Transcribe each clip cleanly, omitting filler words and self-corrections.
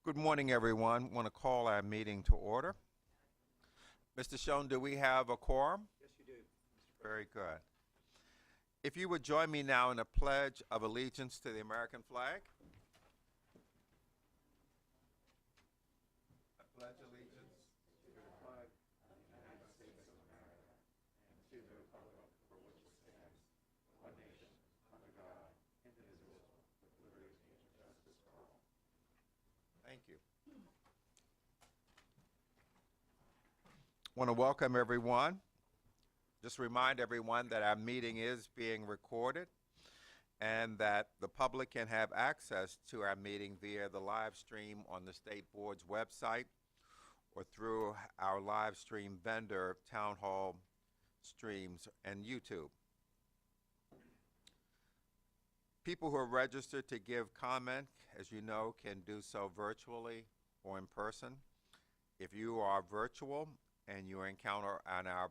Good morning, everyone. Want to call our meeting to order. Mr. Schoen, do we have a quorum? Yes, you do. Very good. If you would join me now in a pledge of allegiance to the American flag. I pledge allegiance To the flag of the United States of America and to the republic for which it stands, one nation, under God, indivisible, with liberty and justice for all. Thank you. Want to welcome everyone. Just remind everyone that our meeting is being recorded and that the public can have access to our meeting via the live stream on the State Board's website or through our live stream vendor, Town Hall Streams, and YouTube. People who are registered to give comment, as you know, can do so virtually or in person. If you are virtual and you encounter on our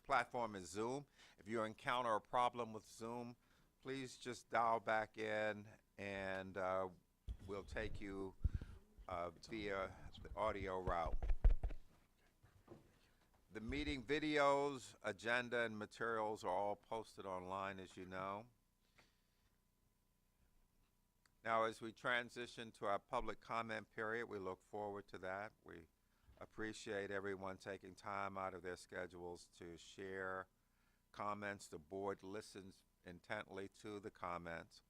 platform is Zoom, if you encounter a problem with Zoom, please just dial back in and we'll take you via the audio route. The meeting videos, agenda, and materials are all posted online, as you know. Now, as we transition to our public comment period, we look forward to that. We appreciate everyone taking time out of their schedules to share comments. The board listens intently to the comments.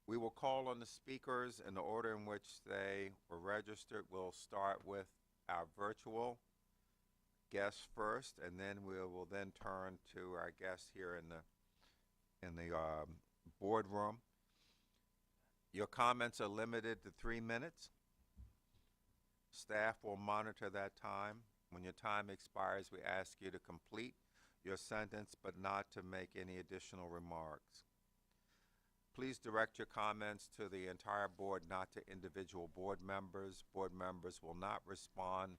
We will call on the speakers in the order in which they were registered. We'll start with our virtual guests first, and then we will then turn to our guests here in the boardroom. Your comments are limited to 3 minutes. Staff will monitor that time. When your time expires, we ask you to complete your sentence, but not to make any additional remarks. Please direct your comments to the entire board, not to individual board members. Board members will not respond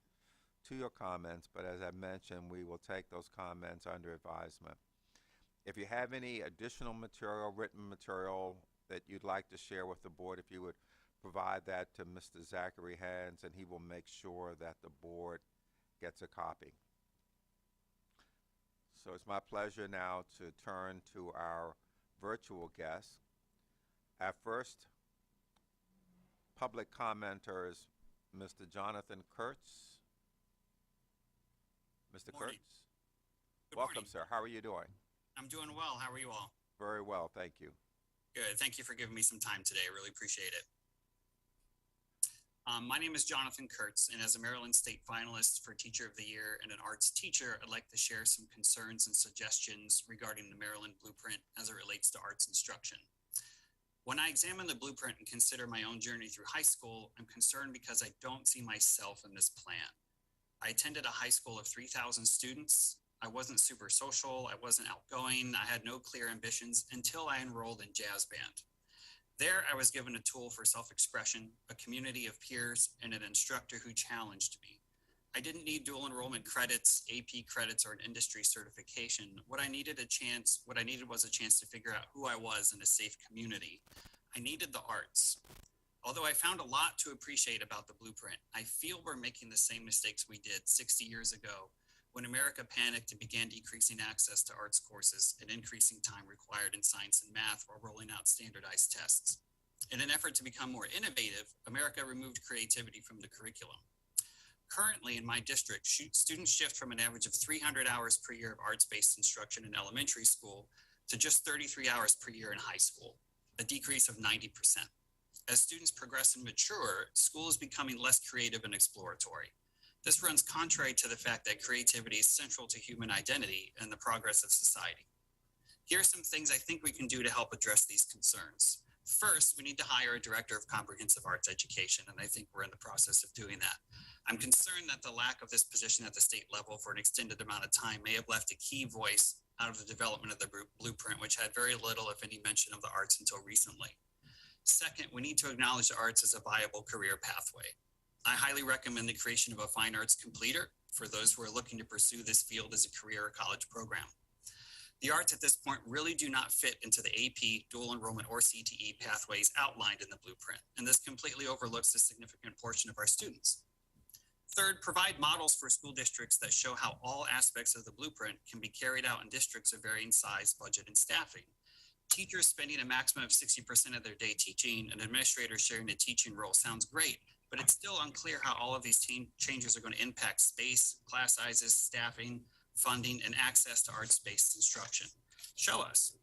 to your comments, but as I mentioned, we will take those comments under advisement. If you have any additional material, written material that you'd like to share with the board, if you would provide that to Mr. Zachary Hans, and he will make sure that the board gets a copy. So it's my pleasure now to turn to our virtual guests. Our first public commenter is Mr. Jonathan Kurtz. Mr. Morning. Kurtz? Good Welcome, morning. sir. How are you doing? I'm doing well. How are you all? Very well, thank you. Good. Thank you for giving me some time today. I really appreciate it. My name is Jonathan Kurtz, and as a Maryland State finalist for Teacher of the Year and an arts teacher, I'd like to share some concerns and suggestions regarding the Maryland Blueprint as it relates to arts instruction. When I examine the blueprint and consider my own journey through high school, I'm concerned because I don't see myself in this plan. I attended a high school of 3,000 students. I wasn't super social. I wasn't outgoing. I had no clear ambitions until I enrolled in jazz band. There, I was given a tool for self-expression, a community of peers, and an instructor who challenged me. I didn't need dual enrollment credits, AP credits, or an industry certification. What I needed was a chance to figure out who I was in a safe community. I needed the arts. Although I found a lot to appreciate about the blueprint, I feel we're making the same mistakes we did 60 years ago when America panicked and began decreasing access to arts courses and increasing time required in science and math while rolling out standardized tests. In an effort to become more innovative, America removed creativity from the curriculum. Currently in my district, students shift from an average of 300 hours per year of arts-based instruction in elementary school to just 33 hours per year in high school, a decrease of 90%. As students progress and mature, school is becoming less creative and exploratory. This runs contrary to the fact that creativity is central to human identity and the progress of society. Here are some things I think we can do to help address these concerns. First, we need to hire a director of comprehensive arts education, and I think we're in the process of doing that. I'm concerned that the lack of this position at the state level for an extended amount of time may have left a key voice out of the development of the blueprint, which had very little, if any, mention of the arts until recently. Second, we need to acknowledge the arts as a viable career pathway. I highly recommend the creation of a fine arts completer for those who are looking to pursue this field as a career or college program. The arts at this point really do not fit into the AP, dual enrollment, or CTE pathways outlined in the blueprint, and this completely overlooks a significant portion of our students. Third, provide models for school districts that show how all aspects of the blueprint can be carried out in districts of varying size, budget, and staffing. Teachers spending a maximum of 60% of their day teaching and administrators sharing a teaching role sounds great, but it's still unclear how all of these changes are going to impact space, class sizes, staffing, funding, and access to arts-based instruction. Show us.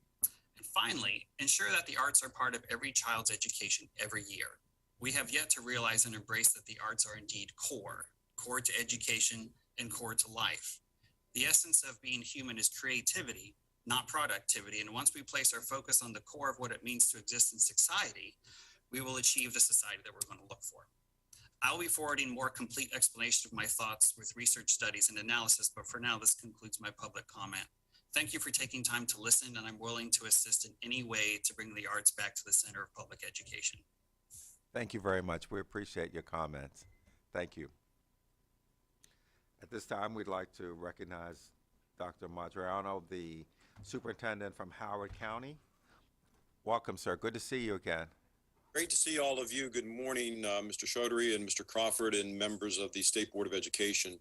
And finally, ensure that the arts are part of every child's education every year. We have yet to realize and embrace that the arts are indeed core to education and core to life. The essence of being human is creativity, not productivity. And once we place our focus on the core of what it means to exist in society, we will achieve the society that we're going to look for. I'll be forwarding more complete explanation of my thoughts with research studies and analysis, but for now, this concludes my public comment. Thank you for taking time to listen, and I'm willing to assist in any way to bring the arts back to the center of public education. Thank you very much. We appreciate your comments. Thank you. At this time, we'd like to recognize Dr. Madriano, the superintendent from Howard County. Welcome, sir. Good to see you again. Great to see all of you. Good morning, Mr. Chaudhary and Mr. Crawford and members of the State Board of Education.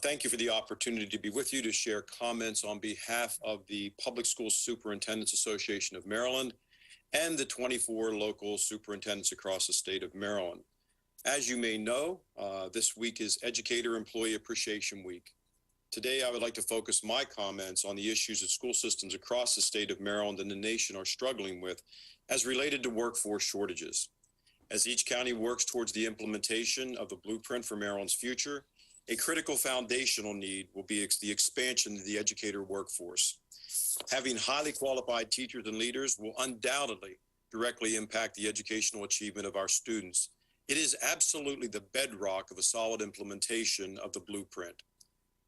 Thank you for the opportunity to be with you to share comments on behalf of the Public School Superintendents Association of Maryland and the 24 local superintendents across the state of Maryland. As you may know, this week is Educator Employee Appreciation Week. Today, I would like to focus my comments on the issues that school systems across the state of Maryland and the nation are struggling with as related to workforce shortages. As each county works towards the implementation of the blueprint for Maryland's future, a critical foundational need will be the expansion of the educator workforce. Having highly qualified teachers and leaders will undoubtedly directly impact the educational achievement of our students. It is absolutely the bedrock of a solid implementation of the blueprint.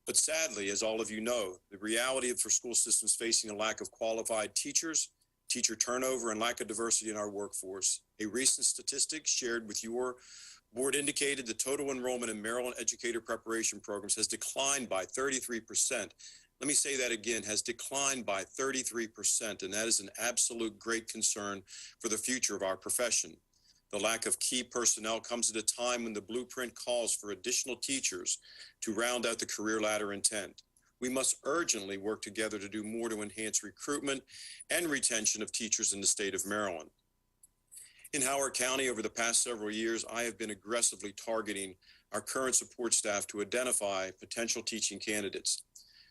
But sadly, as all of you know, the reality for school systems facing a lack of qualified teachers, teacher turnover, and lack of diversity in our workforce. A recent statistic shared with your board indicated the total enrollment in Maryland educator preparation programs has declined by 33%. Let me say that again, has declined by 33%, and that is an absolute great concern for the future of our profession. The lack of key personnel comes at a time when the blueprint calls for additional teachers to round out the career ladder intent. We must urgently work together to do more to enhance recruitment and retention of teachers in the state of Maryland. In Howard County, over the past several years, I have been aggressively targeting our current support staff to identify potential teaching candidates.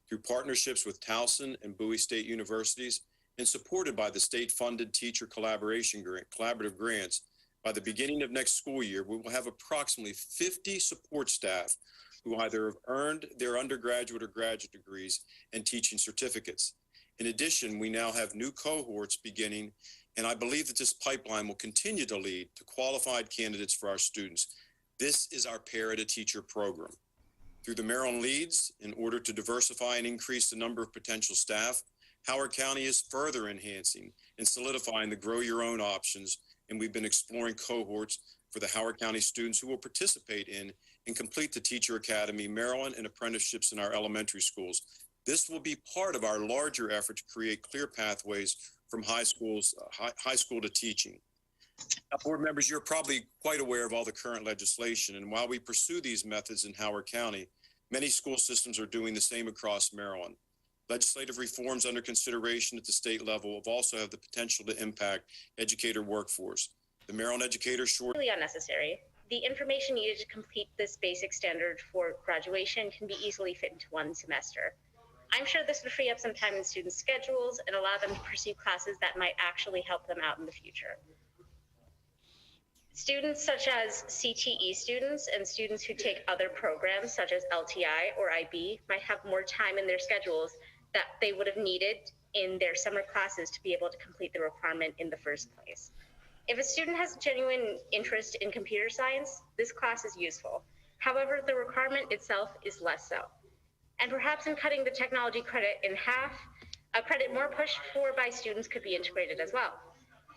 Through partnerships with Towson and Bowie State Universities and supported by the state-funded teacher collaborative grants, by the beginning of next school year, we will have approximately 50 support staff who either have earned their undergraduate or graduate degrees and teaching certificates. In addition, we now have new cohorts beginning, and I believe that this pipeline will continue to lead to qualified candidates for our students. This is our Pair-to-Teacher program. Through the Maryland Leads, in order to diversify and increase the number of potential staff, Howard County is further enhancing and solidifying the Grow Your Own options, and we've been exploring cohorts for the Howard County students who will participate in and complete the Teacher Academy, Maryland, and apprenticeships in our elementary schools. This will be part of our larger effort to create clear pathways from high school to teaching. Now, board members, you're probably quite aware of all the current legislation, and while we pursue these methods in Howard County, many school systems are doing the same across Maryland. Legislative reforms under consideration at the state level have also have the potential to impact educator workforce. The Maryland educator shortage. Really unnecessary. The information needed to complete this basic standard for graduation can be easily fit into one semester. I'm sure this would free up some time in students' schedules and allow them to pursue classes that might actually help them out in the future. Students such as CTE students and students who take other programs such as LTI or IB might have more time in their schedules that they would have needed in their summer classes to be able to complete the requirement in the first place. If a student has genuine interest in computer science, this class is useful. However, the requirement itself is less so. And perhaps in cutting the technology credit in half, a credit more pushed for by students could be integrated as well.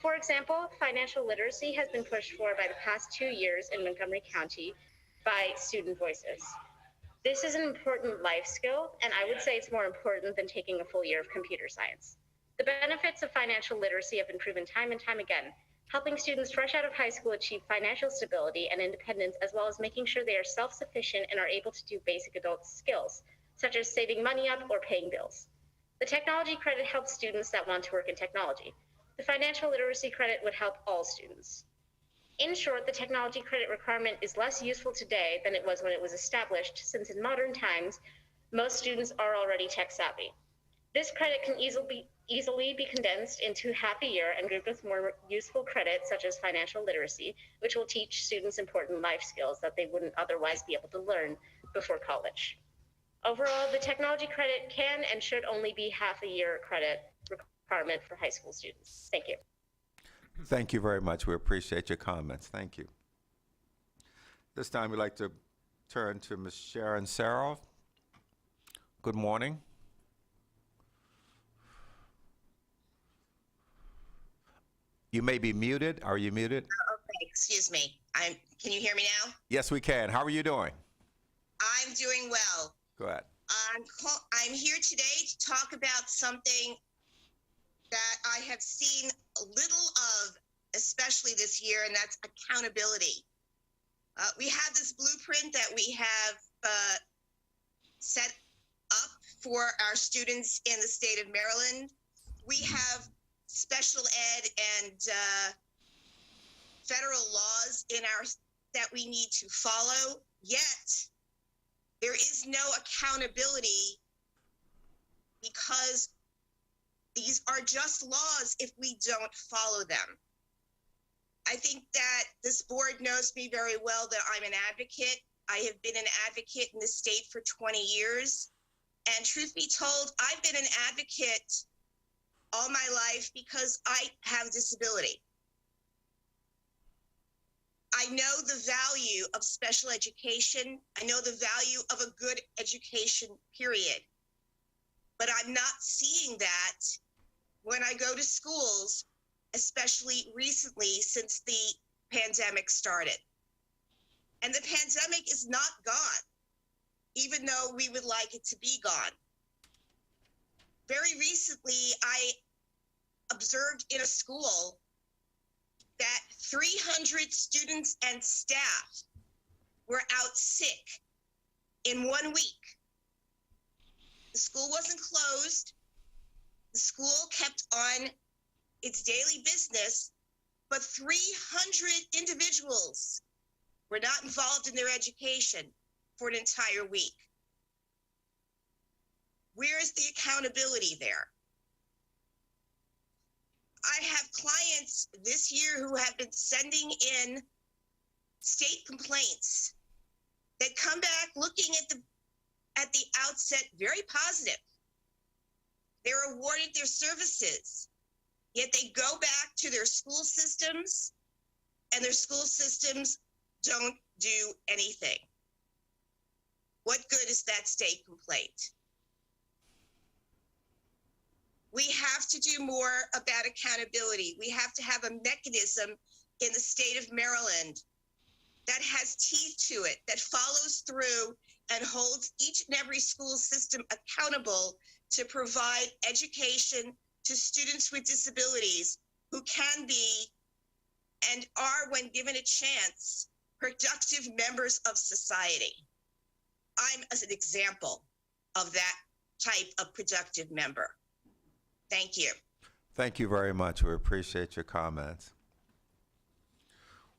For example, financial literacy has been pushed for by the past 2 years in Montgomery County by Student Voices. This is an important life skill, and I would say it's more important than taking a full year of computer science. The benefits of financial literacy have been proven time and time again, helping students fresh out of high school achieve financial stability and independence, as well as making sure they are self-sufficient and are able to do basic adult skills, such as saving money up or paying bills. The technology credit helps students that want to work in technology. The financial literacy credit would help all students. In short, the technology credit requirement is less useful today than it was when it was established, since in modern times, most students are already tech savvy. This credit can easily be condensed into half a year and grouped with more useful credits such as financial literacy, which will teach students important life skills that they wouldn't otherwise be able to learn before college. Overall, the technology credit can and should only be half a year credit requirement for high school students. Thank you. Thank you very much. We appreciate your comments. Thank you. This time we'd like to turn to Ms. Sharon Saroff. Good morning. You may be muted. Are you muted? Okay, excuse me. Can you hear me now? Yes, we can. How are you doing? I'm doing well. Go ahead. I'm here today to talk about something that I have seen a little of, especially this year, and that's accountability. We have this blueprint that we have set up for our students in the state of Maryland. We have special ed and federal laws that we need to follow, yet there is no accountability because these are just laws if we don't follow them. I think that this board knows me very well, that I'm an advocate. I have been an advocate in the state for 20 years. And truth be told, I've been an advocate all my life because I have disability. I know the value of special education. I know the value of a good education, period. But I'm not seeing that when I go to schools, especially recently since the pandemic started. And the pandemic is not gone, even though we would like it to be gone. Very recently, I observed in a school that 300 students and staff were out sick in 1 week. The school wasn't closed. The school kept on its daily business, but 300 individuals were not involved in their education for an entire week. Where is the accountability there? I have clients this year who have been sending in state complaints that come back looking at the outset very positive. They're awarded their services, yet they go back to their school systems and their school systems don't do anything. What good is that state complaint? We have to do more about accountability. We have to have a mechanism in the state of Maryland that has teeth to it, that follows through and holds each and every school system accountable to provide education to students with disabilities who can be and are, when given a chance, productive members of society. I'm as an example of that type of productive member. Thank you. Thank you very much. We appreciate your comments.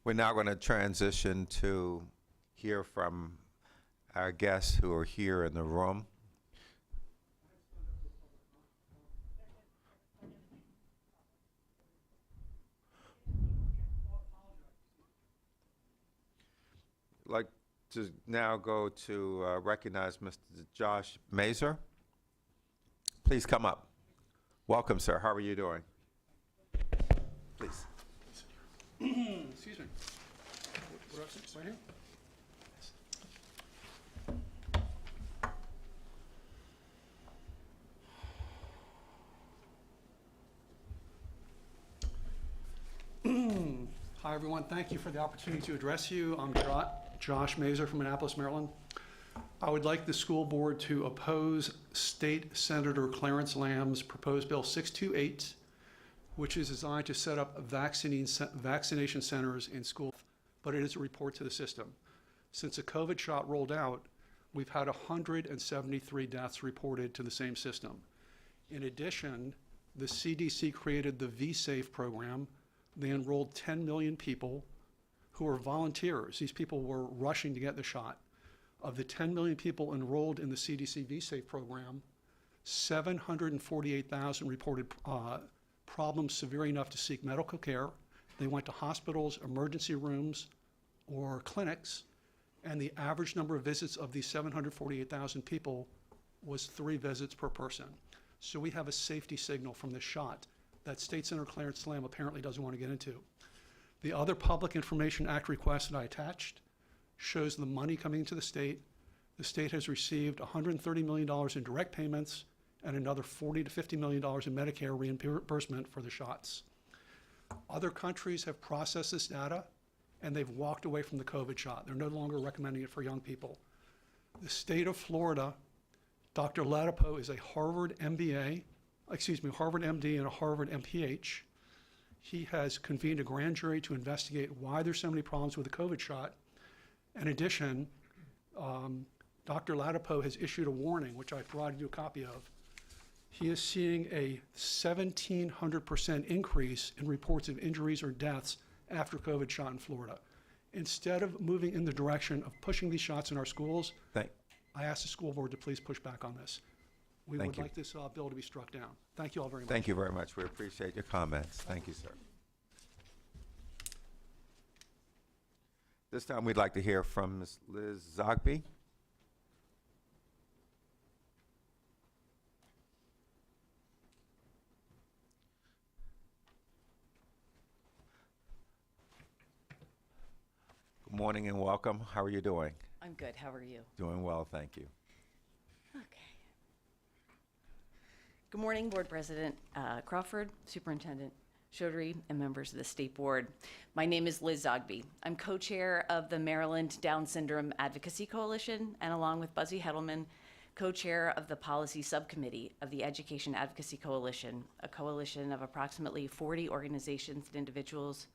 We're now going to transition to hear from our guests who are here in the room. I'd like to now go to recognize Mr. Josh Mazur. Please come up. Welcome, sir. How are you doing? Please. Excuse me. What else? Right here? Hi, everyone. Thank you for the opportunity to address you. I'm Josh Mazur from Annapolis, Maryland. I would like the school board to oppose State Senator Clarence Lamb's proposed Bill 628, which is designed to set up vaccination centers in schools, but it is a report to the system. Since the COVID shot rolled out, we've had 173 deaths reported to the same system. In addition, the CDC created the V-Safe program. They enrolled 10 million people who were volunteers. These people were rushing to get the shot. Of the 10 million people enrolled in the CDC V-Safe program, 748,000 reported problems severe enough to seek medical care. They went to hospitals, emergency rooms, or clinics, and the average number of visits of these 748,000 people was 3 visits per person. So we have a safety signal from this shot that State Senator Clarence Lamb apparently doesn't want to get into. The other Public Information Act request that I attached shows the money coming into the state. The state has received $130 million in direct payments and another $40 to $50 million in Medicare reimbursement for the shots. Other countries have processed this data and they've walked away from the COVID shot. They're no longer recommending it for young people. The state of Florida, Dr. Ladapo is a Harvard MD and a Harvard MPH. He has convened a grand jury to investigate why there's so many problems with the COVID shot. In addition, Dr. Ladapo has issued a warning, which I provided you a copy of. He is seeing a 1,700% increase in reports of injuries or deaths after COVID shot in Florida. Instead of moving in the direction of pushing these shots in our schools, I asked the school board to please push back on this. We would like this bill to be struck down. Thank you all very much. Thank you very much. We appreciate your comments. Thank you, sir. This time, we'd like to hear from Ms. Liz Zogby. Good morning and welcome. How are you doing? I'm good. How are you? Doing well, thank you. Okay. Good morning, Board President Crawford, Superintendent Chaudhry, and members of the State Board. My name is Liz Zogby. I'm co-chair of the Maryland Down Syndrome Advocacy Coalition, and along with Buzzy Hedelman, co-chair of the Policy Subcommittee of the Education Advocacy Coalition, a coalition of approximately 40 organizations and individuals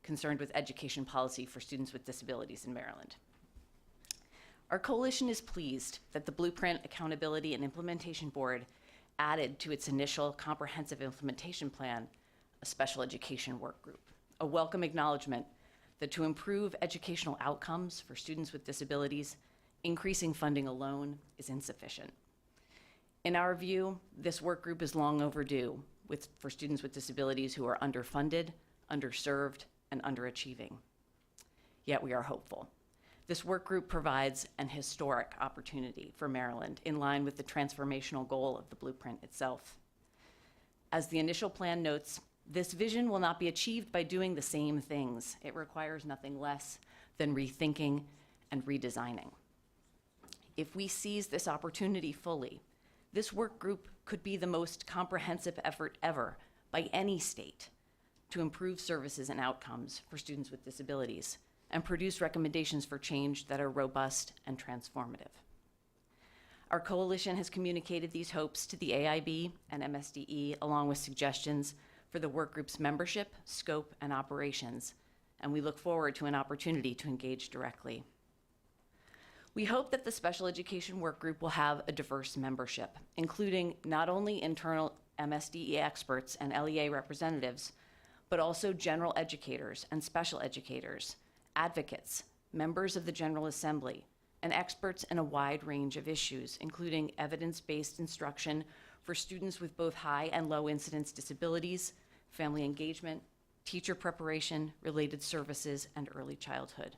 concerned with education policy for students with disabilities in Maryland. Our coalition is pleased that the Blueprint Accountability and Implementation Board added to its initial comprehensive implementation plan a special education work group, a welcome acknowledgement that to improve educational outcomes for students with disabilities, increasing funding alone is insufficient. In our view, this work group is long overdue for students with disabilities who are underfunded, underserved, and underachieving. Yet we are hopeful. This work group provides an historic opportunity for Maryland in line with the transformational goal of the blueprint itself. As the initial plan notes, this vision will not be achieved by doing the same things. It requires nothing less than rethinking and redesigning. If we seize this opportunity fully, this work group could be the most comprehensive effort ever by any state to improve services and outcomes for students with disabilities and produce recommendations for change that are robust and transformative. Our coalition has communicated these hopes to the AIB and MSDE, along with suggestions for the work group's membership, scope, and operations, and we look forward to an opportunity to engage directly. We hope that the special education work group will have a diverse membership, including not only internal MSDE experts and LEA representatives, but also general educators and special educators, advocates, members of the General Assembly, and experts in a wide range of issues, including evidence-based instruction for students with both high and low incidence disabilities, family engagement, teacher preparation, related services, and early childhood.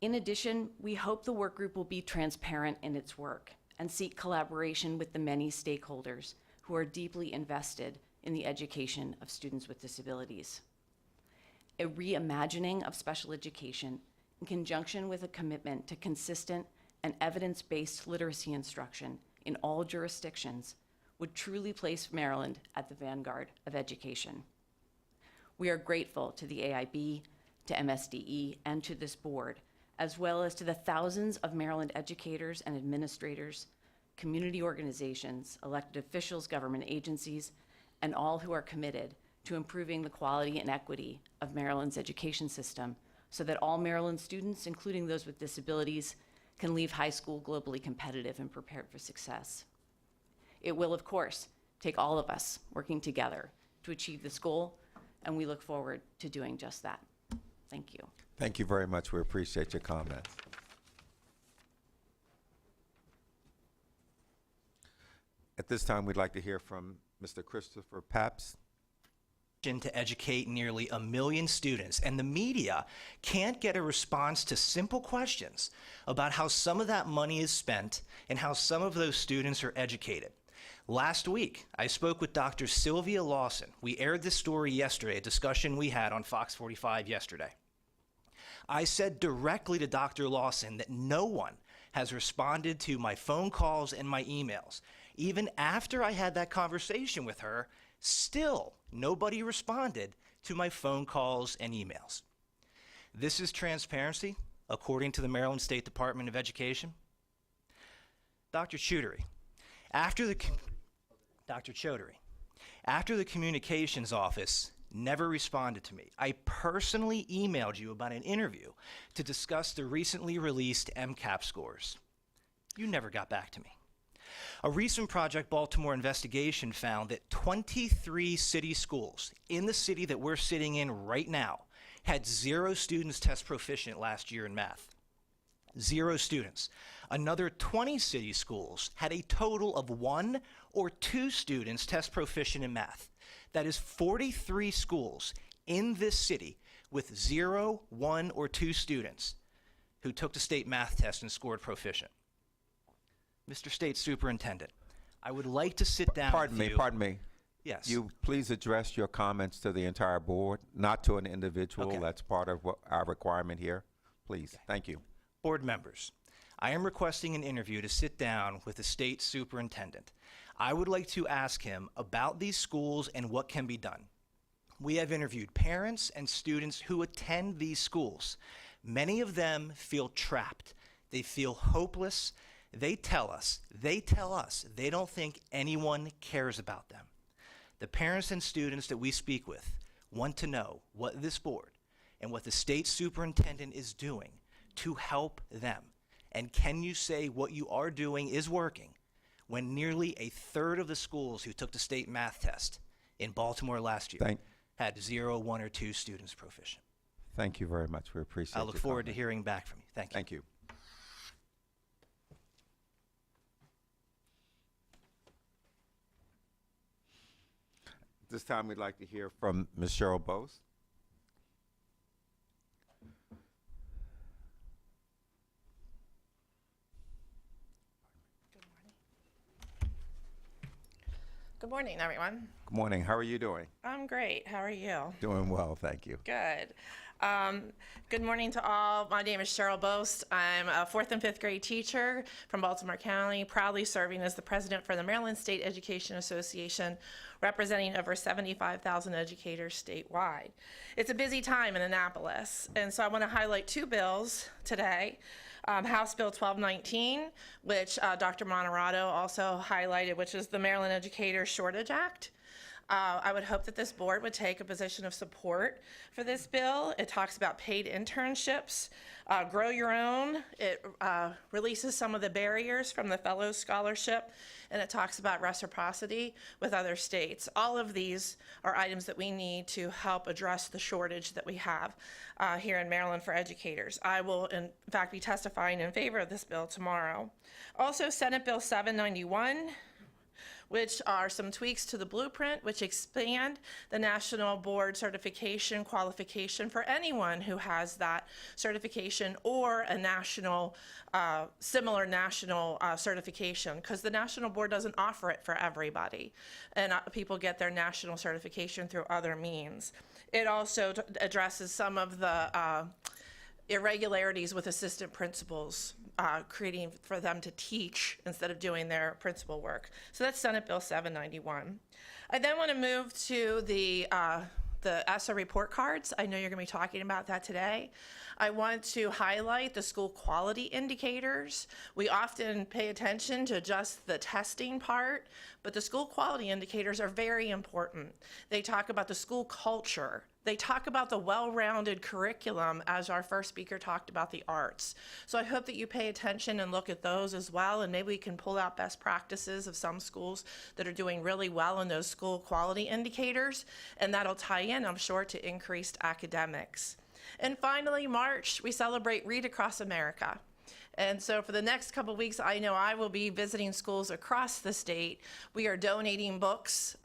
In addition, we hope the work group will be transparent in its work and seek collaboration with the many stakeholders who are deeply invested in the education of students with disabilities. A reimagining of special education in conjunction with a commitment to consistent and evidence-based literacy instruction in all jurisdictions would truly place Maryland at the vanguard of education. We are grateful to the AIB, to MSDE, and to this board as well as to the thousands of Maryland educators and administrators, community organizations, elected officials, government agencies, and all who are committed to improving the quality and equity of Maryland's education system so that all Maryland students, including those with disabilities, can leave high school globally competitive and prepared for success. It will, of course, take all of us working together to achieve this goal, and we look forward to doing just that. Thank you. Thank you very much. We appreciate your comments. At this time, we'd like to hear from Mr. Christopher Papps. To educate nearly 1 million students, and the media can't get a response to simple questions about how some of that money is spent and how some of those students are educated. Last week, I spoke with Dr. Sylvia Lawson. We aired this story yesterday, a discussion we had on Fox 45 yesterday. I said directly to Dr. Lawson that no one has responded to my phone calls and my emails. Even after I had that conversation with her, still nobody responded to my phone calls and emails. This is transparency, according to the Maryland State Department of Education. Dr. Chaudhary, after the communications office never responded to me, I personally emailed you about an interview to discuss the recently released MCAP scores. You never got back to me. A recent Project Baltimore investigation found that 23 city schools in the city that we're sitting in right now had 0 students test proficient last year in math. 0 students. Another 20 city schools had a total of 1 or 2 students test proficient in math. That is 43 schools in this city with 0, 1, or 2 students who took the state math test and scored proficient. Mr. State Superintendent, I would like to sit down with you. Pardon me. Yes. You please address your comments to the entire board, not to an individual. Okay. That's part of our requirement here. Please. Okay. Thank you. Board members, I am requesting an interview to sit down with the state superintendent. I would like to ask him about these schools and what can be done. We have interviewed parents and students who attend these schools. Many of them feel trapped. They feel hopeless. They tell us they don't think anyone cares about them. The parents and students that we speak with want to know what this board and what the state superintendent is doing to help them. And can you say what you are doing is working when nearly a third of the schools who took the state math test in Baltimore last year had 0, 1, or 2 students proficient? Thank you very much. We appreciate it. I look forward to hearing back from you. Thank you. Thank you. This time, we'd like to hear from Ms. Cheryl Bose. Good morning, everyone. Good morning. How are you doing? I'm great. How are you? Doing well, thank you. Good. Good morning to all. My name is Cheryl Bost. I'm a 4th and 5th grade teacher from Baltimore County, proudly serving as the president for the Maryland State Education Association, representing over 75,000 educators statewide. It's a busy time in Annapolis, and so I want to highlight 2 bills today. House Bill 1219, which Dr. Monterado also highlighted, which is the Maryland Educator Shortage Act. I would hope that this board would take a position of support for this bill. It talks about paid internships, grow your own. It releases some of the barriers from the Fellows Scholarship, and it talks about reciprocity with other states. All of these are items that we need to help address the shortage that we have here in Maryland for educators. I will, in fact, be testifying in favor of this bill tomorrow. Also, Senate Bill 791, which are some tweaks to the blueprint, which expand the national board certification qualification for anyone who has that certification or a national, similar national certification, because the national board doesn't offer it for everybody, and people get their national certification through other means. It also addresses some of the irregularities with assistant principals, creating for them to teach instead of doing their principal work. So that's Senate Bill 791. I then want to move to the the ESSA report cards. I know you're going to be talking about that today. I want to highlight the school quality indicators. We often pay attention to just the testing part, but the school quality indicators are very important. They talk about the school culture. They talk about the well-rounded curriculum, as our first speaker talked about the arts. So I hope that you pay attention and look at those as well, and maybe we can pull out best practices of some schools that are doing really well in those school quality indicators, and that'll tie in, I'm sure, to increased academics. And finally, March, we celebrate Read Across America. And so for the next couple of weeks, I know I will be visiting schools across the state. We are donating books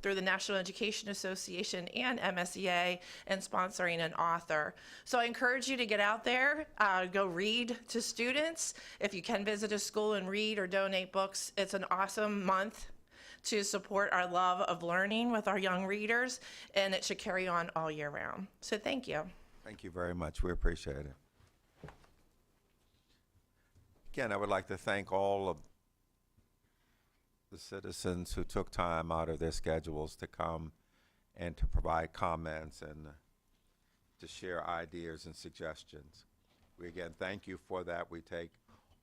through the National Education Association and MSEA and sponsoring an author. So I encourage you to get out there, go read to students. If you can visit a school and read or donate books, it's an awesome month to support our love of learning with our young readers, and it should carry on all year round. So thank you. Thank you very much. We appreciate it. Again, I would like to thank all of the citizens who took time out of their schedules to come and to provide comments and to share ideas and suggestions. We again thank you for that. We take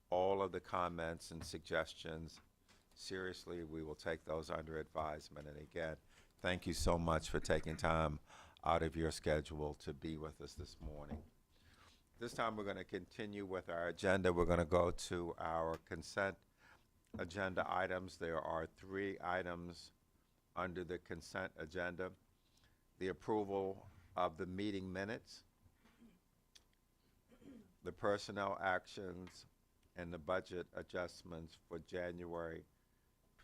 all of the comments and suggestions seriously. We will take those under advisement. And again, thank you so much for taking time out of your schedule to be with us this morning. This time we're going to continue with our agenda. We're going to go to our consent agenda items. There are 3 items under the consent agenda: the approval of the meeting minutes, the personnel actions, and the budget adjustments for January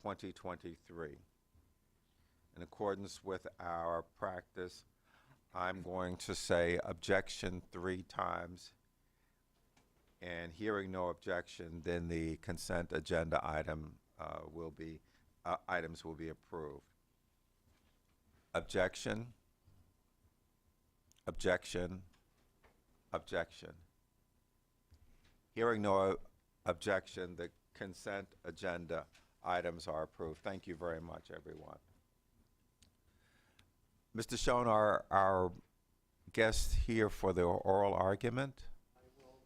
2023. In accordance with our practice, I'm going to say objection 3 times, and hearing no objection, then the consent agenda items will be approved. Objection, objection, objection. Hearing no objection, the consent agenda items are approved. Thank you very much, everyone. Mr. Schoen, our guest here for the oral argument? I will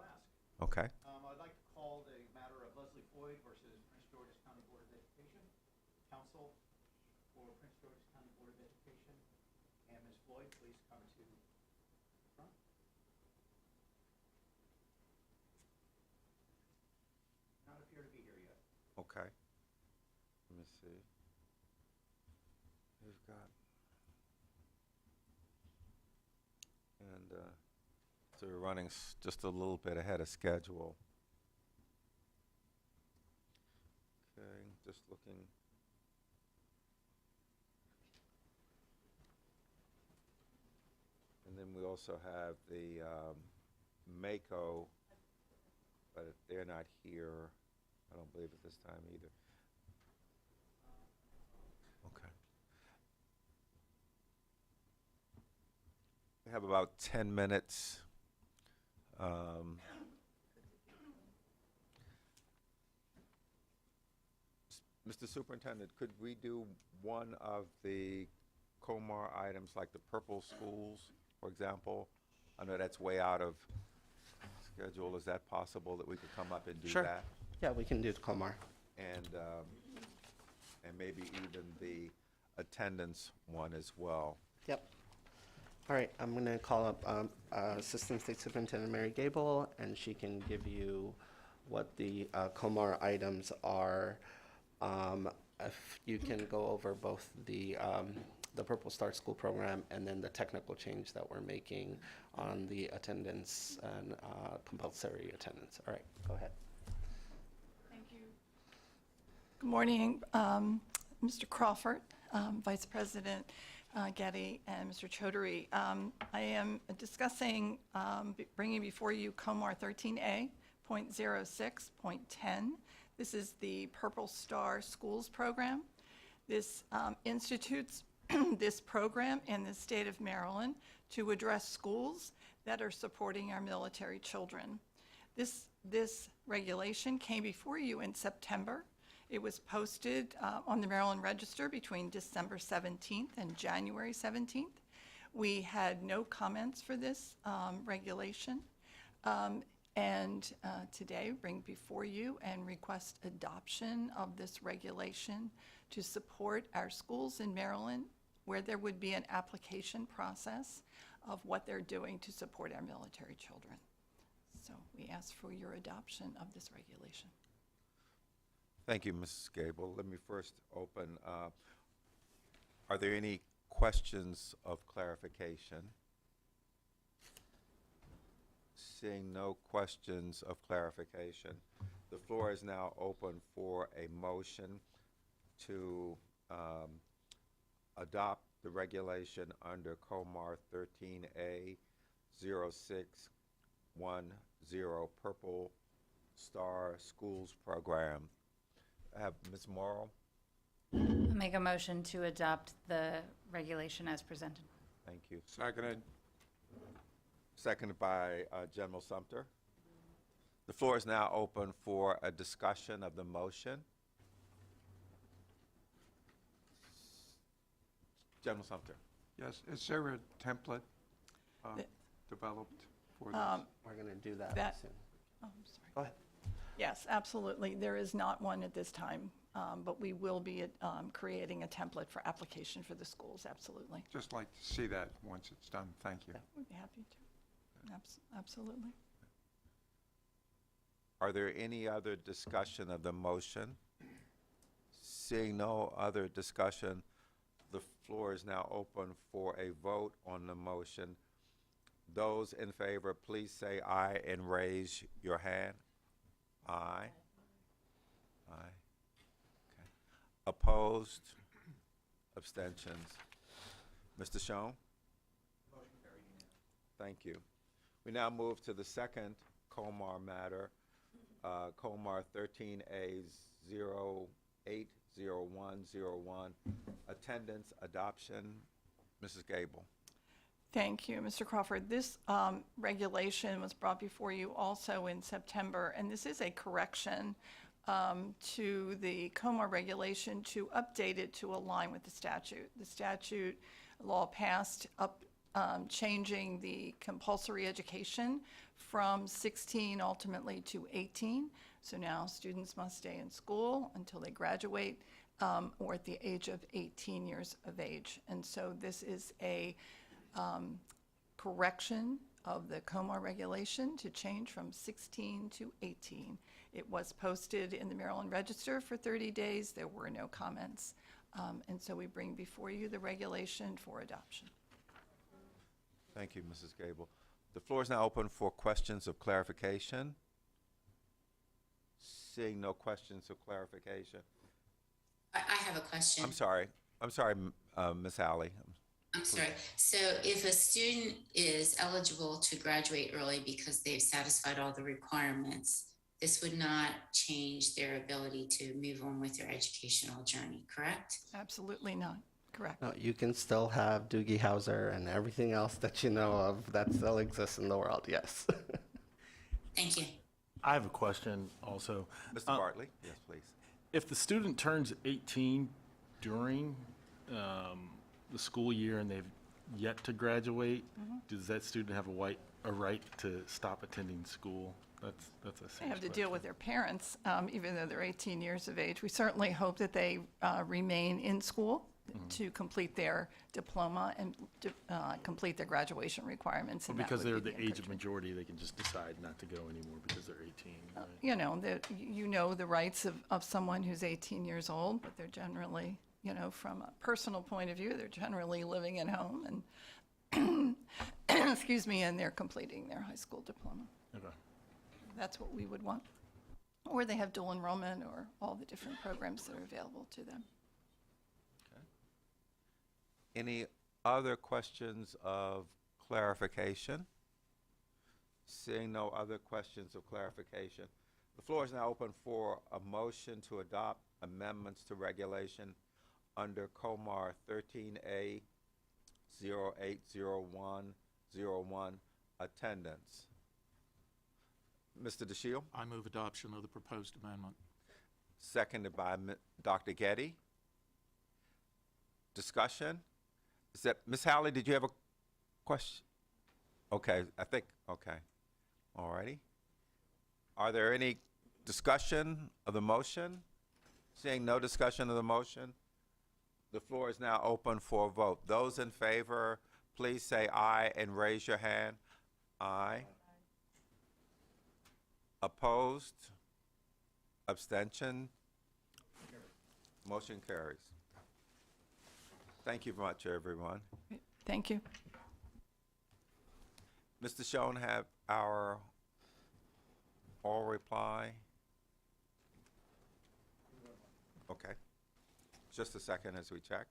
ask. Okay. I'd like to call the matter of Leslie Floyd versus Prince George's County Board of Education. Counsel for Prince George's County Board of Education. And Ms. Floyd, please come to the front. Not appear to be here yet. Okay. Let me see. We've got. And so we're running just a little bit ahead of schedule. Okay, just looking. And then we also have the MACO, but they're not here, I don't believe, at this time either. Okay. We have about 10 minutes. Mr. Superintendent, could we do one of the COMAR items, like the purple schools, for example? I know that's way out of schedule. Is that possible that we could come up and do Sure. that? Yeah, we can do the Comar. And maybe even the attendance one as well. Yep. All right, I'm going to call up Assistant State Superintendent Mary Gable, and she can give you what the Comar items are. If you can go over both the Purple Star School program and then the technical change that we're making on the attendance and compulsory attendance. All right, go ahead. Thank you. Good morning, Mr. Crawford, Vice President Getty, and Mr. Chaudhary. I am discussing bringing before you COMAR 13A.06.10. This is the Purple Star Schools program. This institutes this program in the state of Maryland to address schools that are supporting our military children. This regulation came before you in September. It was posted on the Maryland Register between December 17th and January 17th. We had no comments for this regulation. And today bring before you and request adoption of this regulation to support our schools in Maryland, where there would be an application process of what they're doing to support our military children. So we ask for your adoption of this regulation. Thank you, Mrs. Gable. Let me first open. Are there any questions of clarification? Seeing no questions of clarification, the floor is now open for a motion to adopt the regulation under COMAR 13A 0610 Purple Star Schools Program. I have Ms. Morrow. I'll make a motion to adopt the regulation as presented. Thank you. Seconded. Seconded by General Sumter. The floor is now open for a discussion of the motion. General Sumter. Yes, is there a template developed for this? We're going to do that That- soon. Oh, I'm sorry. Go ahead. Yes, absolutely. There is not one at this time, but we will be creating a template for application for the schools, absolutely. Just like to see that once it's done. Thank you. We'd be happy to. Absolutely. Are there any other discussion of the motion? Seeing no other discussion, the floor is now open for a vote on the motion. Those in favor, please say aye and raise your hand. Aye. Aye. Okay. Opposed? Abstentions? Mr. Schoen? Motion carried. Thank you. We now move to the second COMAR matter, COMAR 13A 080101, attendance adoption. Mrs. Gable. Thank you, Mr. Crawford. This regulation was brought before you also in September, and this is a correction to the COMAR regulation to update it to align with the statute. The statute law passed changing the compulsory education from 16 ultimately to 18. So now students must stay in school until they graduate or at the age of 18 years of age. And so this is a correction of the COMAR regulation to change from 16 to 18. It was posted in the Maryland Register for 30 days. There were no comments. And so we bring before you the regulation for adoption. Thank you, Mrs. Gable. The floor is now open for questions of clarification. Seeing no questions of clarification. I have a question. I'm sorry, Ms. Alley. I'm sorry. So if a student is eligible to graduate early because they've satisfied all the requirements, this would not change their ability to move on with their educational journey, correct? Absolutely not. Correct. No, you can still have Doogie Howser and everything else that you know of that still exists in the world, yes. Thank you. I have a question also. Mr. Bartley? Yes, please. If the student turns 18 during the school year and they've yet to graduate, does that student have a right to stop attending school? That's a serious They have to question. deal with their parents, even though they're 18 years of age. We certainly hope that they remain in school to complete their diploma and complete their graduation requirements. Well, and that because would they're be the the age of encouragement. majority, they can just decide not to go anymore because they're 18. Right? You know the rights of someone who's 18 years old, but they're generally, from a personal point of view, they're generally living at home and, excuse me, and they're completing their high school diploma. Okay. That's what we would want. Or they have dual enrollment or all the different programs that are available to them. Any other questions of clarification? Seeing no other questions of clarification, the floor is now open for a motion to adopt amendments to regulation under COMAR 13A 080101, attendance. Mr. DeShiel? I move adoption of the proposed amendment. seconded by Dr. Getty. Discussion? Is that, Ms. Howley, did you have a question? Okay, okay. All righty. Are there any discussion of the motion? Seeing no discussion of the motion, the floor is now open for a vote. Those in favor, please say aye and raise your hand. Aye. Opposed? Abstention? Motion carries. Thank you very much, everyone. Thank you. Mr. Schoen, have our oral reply? Okay. Just a second as we check.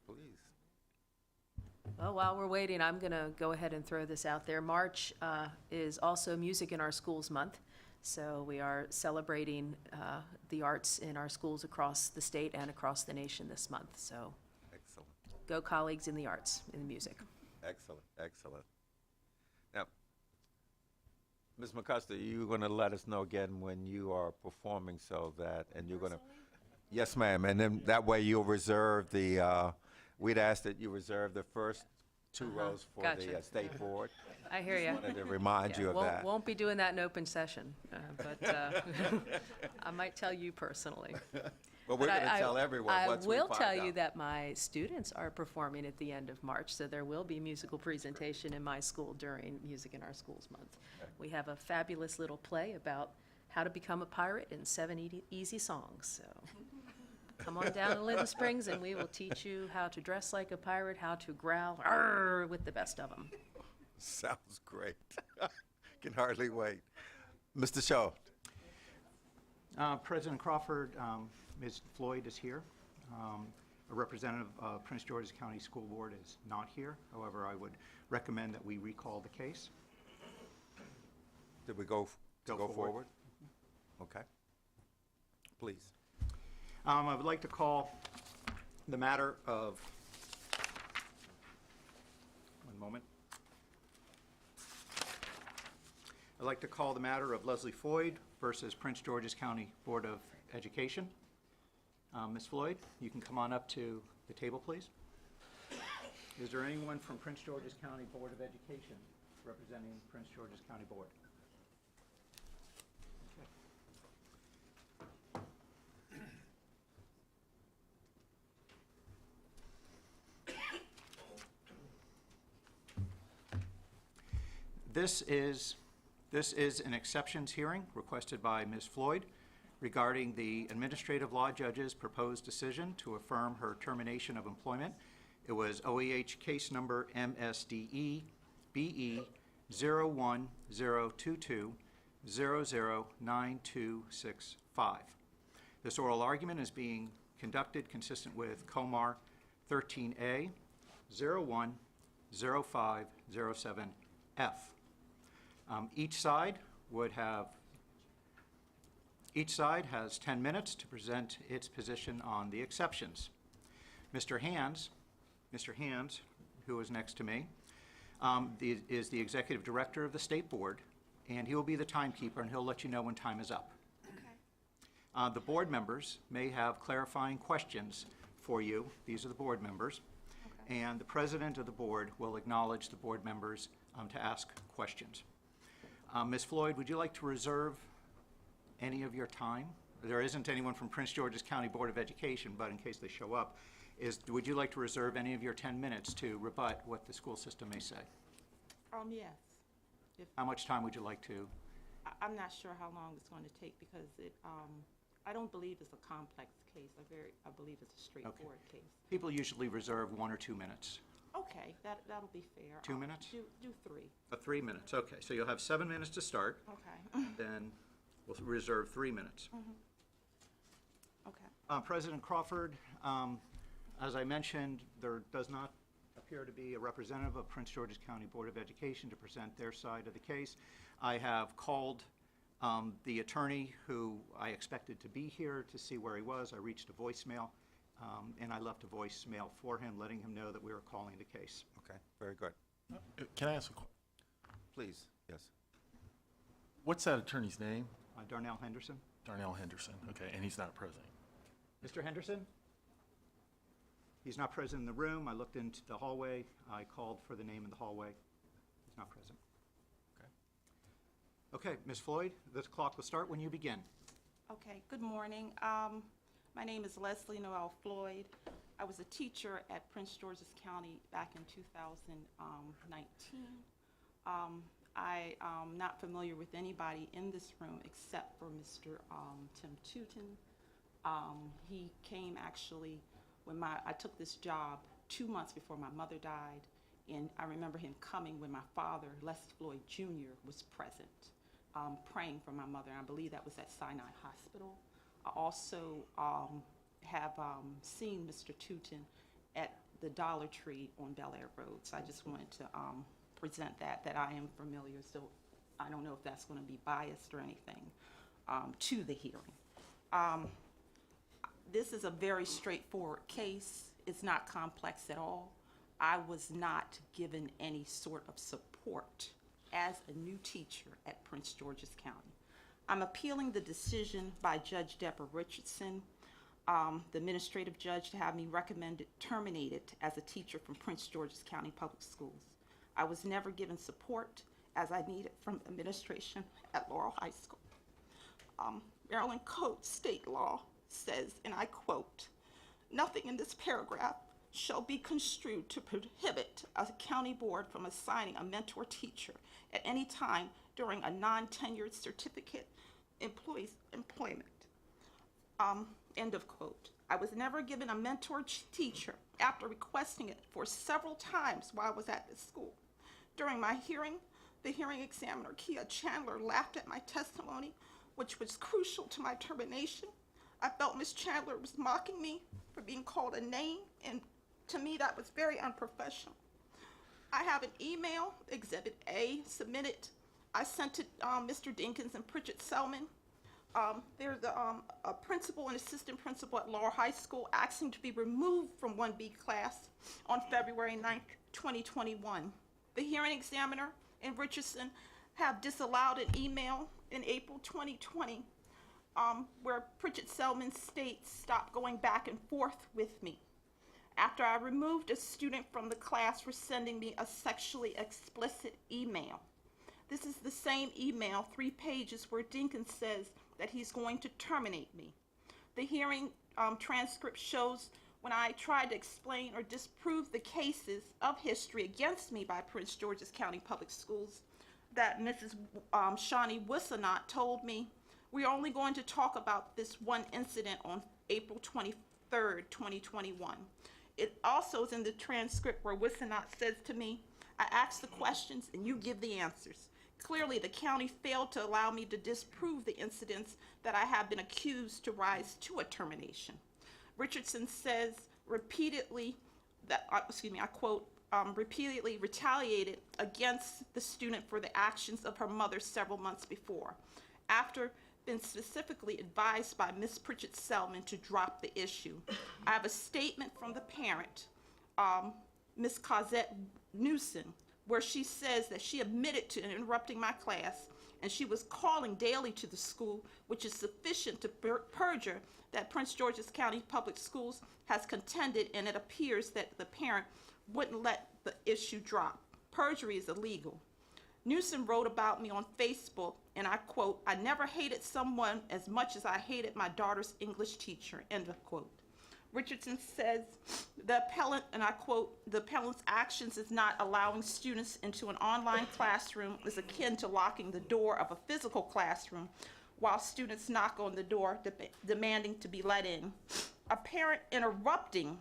Please. Well, while we're waiting, I'm going to go ahead and throw this out there. March is also Music in Our Schools Month, so we are celebrating the arts in our schools across the state and across the nation this month. So Excellent. go colleagues in the arts, in the music. Excellent, excellent. Now, Ms. McCusker, you're going to let us know again when you are performing so that, and you're going to, yes, ma'am, and then that way you'll reserve the, we'd ask that you reserve the first two rows for Gotcha. the State Board. I hear you. Wanted to remind you of that. Won't be doing that in open session, but I might tell you personally. Well, we're But going to tell everyone once we I will find tell you out. that my students are performing at the end of March, so there will be musical presentation in my school during Music in Our Schools Month. We have a fabulous little play about how to become a pirate in 7 easy songs, so come on down to Linden Springs and we will teach you how to dress like a pirate, how to growl "Arr" with the best of them. Sounds great. Can hardly wait. Mr. Shaw. President Crawford, Ms. Floyd is here. A representative of Prince George's County School Board is not here. However, I would recommend that we recall the case. Did we go Go forward? Okay. Please. I would like to call the matter of, one moment. I'd like to call the matter of Leslie Floyd versus Prince George's County Board of Education. Ms. Floyd, you can come on up to the table, please. Is there anyone from Prince George's County Board of Education representing Prince George's County Board? This is an exceptions hearing requested by Ms. Floyd regarding the administrative law judge's proposed decision to affirm her termination of employment. It was OEH case number MSDE BE 01022009265. This oral argument is being conducted consistent with COMAR 13A 010507F. Each side has 10 minutes to present its position on the exceptions. Mr. Hands, who is next to me, is the executive director of the State Board, and he will be the timekeeper, and he'll let you know when time is up. Okay. The board members may have clarifying questions for you. These are the board members. Okay. And the president of the board will acknowledge the board members to ask questions. Ms. Floyd, would you like to reserve any of your time there isn't anyone from Prince George's County Board of Education, but in case they show up, would you like to reserve any of your 10 minutes to rebut what the school system may say? Yes. How much time would you like to? I'm not sure how long it's going to take because I don't believe it's a complex case. I believe it's a straightforward case. People usually reserve 1 or 2 minutes. Okay, that'll be fair. 2 minutes? Do 3. 3 minutes, okay. So you'll have 7 minutes to start. Okay. Then we'll reserve 3 minutes. Okay. President Crawford, as I mentioned, there does not appear to be a representative of Prince George's County Board of Education to present their side of the case. I have called the attorney who I expected to be here to see where he was. I reached a voicemail, and I left a voicemail for him, letting him know that we were calling the case. Okay, very good. Can I ask a question? Please, yes. What's that attorney's name? Darnell Henderson. Darnell Henderson, okay, and he's not present. Mr. Henderson? He's not present in the room. I looked into the hallway. I called for the name in the hallway. He's not present. Okay, Ms. Floyd, the clock will start when you begin. Okay, good morning. My name is Leslie Noel Floyd. I was a teacher at Prince George's County back in 2019. I am not familiar with anybody in this room except for Mr. Tim Tootin. He came actually when I took this job 2 months before my mother died, and I remember him coming when my father, Les Floyd Jr., was present, praying for my mother. I believe that was at Sinai Hospital. I also have seen Mr. Tootin at the Dollar Tree on Bel Air Road, so I just wanted to present that I am familiar, so I don't know if that's going to be biased or anything to the hearing. This is a very straightforward case. It's not complex at all. I was not given any sort of support as a new teacher at Prince George's County. I'm appealing the decision by Judge Deborah Richardson, the administrative judge, to have me terminated as a teacher from Prince George's County Public Schools. I was never given support as I needed from administration at Laurel High School. Maryland Code State Law says, and I quote, "Nothing in this paragraph shall be construed to prohibit a county board from assigning a mentor teacher at any time during a non-tenured certificate employee's employment." End of quote. I was never given a mentor teacher after requesting it for several times while I was at this school. During my hearing, the hearing examiner, Kia Chandler, laughed at my testimony, which was crucial to my termination. I felt Ms. Chandler was mocking me for being called a name, and to me that was very unprofessional. I have an email, Exhibit A, submitted. I sent it to Mr. Dinkins and Pritchett Selman. There's a principal and assistant principal at Laurel High School asking to be removed from 1B class on February 9th, 2021. The hearing examiner and Richardson have disallowed an email in April 2020 where Pritchett Selman states, "Stop going back and forth with me," after I removed a student from the class for sending me a sexually explicit email. This is the same email, 3 pages, where Dinkins says that he's going to terminate me. The hearing transcript shows when I tried to explain or disprove the cases of history against me by Prince George's County Public Schools that Mrs. Shawnee Wissanot told me, "We're only going to talk about this one incident on April 23rd, 2021. It also is in the transcript where Wissanot says to me, "I ask the questions and you give the answers." Clearly, the county failed to allow me to disprove the incidents that I have been accused to rise to a termination. Richardson says repeatedly that, I quote, repeatedly retaliated against the student for the actions of her mother several months before, after been specifically advised by Ms. Pritchett Selman to drop the issue. I have a statement from the parent, Ms. Cosette Newson, where she says that she admitted to interrupting my class and she was calling daily to the school, which is sufficient to perjure that Prince George's County Public Schools has contended, and it appears that the parent wouldn't let the issue drop. Perjury is illegal. Newsom wrote about me on Facebook, and I quote, "I never hated someone as much as I hated my daughter's English teacher," end of quote. Richardson says the appellant, and I quote, "The appellant's actions is not allowing students into an online classroom is akin to locking the door of a physical classroom while students knock on the door demanding to be let in. A parent interrupting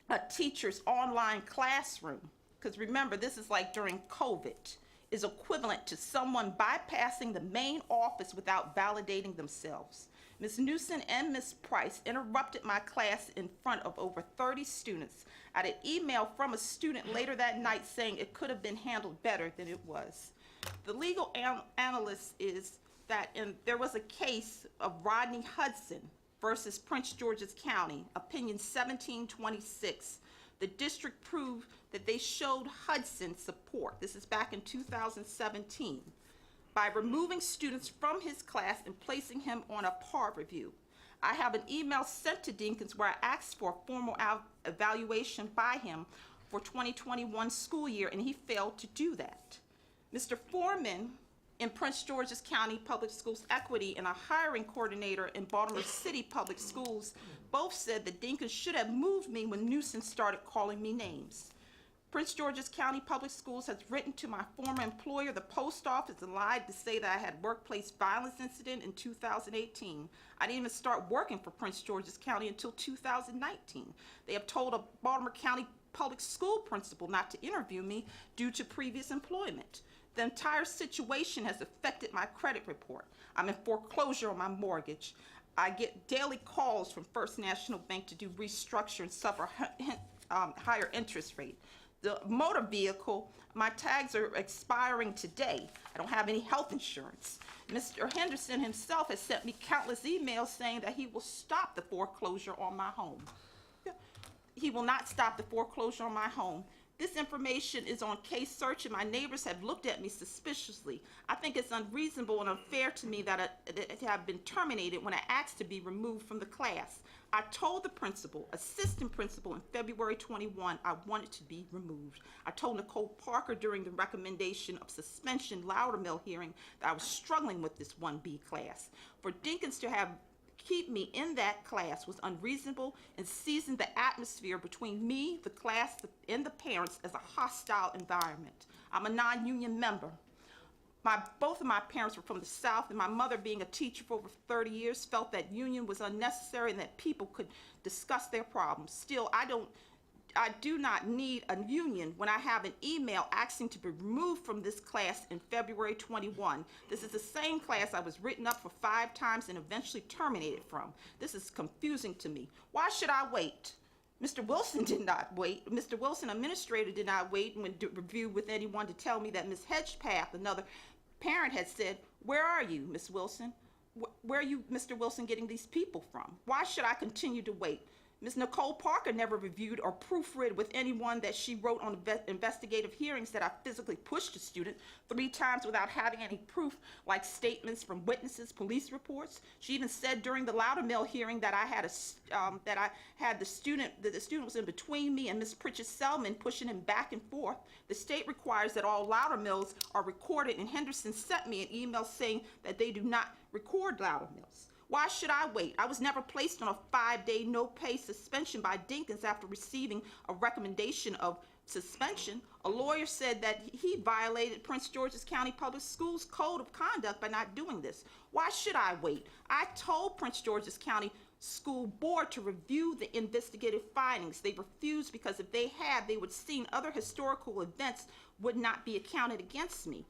a teacher's online classroom," because remember, this is like during COVID, "is equivalent to someone bypassing the main office without validating themselves. Ms. Newsom and Ms. Price interrupted my class in front of over 30 students. I had an email from a student later that night saying it could have been handled better than it was." The legal analyst is that there was a case of Rodney Hudson versus Prince George's County, opinion 1726. The district proved that they showed Hudson support. This is back in 2017. By removing students from his class and placing him on a par review. I have an email sent to Dinkins where I asked for a formal evaluation by him for 2021 school year, and he failed to do that. Mr. Foreman in Prince George's County Public Schools Equity and a hiring coordinator in Baltimore City Public Schools both said that Dinkins should have moved me when Newsom started calling me names. Prince George's County Public Schools has written to my former employer, the post office, and lied to say that I had workplace violence incident in 2018. I didn't even start working for Prince George's County until 2019. They have told a Baltimore County public school principal not to interview me due to previous employment. The entire situation has affected my credit report. I'm in foreclosure on my mortgage. I get daily calls from First National Bank to do restructure and suffer higher interest rate. The motor vehicle, my tags are expiring today. I don't have any health insurance. Mr. Henderson himself has sent me countless emails saying that he will stop the foreclosure on my home. He will not stop the foreclosure on my home. This information is on case search, and my neighbors have looked at me suspiciously. I think it's unreasonable and unfair to me that I have been terminated when I asked to be removed from the class. I told the principal, assistant principal, in February 21, I wanted to be removed. I told Nicole Parker during the recommendation of suspension Loudermill hearing that I was struggling with this 1B class. For Dinkins to have keep me in that class was unreasonable and seasoned the atmosphere between me, the class, and the parents as a hostile environment. I'm a non-union member. Both of my parents were from the South, and my mother, being a teacher for over 30 years, felt that union was unnecessary and that people could discuss their problems. Still, I do not need a union when I have an email asking to be removed from this class in February 21. This is the same class I was written up for 5 times and eventually terminated from. This is confusing to me. Why should I wait? Mr. Wilson did not wait. Mr. Wilson, administrator, did not wait when review with anyone to tell me that Ms. Hedgepath, another parent, had said, "Where are you, Ms. Wilson? Where are you, Mr. Wilson, getting these people from? Why should I continue to wait?" Ms. Nicole Parker never reviewed or proofread with anyone that she wrote on investigative hearings that I physically pushed a student 3 times without having any proof, like statements from witnesses, police reports. She even said during the Loudermill hearing that the student was in between me and Ms. Pritchett Selman, pushing him back and forth. The state requires that all Loudermills are recorded, and Henderson sent me an email saying that they do not record Loudermills. Why should I wait? I was never placed on a 5-day no-pay suspension by Dinkins after receiving a recommendation of suspension. A lawyer said that he violated Prince George's County Public Schools Code of Conduct by not doing this. Why should I wait? I told Prince George's County School Board to review the investigative findings. They refused because if they had, they would have seen other historical events would not be accounted against me.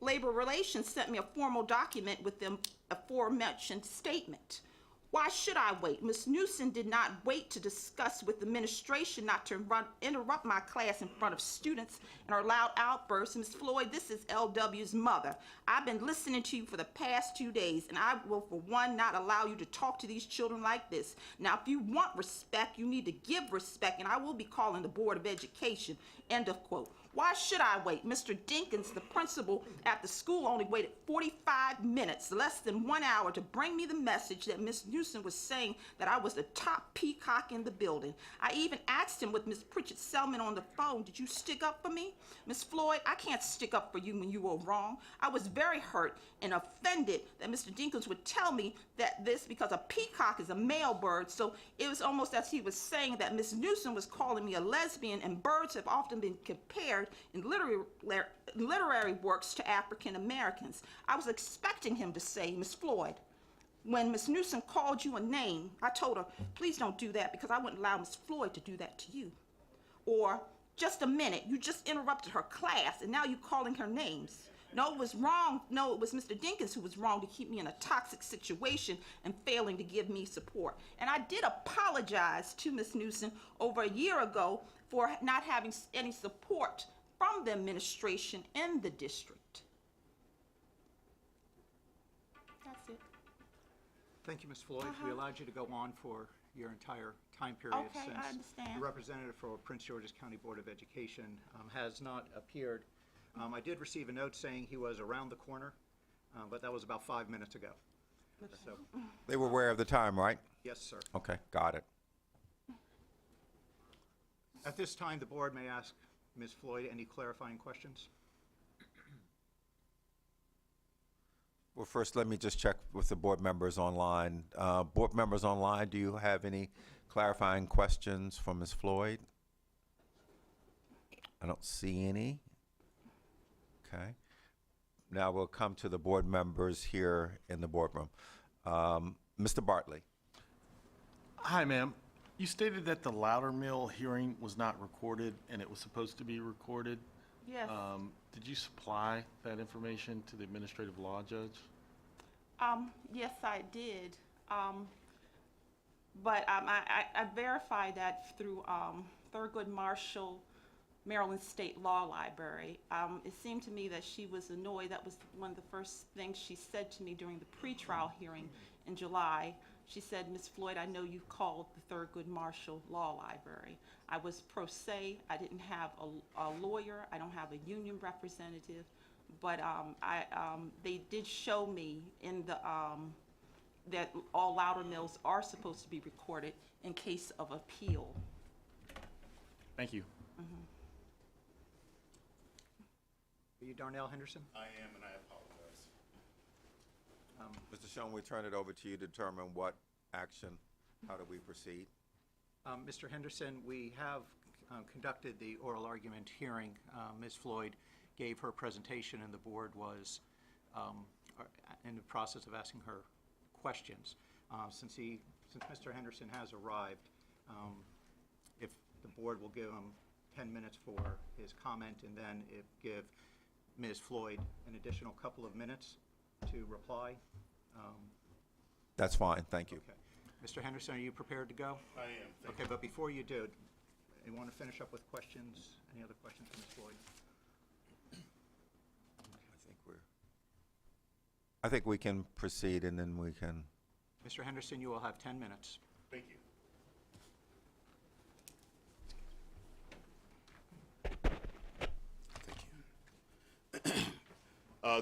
Labor Relations sent me a formal document with the aforementioned statement. Why should I wait? Ms. Newsom did not wait to discuss with the administration not to interrupt my class in front of students and her loud outbursts. Ms. Floyd, this is LW's mother. I've been listening to you for the past 2 days, and I will, for one, not allow you to talk to these children like this. Now, if you want respect, you need to give respect, and I will be calling the Board of Education. End of quote. Why should I wait? Mr. Dinkins, the principal at the school, only waited 45 minutes, less than 1 hour, to bring me the message that Miss Newsom was saying that I was the top peacock in the building. I even asked him with Miss Pritchett Selman on the phone, did you stick up for me? Miss Floyd, I can't stick up for you when you were wrong. I was very hurt and offended that Mr. Dinkins would tell me that this because a peacock is a male bird, so it was almost as he was saying that Miss Newsom was calling me a lesbian, and birds have often been compared in literary works to African Americans. I was expecting him to say, Miss Floyd, when Miss Newsom called you a name, I told her, please don't do that because I wouldn't allow Miss Floyd to do that to you. Or, just a minute, you just interrupted her class and now you're calling her names. No, it was wrong. No, it was Mr. Dinkins who was wrong to keep me in a toxic situation and failing to give me support. And I did apologize to Ms. Newsom over a year ago for not having any support from the administration in the district. That's it. Thank you, Ms. Floyd. We allowed you to go on for your entire time period Okay, since I understand. the representative for Prince George's County Board of Education has not appeared. I did receive a note saying he was around the corner, but that was about 5 minutes ago. So, They were aware of the time, right? yes, sir. Okay, got it. At this time, the board may ask Ms. Floyd any clarifying questions. Well, first, let me just check with the board members online. Board members online, do you have any clarifying questions for Ms. Floyd? I don't see any. Okay. Now we'll come to the board members here in the boardroom. Mr. Bartley. Hi, ma'am. You stated that the Loudermill hearing was not recorded and it was supposed to be recorded. Yes. Did you supply that information to the administrative law judge? Yes, I did. But I verified that through Thurgood Marshall, Maryland State Law Library. It seemed to me that she was annoyed. That was one of the first things she said to me during the pretrial hearing in July. She said, Ms. Floyd, I know you called the Thurgood Marshall Law Library. I was pro se. I didn't have a lawyer. I don't have a union representative. But they did show me in the that all Loudermills are supposed to be recorded in case of appeal. Thank you. Are you Darnell Henderson? I am, and I apologize. Mr. Schoen, we turn it over to you to determine what action, how do we proceed? Mr. Henderson, we have conducted the oral argument hearing. Ms. Floyd gave her presentation and the board was in the process of asking her questions. Since Mr. Henderson has arrived, if the board will give him 10 minutes for his comment and then give Ms. Floyd an additional couple of minutes to reply. That's fine, thank you. Okay. Mr. Henderson, are you prepared to go? I am. Thank Okay, but before you do, you want to finish up with questions? Any other questions for Ms. Floyd? I think we can proceed and then we can. Mr. Henderson, you will have 10 minutes. Thank you.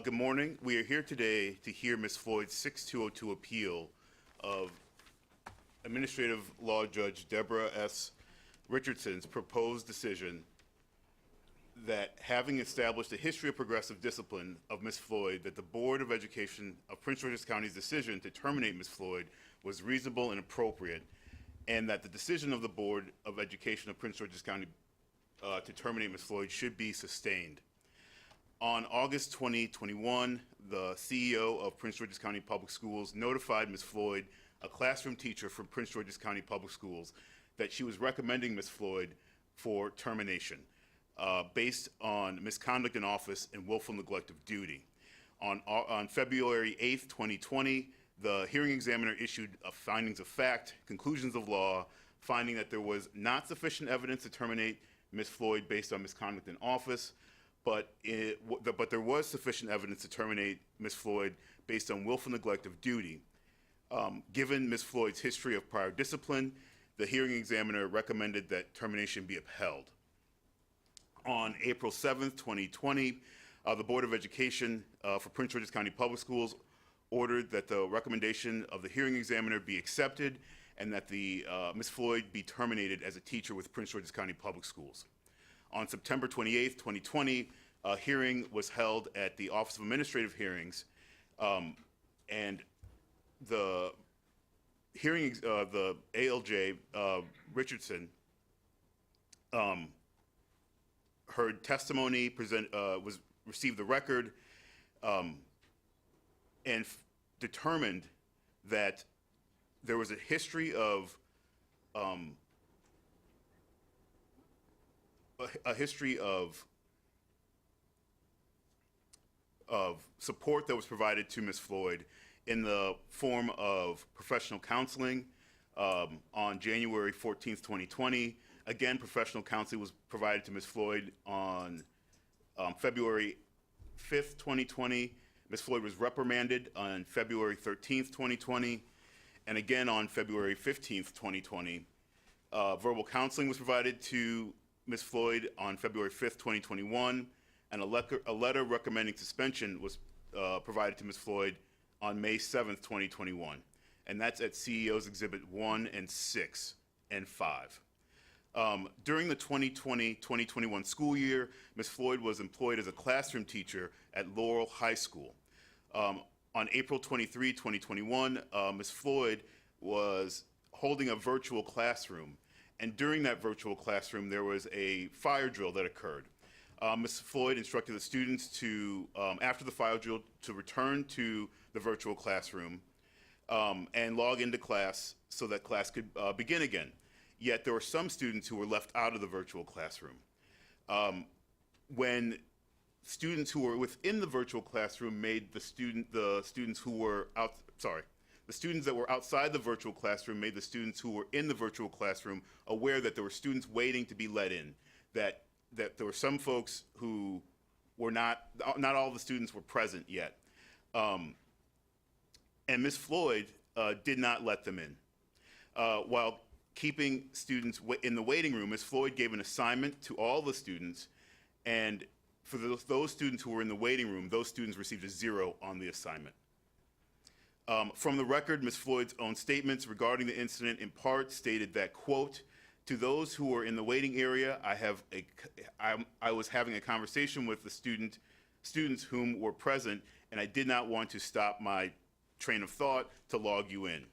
Good morning. We are here today to hear Ms. Floyd's 6202 appeal of Administrative Law Judge Deborah S. Richardson's proposed decision that, having established a history of progressive discipline of Ms. Floyd, that the Board of Education of Prince George's County's decision to terminate Ms. Floyd was reasonable and appropriate, and that the decision of the Board of Education of Prince George's County to terminate Ms. Floyd should be sustained. On August 2021, the CEO of Prince George's County Public Schools notified Ms. Floyd, a classroom teacher from Prince George's County Public Schools, that she was recommending Ms. Floyd for termination based on misconduct in office and willful neglect of duty. On February 8th, 2020, the hearing examiner issued findings of fact, conclusions of law, finding that there was not sufficient evidence to terminate Ms. Floyd based on misconduct in office, but there was sufficient evidence to terminate Ms. Floyd based on willful neglect of duty. Given Ms. Floyd's history of prior discipline, the hearing examiner recommended that termination be upheld. On April 7th, 2020, the Board of Education for Prince George's County Public Schools ordered that the recommendation of the hearing examiner be accepted and that the Ms. Floyd be terminated as a teacher with Prince George's County Public Schools. On September 28th, 2020, a hearing was held at the Office of Administrative Hearings, and the hearing, the ALJ Richardson, heard testimony, received the record, and determined that there was a history of support that was provided to Ms. Floyd in the form of professional counseling on January 14th, 2020. Again, professional counseling was provided to Ms. Floyd on February 5th, 2020. Ms. Floyd was reprimanded on February 13th, 2020, and again on February 15th, 2020. Verbal counseling was provided to Ms. Floyd on February 5th, 2021, and a letter recommending suspension was provided to Ms. Floyd on May 7th, 2021. And that's at CEO's Exhibit 1 and 6 and 5. During the 2020-2021 school year, Ms. Floyd was employed as a classroom teacher at Laurel High School. On April 23, 2021, Ms. Floyd was holding a virtual classroom, and during that virtual classroom, there was a fire drill that occurred. Ms. Floyd instructed the students to, after the fire drill, to return to the virtual classroom and log into class so that class could begin again. Yet there were some students who were left out of the virtual classroom. When students who were within the virtual classroom made the students who were the students that were outside the virtual classroom made the students who were in the virtual classroom aware that there were students waiting to be let in, that there were some folks who were not all the students were present yet. And Ms. Floyd did not let them in. While keeping students in the waiting room, Ms. Floyd gave an assignment to all the students, and for those students who were in the waiting room, those students received a 0 on the assignment. From the record, Ms. Floyd's own statements regarding the incident in part stated that, quote, "To those who were in the waiting area, I was having a conversation with the students whom were present, and I did not want to stop my train of thought to log you in."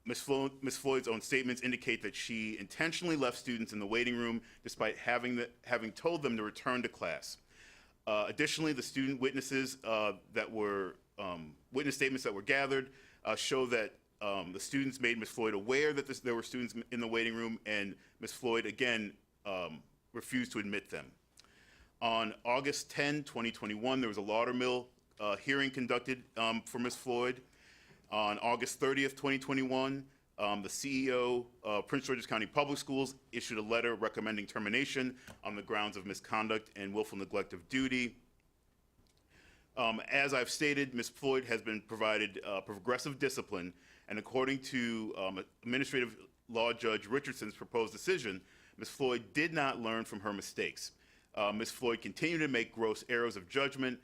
Ms. Floyd's own statements indicate that she intentionally left students in the waiting room despite having told them to return to class. Additionally, the student witnesses witness statements that were gathered show that the students made Ms. Floyd aware that there were students in the waiting room, and Ms. Floyd again refused to admit them. On August 10, 2021, there was a Laudermill hearing conducted for Ms. Floyd. On August 30th, 2021, the CEO of Prince George's County Public Schools issued a letter recommending termination on the grounds of misconduct and willful neglect of duty. As I've stated, Ms. Floyd has been provided progressive discipline, and according to Administrative Law Judge Richardson's proposed decision, Ms. Floyd did not learn from her mistakes. Ms. Floyd continued to make gross errors of judgment,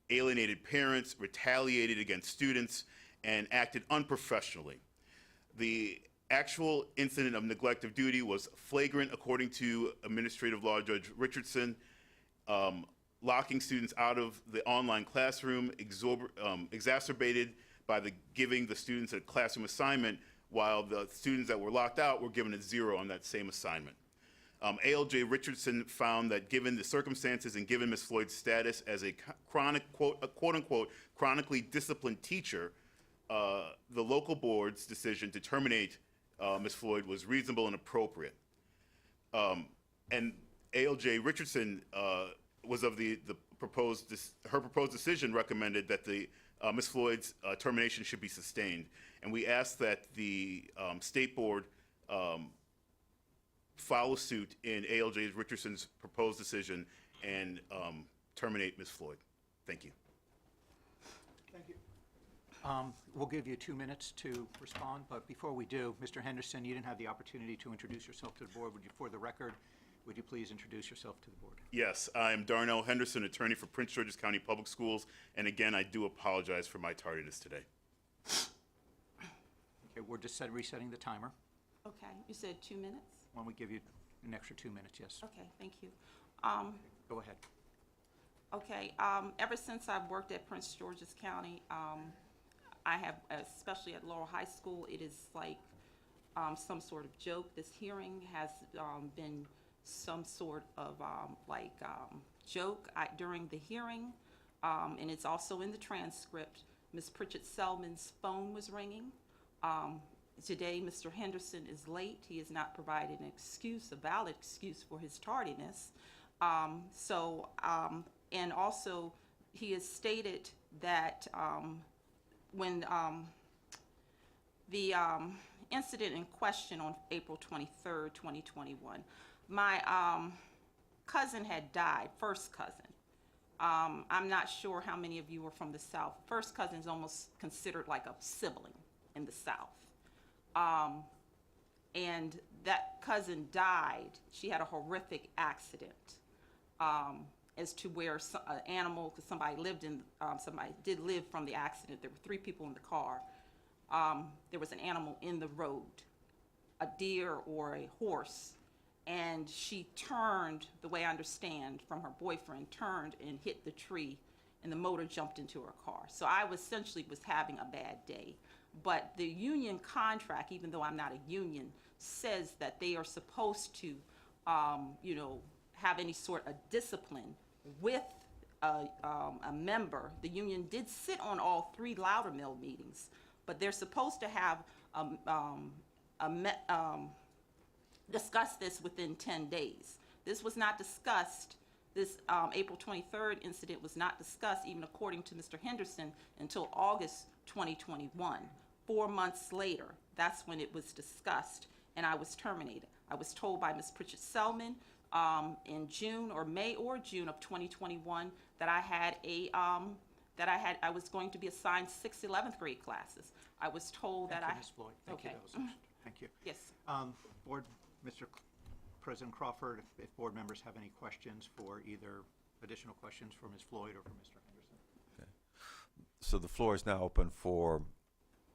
alienated parents, retaliated against students, and acted unprofessionally. The actual incident of neglect of duty was flagrant, according to Administrative Law Judge Richardson, locking students out of the online classroom, exacerbated by giving the students a classroom assignment, while the students that were locked out were given a 0 on that same assignment. ALJ Richardson found that given the circumstances and given Ms. Floyd's status as a quote-unquote chronically disciplined teacher, the local board's decision to terminate Ms. Floyd was reasonable and appropriate. And ALJ Richardson was of her proposed decision recommended that Ms. Floyd's termination should be sustained. And we ask that the state board follow suit in ALJ Richardson's proposed decision and terminate Ms. Floyd. Thank you. Thank you. We'll give you 2 minutes to respond, but before we do, Mr. Henderson, you didn't have the opportunity to introduce yourself to the board. Would you, for the record, Would you please introduce yourself to the board? Yes, I am Darnell Henderson, attorney for Prince George's County Public Schools, and again, I do apologize for my tardiness today. Okay, we're just resetting the timer. Okay, you said 2 minutes? Why don't we give you an extra 2 minutes, yes. Okay, thank you. Go ahead. Okay, ever since I've worked at Prince George's County, I have, especially at Laurel High School, it is like some sort of joke. This hearing has been some sort of joke during the hearing, and it's also in the transcript. Ms. Pritchett Selman's phone was ringing. Today, Mr. Henderson is late. He has not provided an excuse, a valid excuse for his tardiness. And also, he has stated that when the incident in question on April 23rd, 2021, my cousin had died, first cousin. I'm not sure how many of you are from the South. First cousin is almost considered like a sibling in the South. And that cousin died. She had a horrific accident. As to where an animal, because somebody did live from the accident. There were 3 people in the car. There was an animal in the road, a deer or a horse, and she turned, the way I understand from her boyfriend, turned and hit the tree, and the motor jumped into her car. So I essentially was having a bad day. But the union contract, even though I'm not a union, says that they are supposed to, have any sort of discipline with a member. The union did sit on all 3 Loudermill meetings, but they're supposed to have discuss this within 10 days. This was not discussed. This April 23rd incident was not discussed, even according to Mr. Henderson, until August 2021. 4 months later, that's when it was discussed, and I was terminated. I was told by Ms. Pritchett Selman in June or May or June of 2021 that I was going to be assigned 6th, 11th grade classes. I was told Thank that you, Ms. Floyd. Thank you. Okay. That was understood. Thank you. Yes. Board, Mr. President Crawford, if board members have any questions for either additional questions for Ms. Floyd or for Mr. Henderson. Okay. So the floor is now open for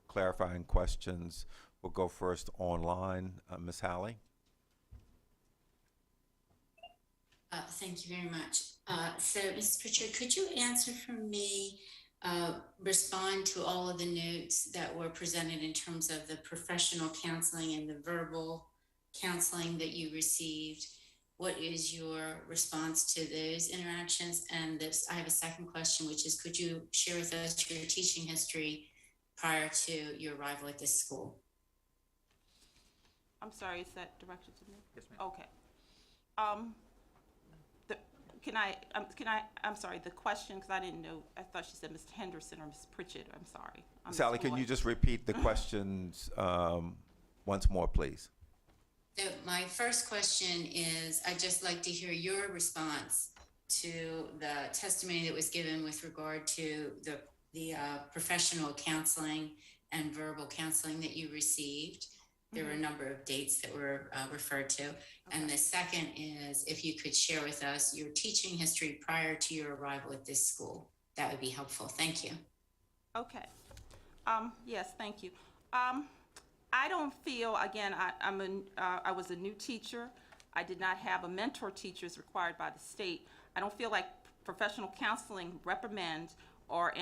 clarifying questions. We'll go first online. Ms. Halley? Thank you very much. So, Ms. Pritchard, could you answer for me, respond to all of the notes that were presented in terms of the professional counseling and the verbal counseling that you received? What is your response to those interactions? And I have a second question, which is, could you share with us your teaching history prior to your arrival at this school? I'm sorry, is that directed to me? Yes, ma'am. Okay. I'm sorry, the question, because I didn't know, I thought she said Mr. Henderson or Ms. Pritchett. I'm sorry. Sally, can you just repeat the questions once more, please? So my first question is, I'd just like to hear your response to the testimony that was given with regard to the professional counseling and verbal counseling that you received. There were a number of dates that were referred to. Okay. And the second is, if you could share with us your teaching history prior to your arrival at this school, that would be helpful. Thank you. Okay. Yes, thank you. I don't feel, again, I was a new teacher. I did not have a mentor teacher as required by the state. I don't feel like professional counseling recommends or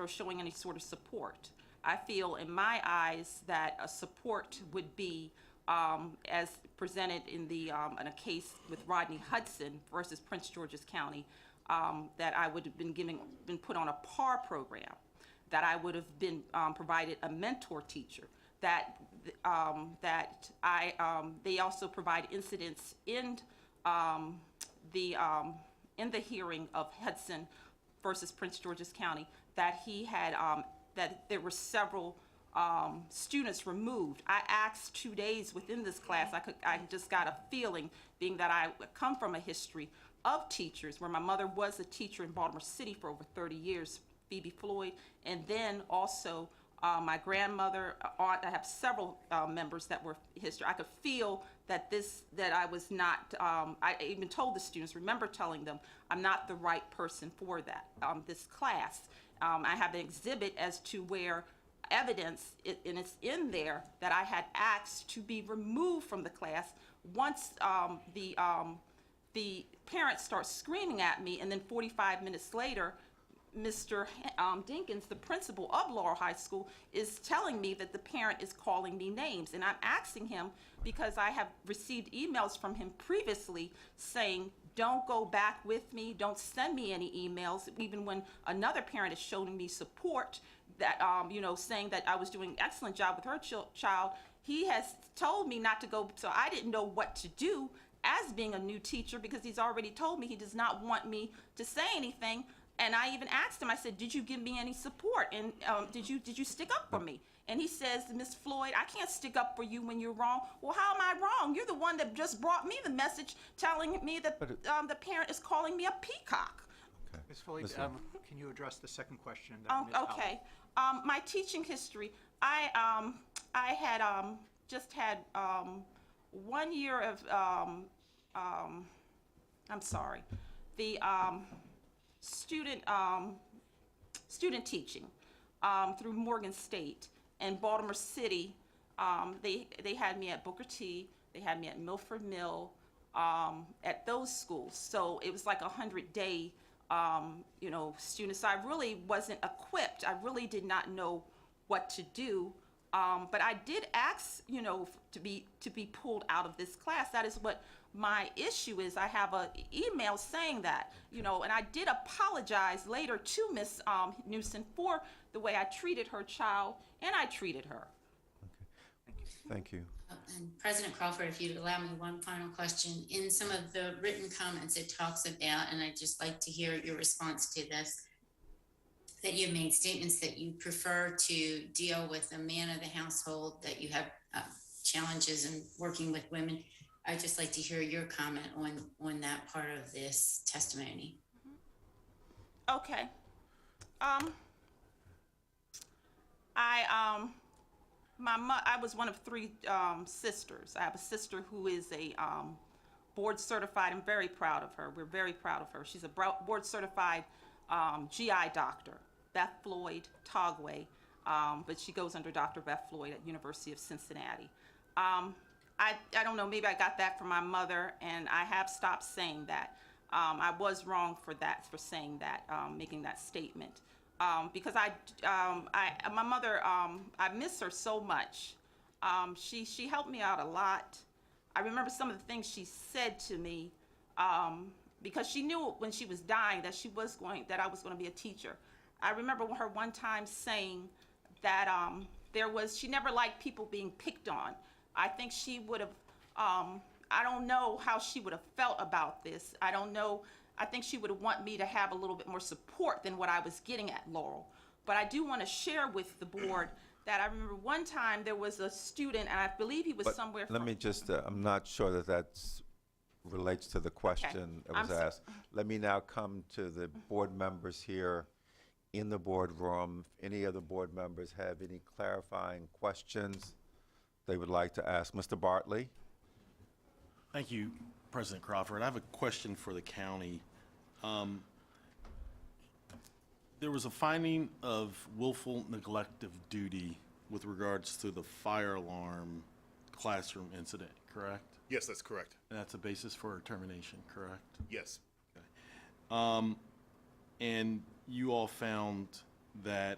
showing any sort of support. I feel in my eyes that a support would be, as presented in in a case with Rodney Hudson versus Prince George's County, that I would have been put on a PAR program, that I would have been provided a mentor teacher, that they also provide incidents in the hearing of Hudson versus Prince George's County, that he had that there were several students removed. I asked 2 days within this class. I just got a feeling, being that I come from a history of teachers, where my mother was a teacher in Baltimore City for over 30 years, Phoebe Floyd, and then also my grandmother, aunt. I have several members that were history. I could feel that I was not. I even told the students. Remember telling them I'm not the right person for that. This class. I have an exhibit as to where evidence, and it's in there, that I had asked to be removed from the class once the parents start screaming at me, and then 45 minutes later, Mr. Dinkins, the principal of Laurel High School, is telling me that the parent is calling me names. And I'm asking him, because I have received emails from him previously saying, don't go back with me, don't send me any emails, even when another parent is showing me support, that, saying that I was doing an excellent job with her child. He has told me not to go, so I didn't know what to do as being a new teacher, because he's already told me he does not want me to say anything. And I even asked him, I said, did you give me any support? And did you stick up for me? And he says, Miss Floyd, I can't stick up for you when you're wrong. Well, how am I wrong? You're the one that just brought me the message telling me that the parent is calling me a peacock. Ms. Floyd, can you address the second question? Okay. My teaching history, I had just had 1 year of, I'm sorry, the student teaching through Morgan State and Baltimore City. They had me at Booker T. They had me at Milford Mill, at those schools. So it was like 100-day, students. I really wasn't equipped. I really did not know what to do. But I did ask, to be pulled out of this class. That is what my issue is. I have an email saying that, and I did apologize later to Miss Newsom for the way I treated her child, and I treated her. Thank you. And President Crawford, if you'd allow me one final question. In some of the written comments, it talks about, and I'd just like to hear your response to this, that you've made statements that you prefer to deal with the man of the household, that you have challenges in working with women. I'd just like to hear your comment on that part of this testimony. Okay. I was one of three sisters. I have a sister who is a board certified. I'm very proud of her. We're very proud of her. She's a board certified GI doctor, Beth Floyd Togway, but she goes under Dr. Beth Floyd at University of Cincinnati. I don't know, maybe I got that from my mother, and I have stopped saying that. I was wrong for saying that, making that statement. Because my mother, I miss her so much. She helped me out a lot. I remember some of the things she said to me, because she knew when she was dying that I was going to be a teacher. I remember her one time saying that she never liked people being picked on. I think she would have, I don't know how she would have felt about this. I don't know. I think she would want me to have a little bit more support than what I was getting at Laurel. But I do want to share with the board that I remember one time there was a student, and I believe he was somewhere from... Let me just, I'm not sure that relates to the question that was asked. Let me now come to the board members here in the boardroom. If any other board members have any clarifying questions they would like to ask. Mr. Bartley? Thank you, President Crawford. I have a question for the county. There was a finding of willful neglect of duty with regards to the fire alarm classroom incident, correct? Yes, that's correct. And that's a basis for termination, correct? Yes. Okay. And you all found that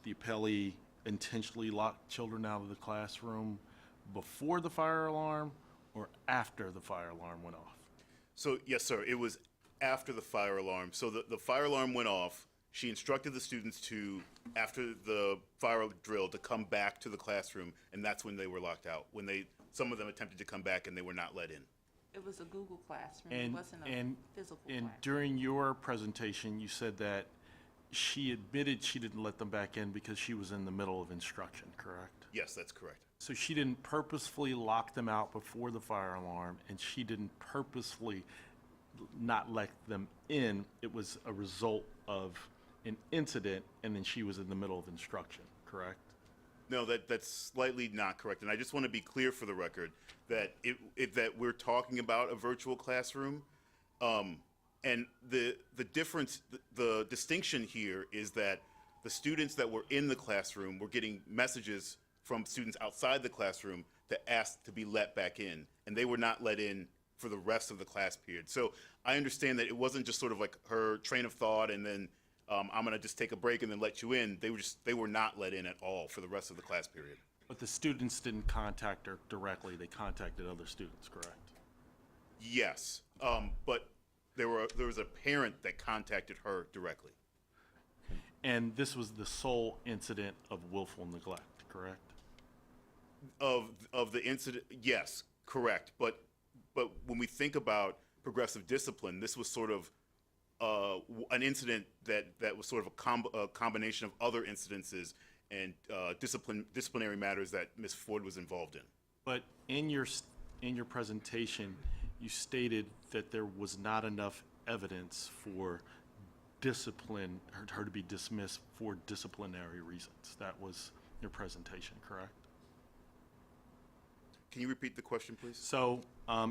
the appellee intentionally locked children out of the classroom before the fire alarm or after the fire alarm went off? So, yes, sir. It was after the fire alarm. So the fire alarm went off. She instructed the students to, after the fire drill, to come back to the classroom, and that's when they were locked out. Some of them attempted to come back, and they were not let in. It was a Google Classroom. It wasn't a physical classroom. And during your presentation, you said that she admitted she didn't let them back in because she was in the middle of instruction, correct? Yes, that's correct. So she didn't purposefully lock them out before the fire alarm, and she didn't purposefully not let them in, it was a result of an incident, and then she was in the middle of instruction, correct? No, that's slightly not correct. And I just want to be clear for the record that that we're talking about a virtual classroom. And the difference, the distinction here is that the students that were in the classroom were getting messages from students outside the classroom to ask to be let back in, and they were not let in for the rest of the class period. So I understand that it wasn't just sort of like her train of thought and then I'm gonna just take a break and then let you in. They were not let in at all for the rest of the class period. But the students didn't contact her directly, they contacted other students, correct? Yes, but there was a parent that contacted her directly. And this was the sole incident of willful neglect, correct? Of the incident, yes, correct. But when we think about progressive discipline, this was sort of an incident that was sort of a combination of other incidences and disciplinary matters that Ms. Floyd was involved in. But in your presentation, you stated that there was not enough evidence for discipline, her to be dismissed for disciplinary reasons. That was your presentation, correct? Can you repeat the question, please? So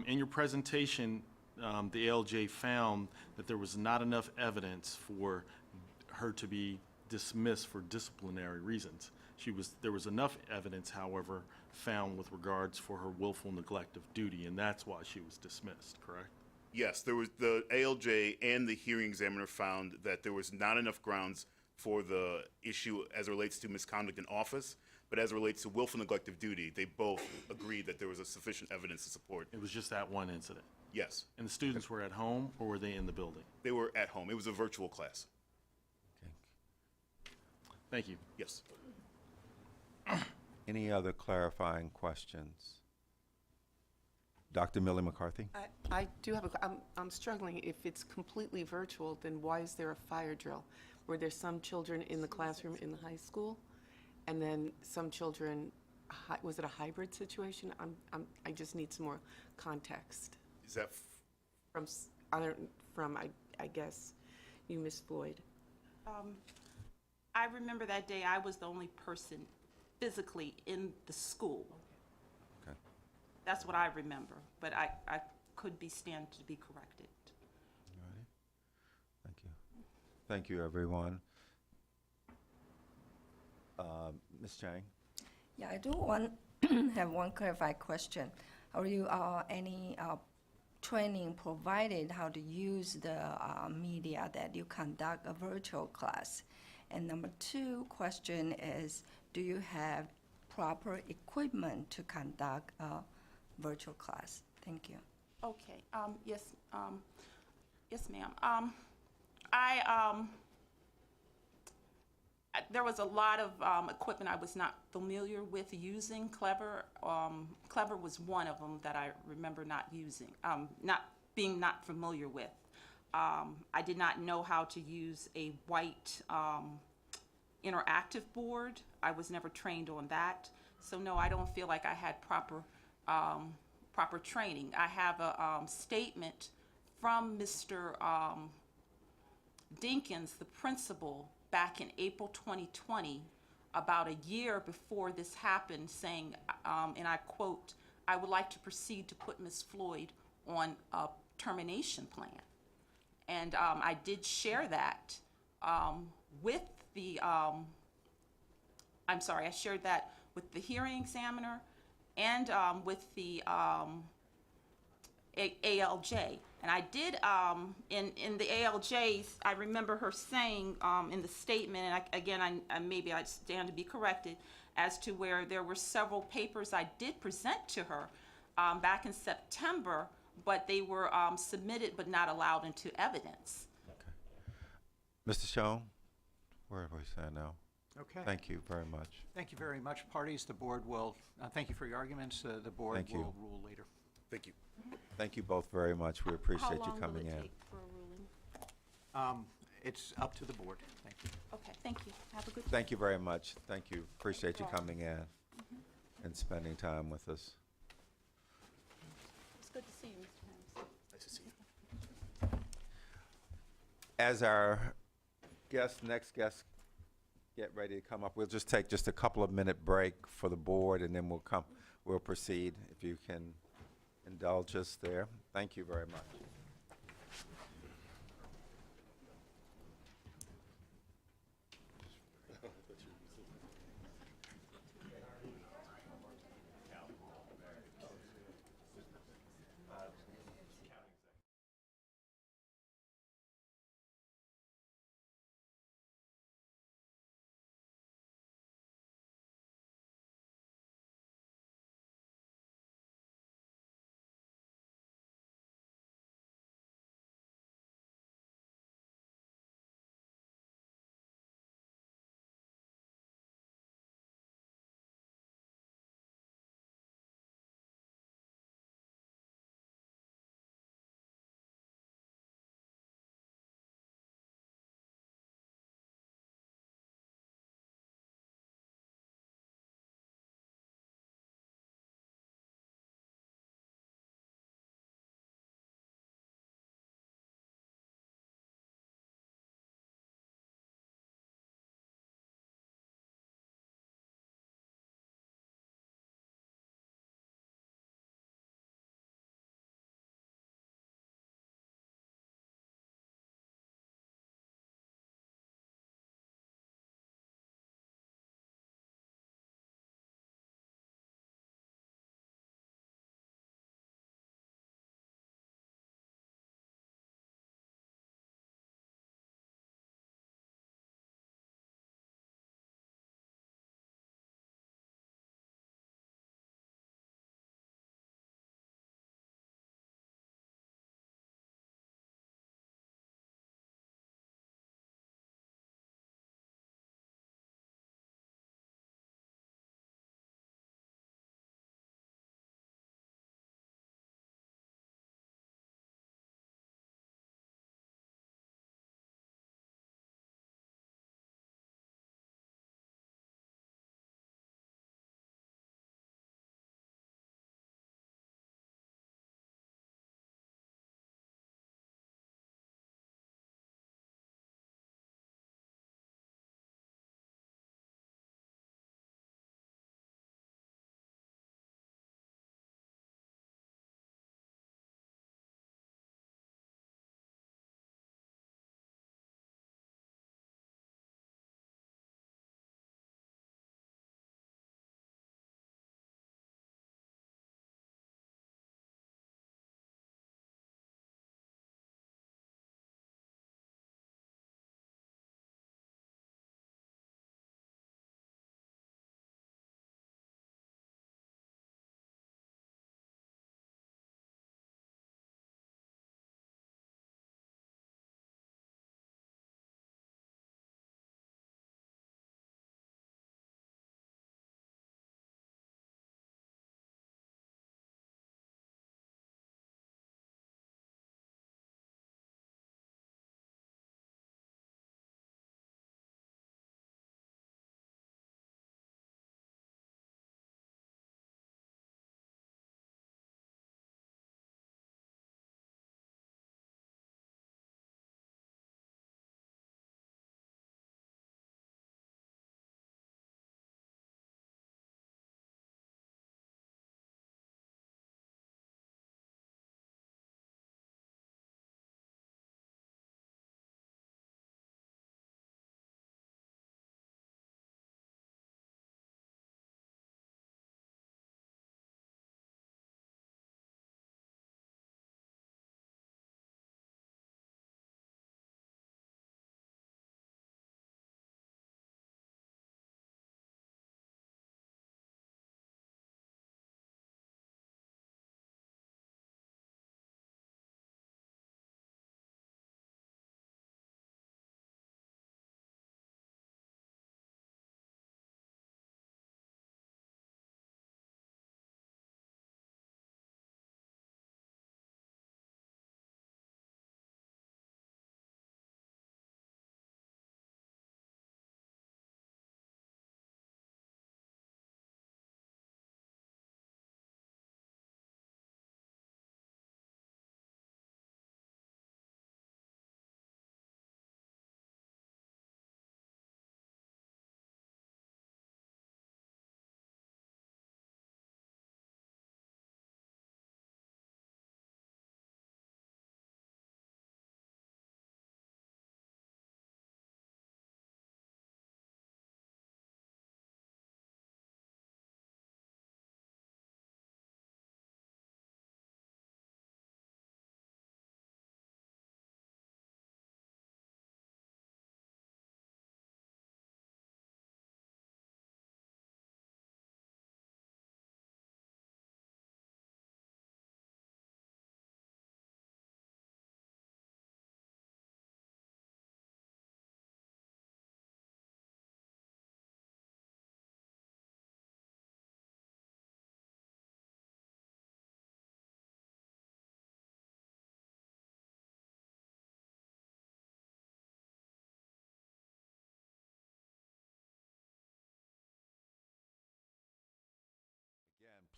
in your presentation, the ALJ found that there was not enough evidence for her to be dismissed for disciplinary reasons. There was enough evidence, however, found with regards for her willful neglect of duty, and that's why she was dismissed, correct? Yes, there was the ALJ and the hearing examiner found that there was not enough grounds for the issue as it relates to misconduct in office, but as it relates to willful neglect of duty, they both agreed that there was a sufficient evidence to support. It was just that one incident? Yes. And the students were at home, or were they in the building? They were at home. It was a virtual class. Thank you. Yes. Any other clarifying questions? Dr. Millie McCarthy? I do have I'm struggling. If it's completely virtual, then why is there a fire drill? Were there some children in the classroom in the high school, and then some children? Was it a hybrid situation? I just need some more context. Is that from I guess you, Ms. Floyd? I remember that day I was the only person physically in the school. Okay. That's what I remember, but I could stand to be corrected. All right. Thank you. Thank you, everyone. Ms. Chang? Yeah, I do have one clarified question. Are you any training provided how to use the media that you conduct a virtual class? And number two question is, do you have proper equipment to conduct a virtual class? Thank you. Okay. Yes. Yes, ma'am. There was a lot of equipment I was not familiar with using. Clever was one of them that I remember not using, not familiar with. I did not know how to use a white interactive board. I was never trained on that. So no, I don't feel like I had proper training. I have a statement from Mr. Dinkins, the principal, back in April 2020, about a year before this happened, saying, and I quote, "I would like to proceed to put Ms. Floyd on a termination plan." And I did share that with the, I shared that with the hearing examiner and with the ALJ. And I did, in the ALJ, I remember her saying in the statement, and maybe I stand to be corrected, as to where there were several papers I did present to her back in September, but they were submitted but not allowed into evidence. Okay. Mr. Schoen, where are we stand now? Okay. Thank you very much. Thank you very much, parties. The board will, thank you for your arguments. The board Thank you. will rule later. Thank you. Thank you both very much. We appreciate you coming in. How long will it take for a ruling? It's up to the board. Thank you. Okay, thank you. Have a good day. Thank you very much. Thank you. Appreciate you coming in and spending time with us. It's good to see you, Mr. Harris. Nice to see you. As our next guest get ready to come up, we'll just take just a couple of minute break for the board, and then we'll proceed, if you can indulge us there. Thank you very much.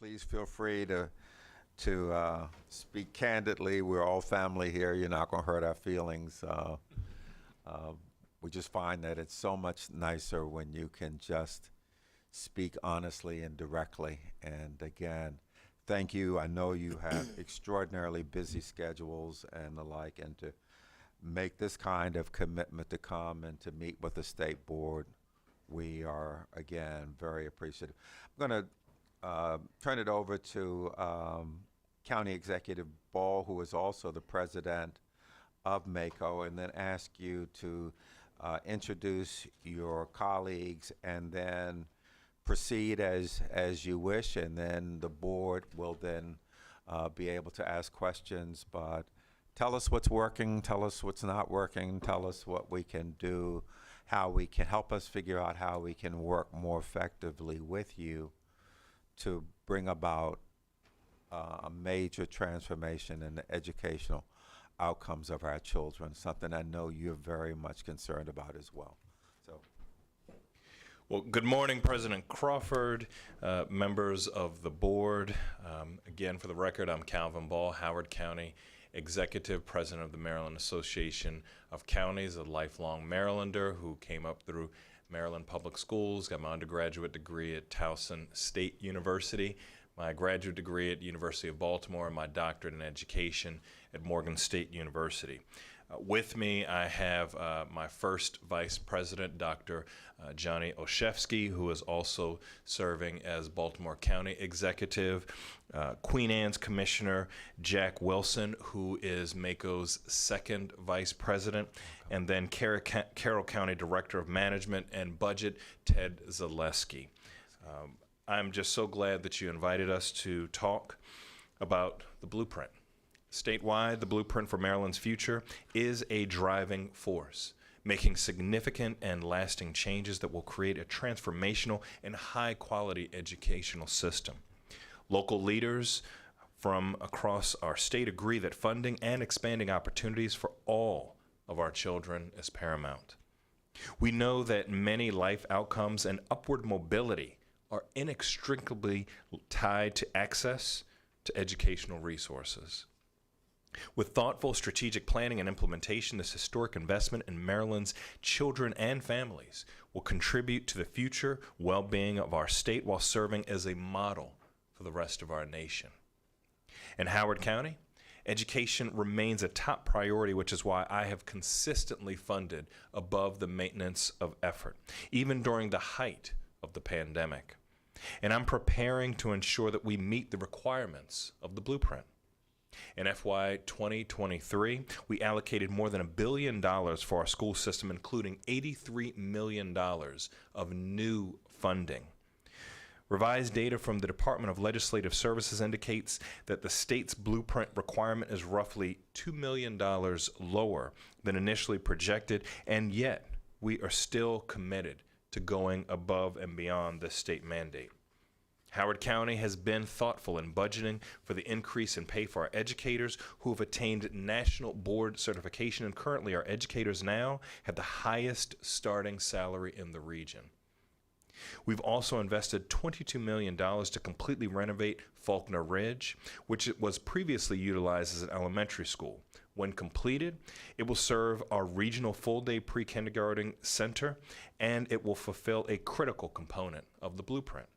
please feel free to speak candidly. We're all family here. You're not going to hurt our feelings. We just find that it's so much nicer when you can just speak honestly and directly. And again, thank you. I know you have extraordinarily busy schedules and the like, and to make this kind of commitment to come and to meet with the state board, we are, again, very appreciative. I'm going to turn it over to County Executive Ball, who is also the president of MACO, and then ask you to introduce your colleagues and then proceed as you wish, and then the board will then be able to ask questions. But tell us what's working, tell us what's not working, tell us what we can do, how we can help us figure out how we can work more effectively with you to bring about a major transformation in the educational outcomes of our children, something I know you're very much concerned about as well. So. Well, good morning, President Crawford, members of the board. Again, for the record, I'm Calvin Ball, Howard County Executive President of the Maryland Association of Counties, a lifelong Marylander who came up through Maryland Public Schools, got my undergraduate degree at Towson State University, my graduate degree at University of Baltimore, and my doctorate in education at Morgan State University. With me, I have my first vice president, Dr. Johnny Olszewski, who is also serving as Baltimore County Executive, Queen Anne's Commissioner Jack Wilson, who is MACO's second vice president, and then Carroll County Director of Management and Budget, Ted Zaleski. I'm just so glad that you invited us to talk about the blueprint. Statewide, the blueprint for Maryland's future is a driving force, making significant and lasting changes that will create a transformational and high-quality educational system. Local leaders from across our state agree that funding and expanding opportunities for all of our children is paramount. We know that many life outcomes and upward mobility are inextricably tied to access to educational resources. With thoughtful strategic planning and implementation, this historic investment in Maryland's children and families will contribute to the future well-being of our state while serving as a model for the rest of our nation. In Howard County, education remains a top priority, which is why I have consistently funded above the maintenance of effort, even during the height of the pandemic. And I'm preparing to ensure that we meet the requirements of the blueprint. In FY 2023, we allocated more than $1 billion for our school system, including $83 million of new funding. Revised data from the Department of Legislative Services indicates that the state's blueprint requirement is roughly $2 million lower than initially projected, and yet we are still committed to going above and beyond this state mandate. Howard County has been thoughtful in budgeting for the increase in pay for our educators who have attained national board certification, and currently our educators now have the highest starting salary in the region. We've also invested $22 million to completely renovate Faulkner Ridge, which was previously utilized as an elementary school. When completed, it will serve our regional full-day pre-kindergarten center, and it will fulfill a critical component of the blueprint.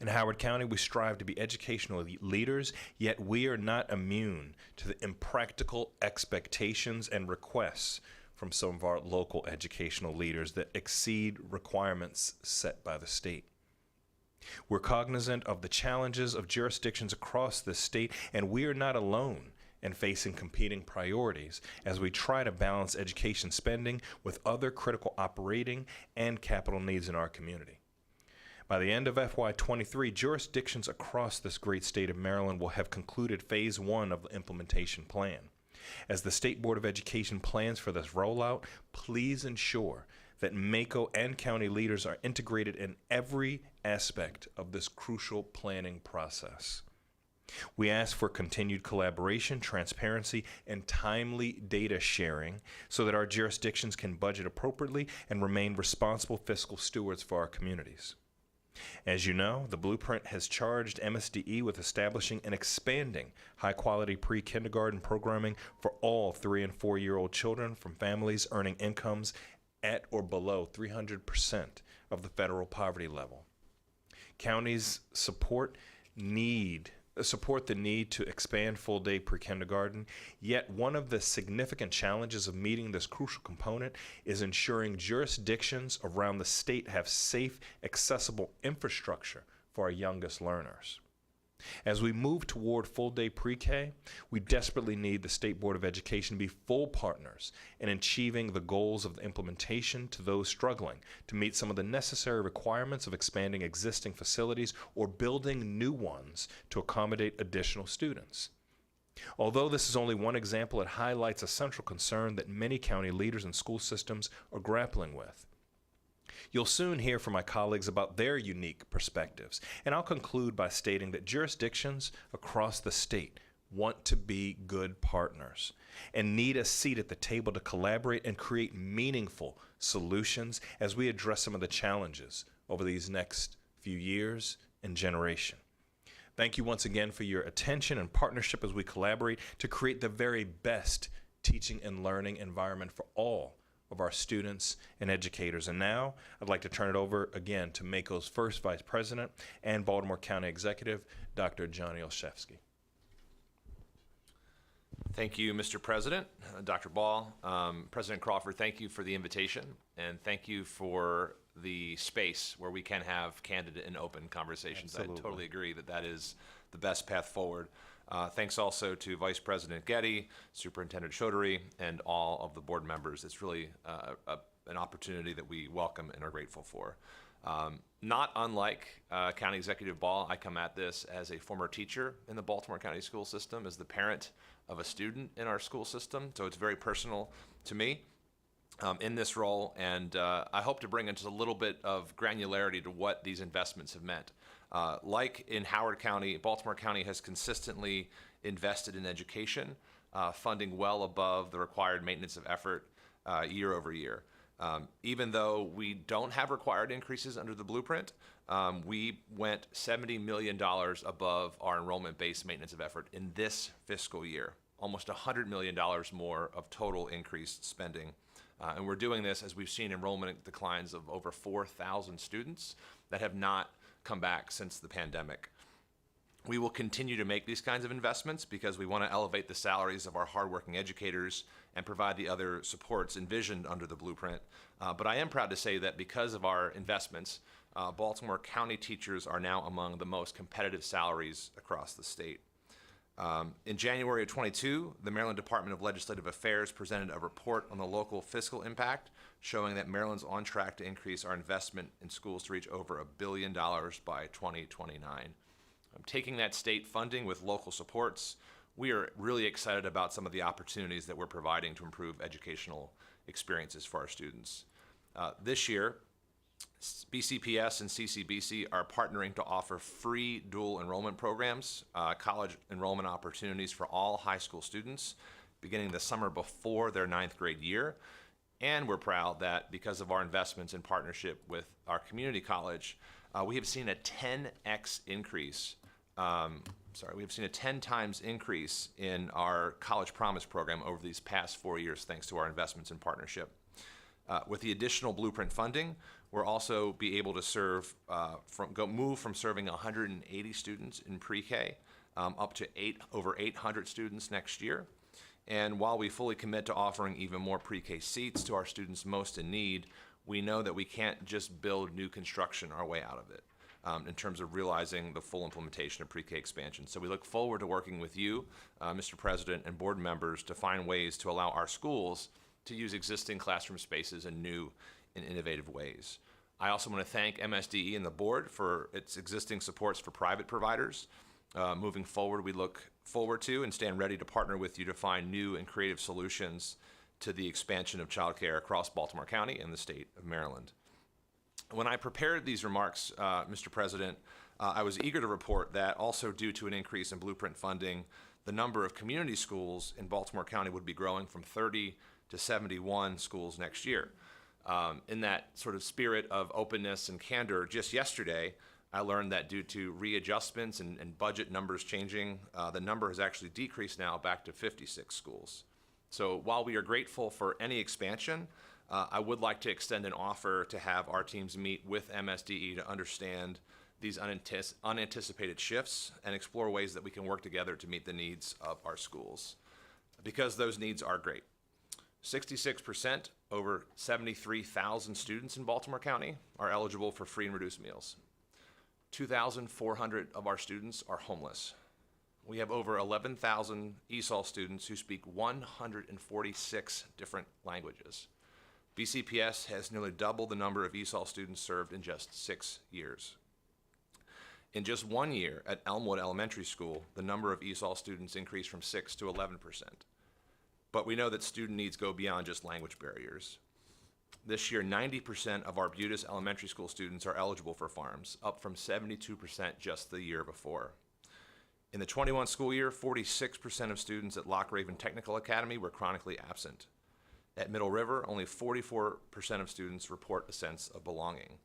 In Howard County, we strive to be educational leaders, yet we are not immune to the impractical expectations and requests from some of our local educational leaders that exceed requirements set by the state. We're cognizant of the challenges of jurisdictions across the state, and we are not alone in facing competing priorities as we try to balance education spending with other critical operating and capital needs in our community. By the end of FY 23, jurisdictions across this great state of Maryland will have concluded Phase 1 of the implementation plan. As the State Board of Education plans for this rollout, please ensure that MACO and county leaders are integrated in every aspect of this crucial planning process. We ask for continued collaboration, transparency, and timely data sharing so that our jurisdictions can budget appropriately and remain responsible fiscal stewards for our communities. As you know, the Blueprint has charged MSDE with establishing and expanding high-quality pre-kindergarten programming for all 3- and 4-year-old children from families earning incomes at or below 300% of the federal poverty level. Counties support the need to expand full-day pre-kindergarten, yet one of the significant challenges of meeting this crucial component is ensuring jurisdictions around the state have safe, accessible infrastructure for our youngest learners. As we move toward full-day pre-K, we desperately need the State Board of Education to be full partners in achieving the goals of the implementation to those struggling to meet some of the necessary requirements of expanding existing facilities or building new ones to accommodate additional students. Although this is only one example, it highlights a central concern that many county leaders and school systems are grappling with. You'll soon hear from my colleagues about their unique perspectives, and I'll conclude by stating that jurisdictions across the state want to be good partners and need a seat at the table to collaborate and create meaningful solutions as we address some of the challenges over these next few years and generation. Thank you once again for your attention and partnership as we collaborate to create the very best teaching and learning environment for all of our students and educators. And now I'd like to turn it over again to MACO's first Vice President and Baltimore County Executive, Dr. Johnny Olszewski. Thank you, Mr. President, Dr. Ball. President Crawford, thank you for the invitation, and thank you for the space where we can have candid and open conversations. Absolutely. I totally agree that that is the best path forward. Thanks also to Vice President Getty, Superintendent Chaudhary, and all of the board members. It's really an opportunity that we welcome and are grateful for. Not unlike County Executive Ball, I come at this as a former teacher in the Baltimore County school system, as the parent of a student in our school system, so it's very personal to me in this role, and I hope to bring in just a little bit of granularity to what these investments have meant. Like in Howard County, Baltimore County has consistently invested in education, funding well above the required maintenance of effort year over year. Even though we don't have required increases under the blueprint, we went $70 million above our enrollment-based maintenance of effort in this fiscal year, almost $100 million more of total increased spending. And we're doing this as we've seen enrollment declines of over 4,000 students that have not come back since the pandemic. We will continue to make these kinds of investments because we want to elevate the salaries of our hardworking educators and provide the other supports envisioned under the blueprint. But I am proud to say that because of our investments, Baltimore County teachers are now among the most competitive salaries across the state. In January of 22, the Maryland Department of Legislative Affairs presented a report on the local fiscal impact, showing that Maryland's on track to increase our investment in schools to reach over $1 billion by 2029. Taking that state funding with local supports, we are really excited about some of the opportunities that we're providing to improve educational experiences for our students. This year, BCPS and CCBC are partnering to offer free dual enrollment programs, college enrollment opportunities for all high school students beginning the summer before their 9th grade year. And we're proud that because of our investments in partnership with our community college, we have seen a 10x increase. We have seen a 10 times increase in our College Promise program over these past 4 years, thanks to our investments in partnership. With the additional blueprint funding, we'll also be able to move from serving 180 students in pre-K up to over 800 students next year. And while we fully commit to offering even more pre-K seats to our students most in need, we know that we can't just build new construction our way out of it in terms of realizing the full implementation of pre-K expansion. So we look forward to working with you, Mr. President, and board members to find ways to allow our schools to use existing classroom spaces in new and innovative ways. I also want to thank MSDE and the board for its existing supports for private providers. Moving forward, we look forward to and stand ready to partner with you to find new and creative solutions to the expansion of childcare across Baltimore County and the state of Maryland. When I prepared these remarks, Mr. President, I was eager to report that also due to an increase in blueprint funding, the number of community schools in Baltimore County would be growing from 30 to 71 schools next year. In that sort of spirit of openness and candor, just yesterday, I learned that due to readjustments and budget numbers changing, the number has actually decreased now back to 56 schools. So while we are grateful for any expansion, I would like to extend an offer to have our teams meet with MSDE to understand these unanticipated shifts and explore ways that we can work together to meet the needs of our schools, because those needs are great. 66%, over 73,000 students in Baltimore County are eligible for free and reduced meals. 2,400 of our students are homeless. We have over 11,000 ESOL students who speak 146 different languages. BCPS has nearly doubled the number of ESOL students served in just 6 years. In just 1 year at Elmwood Elementary School, the number of ESOL students increased from 6 to 11%. But we know that student needs go beyond just language barriers. This year, 90% of our Budas Elementary School students are eligible for farms, up from 72% just the year before. In the 21 school year, 46% of students at Lock Raven Technical Academy were chronically absent. At Middle River, only 44% of students report a sense of belonging.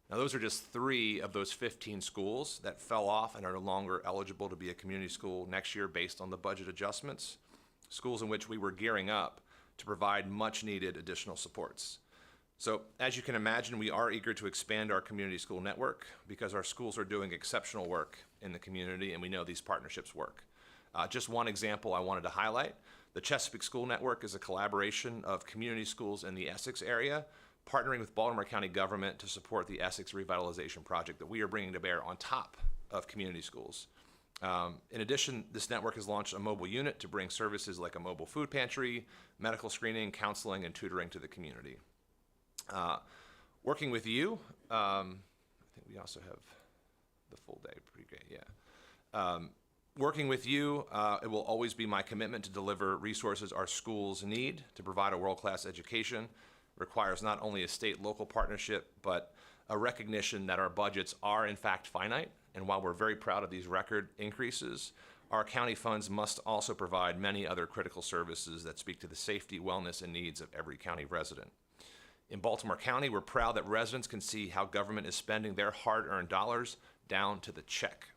Now, those are just 3 of those 15 schools that fell off and are no longer eligible to be a community school next year based on the budget adjustments, schools in which we were gearing up to provide much needed additional supports. So, as you can imagine, we are eager to expand our community school network because our schools are doing exceptional work in the community, and we know these partnerships work. Just one example I wanted to highlight: the Chesapeake School Network is a collaboration of community schools in the Essex area, partnering with Baltimore County government to support the Essex Revitalization Project that we are bringing to bear on top of community schools. In addition, this network has launched a mobile unit to bring services like a mobile food pantry, medical screening, counseling, and tutoring to the community. Working with you, I think we also have the full day, pretty great, yeah. Working with you, it will always be my commitment to deliver resources our schools need to provide a world-class education. It requires not only a state-local partnership, but a recognition that our budgets are in fact finite, and while we're very proud of these record increases, our county funds must also provide many other critical services that speak to the safety, wellness, and needs of every county resident. In Baltimore County, we're proud that residents can see how government is spending their hard-earned dollars down to the check.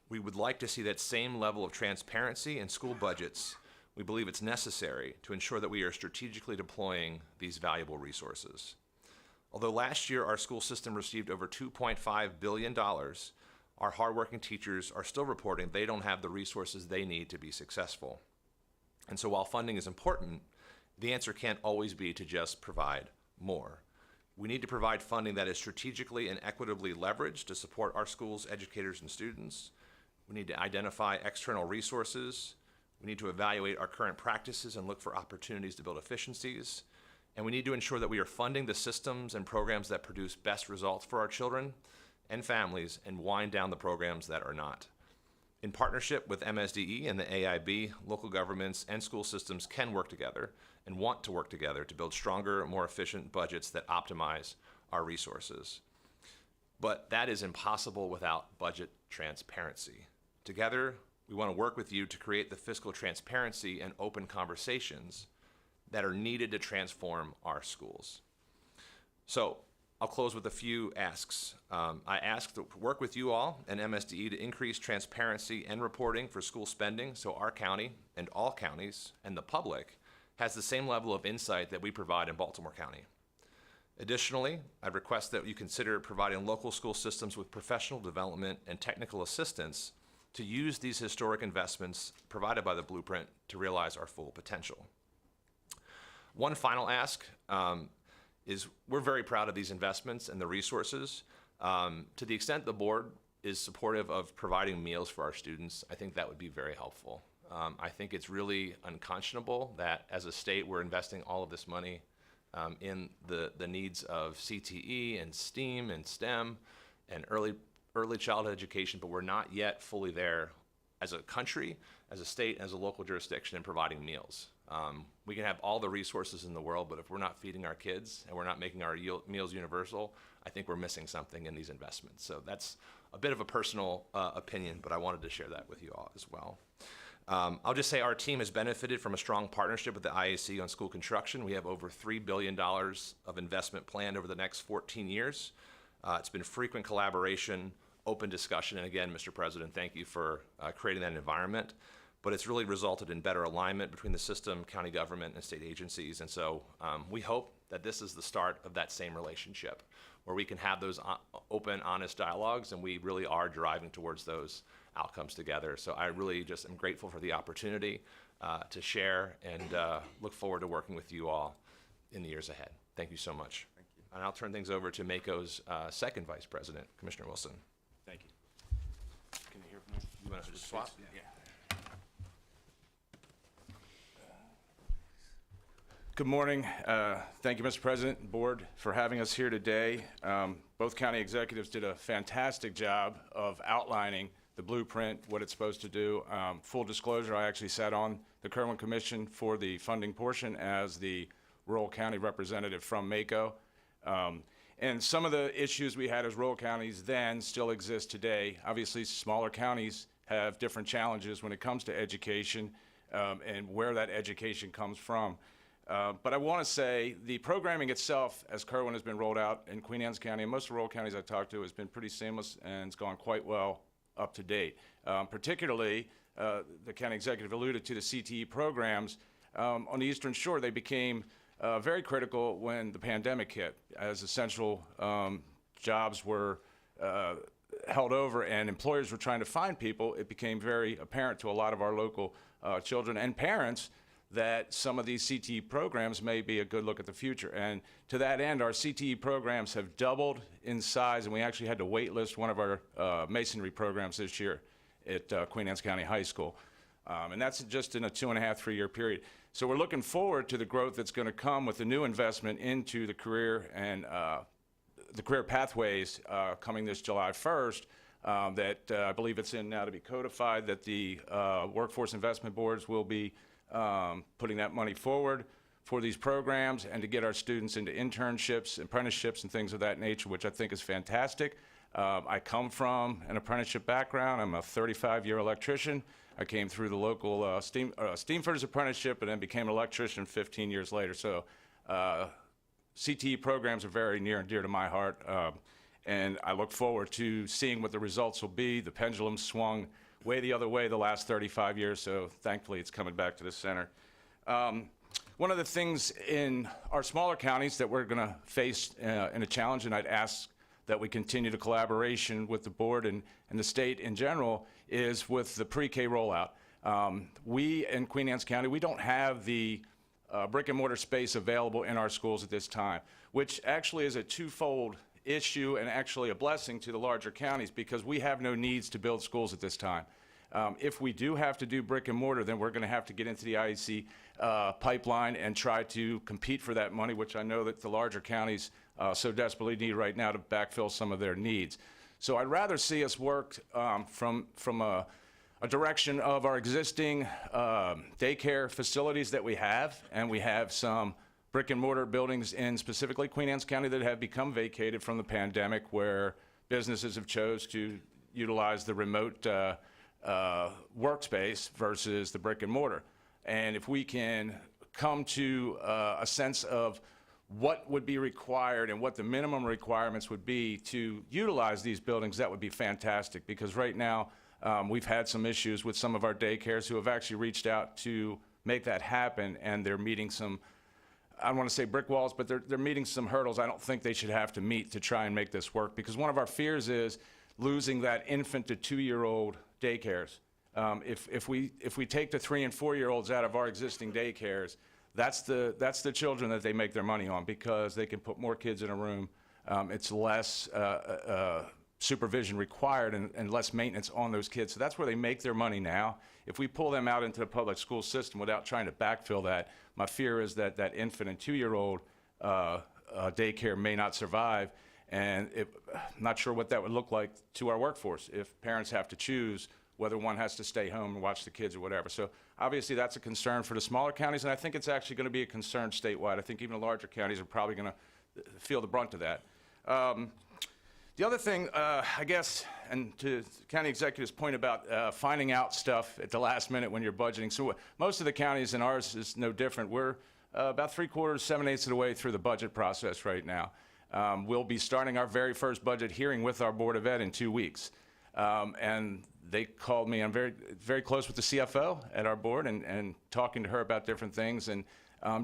We would like to see that same level of transparency in school budgets. We believe it's necessary to ensure that we are strategically deploying these valuable resources. Although last year our school system received over $2.5 billion, our hardworking teachers are still reporting they don't have the resources they need to be successful. And so while funding is important, the answer can't always be to just provide more. We need to provide funding that is strategically and equitably leveraged to support our schools, educators, and students. We need to identify external resources. We need to evaluate our current practices and look for opportunities to build efficiencies. And we need to ensure that we are funding the systems and programs that produce best results for our children and families and wind down the programs that are not. In partnership with MSDE and the AIB, local governments and school systems can work together and want to work together to build stronger, more efficient budgets that optimize our resources. But that is impossible without budget transparency. Together, we want to work with you to create the fiscal transparency and open conversations that are needed to transform our schools. So I'll close with a few asks. I ask to work with you all and MSDE to increase transparency and reporting for school spending so our county and all counties and the public has the same level of insight that we provide in Baltimore County. Additionally, I request that you consider providing local school systems with professional development and technical assistance to use these historic investments provided by the blueprint to realize our full potential. One final ask is we're very proud of these investments and the resources. To the extent the board is supportive of providing meals for our students, I think that would be very helpful. I think it's really unconscionable that as a state we're investing all of this money in the needs of CTE and STEAM and STEM and early childhood education, but we're not yet fully there as a country, as a state, as a local jurisdiction in providing meals. We can have all the resources in the world, but if we're not feeding our kids and we're not making our meals universal, I think we're missing something in these investments. So that's a bit of a personal opinion, but I wanted to share that with you all as well. I'll just say our team has benefited from a strong partnership with the IAC on school construction. We have over $3 billion of investment planned over the next 14 years. It's been frequent collaboration, open discussion, and again, Mr. President, thank you for creating that environment. But it's really resulted in better alignment between the system, county government, and state agencies. And so we hope that this is the start of that same relationship, where we can have those open, honest dialogues, and we really are driving towards those outcomes together. So I really just am grateful for the opportunity to share, and look forward to working with you all in the years ahead. Thank you so much. Thank you. And I'll turn things over to MACO's second Vice President, Commissioner Wilson. Thank you. Can you hear from me? You want to just swap? Yeah. Good morning. Thank you, Mr. President and Board, for having us here today. Both county executives did a fantastic job of outlining the blueprint, what it's supposed to do. Full disclosure, I actually sat on the Kerwin Commission for the funding portion as the rural county representative from MACO. And some of the issues we had as rural counties then still exist today. Obviously, smaller counties have different challenges when it comes to education and where that education comes from. But I want to say the programming itself, as Kerwin has been rolled out in Queen Anne's County and most of the rural counties I've talked to, has been pretty seamless and it's gone quite well up to date. Particularly, the county executive alluded to the CTE programs. On the Eastern Shore, they became very critical when the pandemic hit, as essential jobs were held over and employers were trying to find people. It became very apparent to a lot of our local children and parents that some of these CTE programs may be a good look at the future. And to that end, our CTE programs have doubled in size, and we actually had to wait list one of our masonry programs this year at Queen Anne's County High School. And that's just in a 2.5, 3-year period. So we're looking forward to the growth that's going to come with the new investment into the career and the career pathways coming this July 1st. That I believe it's in now to be codified, that the workforce investment boards will be putting that money forward for these programs and to get our students into internships, apprenticeships, and things of that nature, which I think is fantastic. I come from an apprenticeship background. I'm a 35-year electrician. I came through the local steam fitters apprenticeship and then became an electrician 15 years later. So CTE programs are very near and dear to my heart, and I look forward to seeing what the results will be. The pendulum swung way the other way the last 35 years, so thankfully it's coming back to the center. One of the things in our smaller counties that we're going to face in a challenge, and I'd ask that we continue the collaboration with the board and the state in general, is with the pre-K rollout. We in Queen Anne's County, we don't have the brick and mortar space available in our schools at this time, which actually is a twofold issue and actually a blessing to the larger counties because we have no needs to build schools at this time. If we do have to do brick and mortar, then we're going to have to get into the IEC pipeline and try to compete for that money, which I know that the larger counties so desperately need right now to backfill some of their needs. So I'd rather see us work from a direction of our existing daycare facilities that we have, and we have some brick and mortar buildings in specifically Queen Anne's County that have become vacated from the pandemic, where businesses have chose to utilize the remote workspace versus the brick and mortar. And if we can come to a sense of what would be required and what the minimum requirements would be to utilize these buildings, that would be fantastic. Because right now, we've had some issues with some of our daycares who have actually reached out to make that happen, and they're meeting some, I don't want to say brick walls, but they're meeting some hurdles I don't think they should have to meet to try and make this work. Because one of our fears is losing that infant to 2-year-old daycares. If we take the 3- and 4-year-olds out of our existing daycares, that's the children that they make their money on, because they can put more kids in a room. It's less supervision required and less maintenance on those kids. So that's where they make their money now. If we pull them out into the public school system without trying to backfill that, my fear is that that infant and 2-year-old daycare may not survive. And I'm not sure what that would look like to our workforce if parents have to choose whether one has to stay home and watch the kids or whatever. So obviously that's a concern for the smaller counties, and I think it's actually going to be a concern statewide. I think even the larger counties are probably going to feel the brunt of that. The other thing, I guess, and to the county executive's point about finding out stuff at the last minute when you're budgeting. So most of the counties, and ours is no different, we're about 3/4, 7/8 of the way through the budget process right now. We'll be starting our very first budget hearing with our Board of Ed in 2 weeks. And they called me. I'm very close with the CFO at our board and talking to her about different things. And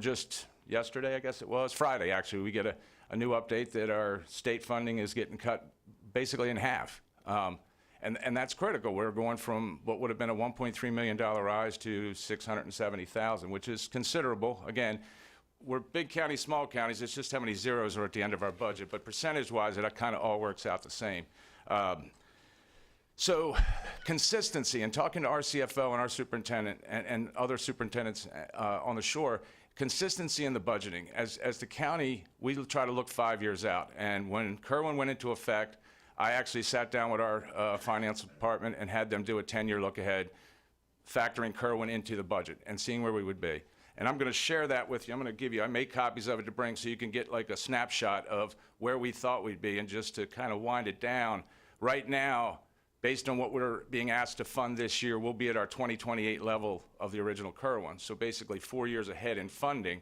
just yesterday, I guess it was, Friday actually, we get a new update that our state funding is getting cut basically in half. And that's critical. We're going from what would have been a $1.3 million rise to $670,000, which is considerable. Again, we're big counties, small counties. It's just how many zeros are at the end of our budget. But percentage-wise, it kind of all works out the same. So consistency, and talking to our CFO and our superintendent and other superintendents on the shore, consistency in the budgeting. As the county, we try to look 5 years out. And when Kerwin went into effect, I actually sat down with our finance department and had them do a 10-year look ahead, factoring Kerwin into the budget and seeing where we would be. And I'm going to share that with you. I'm going to give you, I made copies of it to bring so you can get like a snapshot of where we thought we'd be. And just to kind of wind it down, right now, based on what we're being asked to fund this year, we'll be at our 2028 level of the original Kerwin. So basically 4 years ahead in funding,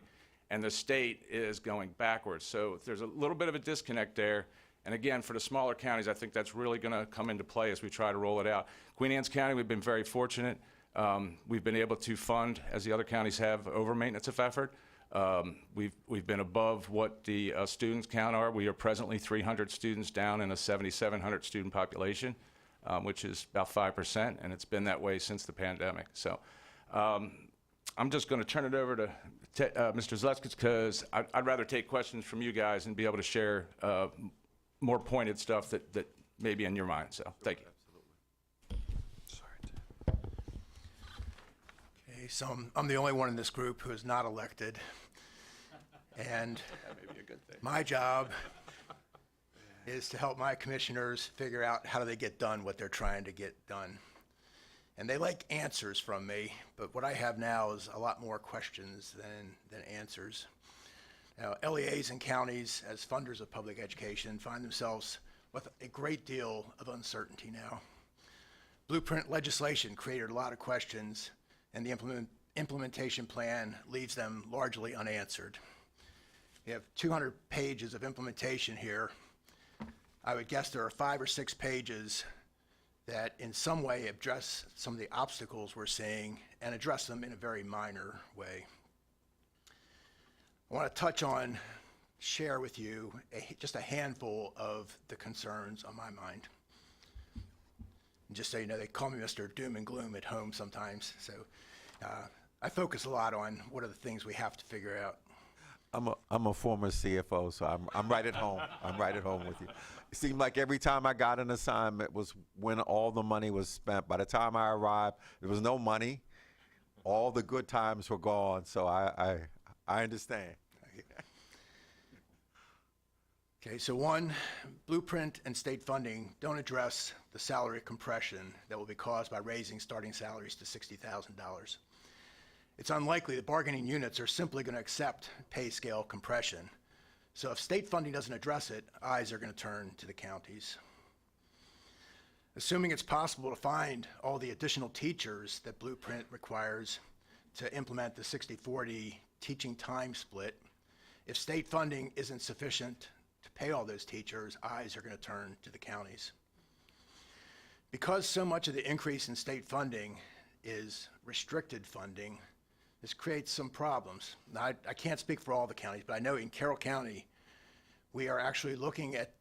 and the state is going backwards. So there's a little bit of a disconnect there. And again, for the smaller counties, I think that's really going to come into play as we try to roll it out. Queen Anne's County, we've been very fortunate. We've been able to fund, as the other counties have, over maintenance of effort. We've been above what the students count are. We are presently 300 students down in a 7,700 student population, which is about 5%, and it's been that way since the pandemic. So I'm just going to turn it over to Mr. Zleskis, because I'd rather take questions from you guys and be able to share more pointed stuff that may be in your mind. So thank you. Okay, so I'm the only one in this group who is not elected. And That may be a good thing. my job is to help my commissioners figure out how do they get done what they're trying to get done. And they like answers from me, but what I have now is a lot more questions than answers. Now, LEAs and counties, as funders of public education, find themselves with a great deal of uncertainty now. Blueprint legislation created a lot of questions, and the implementation plan leaves them largely unanswered. You have 200 pages of implementation here. I would guess there are 5 or 6 pages that in some way address some of the obstacles we're seeing and address them in a very minor way. I want to share with you just a handful of the concerns on my mind. And just so you know, they call me Mr. Doom and Gloom at home sometimes. So I focus a lot on what are the things we have to figure out. I'm a former CFO, so I'm right at home. I'm right at home with you. It seemed like every time I got an assignment was when all the money was spent. By the time I arrived, there was no money. All the good times were gone, so I understand. Okay, so one, Blueprint and state funding don't address the salary compression that will be caused by raising starting salaries to $60,000. It's unlikely that bargaining units are simply going to accept pay scale compression. So if state funding doesn't address it, eyes are going to turn to the counties. Assuming it's possible to find all the additional teachers that Blueprint requires to implement the 60-40 teaching time split, if state funding isn't sufficient to pay all those teachers, eyes are going to turn to the counties. Because so much of the increase in state funding is restricted funding, this creates some problems. Now, I can't speak for all the counties, but I know in Carroll County, we are actually looking at,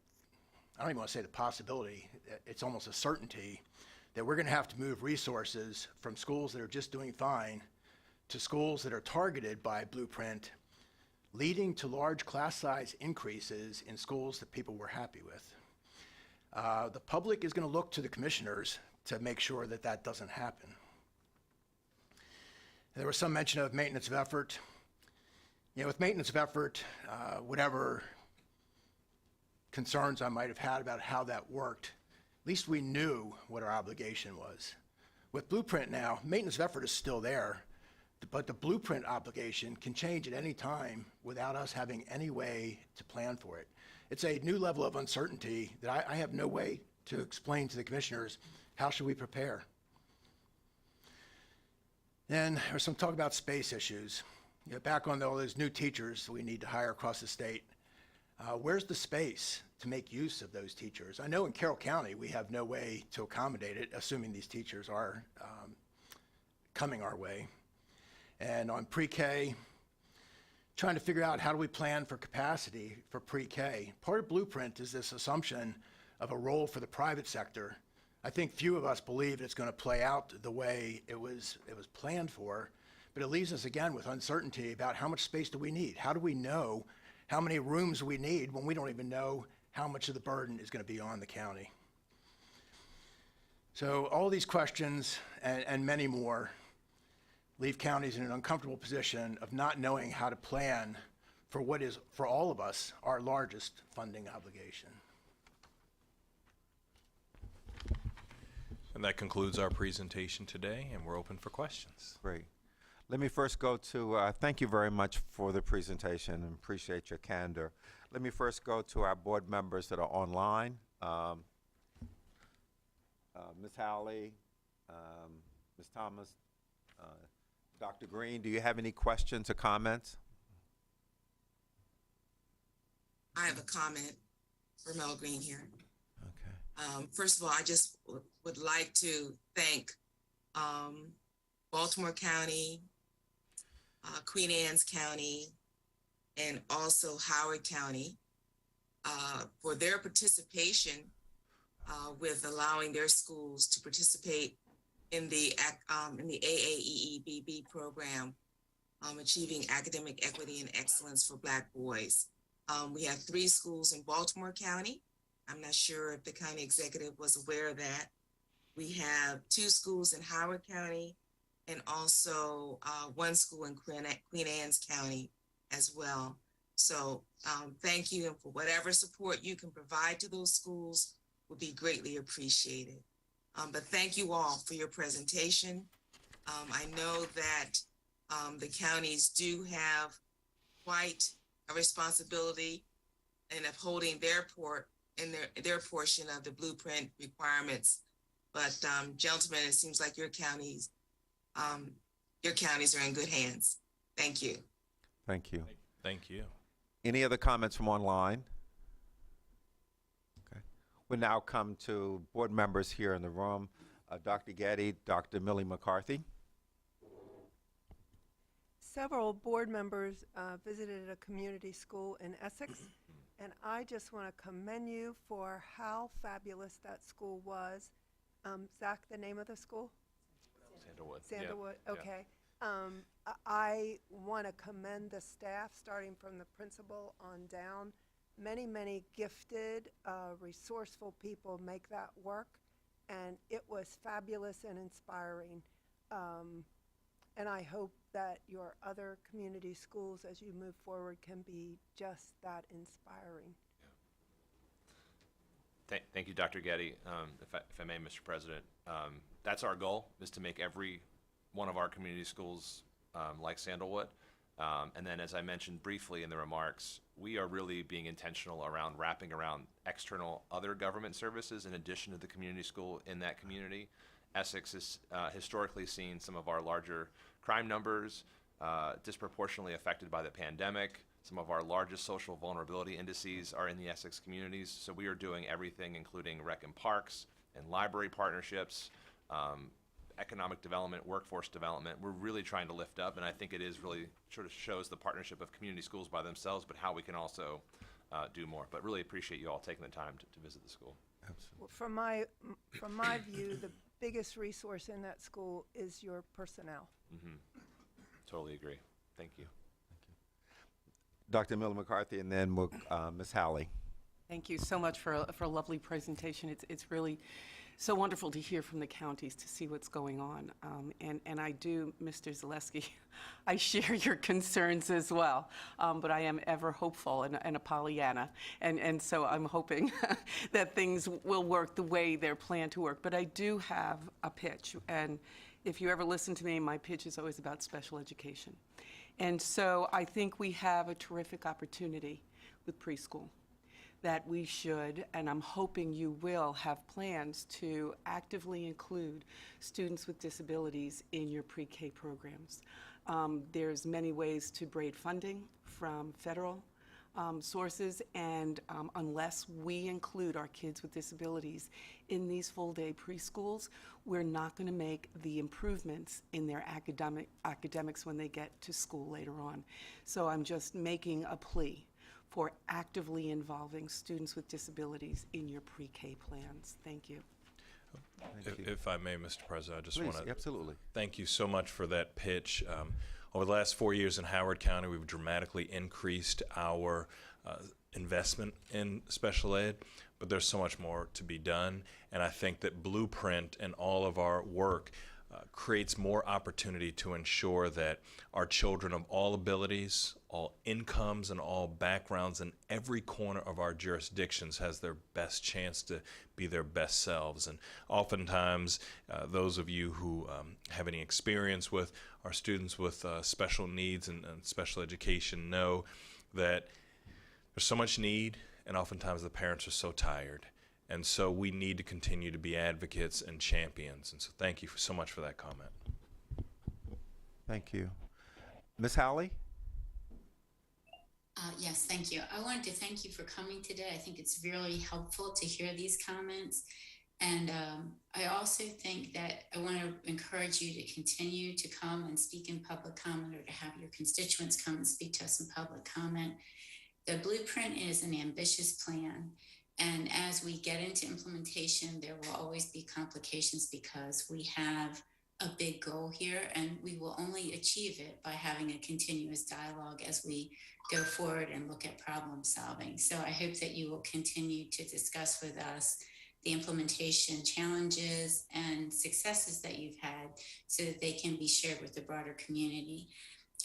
I don't even want to say the possibility, it's almost a certainty, that we're going to have to move resources from schools that are just doing fine to schools that are targeted by Blueprint, leading to large class size increases in schools that people were happy with. The public is going to look to the commissioners to make sure that that doesn't happen. There was some mention of maintenance of effort. You know, with maintenance of effort, whatever concerns I might have had about how that worked, at least we knew what our obligation was. With Blueprint now, maintenance of effort is still there, But the blueprint obligation can change at any time without us having any way to plan for it. It's a new level of uncertainty that I have no way to explain to the commissioners. How should we prepare? Then there's some talk about space issues. You know, back on all those new teachers we need to hire across the state. Where's the space to make use of those teachers? I know in Carroll County we have no way to accommodate it, assuming these teachers are coming our way. And on pre-K, trying to figure out how do we plan for capacity for pre-K. Part of Blueprint is this assumption of a role for the private sector. I think few of us believe it's going to play out the way it was planned for, but it leaves us again with uncertainty about how much space do we need? How do we know how many rooms we need when we don't even know how much of the burden is going to be on the county? So all these questions and many more leave counties in an uncomfortable position of not knowing how to plan for what is, for all of us, our largest funding obligation. And that concludes our presentation today, and we're open for questions. Great. Let me first go to, thank you very much for the presentation and appreciate your candor. Let me first go to our board members that are online. Ms. Howley, Ms. Thomas, Dr. Green, do you have any questions or comments? I have a comment for Mel Green here. Okay. First of all, I just would like to thank Baltimore County, Queen Anne's County, and also Howard County for their participation with allowing their schools to participate in the AAEEBB program, Achieving Academic Equity and Excellence for Black Boys. We have 3 schools in Baltimore County. I'm not sure if the county executive was aware of that. We have 2 schools in Howard County and also 1 school in Queen Anne's County as well. So thank you, and for whatever support you can provide to those schools would be greatly appreciated. But thank you all for your presentation. I know that the counties do have quite a responsibility in upholding their portion of the blueprint requirements. But gentlemen, it seems like your counties are in good hands. Thank you. Thank you. Thank you. Any other comments from online? Okay. We'll now come to board members here in the room. Dr. Getty, Dr. Millie McCarthy. Several board members visited a community school in Essex, and I just want to commend you for how fabulous that school was. Zach, the name of the school? Sandalwood. Sandalwood, Yeah. okay. I want to commend the staff, starting from the principal on down. Many, many gifted, resourceful people make that work, and it was fabulous and inspiring. And I hope that your other community schools, as you move forward, can be just that inspiring. Thank you, Dr. Getty. If I may, Mr. President, that's our goal, is to make every one of our community schools like Sandalwood. And then, as I mentioned briefly in the remarks, we are really being intentional around wrapping around external other government services in addition to the community school in that community. Essex has historically seen some of our larger crime numbers disproportionately affected by the pandemic. Some of our largest social vulnerability indices are in the Essex communities. So we are doing everything, including rec and parks and library partnerships, economic development, workforce development. We're really trying to lift up, and I think it is really sort of shows the partnership of community schools by themselves, but how we can also do more. But really appreciate you all taking the time to visit the school. Absolutely. Well, from my view, the biggest resource in that school is your personnel. Mm-hmm. Totally agree. Thank you. Dr. Miller McCarthy, and then Ms. Howley. Thank you so much for a lovely presentation. It's really so wonderful to hear from the counties, to see what's going on. And I do, Mr. Zaleski, I share your concerns as well, but I am ever hopeful and a Pollyanna. And so I'm hoping that things will work the way they're planned to work. But I do have a pitch, and if you ever listen to me, my pitch is always about special education. And so I think we have a terrific opportunity with preschool that we should, and I'm hoping you will, have plans to actively include students with disabilities in your pre-K programs. There's many ways to braid funding from federal sources, and unless we include our kids with disabilities in these full-day preschools, we're not going to make the improvements in their academics when they get to school later on. So I'm just making a plea for actively involving students with disabilities in your pre-K plans. Thank you. If I may, Mr. President, I just Please, want to absolutely. thank you so much for that pitch. Over the last 4 years in Howard County, we've dramatically increased our investment in special ed, but there's so much more to be done. And I think that Blueprint and all of our work creates more opportunity to ensure that our children of all abilities, all incomes, and all backgrounds in every corner of our jurisdictions has their best chance to be their best selves. And oftentimes, those of you who have any experience with our students with special needs and special education know that there's so much need, and oftentimes the parents are so tired. And so we need to continue to be advocates and champions. And so thank you so much for that comment. Thank you. Ms. Howley? Yes, thank you. I wanted to thank you for coming today. I think it's really helpful to hear these comments. And I also think that I want to encourage you to continue to come and speak in public comment, or to have your constituents come and speak to us in public comment. The Blueprint is an ambitious plan. And as we get into implementation, there will always be complications because we have a big goal here, and we will only achieve it by having a continuous dialogue as we go forward and look at problem solving. So I hope that you will continue to discuss with us the implementation challenges and successes that you've had so that they can be shared with the broader community.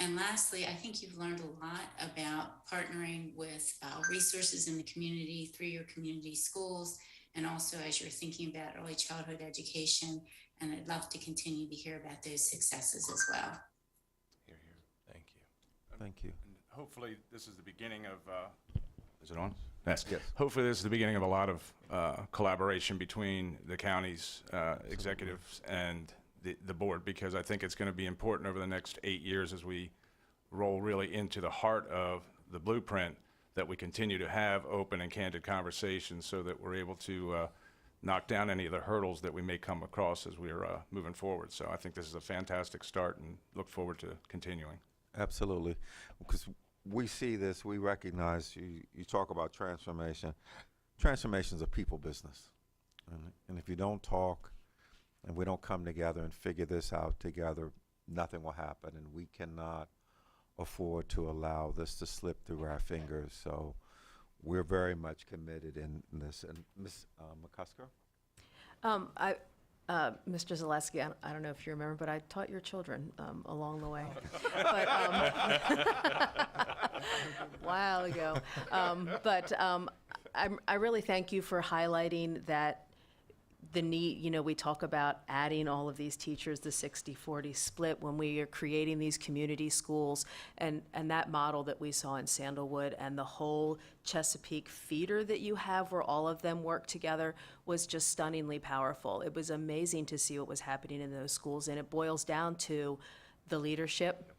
And lastly, I think you've learned a lot about partnering with resources in the community through your community schools, and also as you're thinking about early childhood education. And I'd love to continue to hear about those successes as well. Here, here. Thank you. Thank you. And hopefully, this is the beginning of, is it on? Yes. Yes. Hopefully, this is the beginning of a lot of collaboration between the county's executives and the board, because I think it's going to be important over the next 8 years as we roll really into the heart of the Blueprint, that we continue to have open and candid conversations so that we're able to knock down any of the hurdles that we may come across as we're moving forward. So I think this is a fantastic start and look forward to continuing. Absolutely. Because we see this, we recognize, you talk about transformation. Transformation is a people business. And if you don't talk, and we don't come together and figure this out together, nothing will happen. And we cannot afford to allow this to slip through our fingers. So we're very much committed in this. And Ms. McCusker? Mr. Zaleski, I don't know if you remember, but I taught your children along the way. A while ago. I really thank you for highlighting that the need, we talk about adding all of these teachers, the 60-40 split, when we are creating these community schools, and that model that we saw in Sandalwood, and the whole Chesapeake feeder that you have where all of them work together was just stunningly powerful. It was amazing to see what was happening in those schools, and it boils down to the leadership,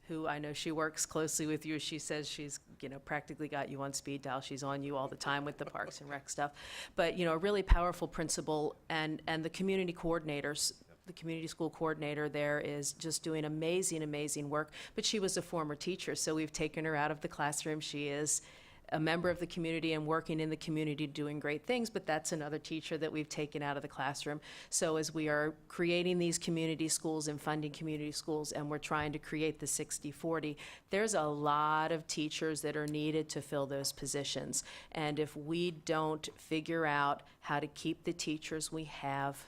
who I know she works closely with you. She says she's, practically got you on speed dial. She's on you all the time with the Parks and Rec stuff. But, a really powerful principal, and the community coordinators. The community school coordinator there is just doing amazing, amazing work. But she was a former teacher, so we've taken her out of the classroom. She is a member of the community and working in the community, doing great things, but that's another teacher that we've taken out of the classroom. So as we are creating these community schools and funding community schools, and we're trying to create the 60-40, there's a lot of teachers that are needed to fill those positions. And if we don't figure out how to keep the teachers we have,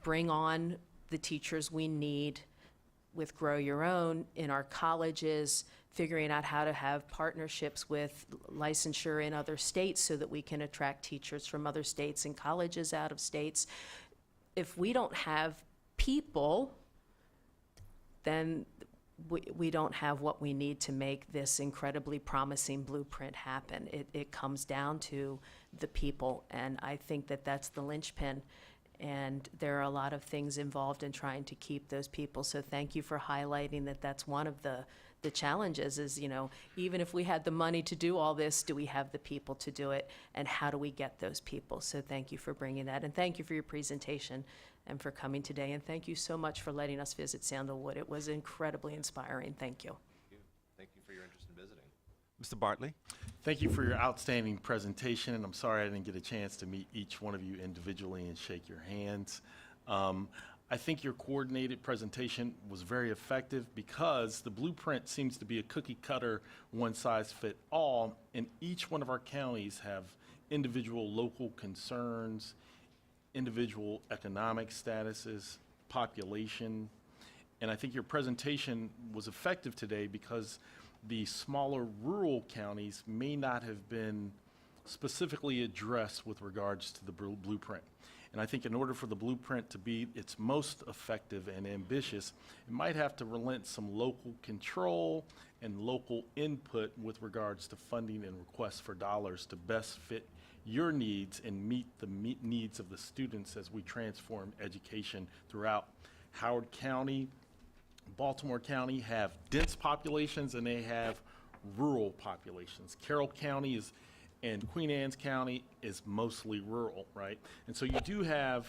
bring on the teachers we need with Grow Your Own in our colleges, figuring out how to have partnerships with licensure in other states so that we can attract teachers from other states and colleges out of states. If we don't have people, then we don't have what we need to make this incredibly promising blueprint happen. It comes down to the people, and I think that that's the linchpin. And there are a lot of things involved in trying to keep those people. So thank you for highlighting that that's one of the challenges is, you know, even if we had the money to do all this, do we have the people to do it? And how do we get those people? So thank you for bringing that. And thank you for your presentation and for coming today. And thank you so much for letting us visit Sandalwood. It was incredibly inspiring. Thank you. Thank you for your interest in visiting. Mr. Bartley? Thank you for your outstanding presentation, and I'm sorry I didn't get a chance to meet each one of you individually and shake your hands. I think your coordinated presentation was very effective because the blueprint seems to be a cookie cutter, one size fit all, and each one of our counties have individual local concerns, individual economic statuses, population, and I think your presentation was effective today because the smaller rural counties may not have been specifically addressed with regards to the blueprint. And I think in order for the blueprint to be its most effective and ambitious, it might have to relent some local control and local input with regards to funding and requests for dollars to best fit your needs and meet the needs of the students as we transform education throughout. Howard County, Baltimore County have dense populations and they have rural populations. Carroll County and Queen Anne's County is mostly rural, right? And so you do have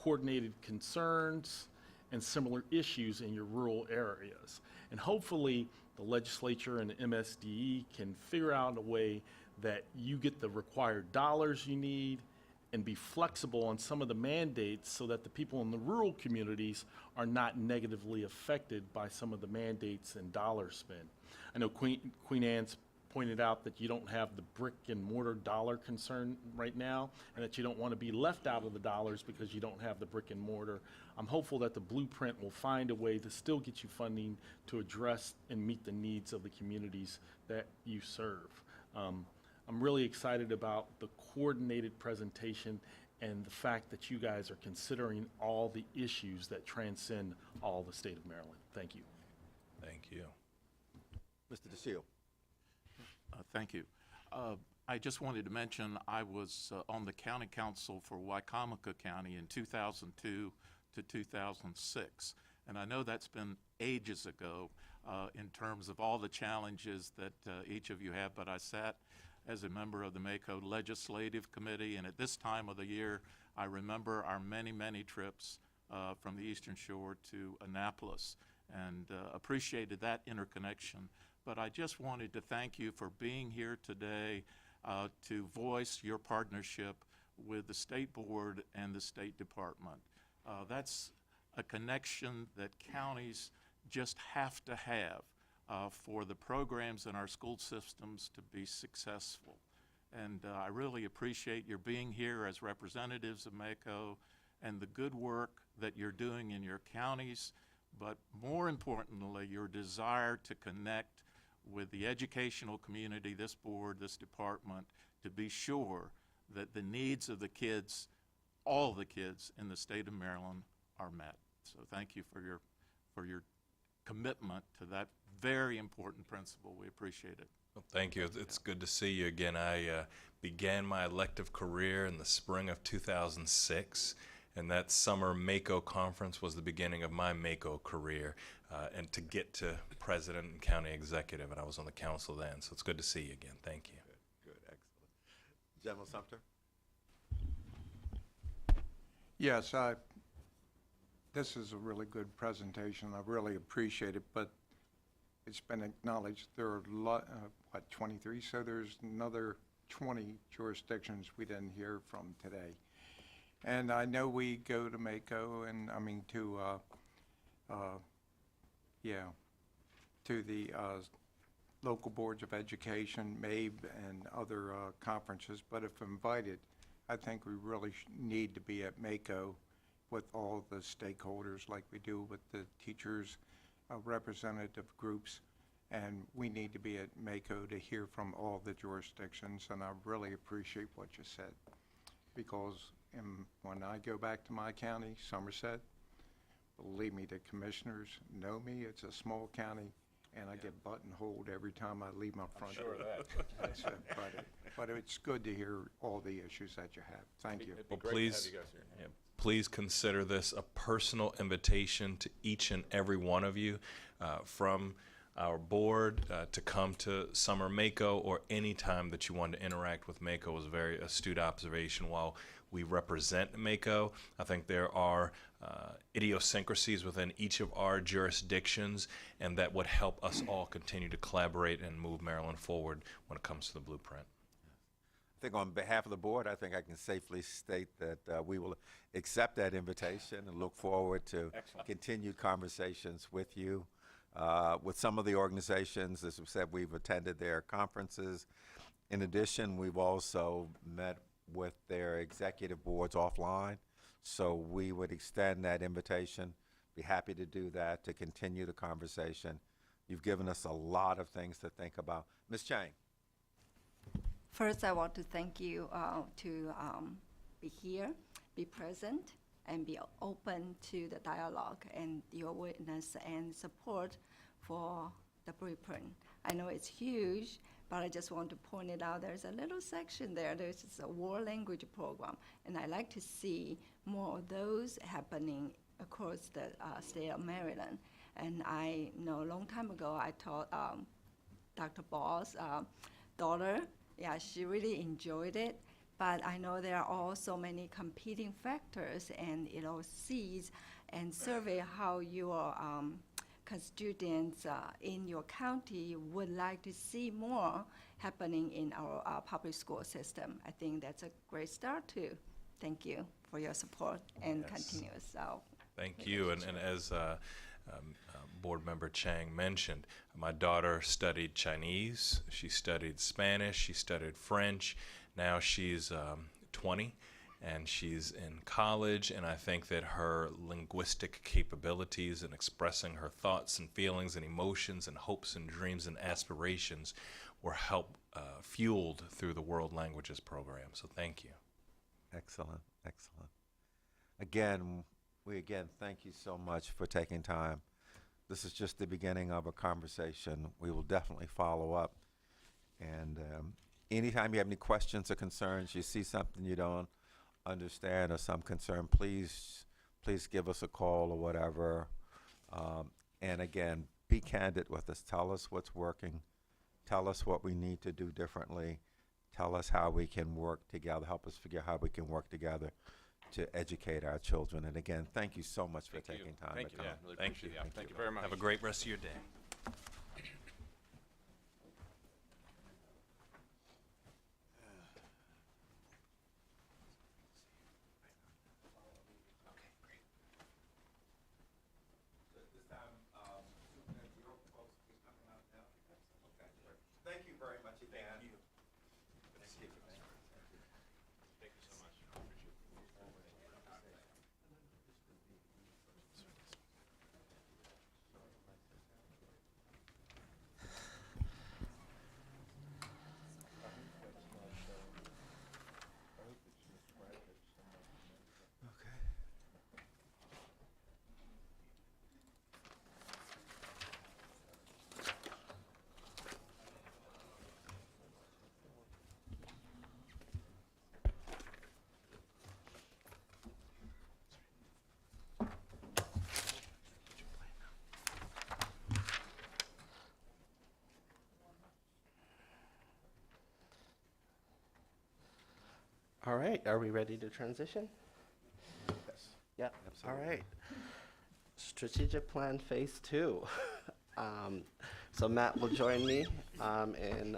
coordinated concerns and similar issues in your rural areas. And hopefully the legislature and the MSDE can figure out a way that you get the required dollars you need and be flexible on some of the mandates so that the people in the rural communities are not negatively affected by some of the mandates and dollar spend. I know Queen Anne's pointed out that you don't have the brick and mortar dollar concern right now and that you don't want to be left out of the dollars because you don't have the brick and mortar. I'm hopeful that the blueprint will find a way to still get you funding to address and meet the needs of the communities that you serve. I'm really excited about the coordinated presentation and the fact that you guys are considering all the issues that transcend all the state of Maryland. Thank you. Thank you. Mr. DeShiel? Thank you. I just wanted to mention I was on the county council for Wycomico County in 2002 to 2006. And I know that's been ages ago in terms of all the challenges that each of you have, but I sat as a member of the MACO Legislative Committee, and at this time of the year, I remember our many, many trips from the Eastern Shore to Annapolis, and appreciated that interconnection. But I just wanted to thank you for being here today to voice your partnership with the State Board and the State Department. That's a connection that counties just have to have for the programs in our school systems to be successful. And I really appreciate your being here as representatives of MACO and the good work that you're doing in your counties, but more importantly, your desire to connect with the educational community, this board, this department, to be sure that the needs of the kids, all the kids in the state of Maryland, are met. So thank you for your commitment to that very important principle. We appreciate it. Well, thank you. It's good to see you again. I began my elective career in the spring of 2006, and that summer MACO conference was the beginning of my MACO career, and to get to president and county executive, and I was on the council then, so it's good to see you again. Thank you. Good, excellent. General Sumter? Yes, this is a really good presentation. I really appreciate it, but it's been acknowledged there are 23? So there's another 20 jurisdictions we didn't hear from today. And I know we go to MACO and to the local boards of education, MABE, and other conferences, but if invited, I think we really need to be at MACO with all the stakeholders like we do with the teachers, representative groups, and we need to be at MACO to hear from all the jurisdictions, and I really appreciate what you said, because when I go back to my county, Somerset, Believe me, the commissioners know me. It's a small county, and I get buttonholed every time I leave my front door. sure of that. That's it. But it's good to hear all the issues that you have. Thank you. It'd be Well, great to please, have you guys here. yeah, please consider this a personal invitation to each and every one of you from our board to come to Summer Mako, or any time that you want to interact with Mako. Was a very astute observation. While we represent Mako, I think there are idiosyncrasies within each of our jurisdictions, and that would help us all continue to collaborate and move Maryland forward when it comes to the blueprint. I think on behalf of the board, I think I can safely state that we will accept that invitation and look forward to continued conversations with you. With some of the organizations, as we said, we've attended their conferences. In addition, we've also met with their executive boards offline. So we would extend that invitation, be happy to do that, to continue the conversation. You've given us a lot of things to think about. Ms. Chang. First, I want to thank you to be here, be present, and be open to the dialogue and your witness and support for the blueprint. I know it's huge, but I just want to point it out. There's a little section there. There's a world language program, and I like to see more of those happening across the state of Maryland. And I know a long time ago I taught Dr. Ball's daughter. Yeah, she really enjoyed it. But I know there are also many competing factors, and sees and survey how your constituents in your county would like to see more happening in our public school system. I think that's a great start too. Thank you for your support and continuous. Thank you. And as Board Member Chang mentioned, my daughter studied Chinese, she studied Spanish, she studied French. Now she's 20 and she's in college, and I think that her linguistic capabilities and expressing her thoughts and feelings and emotions and hopes and dreams and aspirations were fueled through the World Languages program. So thank you. Excellent, excellent. Again, we thank you so much for taking time. This is just the beginning of a conversation. We will definitely follow up. And anytime you have any questions or concerns, you see something you don't understand or some concern, please give us a call or whatever. And again, be candid with us. Tell us what's working. Tell us what we need to do differently. Tell us how we can work together. Help us figure out how we can work together to educate our children. And again, thank you so much for taking time to come. Yeah, really appreciate it. Thank you very much. Have a great rest of your day. Thank you very much again. Thank you. Thank you so much. All right, are we ready to transition? Yes. Yeah, Absolutely. all right. Strategic Plan Phase 2. So Matt will join me in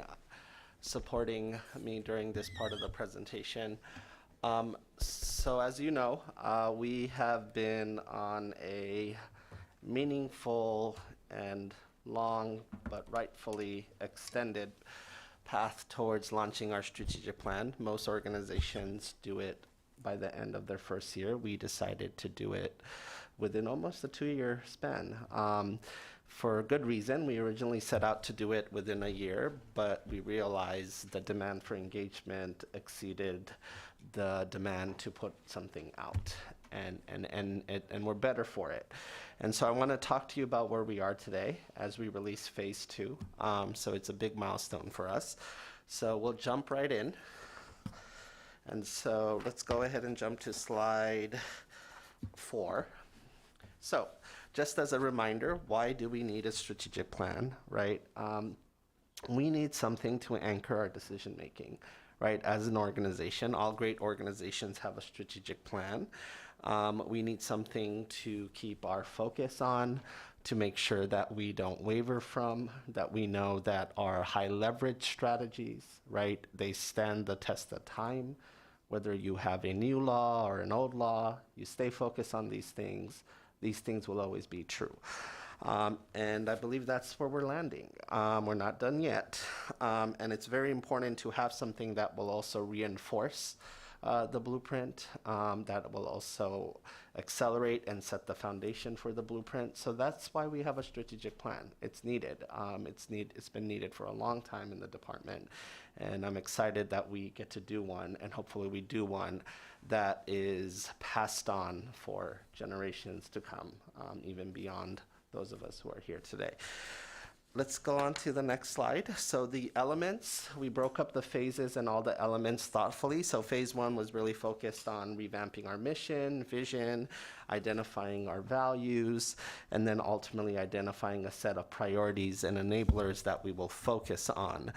supporting me during this part of the presentation. So as you know, we have been on a meaningful and long but rightfully extended path towards launching our strategic plan. Most organizations do it by the end of their first year. We decided to do it within almost a 2-year span. For good reason. We originally set out to do it within a year, but we realized the demand for engagement exceeded the demand to put something out. and we're better for it. And so I want to talk to you about where we are today as we release phase 2. So it's a big milestone for us. So we'll jump right in. And so let's go ahead and jump to slide 4. So just as a reminder, why do we need a strategic plan, right? We need something to anchor our decision making, right? As an organization, all great organizations have a strategic plan. We need something to keep our focus on, to make sure that we don't waver from, that we know that our high leverage strategies, right, they stand the test of time. Whether you have a new law or an old law, you stay focused on these things will always be true. And I believe that's where we're landing. We're not done yet. And it's very important to have something that will also reinforce the blueprint, that will also accelerate and set the foundation for the blueprint. So that's why we have a strategic plan. It's needed. It's been needed for a long time in the department. And I'm excited that we get to do one, and hopefully we do one that is passed on for generations to come, even beyond those of us who are here today. Let's go on to the next slide. So the elements, we broke up the phases and all the elements thoughtfully. So phase 1 was really focused on revamping our mission, vision, identifying our values, and then ultimately identifying a set of priorities and enablers that we will focus on.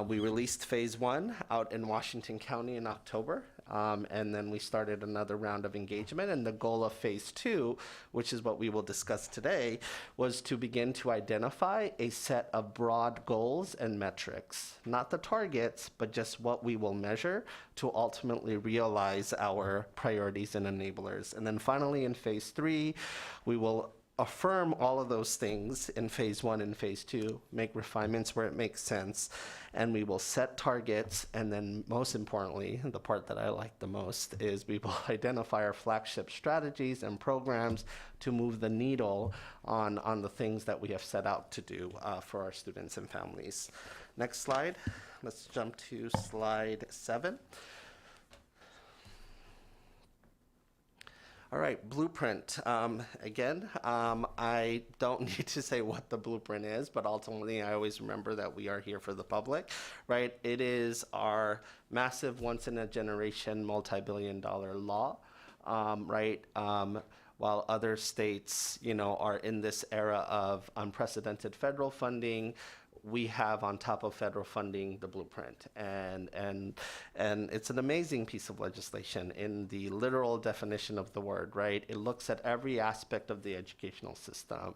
We released phase 1 out in Washington County in October. And then we started another round of engagement. And the goal of phase 2, which is what we will discuss today, was to begin to identify a set of broad goals and metrics. Not the targets, but just what we will measure to ultimately realize our priorities and enablers. And then finally, in phase 3, we will affirm all of those things in phase 1 and phase 2, make refinements where it makes sense, and we will set targets. And then most importantly, the part that I like the most is we will identify our flagship strategies and programs to move the needle on the things that we have set out to do for our students and families. Next slide. Let's jump to slide 7. All right, blueprint. Again, I don't need to say what the blueprint is, but ultimately I always remember that we are here for the public, right? It is our massive once-in-a-generation, multi-billion-dollar law, right? While other states, are in this era of unprecedented federal funding, we have on top of federal funding the blueprint, and it's an amazing piece of legislation in the literal definition of the word, right? It looks at every aspect of the educational system.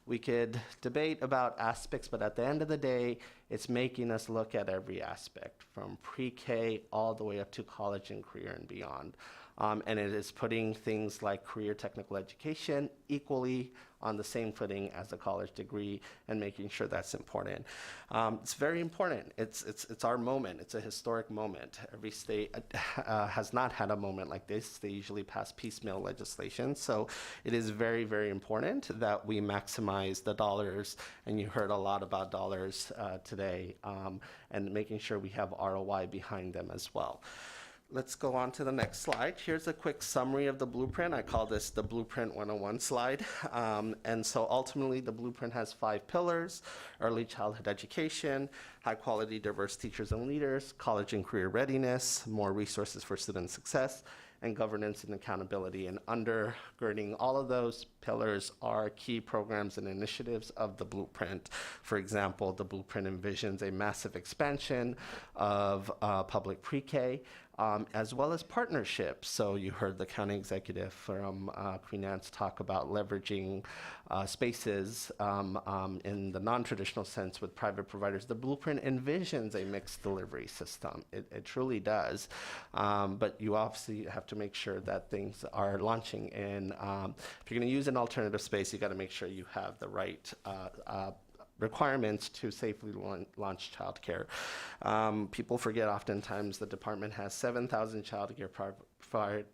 We could debate about aspects, but at the end of the day, it's making us look at every aspect from pre-K all the way up to college and career and beyond. And it is putting things like career technical education equally on the same footing as a college degree and making sure that's important. It's very important. It's our moment. It's a historic moment. Every state has not had a moment like this. They usually pass piecemeal legislation. So it is very, very important that we maximize the dollars, and you heard a lot about dollars today, and making sure we have ROI behind them as well. Let's go on to the next slide. Here's a quick summary of the blueprint. I call this the Blueprint 101 slide. And so ultimately, the blueprint has 5 pillars: early childhood education, high quality diverse teachers and leaders, college and career readiness, more resources for student success, and governance and accountability. And undergirding all of those pillars are key programs and initiatives of the blueprint. For example, the blueprint envisions a massive expansion of public pre-K, as well as partnerships. So you heard the county executive from Queen Anne's talk about leveraging spaces in the non-traditional sense with private providers. The blueprint envisions a mixed delivery system. It truly does. But you obviously have to make sure that things are launching in. If you're going to use an alternative space, you got to make sure you have the right requirements to safely launch childcare. People forget oftentimes the department has 7,000 childcare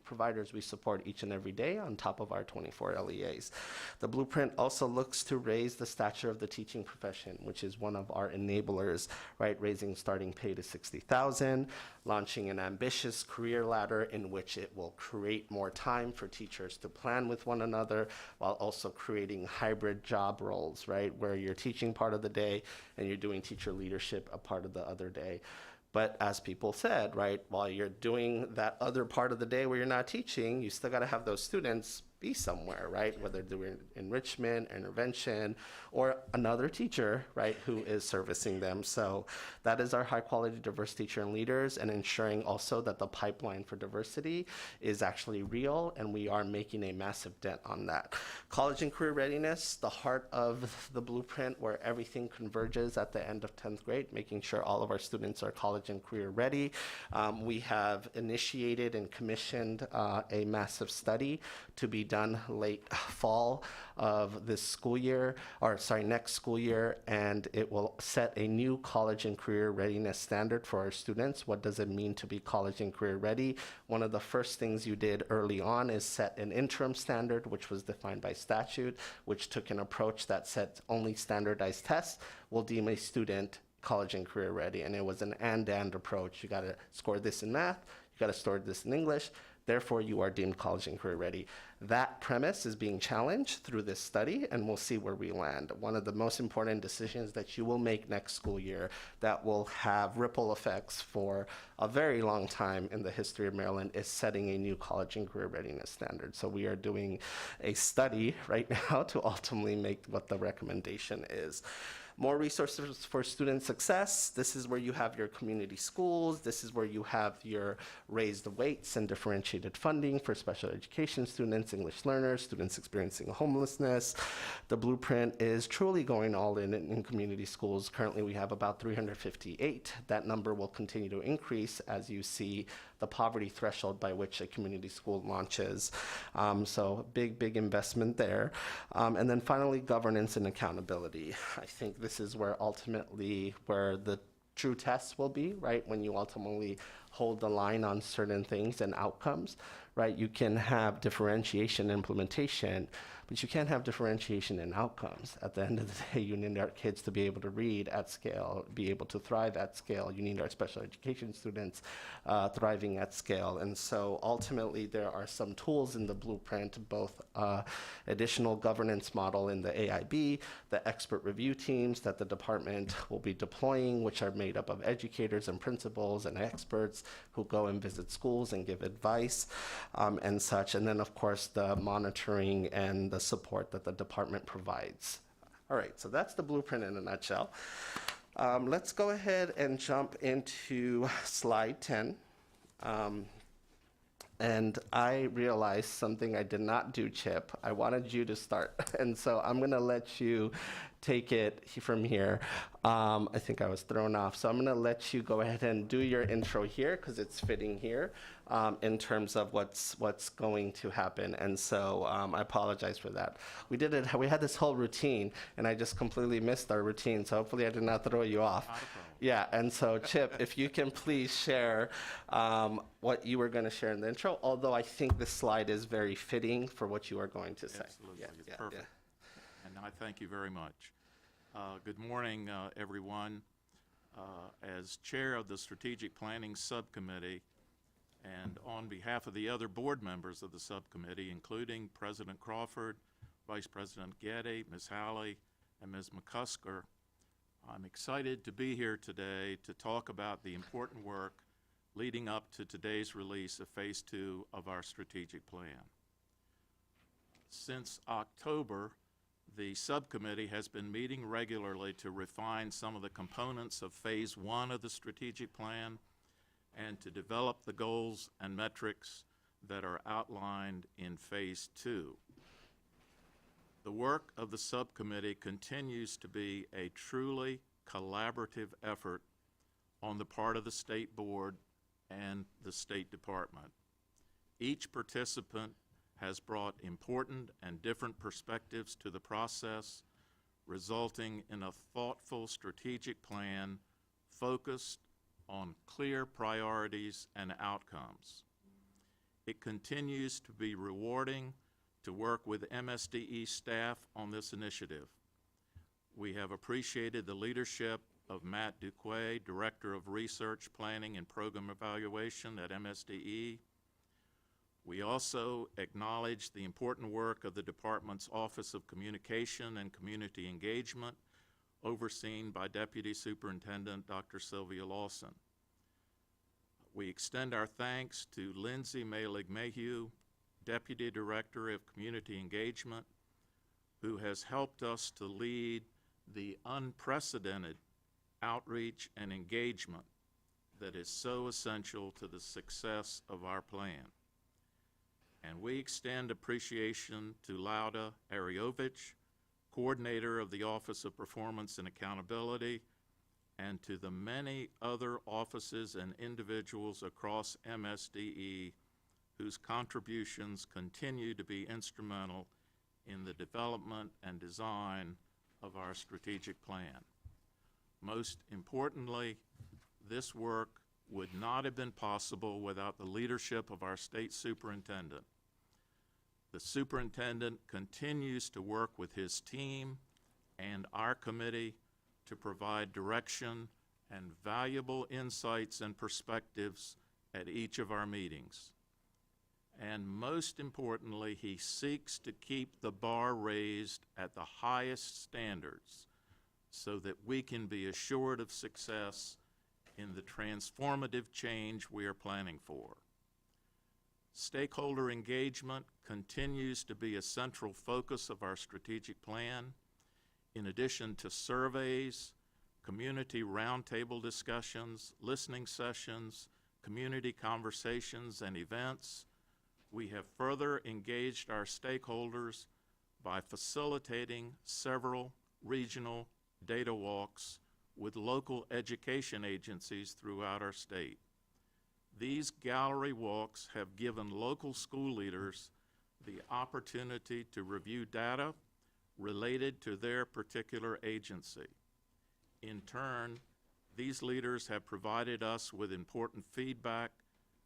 providers we support each and every day on top of our 24 LEAs. The blueprint also looks to raise the stature of the teaching profession, which is one of our enablers, right? Raising starting pay to $60,000, launching an ambitious career ladder in which it will create more time for teachers to plan with one another, while also creating hybrid job roles, right? Where you're teaching part of the day and you're doing teacher leadership a part of the other day. But as people said, right, while you're doing that other part of the day where you're not teaching, you still got to have those students be somewhere, right? Whether they're doing enrichment, intervention, or another teacher, right, who is servicing them. So that is our high quality diverse teacher and leaders, and ensuring also that the pipeline for diversity is actually real, and we are making a massive dent on that. College and career readiness, the heart of the blueprint where everything converges at the end of 10th grade, making sure all of our students are college and career ready. We have initiated and commissioned a massive study to be done late fall of this school year, or sorry, next school year, and it will set a new college and career readiness standard for our students. What does it mean to be college and career ready? One of the first things you did early on is set an interim standard, which was defined by statute, which took an approach that set only standardized tests will deem a student college and career ready. And it was an and approach. You got to score this in math, you got to score this in English, therefore you are deemed college and career ready. That premise is being challenged through this study, and we'll see where we land. One of the most important decisions that you will make next school year that will have ripple effects for a very long time in the history of Maryland is setting a new college and career readiness standard. So we are doing a study right now to ultimately make what the recommendation is. More resources for student success. This is where you have your community schools. This is where you have your raised weights and differentiated funding for special education students, English learners, students experiencing homelessness. The blueprint is truly going all in community schools. Currently, we have about 358. That number will continue to increase as you see the poverty threshold by which a community school launches. So big investment there. And then finally, governance and accountability. I think this is where ultimately where the true tests will be, right? When you ultimately hold the line on certain things and outcomes, right? You can have differentiation implementation, but you can't have differentiation in outcomes. At the end of the day, you need our kids to be able to read at scale, be able to thrive at scale. You need our special education students thriving at scale. And so ultimately, there are some tools in the blueprint, both additional governance model in the AIB, the expert review teams that the department will be deploying, which are made up of educators and principals and experts who go and visit schools and give advice and such. And then, of course, the monitoring and the support that the department provides. All right, so that's the blueprint in a nutshell. Let's go ahead and jump into slide 10. And I realized something I did not do, Chip. I wanted you to start. And so I'm going to let you take it from here. I think I was thrown off. So I'm going to let you go ahead and do your intro here because it's fitting here in terms of what's going to happen. And so I apologize for that. We had this whole routine, and I just completely missed our routine. So hopefully I did not throw you off. Yeah, and so Chip, if you can please share what you were going to share in the intro, although I think this slide is very fitting for what you are going to say. Absolutely, it's perfect. And I thank you very much. Good morning, everyone. As chair of the Strategic Planning Subcommittee, and on behalf of the other board members of the subcommittee, including President Crawford, Vice President Getty, Ms. Howley, and Ms. McCusker, I'm excited to be here today to talk about the important work leading up to today's release of Phase 2 of our strategic plan. Since October, the subcommittee has been meeting regularly to refine some of the components of Phase 1 of the strategic plan and to develop the goals and metrics that are outlined in Phase 2. The work of the subcommittee continues to be a truly collaborative effort on the part of the State Board and the State Department. Each participant has brought important and different perspectives to the process, resulting in a thoughtful strategic plan focused on clear priorities and outcomes. It continues to be rewarding to work with MSDE staff on this initiative. We have appreciated the leadership of Matt Duquet, Director of Research, Planning, and Program Evaluation at MSDE. We also acknowledge the important work of the department's Office of Communication and Community Engagement, overseen by Deputy Superintendent Dr. Sylvia Lawson. We extend our thanks to Lindsay Malig-Mayhew, Deputy Director of Community Engagement, who has helped us to lead the unprecedented outreach and engagement that is so essential to the success of our plan. And we extend appreciation to Lauda Ariovich, Coordinator of the Office of Performance and Accountability, and to the many other offices and individuals across MSDE whose contributions continue to be instrumental in the development and design of our strategic plan. Most importantly, this work would not have been possible without the leadership of our state superintendent. The superintendent continues to work with his team and our committee to provide direction and valuable insights and perspectives at each of our meetings. And most importantly, he seeks to keep the bar raised at the highest standards so that we can be assured of success in the transformative change we are planning for. Stakeholder engagement continues to be a central focus of our strategic plan. In addition to surveys, community roundtable discussions, listening sessions, community conversations, and events, we have further engaged our stakeholders by facilitating several regional data walks with local education agencies throughout our state. These gallery walks have given local school leaders the opportunity to review data related to their particular agency. In turn, these leaders have provided us with important feedback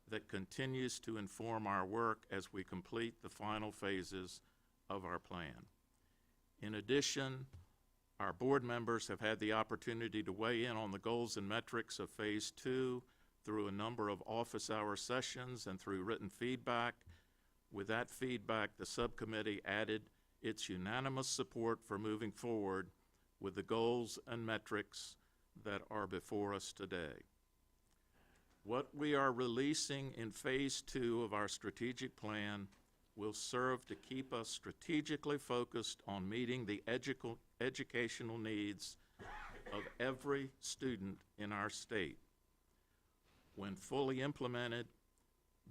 that continues to inform our work as we complete the final phases of our plan. In addition, our board members have had the opportunity to weigh in on the goals and metrics of Phase 2 through a number of office hour sessions and through written feedback. With that feedback, the subcommittee added its unanimous support for moving forward with the goals and metrics that are before us today. What we are releasing in Phase 2 of our strategic plan will serve to keep us strategically focused on meeting the educational needs of every student in our state. When fully implemented,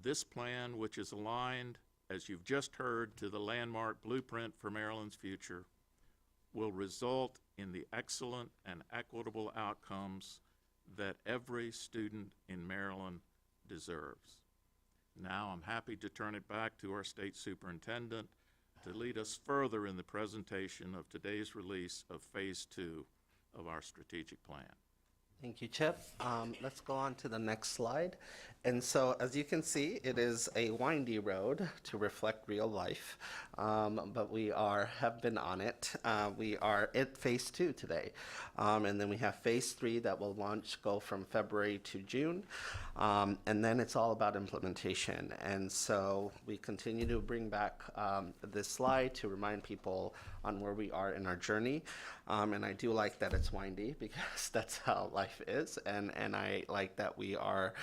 this plan, which is aligned, as you've just heard, to the landmark blueprint for Maryland's future, will result in the excellent and equitable outcomes that every student in Maryland deserves. Now I'm happy to turn it back to our state superintendent to lead us further in the presentation of today's release of Phase 2 of our strategic plan. Thank you, Chip. Let's go on to the next slide. And so, as you can see, it is a windy road to reflect real life, but we have been on it. We are at Phase 2 today, and then we have Phase 3 that will go from February to June, and then it's all about implementation. And so we continue to bring back this slide to remind people on where we are in our journey. And I do like that it's windy because that's how life is. And I like that we are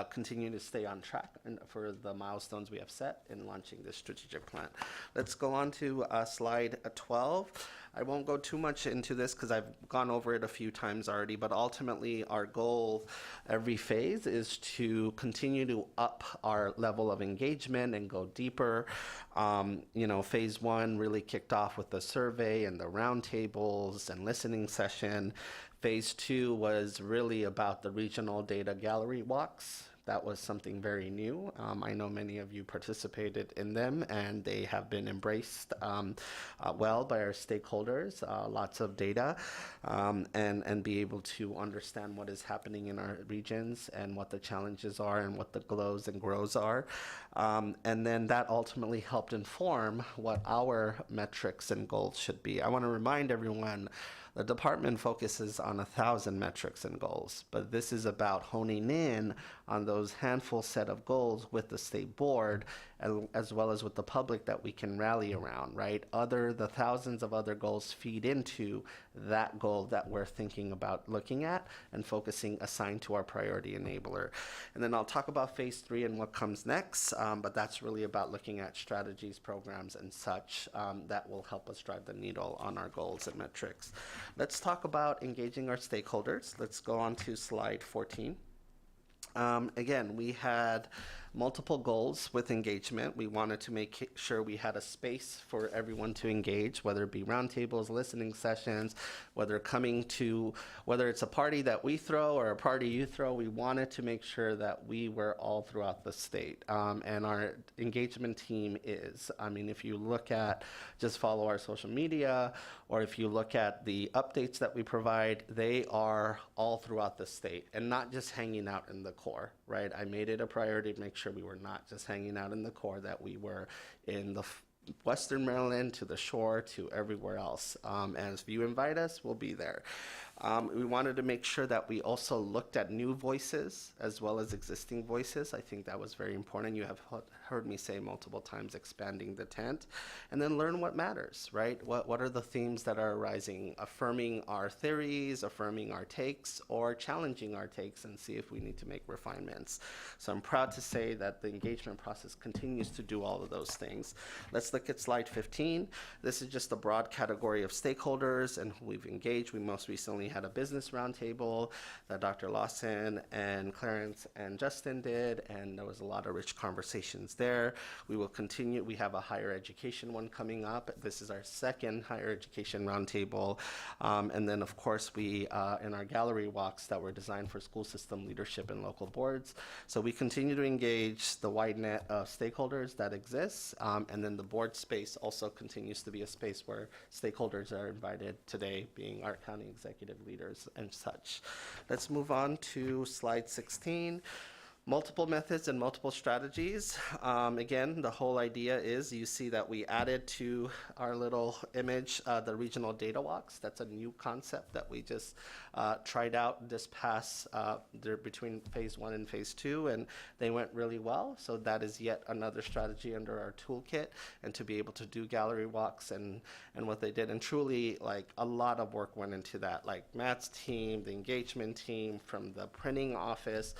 continuing to stay on track for the milestones we have set in launching this strategic plan. Let's go on to slide 12. I won't go too much into this because I've gone over it a few times already, but ultimately our goal every phase is to continue to up our level of engagement and go deeper. Phase 1 really kicked off with the survey and the roundtables and listening session. Phase 2 was really about the regional data gallery walks. That was something very new. I know many of you participated in them, and they have been embraced well by our stakeholders. Lots of data, and be able to understand what is happening in our regions and what the challenges are and what the glows and grows are. And then that ultimately helped inform what our metrics and goals should be. I want to remind everyone, the department focuses on 1,000 metrics and goals, but this is about honing in on those handful set of goals with the state board, as well as with the public that we can rally around, right? The thousands of other goals feed into that goal that we're thinking about looking at and focusing assigned to our priority enabler. And then I'll talk about phase 3 and what comes next, but that's really about looking at strategies, programs, and such that will help us drive the needle on our goals and metrics. Let's talk about engaging our stakeholders. Let's go on to slide 14. Again, we had multiple goals with engagement. We wanted to make sure we had a space for everyone to engage, whether it be roundtables, listening sessions, whether it's a party that we throw or a party you throw. We wanted to make sure that we were all throughout the state. And our engagement team is, if you look at, just follow our social media, or if you look at the updates that we provide, they are all throughout the state and not just hanging out in the core, right? I made it a priority to make sure we were not just hanging out in the core, that we were in the Western Maryland to the shore to everywhere else. And if you invite us, we'll be there. We wanted to make sure that we also looked at new voices as well as existing voices. I think that was very important. You have heard me say multiple times, expanding the tent, and then learn what matters, right? What are the themes that are arising, affirming our theories, affirming our takes, or challenging our takes, and see if we need to make refinements. So I'm proud to say that the engagement process continues to do all of those things. Let's look at slide 15. This is just a broad category of stakeholders and who we've engaged. We most recently had a business roundtable that Dr. Lawson and Clarence and Justin did, and there was a lot of rich conversations there. We will continue. We have a higher education one coming up. This is our second higher education roundtable. And then, of course, we, in our gallery walks that were designed for school system leadership and local boards. So we continue to engage the wide net of stakeholders that exists. And then the board space also continues to be a space where stakeholders are invited, today being our county executive leaders and such. Let's move on to slide 16. Multiple methods and multiple strategies. Again, the whole idea is, you see that we added to our little image the regional data walks. That's a new concept that we just tried out this past, between phase 1 and phase 2, and they went really well. So that is yet another strategy under our toolkit, and to be able to do gallery walks and what they did. And truly, like, a lot of work went into that. Like Matt's team, the engagement team from the printing office,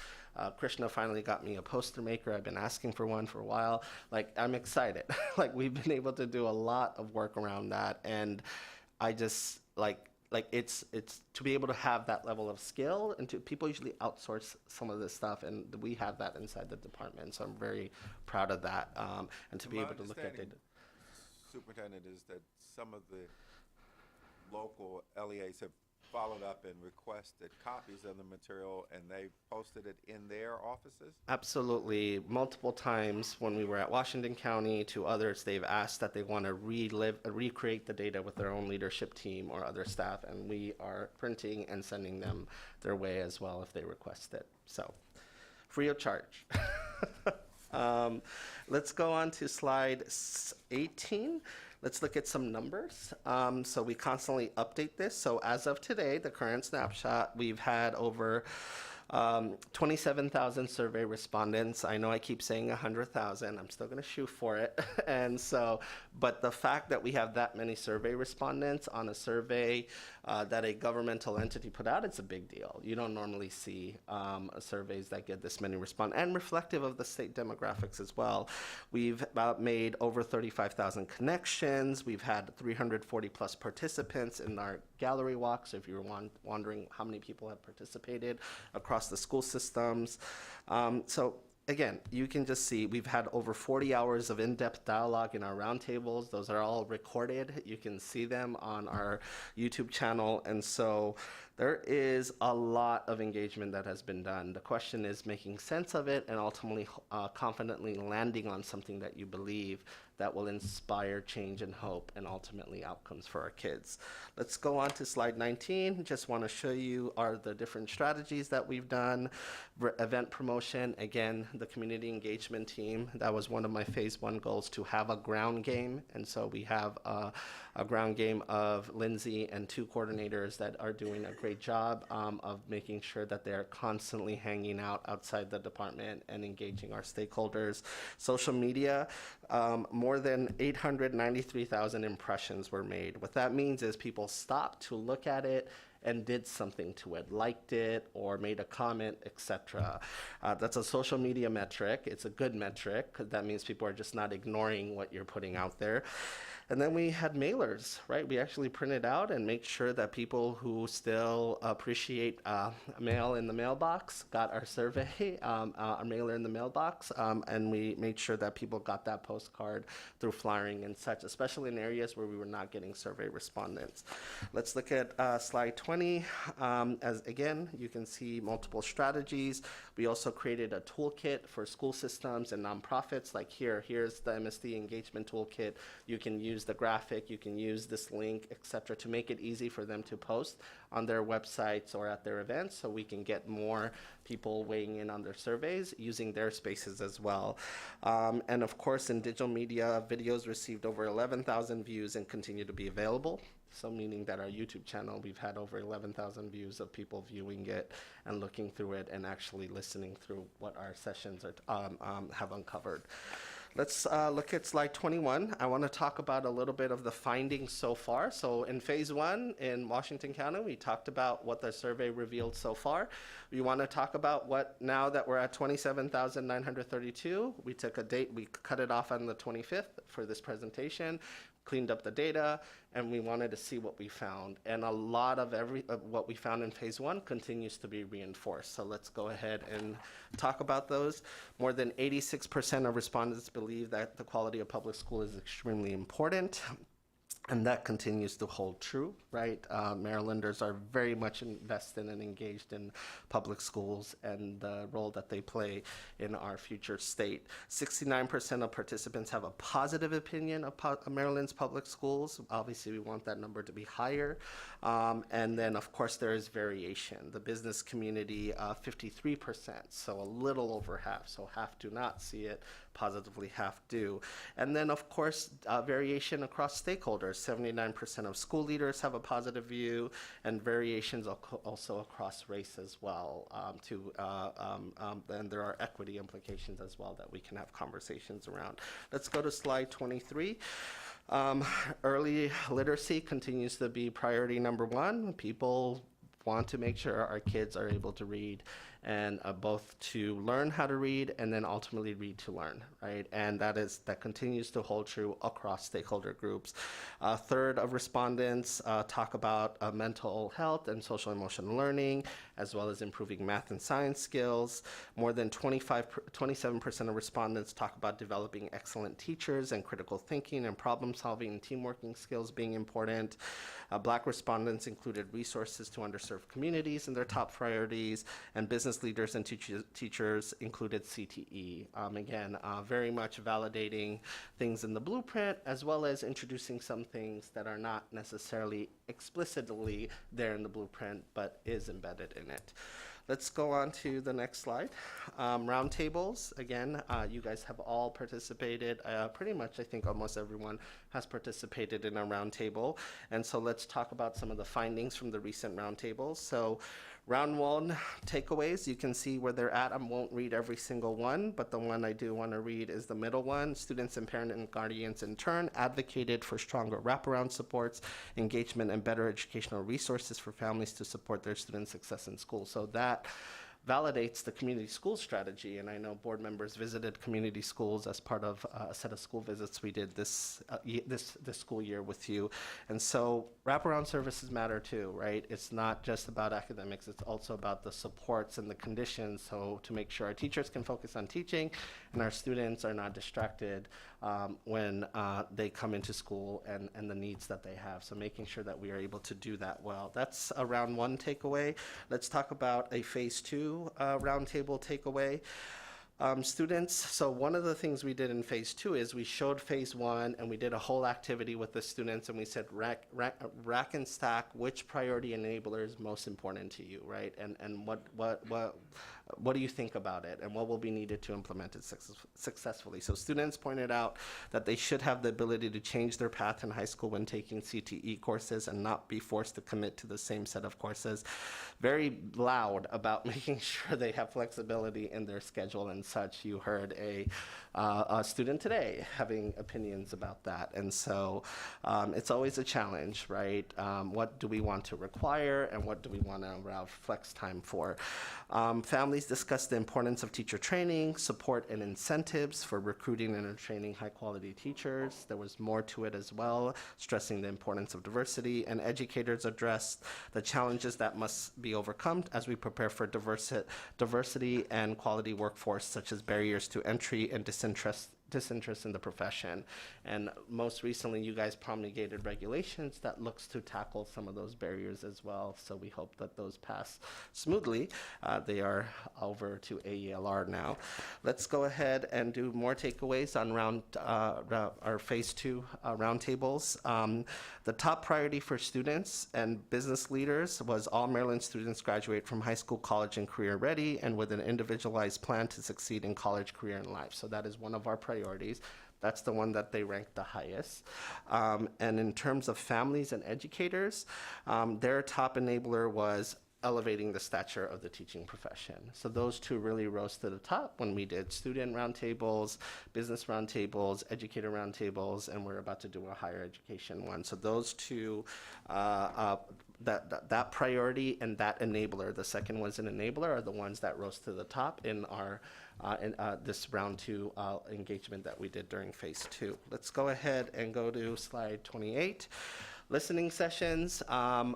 Krishna finally got me a poster maker. I've been asking for one for a while. Like, I'm excited. Like, we've been able to do a lot of work around that, and I just like it's to be able to have that level of skill, and people usually outsource some of this stuff, and we have that inside the department. So I'm very proud of that, and to be able to look at data. Superintendent, is that some of the local LEAs have followed up and requested copies of the material, and they posted it in their offices? Absolutely. Multiple times when we were at Washington County to others, they've asked that they want to recreate the data with their own leadership team or other staff, and we are printing and sending them their way as well if they request it. So, free of charge. Let's go on to slide 18. Let's look at some numbers. So we constantly update this. So as of today, the current snapshot, we've had over 27,000 survey respondents. I know I keep saying 100,000. I'm still going to shoot for it. And so, but the fact that we have that many survey respondents on a survey that a governmental entity put out, it's a big deal. You don't normally see surveys that get this many respond, and reflective of the state demographics as well. We've made over 35,000 connections. We've had 340 plus participants in our gallery walk. So if you're wondering how many people have participated across the school systems. So again, you can just see we've had over 40 hours of in-depth dialogue in our roundtables. Those are all recorded. You can see them on our YouTube channel. And so There is a lot of engagement that has been done. The question is making sense of it and ultimately confidently landing on something that you believe that will inspire change and hope and ultimately outcomes for our kids. Let's go on to slide 19. Just want to show you are the different strategies that we've done. Event promotion, again, the community engagement team, that was one of my phase 1 goals, to have a ground game. And so we have a ground game of Lindsay and 2 coordinators that are doing a great job of making sure that they're constantly hanging out outside the department and engaging our stakeholders. Social media, more than 893,000 impressions were made. What that means is people stopped to look at it and did something to it, liked it, or made a comment, etc. That's a social media metric. It's a good metric. That means people are just not ignoring what you're putting out there. And then we had mailers, right? We actually printed out and make sure that people who still appreciate mail in the mailbox got our survey, our mailer in the mailbox, and we made sure that people got that postcard through flyering and such, especially in areas where we were not getting survey respondents. Let's look at slide 20. As again, you can see multiple strategies. We also created a toolkit for school systems and nonprofits. Like here's the MSD engagement toolkit. You can use the graphic, you can use this link, etc., to make it easy for them to post on their websites or at their events, so we can get more people weighing in on their surveys using their spaces as well. And of course, in digital media, videos received over 11,000 views and continue to be available. So meaning that our YouTube channel, we've had over 11,000 views of people viewing it and looking through it and actually listening through what our sessions are, have uncovered. Let's look at slide 21. I want to talk about a little bit of the findings so far. So in phase 1 in Washington County, we talked about what the survey revealed so far. We want to talk about what, now that we're at 27,932, we took a date, we cut it off on the 25th for this presentation, cleaned up the data, and we wanted to see what we found. And a lot of what we found in phase 1 continues to be reinforced. So let's go ahead and talk about those. More than 86% of respondents believe that the quality of public school is extremely important. And that continues to hold true, right? Marylanders are very much invested and engaged in public schools and the role that they play in our future state. 69% of participants have a positive opinion of Maryland's public schools. Obviously, we want that number to be higher. And then, of course, there is variation. The business community, 53%, so a little over half. So half do not see it positively, half do. And then, of course, variation across stakeholders. 79% of school leaders have a positive view, and variations also across race as well. Then there are equity implications as well that we can have conversations around. Let's go to slide 23. Early literacy continues to be priority number 1. People want to make sure our kids are able to read, and both to learn how to read and then ultimately read to learn, right? And that continues to hold true across stakeholder groups. A third of respondents talk about mental health and social emotional learning, as well as improving math and science skills. More than 27% of respondents talk about developing excellent teachers and critical thinking and problem solving and teamworking skills being important. Black respondents included resources to underserved communities in their top priorities, and business leaders and teachers included CTE. Again, very much validating things in the blueprint, as well as introducing some things that are not necessarily explicitly there in the blueprint, but is embedded in it. Let's go on to the next slide. Roundtables, again, you guys have all participated. Pretty much, I think almost everyone has participated in a roundtable. And so let's talk about some of the findings from the recent roundtables. So round 1 takeaways, you can see where they're at. I won't read every single one, but the one I do want to read is the middle one. Students and parents and guardians in turn advocated for stronger wraparound supports, engagement, and better educational resources for families to support their students' success in school. So that validates the community school strategy. And I know board members visited community schools as part of a set of school visits we did this school year with you. And so wraparound services matter too, right? It's not just about academics, it's also about the supports and the conditions, so to make sure our teachers can focus on teaching and our students are not distracted when they come into school and the needs that they have. So making sure that we are able to do that well. That's a round one takeaway. Let's talk about a phase two roundtable takeaway. Students, so one of the things we did in phase two is we showed phase one and we did a whole activity with the students and we said rack and stack which priority enabler is most important to you, right? And what do you think about it and what will be needed to implement it successfully? So students pointed out that they should have the ability to change their path in high school when taking CTE courses and not be forced to commit to the same set of courses. Very loud about making sure they have flexibility in their schedule and such. You heard a student today having opinions about that. And so it's always a challenge, right? What do we want to require and what do we want to allow flex time for? Families discussed the importance of teacher training, support and incentives for recruiting and training high quality teachers. There was more to it as well, stressing the importance of diversity, and educators addressed the challenges that must be overcome as we prepare for diversity and quality workforce, such as barriers to entry and disinterest in the profession. And most recently, you guys promulgated regulations that looks to tackle some of those barriers as well. So we hope that those pass smoothly. They are over to AELR now. Let's go ahead and do more takeaways on our phase two roundtables. The top priority for students and business leaders was all Maryland students graduate from high school, college, and career ready, and with an individualized plan to succeed in college, career, and life. So that is one of our priorities. That's the one that they ranked the highest. And in terms of families and educators, their top enabler was elevating the stature of the teaching profession. So those two really rose to the top when we did student roundtables, business roundtables, educator roundtables, and we're about to do a higher education one. So those two, that priority and that enabler, the second was an enabler, are the ones that rose to the top in our this round two engagement that we did during phase two. Let's go ahead and go to slide 28. Listening sessions, a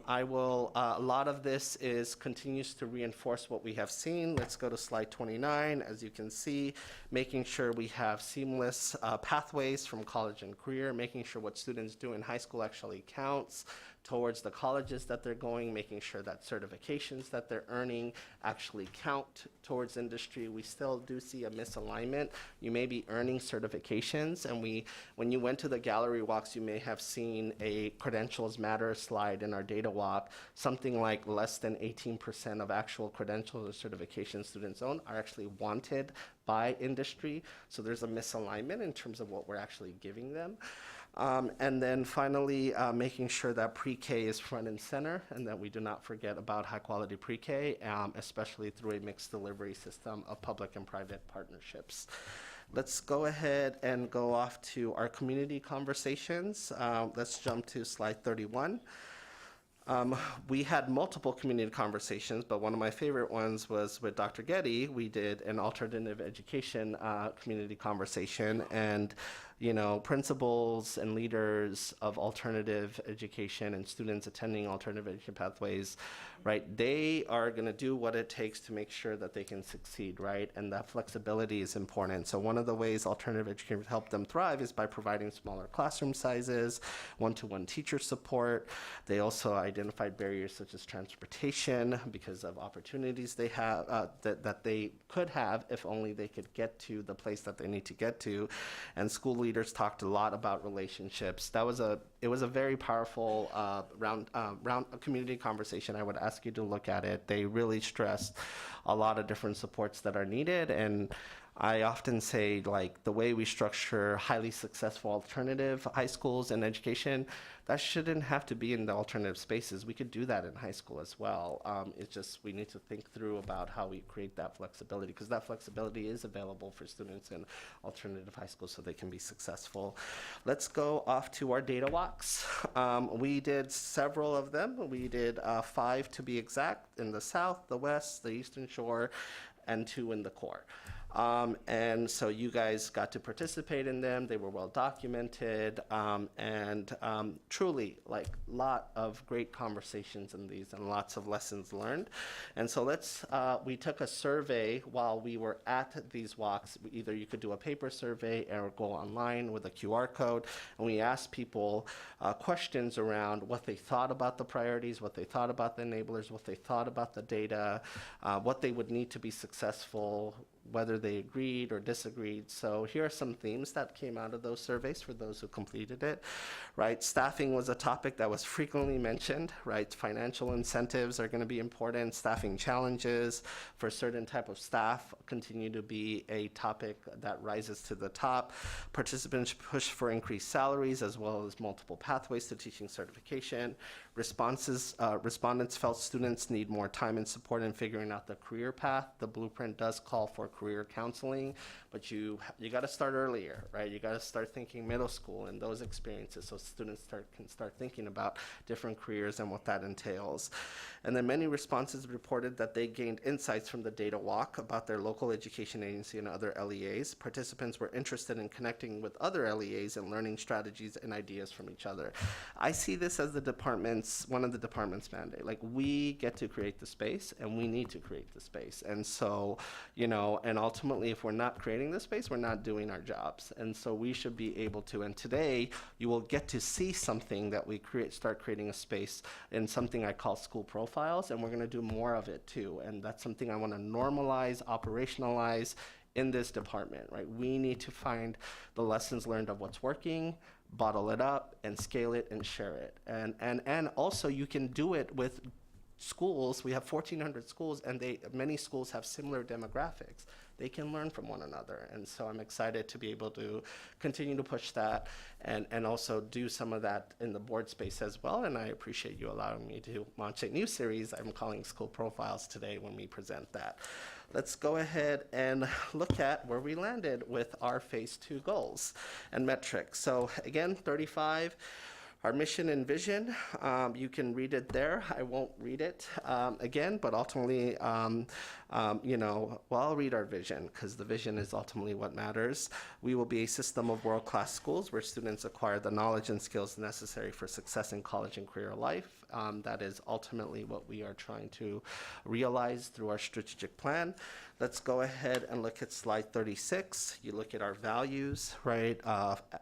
lot of this continues to reinforce what we have seen. Let's go to slide 29. As you can see, making sure we have seamless pathways from college and career, making sure what students do in high school actually counts towards the colleges that they're going, making sure that certifications that they're earning actually count towards industry. We still do see a misalignment. You may be earning certifications, and when you went to the gallery walks, you may have seen a credentials matter slide in our data walk. Something like less than 18% of actual credentials or certification students own are actually wanted by industry. So there's a misalignment in terms of what we're actually giving them. And then finally, making sure that pre-K is front and center and that we do not forget about high quality pre-K, especially through a mixed delivery system of public and private partnerships. Let's go ahead and go off to our community conversations. Let's jump to slide 31. We had multiple community conversations, but one of my favorite ones was with Dr. Getty. We did an alternative education community conversation, and principals and leaders of alternative education and students attending alternative education pathways, right? They are going to do what it takes to make sure that they can succeed, right? And that flexibility is important. So one of the ways alternative education help them thrive is by providing smaller classroom sizes, one-to-one teacher support. They also identified barriers such as transportation because of opportunities they have that they could have if only they could get to the place that they need to get to. And school leaders talked a lot about relationships. It was a very powerful community conversation. I would ask you to look at it. They really stressed a lot of different supports that are needed, and I often say, like, the way we structure highly successful alternative high schools and education, that shouldn't have to be in the alternative spaces. We could do that in high school as well. It's just we need to think through about how we create that flexibility, because that flexibility is available for students in alternative high schools so they can be successful. Let's go off to our data walks. We did several of them. We did 5 to be exact in the South, the West, the Eastern Shore, and 2 in the core. And so you guys got to participate in them. They were well documented, and truly, like, lot of great conversations in these and lots of lessons learned. And so we took a survey while we were at these walks. Either you could do a paper survey or go online with a QR code, and we asked people questions around what they thought about the priorities, what they thought about the enablers, what they thought about the data, what they would need to be successful, whether they agreed or disagreed. So here are some themes that came out of those surveys for those who completed it, right? Staffing was a topic that was frequently mentioned, right? Financial incentives are going to be important. Staffing challenges for certain type of staff continue to be a topic that rises to the top. Participants push for increased salaries as well as multiple pathways to teaching certification. Respondents felt students need more time and support in figuring out the career path. The blueprint does call for career counseling, but you got to start earlier, right? You got to start thinking middle school and those experiences so students can start thinking about different careers and what that entails. And then many responses reported that they gained insights from the data walk about their local education agency and other LEAs. Participants were interested in connecting with other LEAs and learning strategies and ideas from each other. I see this as one of the department's mandate. Like, we get to create the space and we need to create the space. And so, and ultimately, if we're not creating the space, we're not doing our jobs. And so we should be able to, and today you will get to see something that we start creating a space in something I call school profiles, and we're gonna do more of it too. And that's something I wanna normalize, operationalize in this department, right? We need to find the lessons learned of what's working, bottle it up and scale it and share it. And also you can do it with schools. We have 1,400 schools, and many schools have similar demographics. They can learn from one another. And so I'm excited to be able to continue to push that and also do some of that in the board space as well. And I appreciate you allowing me to launch a new series I'm calling School Profiles today when we present that. Let's go ahead and look at where we landed with our phase 2 goals and metrics. So again, 35. Our mission and vision, you can read it there. I won't read it again, but ultimately, I'll read our vision, because the vision is ultimately what matters. We will be a system of world-class schools where students acquire the knowledge and skills necessary for success in college and career life. That is ultimately what we are trying to realize through our strategic plan. Let's go ahead and look at slide 36. You look at our values, right?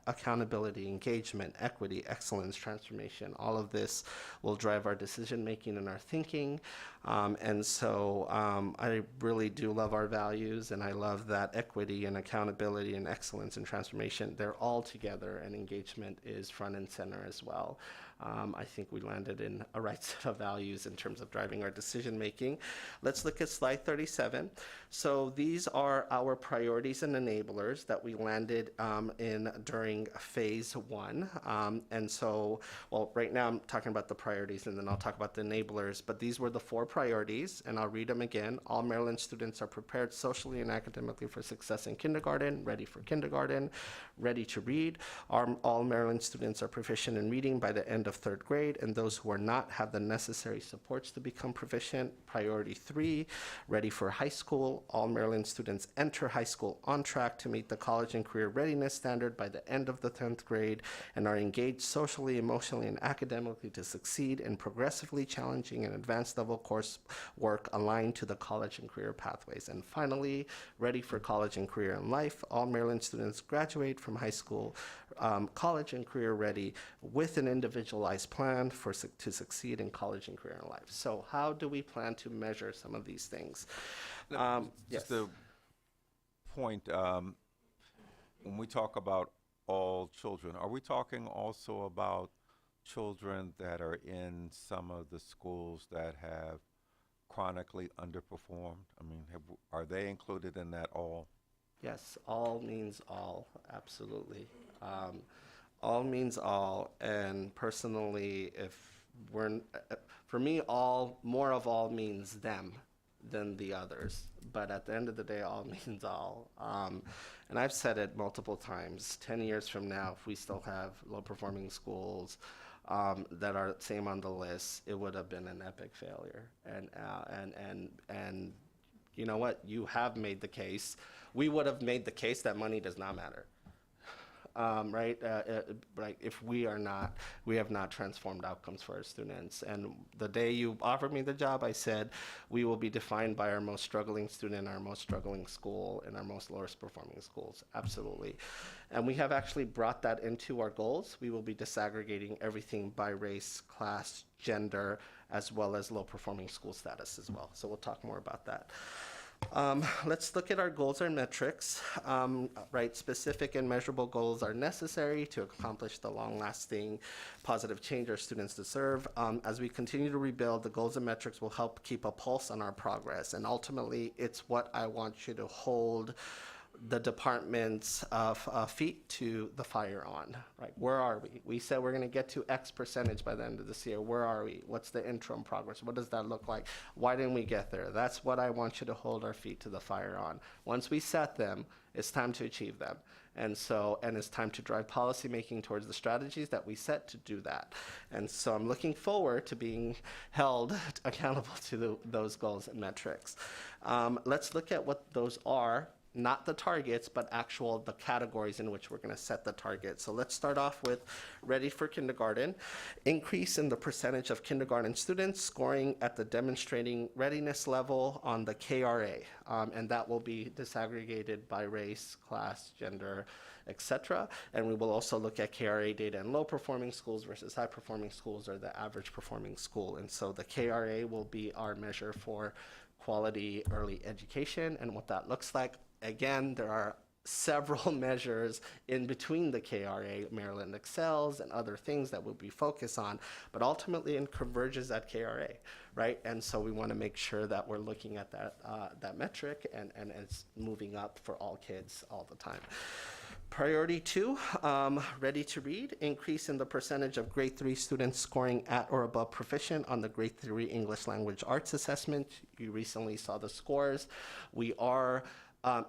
Accountability, engagement, equity, excellence, transformation. All of this will drive our decision-making and our thinking. And so I really do love our values, and I love that equity and accountability and excellence and transformation, they're all together, and engagement is front and center as well. I think we landed in a right set of values in terms of driving our decision making. Let's look at slide 37. So these are our priorities and enablers that we landed in during phase 1. And so, well, right now I'm talking about the priorities, and then I'll talk about the enablers, but these were the 4 priorities, and I'll read them again. All Maryland students are prepared socially and academically for success in kindergarten, ready for kindergarten, ready to read. All Maryland students are proficient in reading by the end of 3rd grade, and those who are not have the necessary supports to become proficient. Priority 3, ready for high school. All Maryland students enter high school on track to meet the college and career readiness standard by the end of the 10th grade and are engaged socially, emotionally, and academically to succeed in progressively challenging and advanced level coursework aligned to the college and career pathways. And finally, ready for college and career in life. All Maryland students graduate from high school, college and career ready with an individualized plan to succeed in college and career in life. So how do we plan to measure some of these things? Just a point, when we talk about all children, are we talking also about children that are in some of the schools that have chronically underperformed? I mean, are they included in that all? Yes, all means all, absolutely. All means all, and personally, if we're, for me, more of all means them than the others. But at the end of the day, all means all. And I've said it multiple times, 10 years from now, if we still have low-performing schools that are same on the list, it would have been an epic failure. And you know what? You have made the case. We would have made the case that money does not matter. Right? Like if we have not transformed outcomes for our students. And the day you offered me the job, I said, we will be defined by our most struggling student, our most struggling school, and our most lowest performing schools. Absolutely. And we have actually brought that into our goals. We will be disaggregating everything by race, class, gender, as well as low performing school status as well. So we'll talk more about that. Let's look at our goals and metrics. Right, specific and measurable goals are necessary to accomplish the long-lasting positive change our students deserve. As we continue to rebuild, the goals and metrics will help keep a pulse on our progress. And ultimately, it's what I want you to hold the department's feet to the fire on, right? Where are we? We said we're going to get to X percentage by the end of this year. Where are we? What's the interim progress? What does that look like? Why didn't we get there? That's what I want you to hold our feet to the fire on. Once we set them, it's time to achieve them. And it's time to drive policy making towards the strategies that we set to do that. And so I'm looking forward to being held accountable to those goals and metrics. Let's look at what those are. Not the targets, but the categories in which we're going to set the target. So let's start off with ready for kindergarten. Increase in the percentage of kindergarten students scoring at the demonstrating readiness level on the KRA. And that will be disaggregated by race, class, gender, etc. And we will also look at KRA data in low performing schools versus high performing schools or the average performing school. And so the KRA will be our measure for quality early education and what that looks like. Again, there are several measures in between the KRA, Maryland Excels, and other things that we'll be focused on, but ultimately it converges at KRA, right? And so we want to make sure that we're looking at that metric and it's moving up for all kids all the time. Priority 2, ready to read, increase in the percentage of grade 3 students scoring at or above proficient on the grade 3 English language arts assessment. You recently saw the scores. We are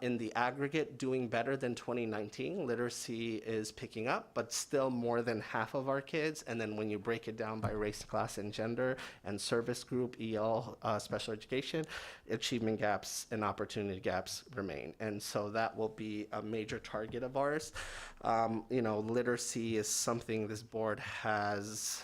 in the aggregate doing better than 2019. Literacy is picking up, but still more than half of our kids. And then when you break it down by race, class, and gender, and service group, EL, special education, achievement gaps and opportunity gaps remain. And so that will be a major target of ours. Literacy is something this board has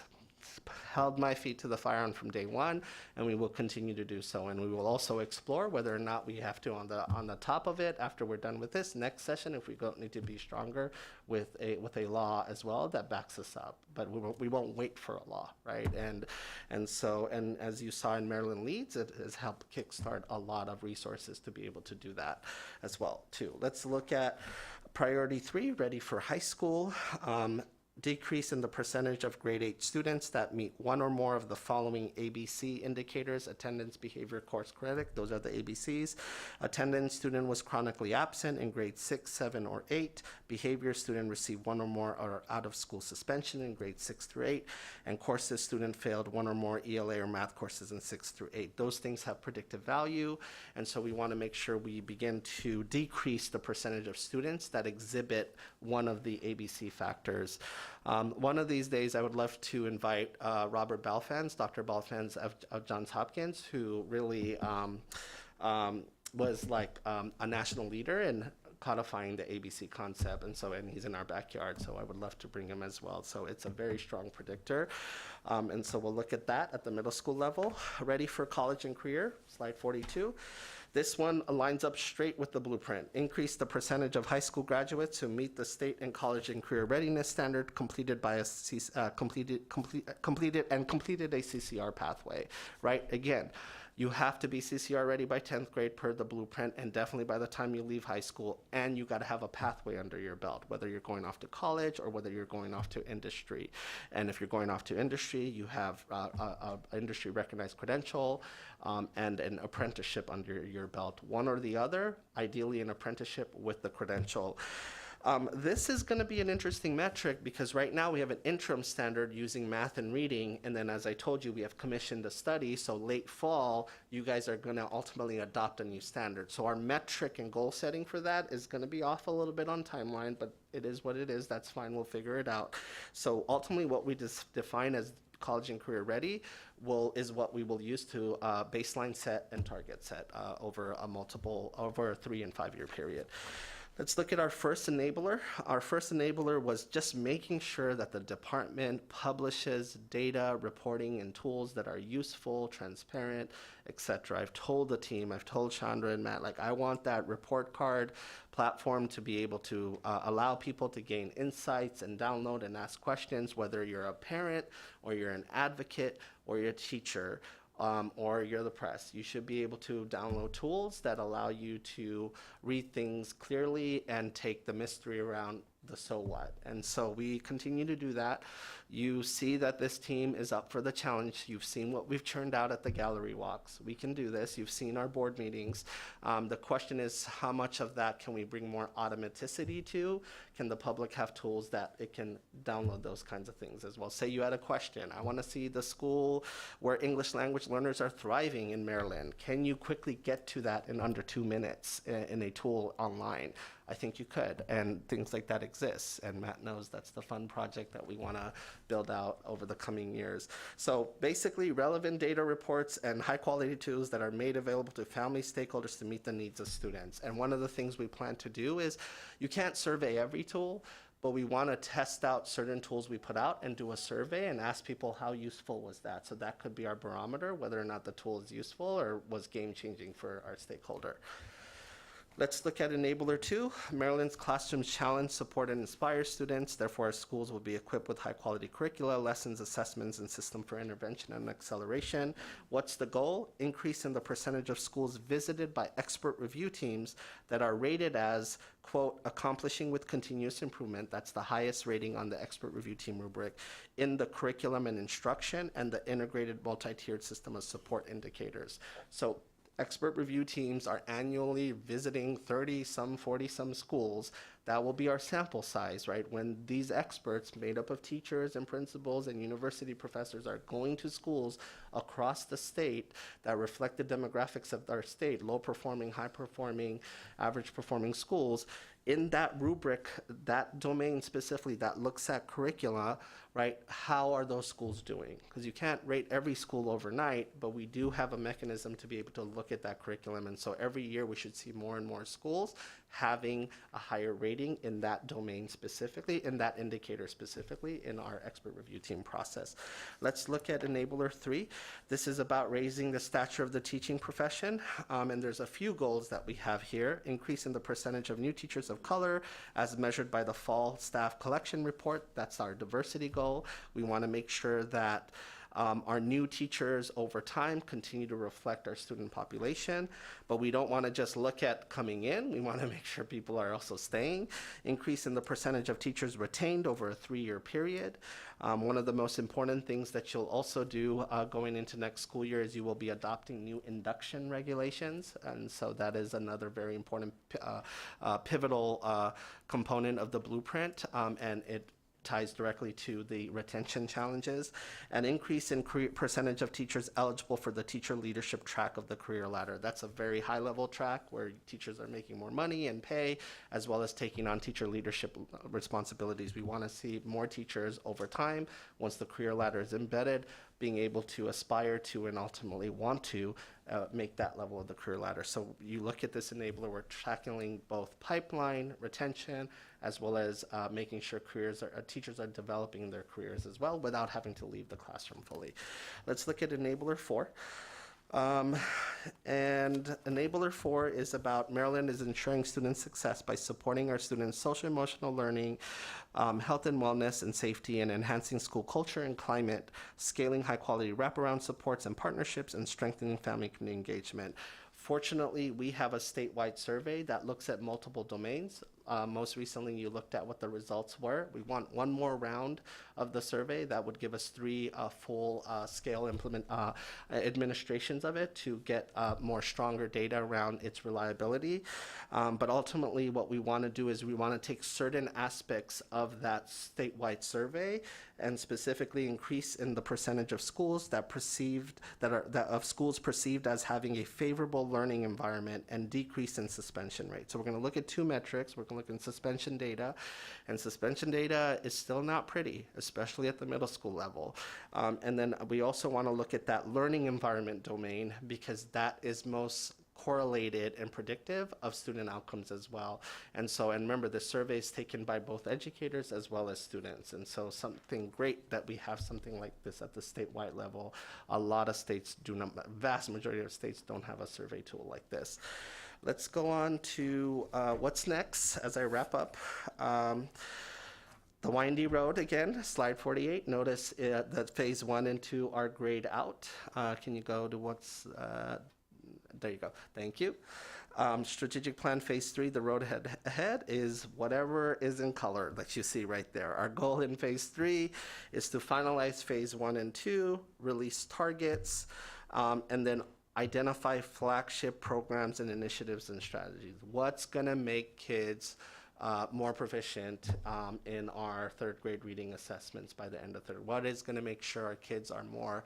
held my feet to the fire on from day one, and we will continue to do so. And we will also explore whether or not we have to on the top of it after we're done with this next session, if we don't need to be stronger with a law as well that backs us up. But we won't wait for a law, right? And as you saw in Maryland Leads, it has helped kickstart a lot of resources to be able to do that as well too. Let's look at priority 3, ready for high school. Decrease in the percentage of grade 8 students that meet one or more of the following ABC indicators: attendance, behavior, course credit. Those are the ABCs. Attendance, student was chronically absent in grade 6, 7, or 8. Behavior, student received one or more or out of school suspension in grade 6 through 8. And courses, student failed one or more ELA or math courses in 6 through 8. Those things have predictive value. And so we want to make sure we begin to decrease the percentage of students that exhibit one of the ABC factors. One of these days, I would love to invite Robert Balfans, Dr. Balfans of Johns Hopkins, who really was like a national leader in codifying the ABC concept, and he's in our backyard, so I would love to bring him as well. So it's a very strong predictor, and so we'll look at that at the middle school level. Ready for college and career, slide 42. This one lines up straight with the blueprint. Increase the percentage of high school graduates who meet the state and college and career readiness standard completed a CCR pathway, right? Again, You have to be CCR ready by 10th grade per the blueprint, and definitely by the time you leave high school, and you got to have a pathway under your belt, whether you're going off to college or whether you're going off to industry. And if you're going off to industry, you have a industry recognized credential and an apprenticeship under your belt. One or the other, ideally an apprenticeship with the credential. This is going to be an interesting metric because right now we have an interim standard using math and reading, and then as I told you, we have commissioned a study, so late fall, you guys are going to ultimately adopt a new standard. So our metric and goal setting for that is going to be off a little bit on timeline, but it is what it is. That's fine. We'll figure it out. So ultimately what we define as college and career ready is what we will use to baseline set and target set over a 3 and 5 year period. Let's look at our first enabler. Our first enabler was just making sure that the department publishes data, reporting, and tools that are useful, transparent, etc. I've told the team, I've told Chandra and Matt, like I want that report card platform to be able to allow people to gain insights and download and ask questions, whether you're a parent or you're an advocate or you're a teacher. Or you're the press. You should be able to download tools that allow you to read things clearly and take the mystery around the so what. And so we continue to do that. You see that this team is up for the challenge. You've seen what we've churned out at the gallery walks. We can do this. You've seen our board meetings. The question is, how much of that can we bring more automaticity to? Can the public have tools that it can download those kinds of things as well? Say you had a question. I want to see the school where English language learners are thriving in Maryland. Can you quickly get to that in under 2 minutes in a tool online? I think you could, and things like that exist, and Matt knows that's the fun project that we want to build out over the coming years. So basically, relevant data reports and high-quality tools that are made available to family stakeholders to meet the needs of students. And one of the things we plan to do is, you can't survey every tool, but we want to test out certain tools we put out and do a survey and ask people how useful was that. So that could be our barometer, whether or not the tool is useful or was game-changing for our stakeholder. Let's look at Enabler 2. Maryland's classrooms challenge, support, and inspire students. Therefore, our schools will be equipped with high-quality curricula, lessons, assessments, and system for intervention and acceleration. What's the goal? Increase in the percentage of schools visited by expert review teams that are rated as, quote, accomplishing with continuous improvement. That's the highest rating on the expert review team rubric in the curriculum and instruction and the integrated multi-tiered system of support indicators. So expert review teams are annually visiting 30-some, 40-some schools. That will be our sample size, right? When these experts, made up of teachers and principals and university professors, are going to schools across the state that reflect the demographics of our state, low-performing, high-performing, average-performing schools, in that rubric, that domain specifically that looks at curricula, right, how are those schools doing? Because you can't rate every school overnight, but we do have a mechanism to be able to look at that curriculum. And so every year we should see more and more schools having a higher rating in that domain specifically, in that indicator specifically, in our expert review team process. Let's look at Enabler 3. This is about raising the stature of the teaching profession. And there's a few goals that we have here. Increasing the percentage of new teachers of color as measured by the fall staff collection report. That's our diversity goal. We want to make sure that our new teachers over time continue to reflect our student population, but we don't want to just look at coming in. We want to make sure people are also staying. Increase in the percentage of teachers retained over a 3-year period. One of the most important things that you'll also do going into next school year is you will be adopting new induction regulations, and so that is another very important pivotal component of the blueprint, and it ties directly to the retention challenges. An increase in percentage of teachers eligible for the teacher leadership track of the career ladder. That's a very high level track where teachers are making more money and pay, as well as taking on teacher leadership responsibilities. We want to see more teachers over time, once the career ladder is embedded, being able to aspire to and ultimately want to make that level of the career ladder. So you look at this enabler, we're tackling both pipeline, retention, as well as making sure teachers are developing their careers as well without having to leave the classroom fully. Let's look at Enabler 4. And enabler 4 is about Maryland is ensuring student success by supporting our students' social emotional learning, health and wellness and safety, and enhancing school culture and climate, scaling high quality wraparound supports and partnerships, and strengthening family community engagement. Fortunately, we have a statewide survey that looks at multiple domains. Most recently, you looked at what the results were. We want one more round of the survey that would give us 3 full scale administrations of it to get more stronger data around its reliability. But ultimately, what we want to do is we want to take certain aspects of that statewide survey and specifically increase in the percentage of schools that of schools perceived as having a favorable learning environment and decrease in suspension rate. So we're going to look at 2 metrics. We're going to look at suspension data, and suspension data is still not pretty, especially at the middle school level. And then we also want to look at that learning environment domain because that is most correlated and predictive of student outcomes as well. And remember, the survey is taken by both educators as well as students. And so something great that we have something like this at the statewide level. A lot of states do not, vast majority of states don't have a survey tool like this. Let's go on to what's next as I wrap up. The windy road again, slide 48. Notice that phase 1 and 2 are grayed out. Can you go to what's, there you go, thank you. Strategic plan phase 3, the road ahead is whatever is in color that you see right there. Our goal in phase 3 is to finalize phase 1 and 2, release targets, and then identify flagship programs and initiatives and strategies. What's gonna make kids more proficient in our 3rd grade reading assessments by the end of 3rd? What is gonna make sure our kids are more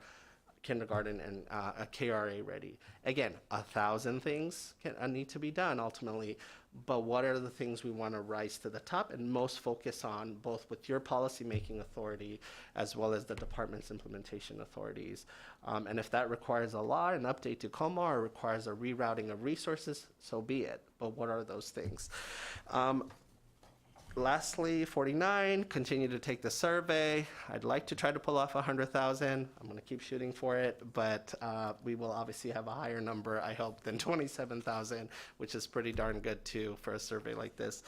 kindergarten and KRA ready? Again, 1,000 things need to be done ultimately, but what are the things we want to rise to the top and most focus on, both with your policymaking authority as well as the department's implementation authorities? And if that requires a law, an update to COMA, or requires a rerouting of resources, so be it. But what are those things? Lastly, 49, continue to take the survey. I'd like to try to pull off 100,000. I'm gonna keep shooting for it, but we will obviously have a higher number, I hope, than 27,000, which is pretty darn good too for a survey like this.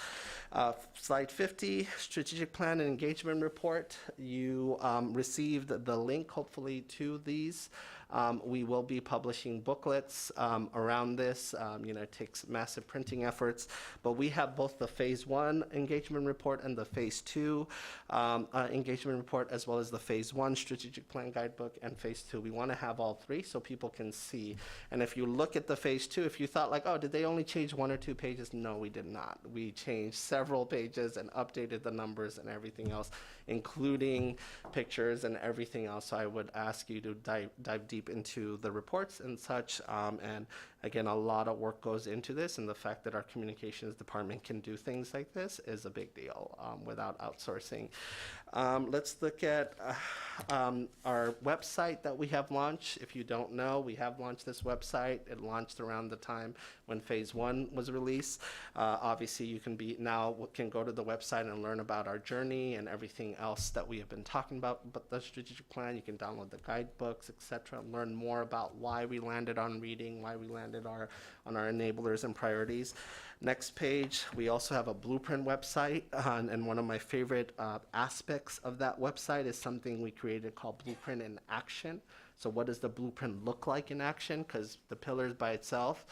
Slide 50, strategic plan and engagement report. You received the link, hopefully, to these. We will be publishing booklets around this. It takes massive printing efforts, but we have both the phase 1 engagement report and the phase 2 engagement report, as well as the phase 1 strategic plan guidebook and phase 2. We want to have all 3 so people can see. And if you look at the phase 2, if you thought like, oh, did they only change 1 or 2 pages? No, we did not. We changed several pages and updated the numbers and everything else, including pictures and everything else. So I would ask you to dive deep into the reports and such. And again, a lot of work goes into this, and the fact that our communications department can do things like this is a big deal without outsourcing. Let's look at our website that we have launched. If you don't know, we have launched this website. It launched around the time when phase 1 was released. Obviously, you can go to the website and learn about our journey and everything else that we have been talking about, but the strategic plan. You can download the guidebooks, etc., learn more about why we landed on reading, why we landed on our enablers and priorities. Next page, we also have a blueprint website, and one of my favorite aspects of that website is something we created called Blueprint in Action. So what does the blueprint look like in action? Because the pillars by itself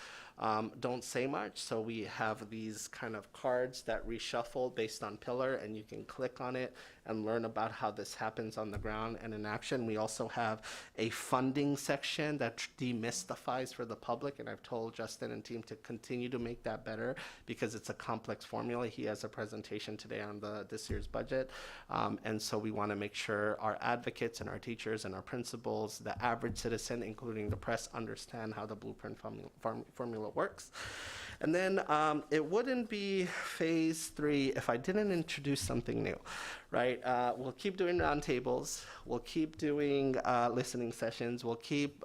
don't say much. So we have these kind of cards that reshuffle based on pillar, and you can click on it and learn about how this happens on the ground and in action. We also have a funding section that demystifies for the public, and I've told Justin and team to continue to make that better because it's a complex formula. He has a presentation today on this year's budget, and so we want to make sure our advocates and our teachers and our principals, the average citizen, including the press, understand how the blueprint formula works. And then it wouldn't be phase 3 if I didn't introduce something new, right? We'll keep doing roundtables. We'll keep doing listening sessions. We'll keep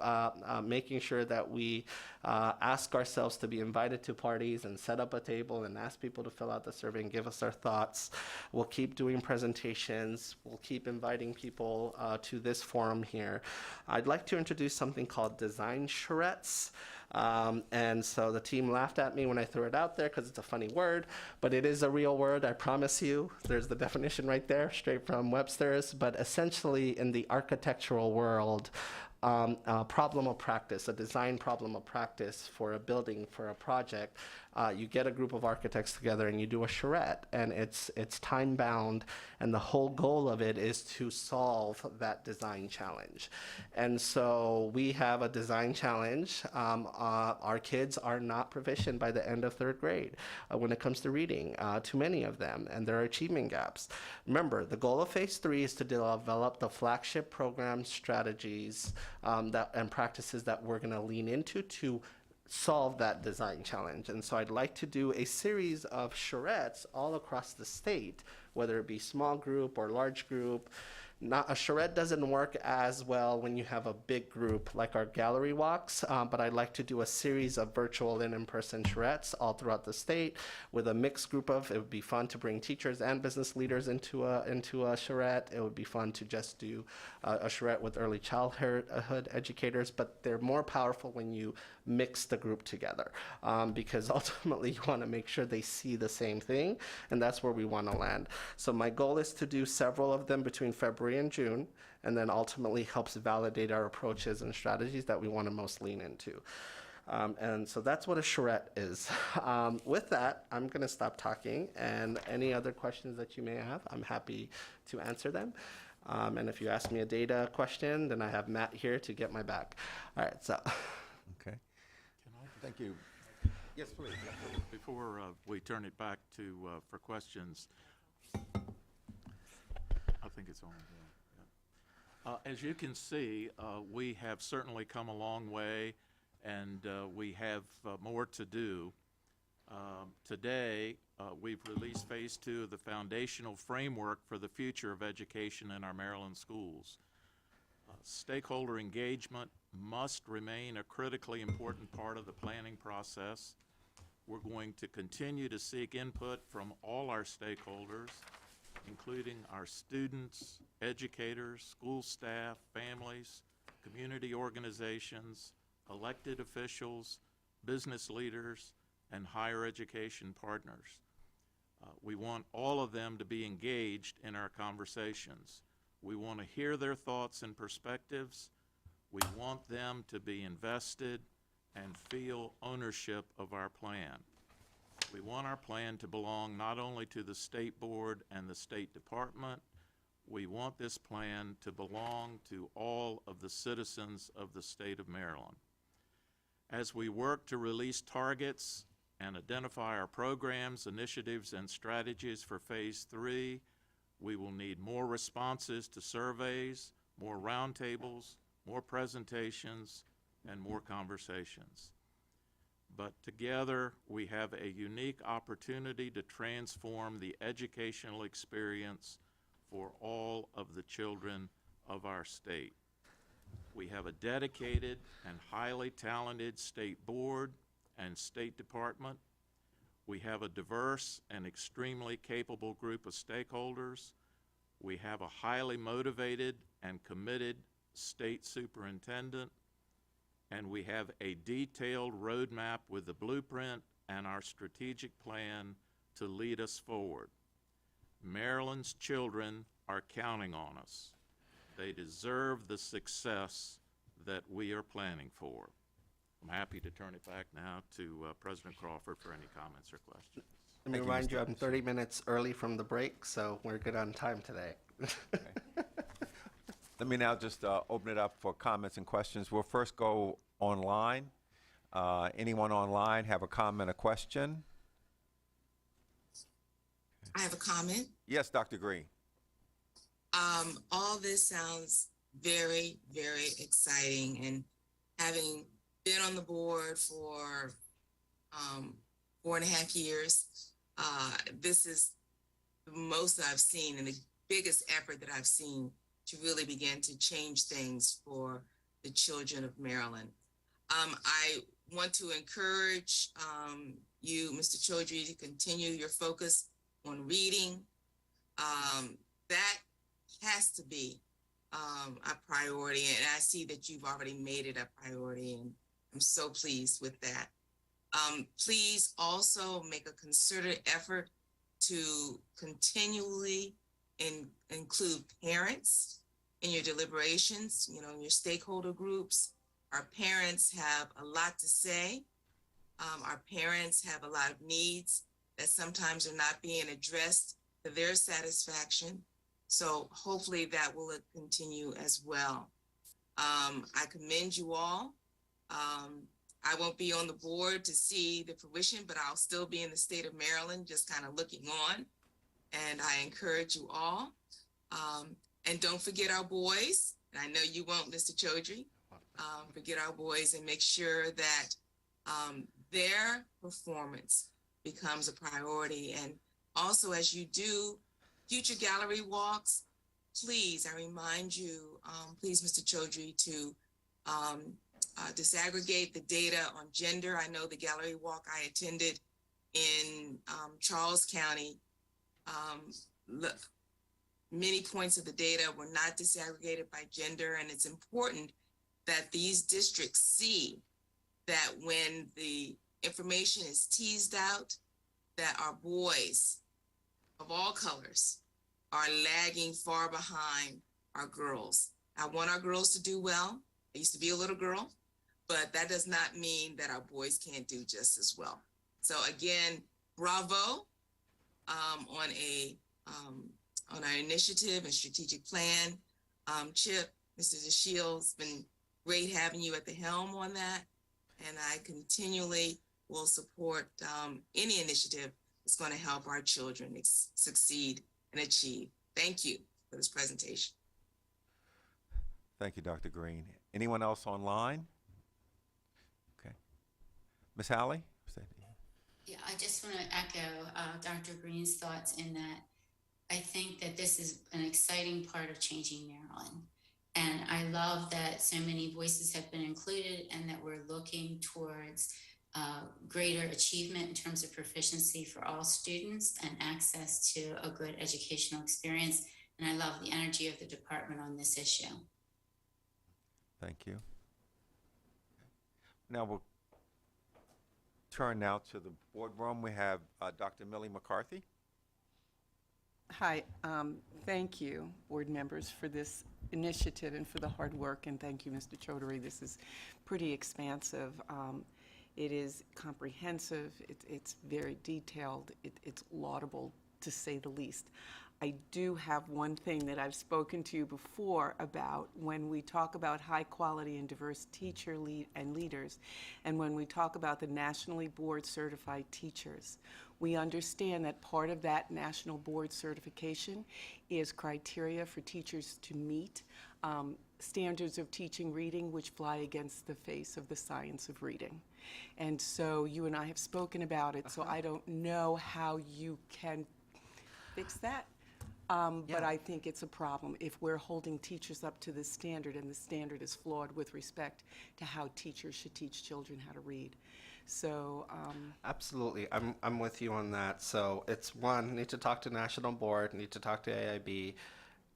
making sure that we ask ourselves to be invited to parties and set up a table and ask people to fill out the survey and give us their thoughts. We'll keep doing presentations. We'll keep inviting people to this forum here. I'd like to introduce something called design charrettes. And so the team laughed at me when I threw it out there because it's a funny word, but it is a real word, I promise you. There's the definition right there, straight from Webster's. But essentially, in the architectural world, a problem of practice, a design problem of practice for a building, for a project, you get a group of architects together and you do a charrette, and it's time bound, and the whole goal of it is to solve that design challenge. And so we have a design challenge. Our kids are not proficient by the end of 3rd grade when it comes to reading, too many of them, and there are achievement gaps. Remember, the goal of phase 3 is to develop the flagship program strategies and practices that we're going to lean into to solve that design challenge. And so I'd like to do a series of charrettes all across the state, whether it be small group or large group. A charrette doesn't work as well when you have a big group like our gallery walks, but I'd like to do a series of virtual and in-person charrettes all throughout the state with a mixed group of. It would be fun to bring teachers and business leaders into a charrette. It would be fun to just do a charrette with early childhood educators, but they're more powerful when you mix the group together, because ultimately you want to make sure they see the same thing, and that's where we want to land. So my goal is to do several of them between February and June, and then ultimately helps validate our approaches and strategies that we want to most lean into. And so that's what a charrette is. With that, I'm going to stop talking, and any other questions that you may have, I'm happy to answer them. And if you ask me a data question, then I have Matt here to get my back. All right, so. Okay. Thank you. Yes, please. Before we turn it back to for questions, I think it's on. Yeah. As you can see, we have certainly come a long way, and we have more to do. Today, we've released phase 2 of the foundational framework for the future of education in our Maryland schools. Stakeholder engagement must remain a critically important part of the planning process. We're going to continue to seek input from all our stakeholders, including our students, educators, school staff, families, community organizations, elected officials, business leaders, and higher education partners. We want all of them to be engaged in our conversations. We want to hear their thoughts and perspectives. We want them to be invested and feel ownership of our plan. We want our plan to belong not only to the State Board and the State Department, we want this plan to belong to all of the citizens of the state of Maryland. As we work to release targets and identify our programs, initiatives, and strategies for phase 3, we will need more responses to surveys, more roundtables, more presentations, and more conversations. But together, we have a unique opportunity to transform the educational experience for all of the children of our state. We have a dedicated and highly talented state board and State Department. We have a diverse and extremely capable group of stakeholders. We have a highly motivated and committed state superintendent, and we have a detailed roadmap with the blueprint and our strategic plan to lead us forward. Maryland's children are counting on us. They deserve the success that we are planning for. I'm happy to turn it back now to President Crawford for any comments or questions. Let me remind you, I'm 30 minutes early from the break, so we're good on time today. Let me now just open it up for comments and questions. We'll first go online. Anyone online have a comment, a question? I have a comment. Yes, Dr. Green. All this sounds very, very exciting, and having been on the board for 4.5 years. This is the most I've seen and the biggest effort that I've seen to really begin to change things for the children of Maryland. I want to encourage you, Mr. Chaudhry, to continue your focus on reading. That has to be a priority, and I see that you've already made it a priority, and I'm so pleased with that. Please also make a concerted effort to continually include parents in your deliberations, you know, in your stakeholder groups. Our parents have a lot to say. Our parents have a lot of needs that sometimes are not being addressed to their satisfaction. So hopefully that will continue as well. I commend you all. I won't be on the board to see the fruition, but I'll still be in the state of Maryland, just kind of looking on. And I encourage you all. And don't forget our boys. And I know you won't, Mr. Chaudhry. Forget our boys and make sure that their performance becomes a priority. And also, as you do future gallery walks, please, I remind you, please, Mr. Chaudhry, to disaggregate the data on gender. I know the gallery walk I attended in Charles County, many points of the data were not disaggregated by gender, and it's important that these districts see that when the information is teased out, that our boys of all colors are lagging far behind our girls. I want our girls to do well. I used to be a little girl, but that does not mean that our boys can't do just as well. So again, bravo on our initiative and strategic plan. Chip, Mr. DeShields, been great having you at the helm on that. And I continually will support any initiative that's going to help our children succeed and achieve. Thank you for this presentation. Thank you, Dr. Green. Anyone else online? Okay. Ms. Halley? Yeah, I just want to echo Dr. Green's thoughts in that I think that this is an exciting part of changing Maryland. And I love that so many voices have been included and that we're looking towards greater achievement in terms of proficiency for all students and access to a good educational experience. And I love the energy of the department on this issue. Thank you. Now we'll turn now to the boardroom. We have Dr. Millie McCarthy. Hi, thank you, board members, for this initiative and for the hard work, and thank you, Mr. Chaudhry. This is pretty expansive. It is comprehensive, it's very detailed, it's laudable, to say the least. I do have one thing that I've spoken to you before about when we talk about high quality and diverse teacher leaders, and when we talk about the nationally board certified teachers. We understand that part of that national board certification is criteria for teachers to meet, standards of teaching reading which fly against the face of the science of reading. And so you and I have spoken about it, so I don't know how you can fix that. But I think it's a problem if we're holding teachers up to this standard and the standard is flawed with respect to how teachers should teach children how to read. So absolutely, I'm with you on that. So it's one, need to talk to national board, need to talk to AIB,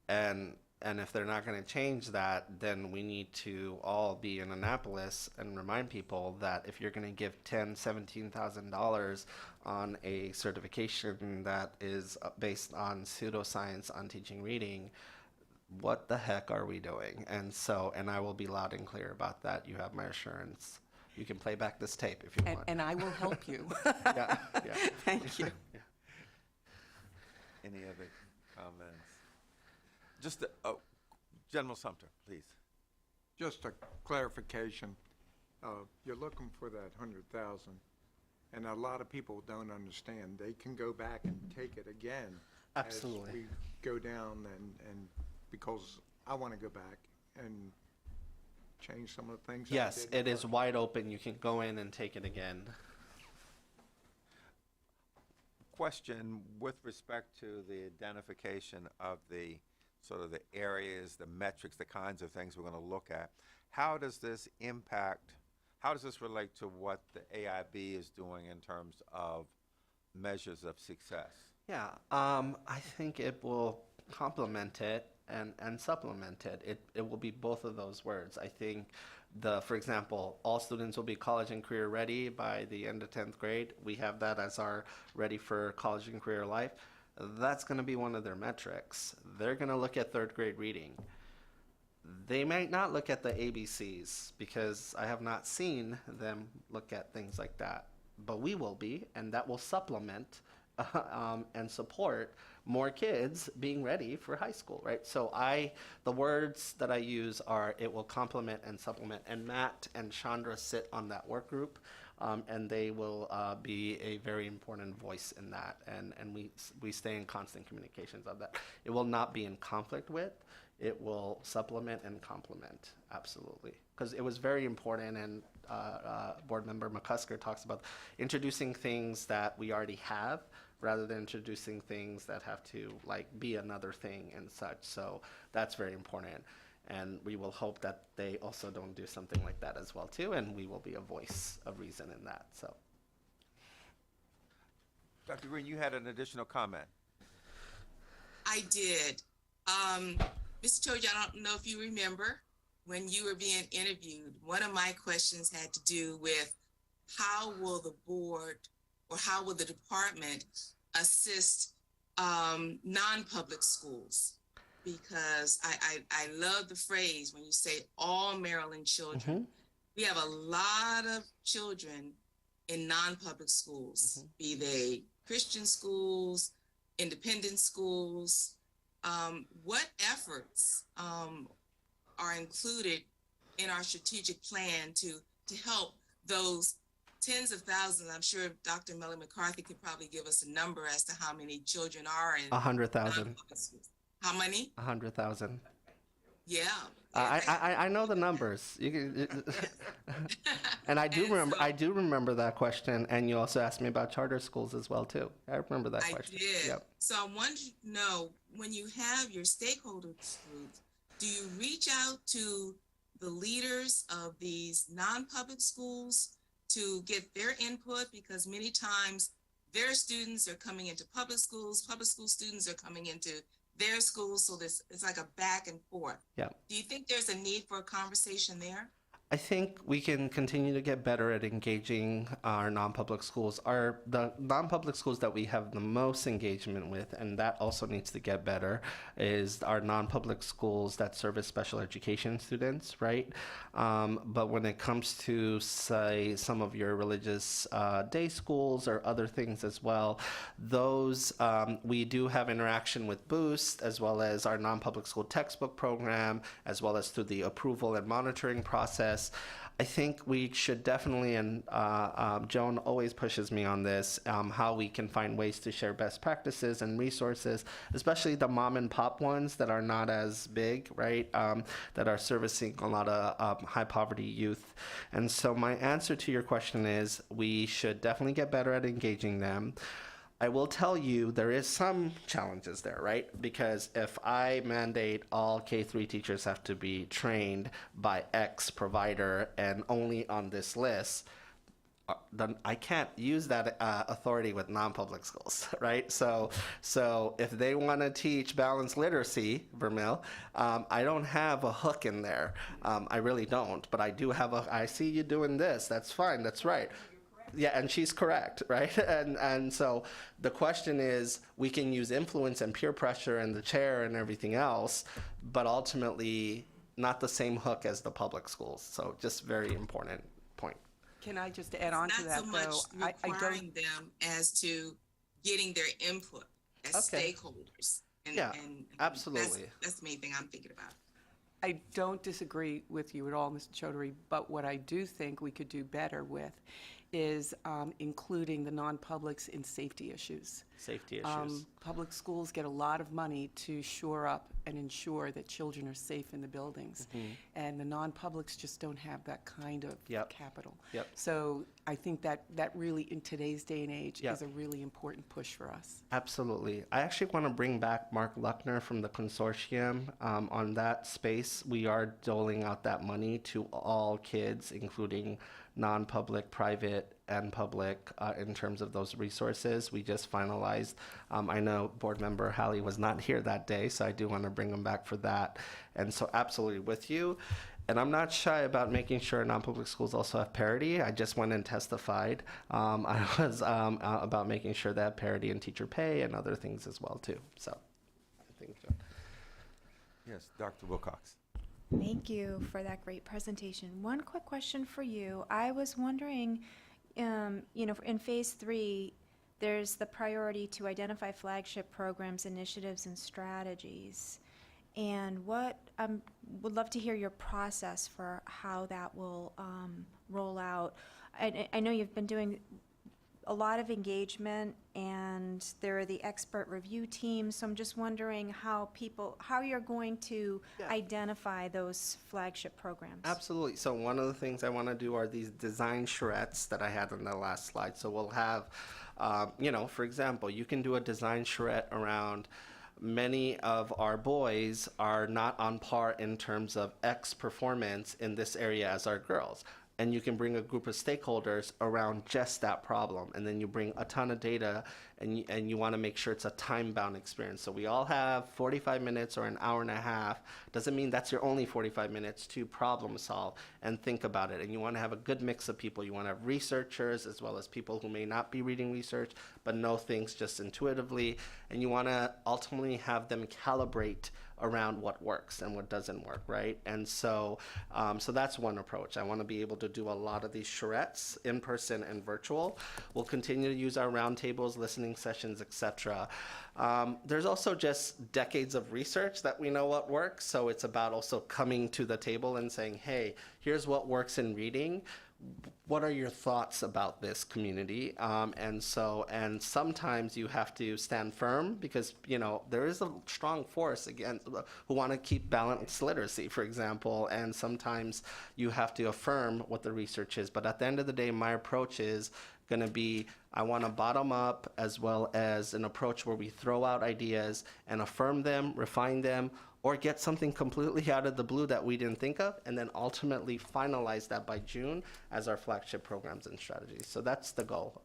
and if they're not going to change that, then we need to all be in Annapolis and remind people that if you're going to give $17,000 on a certification that is based on pseudoscience on teaching reading, what the heck are we doing? And I will be loud and clear about that. You have my assurance. You can play back this tape if you want. And I will help you. Yeah. Thank you. Yeah. Any other comments? Just General Sumter, please. Just a clarification. You're looking for that 100,000, and a lot of people don't understand. They can go back and take it again. Absolutely. As we go down and because I want to go back and change some of the things. Yes, it is wide open. You can go in and take it again. question with respect to the identification of the sort of the areas, the metrics, the kinds of things we're going to look at. How does this relate to what the AIB is doing in terms of measures of success? Yeah, I think it will complement it and supplement it. It will be both of those words. I think for example, all students will be college and career ready by the end of 10th grade. We have that as our ready for college and career life. That's going to be one of their metrics. They're going to look at 3rd grade reading. They might not look at the ABCs because I have not seen them look at things like that. But we will be, and that will supplement and support more kids being ready for high school, right? So the words that I use are it will complement and supplement. And Matt and Chandra sit on that work group, and they will be a very important voice in that. And we stay in constant communications of that. It will not be in conflict with. It will supplement and complement, absolutely. Because it was very important, and Board Member McCusker talks about introducing things that we already have rather than introducing things that have to be another thing and such. So that's very important. And we will hope that they also don't do something like that as well too, and we will be a voice of reason in that. So, Dr. Green, you had an additional comment. I did. Mr. Choji, I don't know if you remember when you were being interviewed, one of my questions had to do with how will the board or how will the department assist non-public schools? Because I love the phrase when you say all Maryland children. We have a lot of children in non-public schools, be they Christian schools, independent schools. What efforts are included in our strategic plan to help those tens of thousands? I'm sure Dr. Melly McCarthy could probably give us a number as to how many children are in 100,000. How many? 100,000. Yeah. I know the numbers. You can, and I do remember that question. And you also asked me about charter schools as well too. I remember that question. I did. Yep. So I wanted to know, when you have your stakeholder groups, do you reach out to the leaders of these non-public schools to get their input? Because many times their students are coming into public school students are coming into their schools, so it's like a back and forth. Yeah. Do you think there's a need for a conversation there? I think we can continue to get better at engaging our non-public schools. The non-public schools that we have the most engagement with, and that also needs to get better, is our non-public schools that service special education students, right? But when it comes to, say, some of your religious day schools or other things as well, those we do have interaction with Boost, as well as our non-public school textbook program, as well as through the approval and monitoring process. I think we should definitely, and Joan always pushes me on this, how we can find ways to share best practices and resources, especially the mom and pop ones that are not as big, right, that are servicing a lot of high poverty youth. And so my answer to your question is we should definitely get better at engaging them. I will tell you there is some challenges there, right? Because if I mandate all K-3 teachers have to be trained by X provider and only on this list, then I can't use that authority with non-public schools, right? So if they want to teach balanced literacy, Vermil, I don't have a hook in there. I really don't, but I do have I see you doing this. That's fine. That's right. Yeah, and she's correct, right? And so the question is, we can use influence and peer pressure and the chair and everything else, but ultimately not the same hook as the public schools. So just very important point. Can I just add on to that, though? Not so much requiring them as to getting their input as stakeholders. And absolutely. That's the main thing I'm thinking about. I don't disagree with you at all, Mr. Chaudhary, but what I do think we could do better with is including the non-publics in safety issues. Safety issues. Public schools get a lot of money to shore up and ensure that children are safe in the buildings. And the non-publics just don't have that kind of capital. So I think that really, in today's day and age, is a really important push for us. Absolutely. I actually want to bring back Mark Luckner from the consortium on that space. We are doling out that money to all kids, including non-public, private, and public in terms of those resources. We just finalized. I know board member Hallie was not here that day, so I do want to bring him back for that. And so absolutely with you. And I'm not shy about making sure non-public schools also have parity. I just went and testified. I was about making sure they have parity in teacher pay and other things as well too. So I think. Yes, Dr. Wilcox. Thank you for that great presentation. One quick question for you. I was wondering, in phase 3, there's the priority to identify flagship programs, initiatives, and strategies. And would love to hear your process for how that will roll out. I know you've been doing a lot of engagement, and there are the expert review teams. So I'm just wondering how you're going to identify those flagship programs. Absolutely. So one of the things I want to do are these design charrettes that I had on the last slide. So we'll have, for example, you can do a design charrette around many of our boys are not on par in terms of X performance in this area as our girls. And you can bring a group of stakeholders around just that problem. And then you bring a ton of data, and you want to make sure it's a time-bound experience. So we all have 45 minutes or an hour and a half. Doesn't mean that's your only 45 minutes to problem solve and think about it. And you want to have a good mix of people. You want to have researchers as well as people who may not be reading research but know things just intuitively. And you want to ultimately have them calibrate around what works and what doesn't work, right? And so that's one approach. I want to be able to do a lot of these charrettes, in person and virtual. We'll continue to use our roundtables, listening sessions, etc. There's also just decades of research that we know what works, so it's about also coming to the table and saying, hey, here's what works in reading. What are your thoughts about this community? And sometimes you have to stand firm because, there is a strong force against who want to keep balanced literacy, for example, and sometimes you have to affirm what the research is. But at the end of the day, my approach is going to be, I want to bottom up as well as an approach where we throw out ideas and affirm them, refine them, or get something completely out of the blue that we didn't think of, and then ultimately finalize that by June as our flagship programs and strategies. So that's the goal.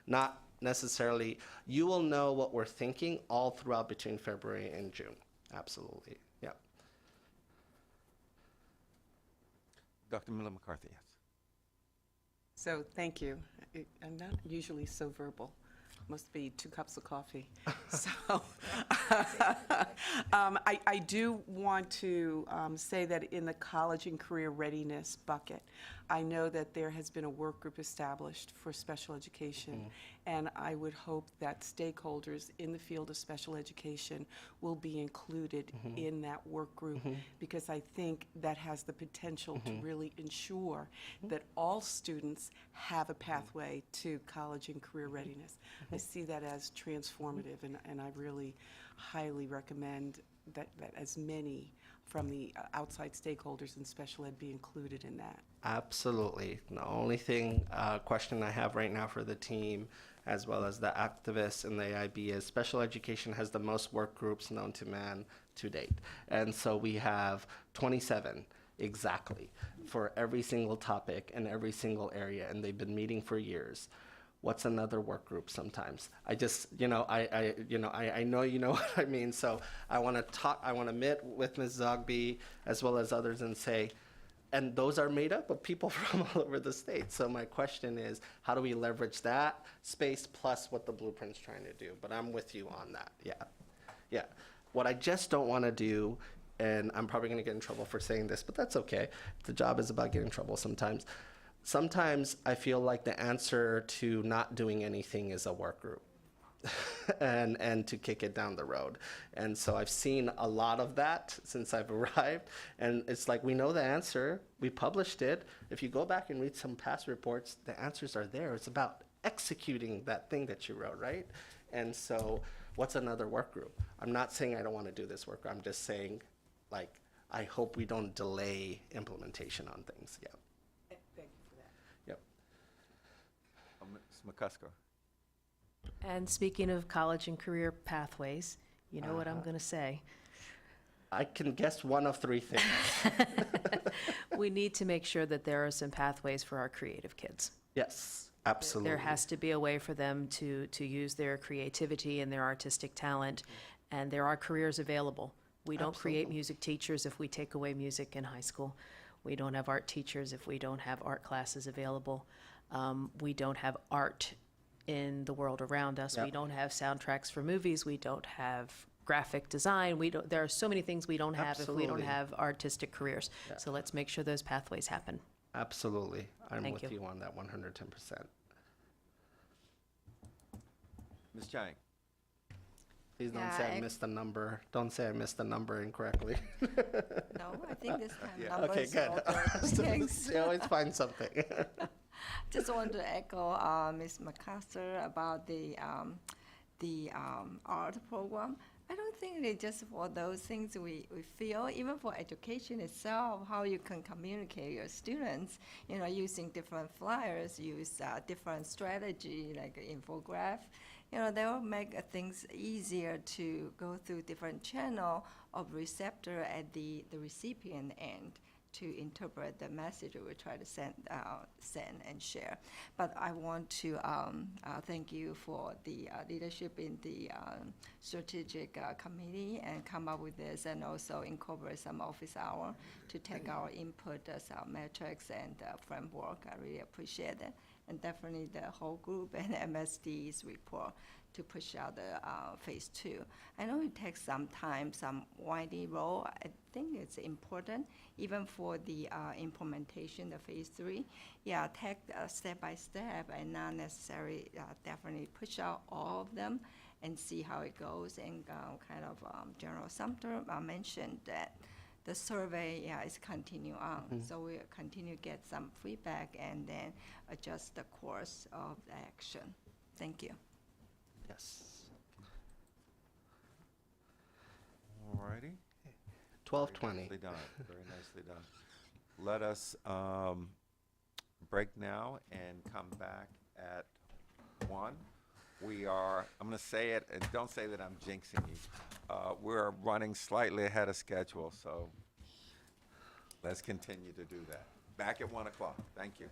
Not necessarily, you will know what we're thinking all throughout between February and June. Absolutely, yeah. Dr. Miller McCarthy, yes. So thank you. I'm not usually so verbal. Must be 2 cups of coffee. So I do want to say that in the college and career readiness bucket, I know that there has been a work group established for special education, and I would hope that stakeholders in the field of special education will be included in that work group, because I think that has the potential to really ensure that all students have a pathway to college and career readiness. I see that as transformative, and I really highly recommend that as many from the outside stakeholders in special ed be included in that. Absolutely. The only question I have right now for the team, as well as the activists and the AIB, is special education has the most work groups known to man to date. And so we have 27 exactly for every single topic and every single area, and they've been meeting for years. What's another work group sometimes? I just, I know you know what I mean. So I want to meet with Ms. Zogby as well as others and say, and those are made up of people from all over the state. So my question is, how do we leverage that space plus what the blueprint's trying to do? But I'm with you on that, yeah. What I just don't want to do, and I'm probably going to get in trouble for saying this, but that's okay. The job is about getting in trouble sometimes. Sometimes I feel like the answer to not doing anything is a work group and to kick it down the road. And so I've seen a lot of that since I've arrived. And it's like, we know the answer. We published it. If you go back and read some past reports, the answers are there. It's about executing that thing that you wrote, right? And so what's another work group? I'm not saying I don't want to do this work. I'm just saying, like, I hope we don't delay implementation on things. Yeah. Thank you for that. Yep. Ms. McCusker. And speaking of college and career pathways, you know what I'm Uh-huh. going to say. I can guess one of three things. We need to make sure that there are some pathways for our creative kids. Yes, absolutely. There has to be a way for them to use their creativity and their artistic talent, and there are careers available. We don't create Absolutely. music teachers if we take away music in high school. We don't have art teachers if we don't have art classes available. We don't have art in the world around us. We Yep. don't have soundtracks for movies. We don't have graphic design. There are so many things we don't have if we don't Absolutely. have artistic careers. Yeah. So let's make sure those pathways happen. Absolutely. I'm Thank with you. you on that 110%. Ms. Chang. Please don't Yeah, say I I- missed the number. Don't say I missed the number incorrectly. No, I think this time Yeah. numbers Okay, good. are all good. Thanks. You always find something. Just want to echo Ms. McCusker about the art program. I don't think it's just for those things we feel, even for education itself, how you can communicate your students, using different flyers, use different strategy like infograph. They will make things easier to go through different channel of receptor at the recipient end to interpret the message we try to send and share. But I want to thank you for the leadership in the strategic committee and come up with this, and also incorporate some office hour to take our input as our metrics and framework. I really appreciate it. And definitely the whole group and MSD's report to push out the phase 2. I know it takes some time, some windy road. I think it's important, even for the implementation, the phase 3. Yeah, take step by step and not necessarily definitely push out all of them and see how it goes. And General Sumter mentioned that the survey, is continue on. Mhm. So we'll continue to get some feedback and then adjust the course of the action. Thank you. Yes. All righty. 12:20. Nicely done, very nicely done. Let us break now and come back at 1. I'm going to say it, and don't say that I'm jinxing you. We're running slightly ahead of schedule, so let's continue to do that. Back at 1 o'clock. Thank you.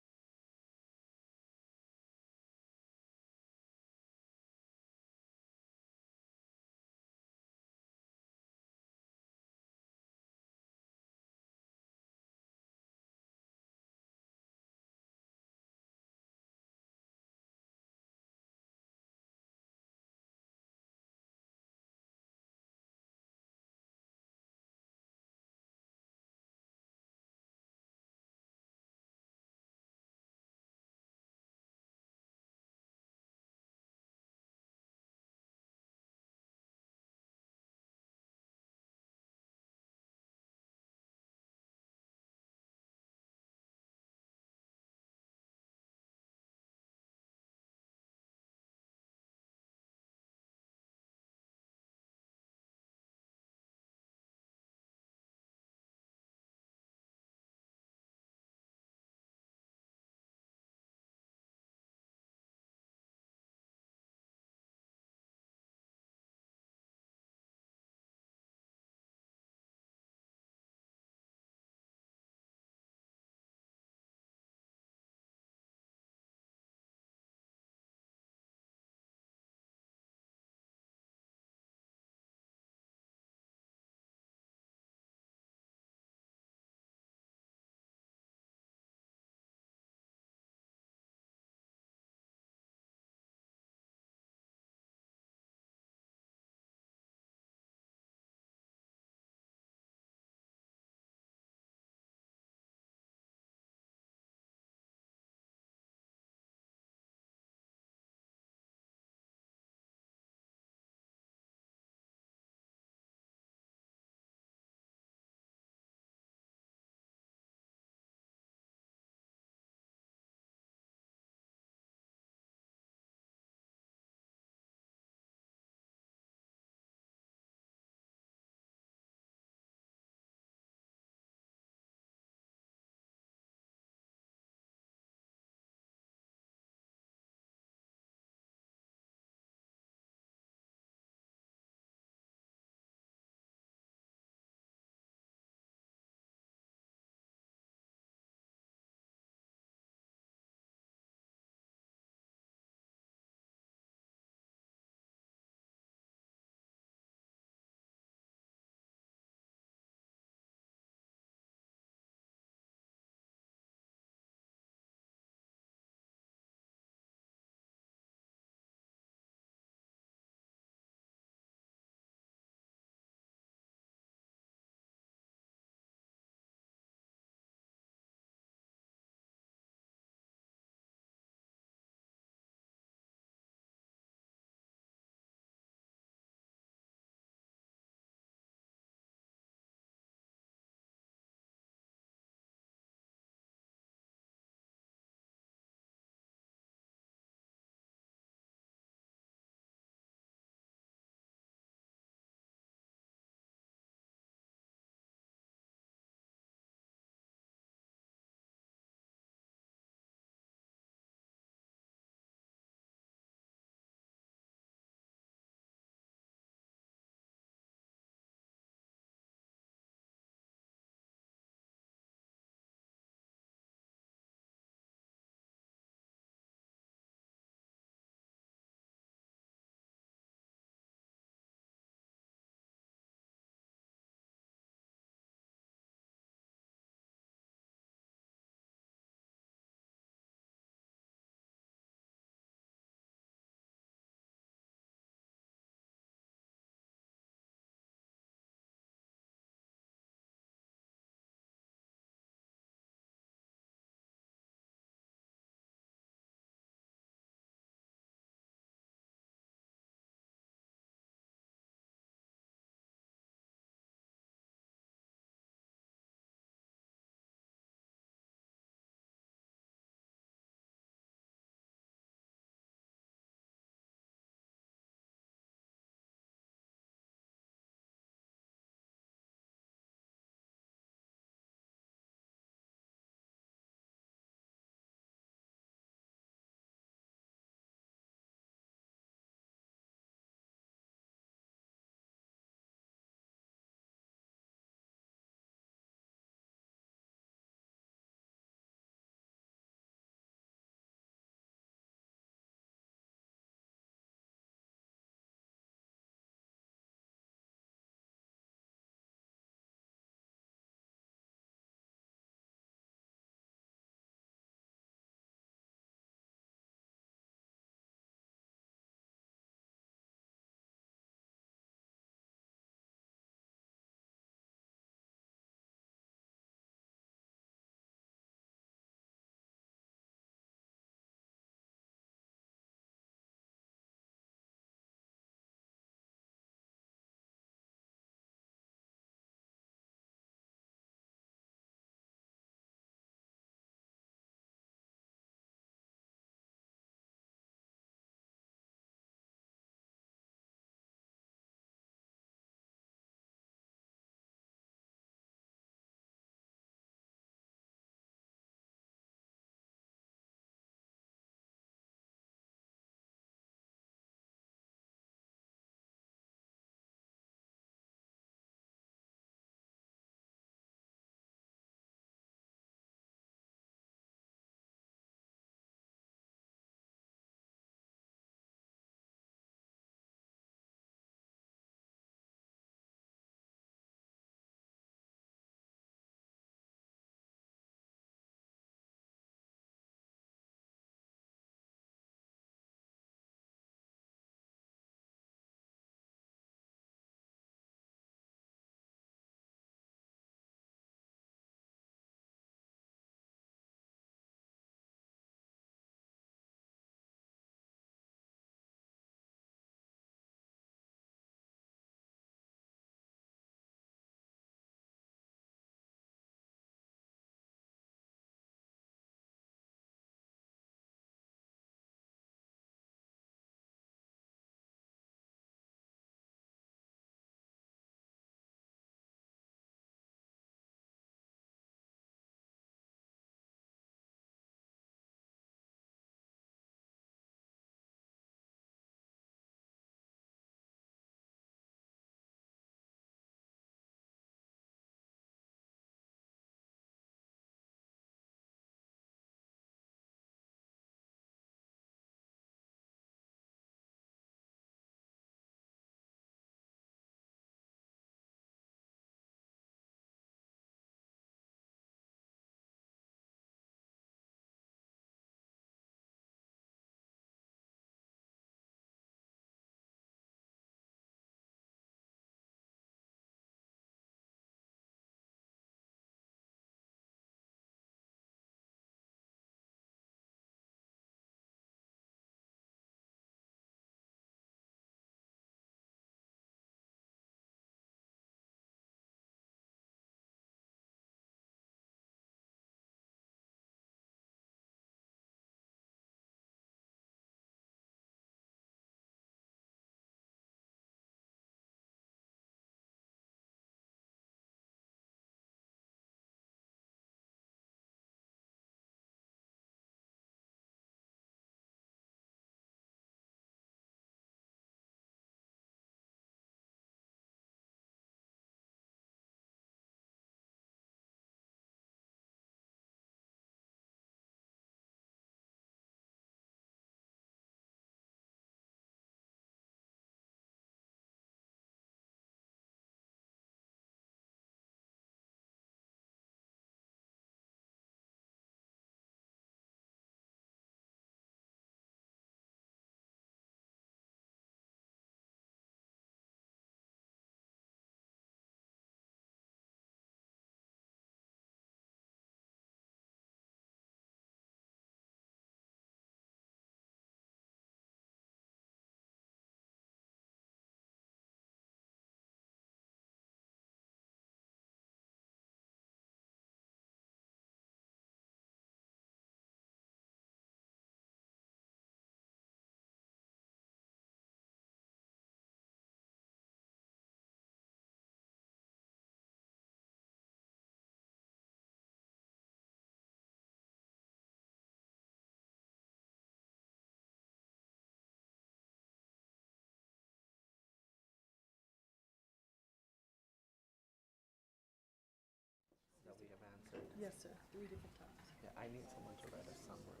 Yes, sir, 3 different times. Yeah, I need someone to write a summary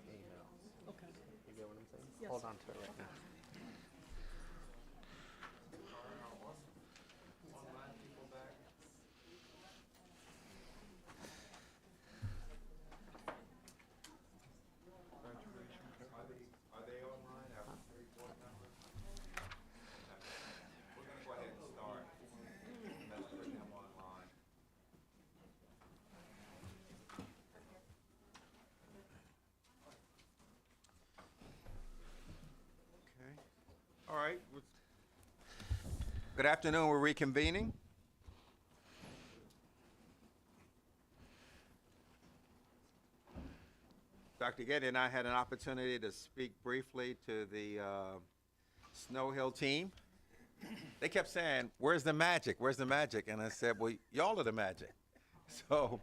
email. Okay. You get what I'm saying? Yes, Hold sir. on to it right now. Are they online? Our three board members? We're gonna go ahead and start. Let's bring them online. Okay. All right. Good afternoon. We're reconvening. Dr. Getty and I had an opportunity to speak briefly to the Snow Hill team. They kept saying, "Where's the magic? Where's the magic?" And I said, "Well, y'all are the magic." So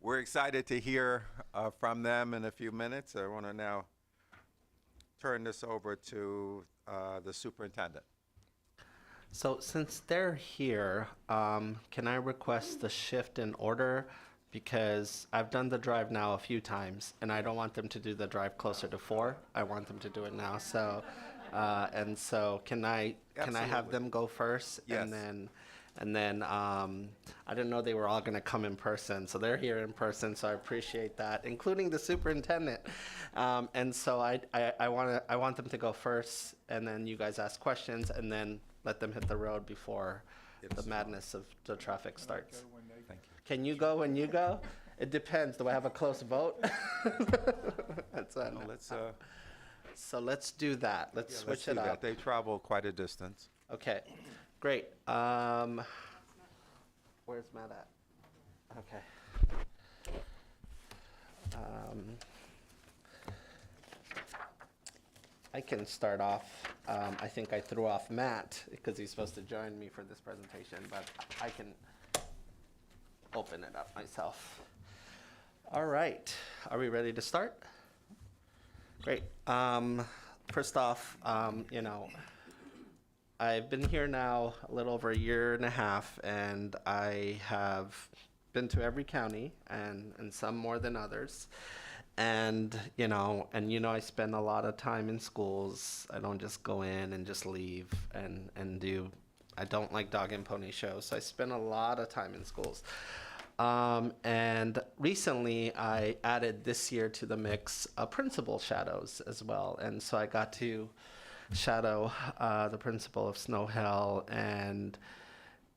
we're excited to hear from them in a few minutes. I want to now turn this over to the superintendent. So since they're here, can I request the shift in order? Because I've done the drive now a few times, and I don't want them to do the drive closer to 4. I want them to do it now. So, and so can I have Absolutely. them go first, Yes. and then I didn't know they were all going to come in person, so they're here in person. So I appreciate that, including the superintendent. And so I want them to go first, and then you guys ask questions, and then let them hit the road before the madness of the traffic starts. Thank you. Can you go when you go? It depends. Do I have a close vote? That's No, let's so let's do that. Let's switch do it that. up. They travel quite a distance. Okay, great. Where's Matt at? Okay. I can start off. I think I threw off Matt because he's supposed to join me for this presentation, but I can open it up myself. All right, are we ready to start? Great. First off, you know, I've been here now a little over a year and a half, and I have been to every county, and some more than others. And I spend a lot of time in schools. I don't just go in and just leave and do. I don't like dog and pony shows, so I spend a lot of time in schools. And recently, I added this year to the mix principal shadows as well, and so I got to shadow the principal of Snow Hill, and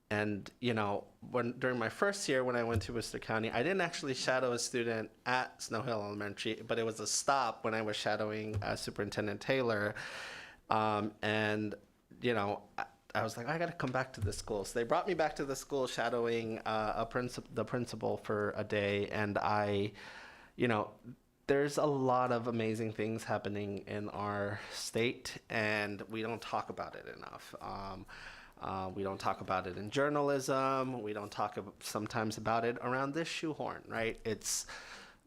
during my first year when I went to Worcester County, I didn't actually shadow a student at Snow Hill Elementary, but it was a stop when I was shadowing Superintendent Taylor, and I was like, I got to come back to the school. So they brought me back to the school shadowing the principal for a day, and there's a lot of amazing things happening in our state, and we don't talk about it enough. We don't talk about it in journalism. We don't talk sometimes about it around this shoehorn, right? It's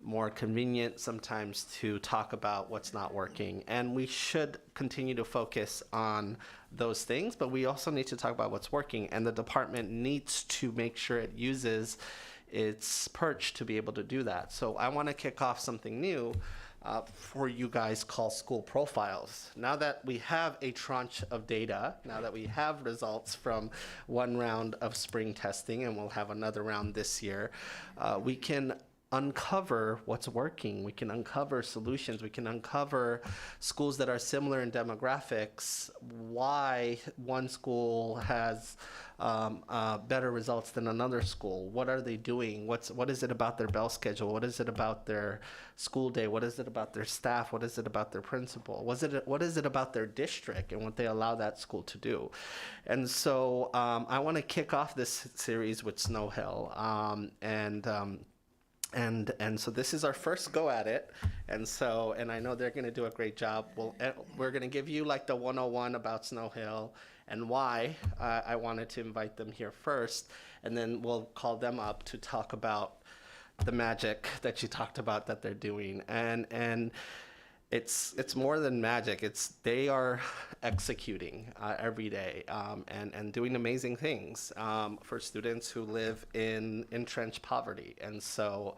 more convenient sometimes to talk about what's not working. And we should continue to focus on those things, but we also need to talk about what's working. And the department needs to make sure it uses its perch to be able to do that. So I want to kick off something new for you guys called school profiles. Now that we have a tranche of data, now that we have results from one round of spring testing, and we'll have another round this year, we can uncover what's working. We can uncover solutions. We can uncover schools that are similar in demographics, why one school has better results than another school. What are they doing? What is it about their bell schedule? What is it about their school day? What is it about their staff? What is it about their principal? What is it about their district and what they allow that school to do? And so I want to kick off this series with Snow Hill. And so this is our first go at it, and I know they're going to do a great job. We're going to give you like the 101 about Snow Hill and why I wanted to invite them here first, and then we'll call them up to talk about the magic that you talked about that they're doing. And It's more than magic. They are executing every day and doing amazing things for students who live in entrenched poverty. And so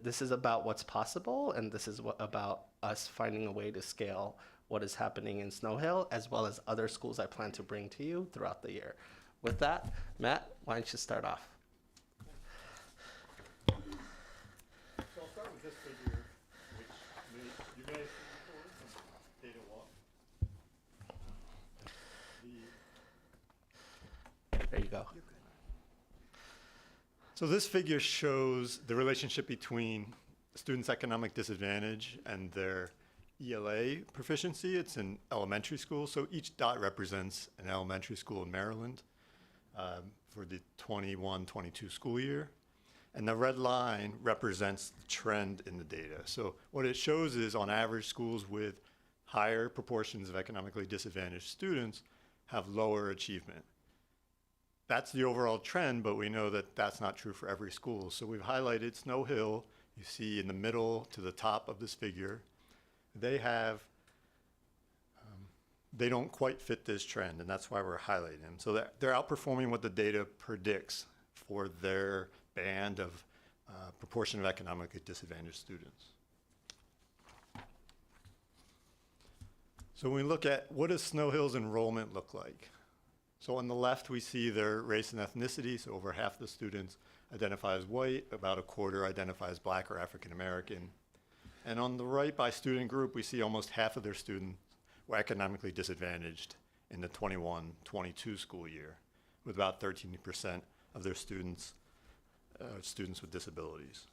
this is about what's possible, and this is about us finding a way to scale what is happening in Snow Hill, as well as other schools I plan to bring to you throughout the year. With that, Matt, why don't you start off? So I'll start with this figure, which you may have seen before from Data Walk. There you go. So this figure shows the relationship between students' economic disadvantage and their ELA proficiency. It's in elementary school, so each dot represents an elementary school in Maryland for the 21-22 school year. And the red line represents the trend in the data. So what it shows is, on average, schools with higher proportions of economically disadvantaged students have lower achievement. That's the overall trend, but we know that that's not true for every school. So we've highlighted Snow Hill. You see in the middle to the top of this figure, they don't quite fit this trend, and that's why we're highlighting them. So they're outperforming what the data predicts for their band of proportion of economically disadvantaged students. So when we look at what does Snow Hill's enrollment look like? So on the left, we see their race and ethnicity. So over half the students identify as white, about a quarter identify as Black or African American. And on the right, by student group, we see almost half of their students were economically disadvantaged in the 21-22 school year, with about 13% of their students with disabilities.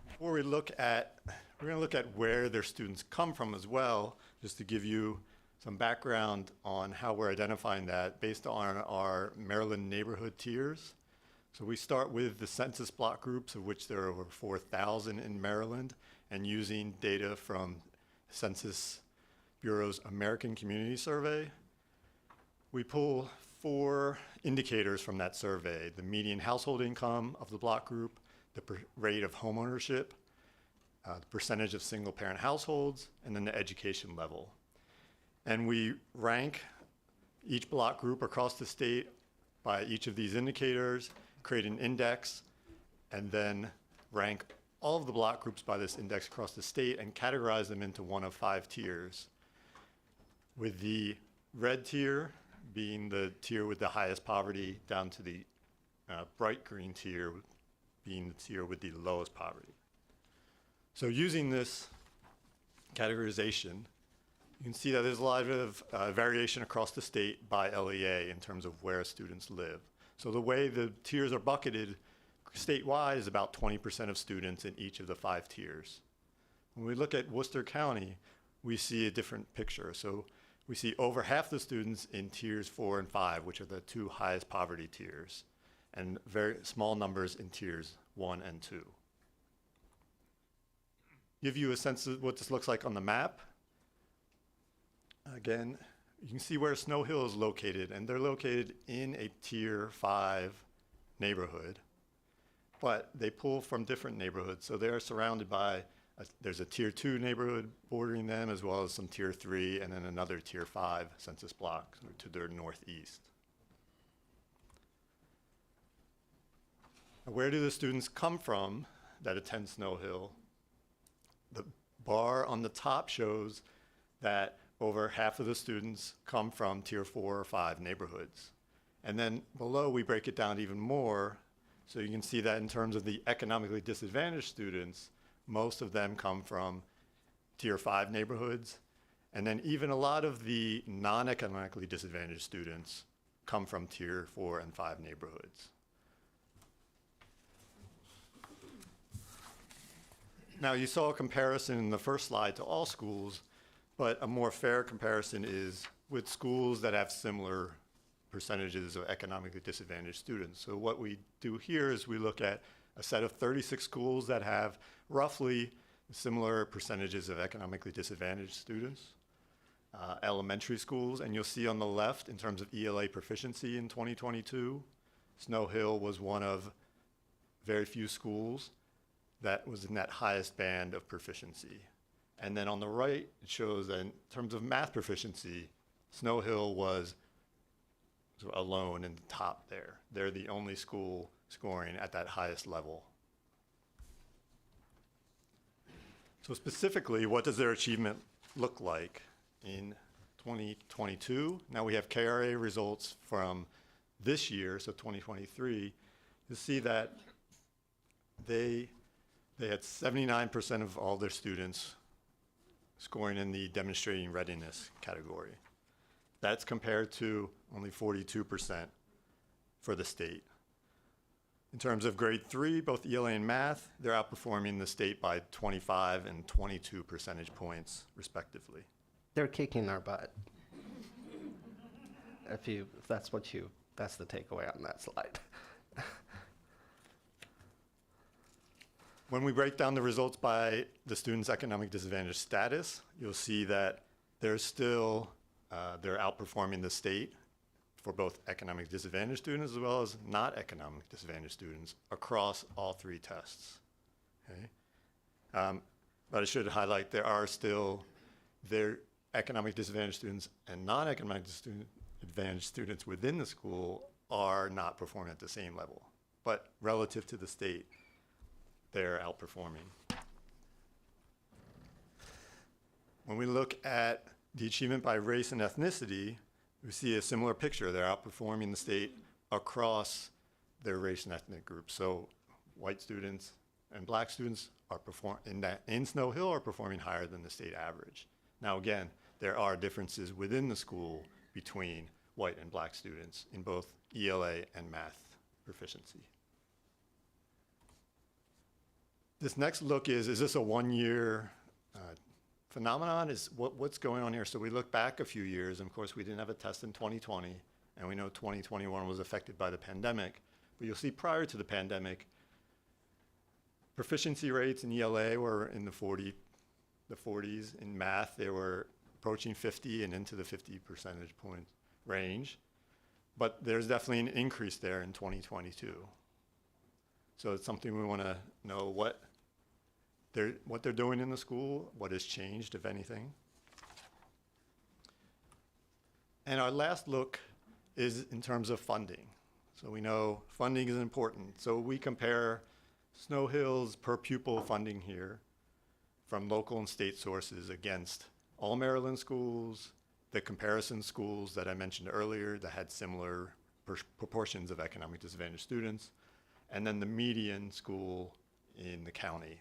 Before we look at, we're going to look at where their students come from as well, just to give you some background on how we're identifying that based on our Maryland neighborhood tiers. So we start with the census block groups, of which there are over 4,000 in Maryland, and using data from Census Bureau's American Community Survey. We pull 4 indicators from that survey: the median household income of the block group, the rate of home ownership, the percentage of single-parent households, and then the education level. And we rank each block group across the state by each of these indicators, create an index, and then rank all of the block groups by this index across the state and categorize them into one of 5 tiers, with the red tier being the tier with the highest poverty, down to the bright green tier being the tier with the lowest poverty. So using this categorization, you can see that there's a lot of variation across the state by LEA in terms of where students live. So the way the tiers are bucketed statewide is about 20% of students in each of the 5 tiers. When we look at Worcester County, we see a different picture. So we see over half the students in tiers 4 and 5, which are the 2 highest poverty tiers, and very small numbers in tiers 1 and 2. Give you a sense of what this looks like on the map. Again, you can see where Snow Hill is located, and they're located in a tier 5 neighborhood, but they pull from different neighborhoods. So they're surrounded by, there's a tier 2 neighborhood bordering them, as well as some tier 3, and then another tier 5 census block to their northeast. Where do the students come from that attend Snow Hill? The bar on the top shows that over half of the students come from tier 4 or 5 neighborhoods. And then below, we break it down even more. So you can see that in terms of the economically disadvantaged students, most of them come from tier 5 neighborhoods. And then even a lot of the non-economically disadvantaged students come from tier 4 and 5 neighborhoods. Now, you saw a comparison in the first slide to all schools, but a more fair comparison is with schools that have similar percentages of economically disadvantaged students. So what we do here is we look at a set of 36 schools that have roughly similar percentages of economically disadvantaged students, elementary schools, and you'll see on the left, in terms of ELA proficiency in 2022, Snow Hill was one of very few schools that was in that highest band of proficiency. And then on the right, it shows that in terms of math proficiency, Snow Hill was alone in the top there. They're the only school scoring at that highest level. So specifically, what does their achievement look like in 2022? Now we have KRA results from this year, so 2023. You'll see that they had 79% of all their students scoring in the demonstrating readiness category. That's compared to only 42% for the state. In terms of grade 3, both ELA and math, they're outperforming the state by 25 and 22 percentage points, respectively. They're kicking our butt. If that's that's the takeaway on that slide. When we break down the results by the student's economic disadvantage status, you'll see that they're outperforming the state for both economic disadvantaged students as well as not economic disadvantaged students across all three tests. Okay? But I should highlight there are still their economic disadvantaged students and non-economic disadvantaged students within the school are not performing at the same level. But relative to the state, they're outperforming. When we look at the achievement by race and ethnicity, we see a similar picture. They're outperforming the state across their race and ethnic groups. So white students and black students are in Snow Hill are performing higher than the state average. Now again, there are differences within the school between white and black students in both ELA and math proficiency. This next look is this a one-year phenomenon? Is what's going on here? So we look back a few years, and of course we didn't have a test in 2020, and we know 2021 was affected by the pandemic. But you'll see prior to the pandemic, proficiency rates in ELA were in the 40s. In math, they were approaching 50 and into the 50 percentage point range. But there's definitely an increase there in 2022. So it's something we want to know what they're doing in the school, what has changed, if anything. And our last look is in terms of funding. So we know funding is important. So we compare Snow Hill's per pupil funding here from local and state sources against all Maryland schools, the comparison schools that I mentioned earlier that had similar proportions of economic disadvantaged students, and then the median school in the county.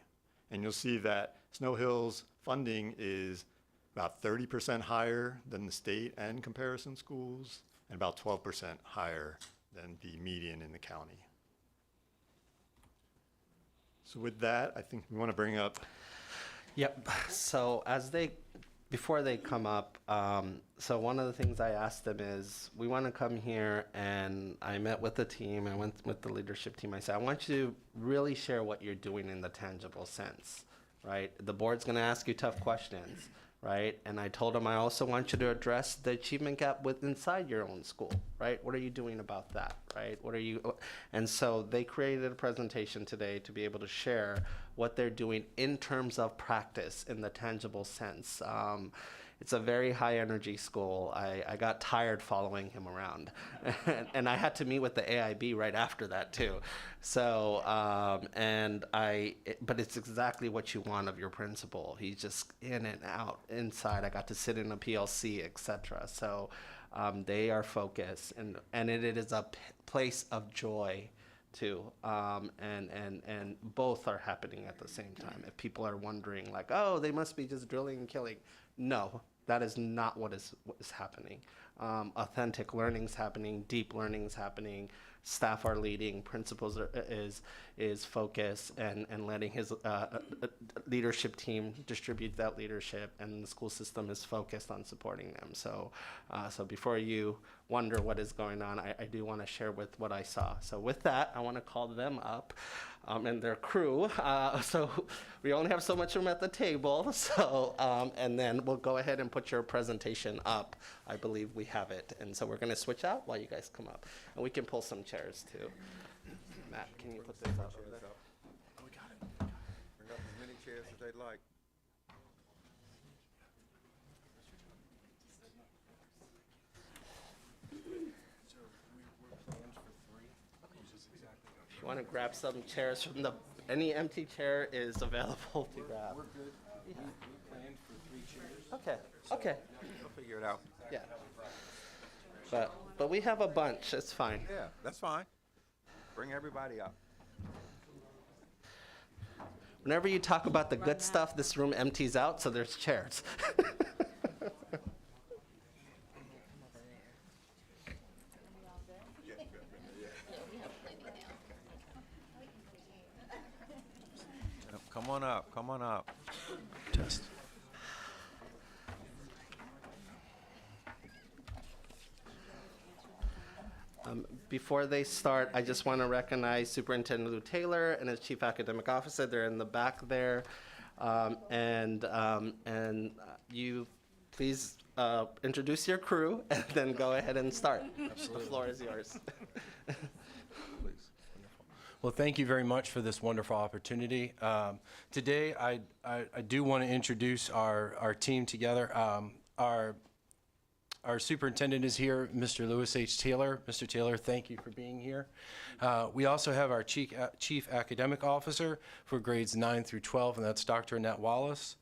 And you'll see that Snow Hill's funding is about 30% higher than the state and comparison schools, and about 12% higher than the median in the county. So with that, I think we want to bring up. Yep. So before they come up, so one of the things I asked them is, we want to come here, and I met with the team, I went with the leadership team. I said, I want you to really share what you're doing in the tangible sense, right? The board's going to ask you tough questions, right? And I told them, I also want you to address the achievement gap inside your own school, right? What are you doing about that, right? And so they created a presentation today to be able to share what they're doing in terms of practice in the tangible sense. It's a very high energy school. I got tired following him around and I had to meet with the AIB right after that too. So, but it's exactly what you want of your principal. He's just in and out, inside. I got to sit in a PLC, etc. So they are focused, and it is a place of joy too, and both are happening at the same time. If people are wondering, like, oh, they must be just drilling and killing, no, that is not what is happening. Authentic learning's happening, deep learning's happening. Staff are leading, principals is focused and letting his leadership team distribute that leadership, and the school system is focused on supporting them. So before you wonder what is going on, I do want to share with what I saw. So with that, I want to call them up and their crew. So we only have so much room at the table. So and then we'll go ahead and put your presentation up. I believe we have it. And so we're going to switch out while you guys come up, and we can pull some chairs too. Matt, can you put this up? Oh, we got it. they'd like. If you want to grab some chairs from any empty chair is available to grab. We're good. We planned for 3 chairs. Okay, okay, We'll figure it out. yeah. But we have a bunch, it's fine. Yeah, that's fine. Bring everybody up. Whenever you talk about the good stuff, this room empties out, so there's chairs. Come on up, come on up. Test. Before they start, I just want to recognize Superintendent Lou Taylor and his Chief Academic Officer. They're in the back there. And you please introduce your crew and then go ahead and start. Absolutely. The floor is yours. Well, thank you very much for this wonderful opportunity. Today, I do want to introduce our team together. Our superintendent is here, Mr. Lewis H. Taylor. Mr. Taylor, thank you for being here. We also have our chief academic officer for grades 9 through 12, and that's Dr. Annette Wallace.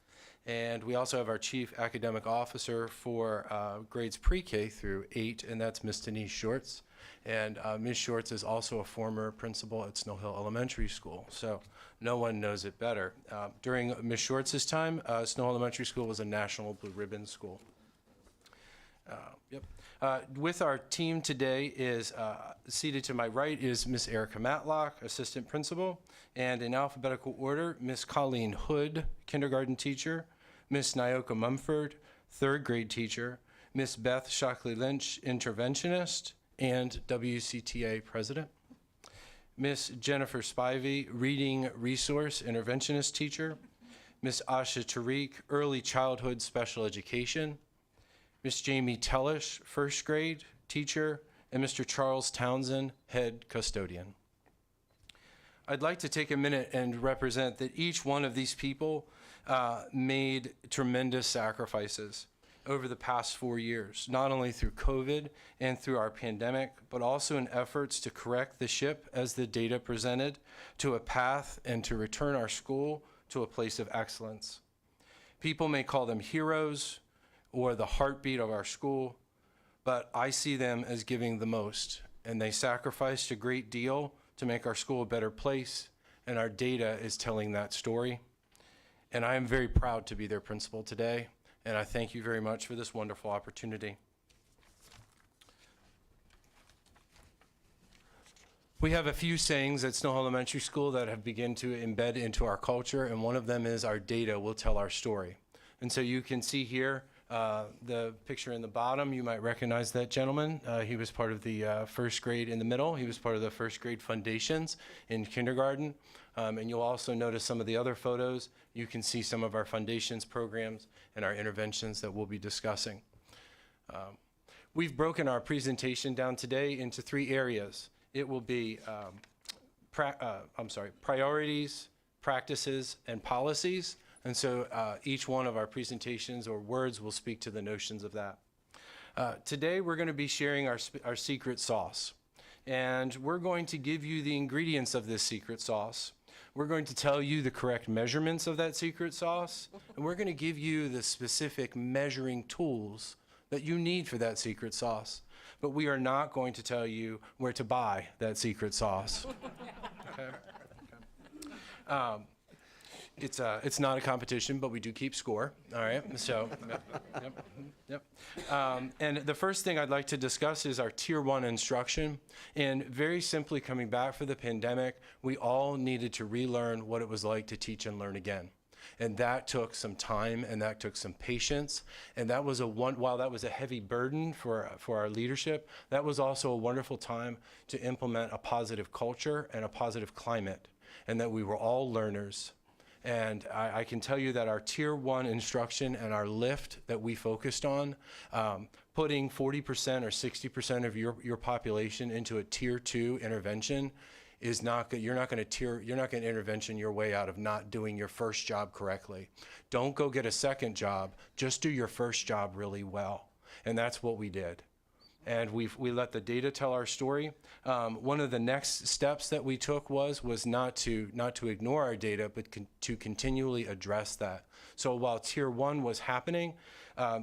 And we also have our chief academic officer for grades pre-K through 8, and that's Ms. Denise Shorts. And Ms. Shorts is also a former principal at Snow Hill Elementary School, so no one knows it better. During Ms. Shorts' time, Snow Hill Elementary School was a national blue ribbon school. With our team today is seated to my right is Miss Erica Matlock, assistant principal, and in alphabetical order, Miss Colleen Hood, kindergarten teacher, Miss Nyoka Mumford, third grade teacher, Miss Beth Shockley Lynch, interventionist and WCTA president, Miss Jennifer Spivey, reading resource interventionist teacher, Miss Asha Tariq, early childhood special education, Miss Jamie Tellish, first grade teacher, and Mr. Charles Townsend, head custodian. I'd like to take a minute and represent that each one of these people made tremendous sacrifices over the past 4 years, not only through COVID and through our pandemic, but also in efforts to correct the ship as the data presented to a path and to return our school to a place of excellence. People may call them heroes, or the heartbeat of our school, but I see them as giving the most, and they sacrificed a great deal to make our school a better place, and our data is telling that story. And I am very proud to be their principal today, and I thank you very much for this wonderful opportunity. We have a few sayings at Snow Hill Elementary School that have begun to embed into our culture, and one of them is our data will tell our story. And so you can see here, the picture in the bottom, you might recognize that gentleman. He was part of the first grade in the middle. He was part of the first grade foundations in kindergarten. And you'll also notice some of the other photos. You can see some of our foundations programs and our interventions that we'll be discussing. We've broken our presentation down today into 3 areas. It will be priorities, practices, and policies. And so each one of our presentations or words will speak to the notions of that. Today we're going to be sharing our secret sauce. And we're going to give you the ingredients of this secret sauce. We're going to tell you the correct measurements of that secret sauce. And we're going to give you the specific measuring tools that you need for that secret sauce. But we are not going to tell you where to buy that secret sauce. Okay? It's not a competition, but we do keep score. All right. So, yep. And the first thing I'd like to discuss is our Tier 1 instruction. And very simply, coming back from the pandemic, we all needed to relearn what it was like to teach and learn again. And that took some time, and that took some patience. And that was while that was a heavy burden for our leadership, that was also a wonderful time to implement a positive culture and a positive climate, and that we were all learners. And I can tell you that our Tier 1 instruction and our lift that we focused on, putting 40% or 60% of your population into a Tier 2 intervention is you're not going to intervention your way out of not doing your first job correctly. Don't go get a second job. Just do your first job really well. And that's what we did. And we let the data tell our story. One of the next steps that we took was not to ignore our data, but to continually address that. So while Tier 1 was happening,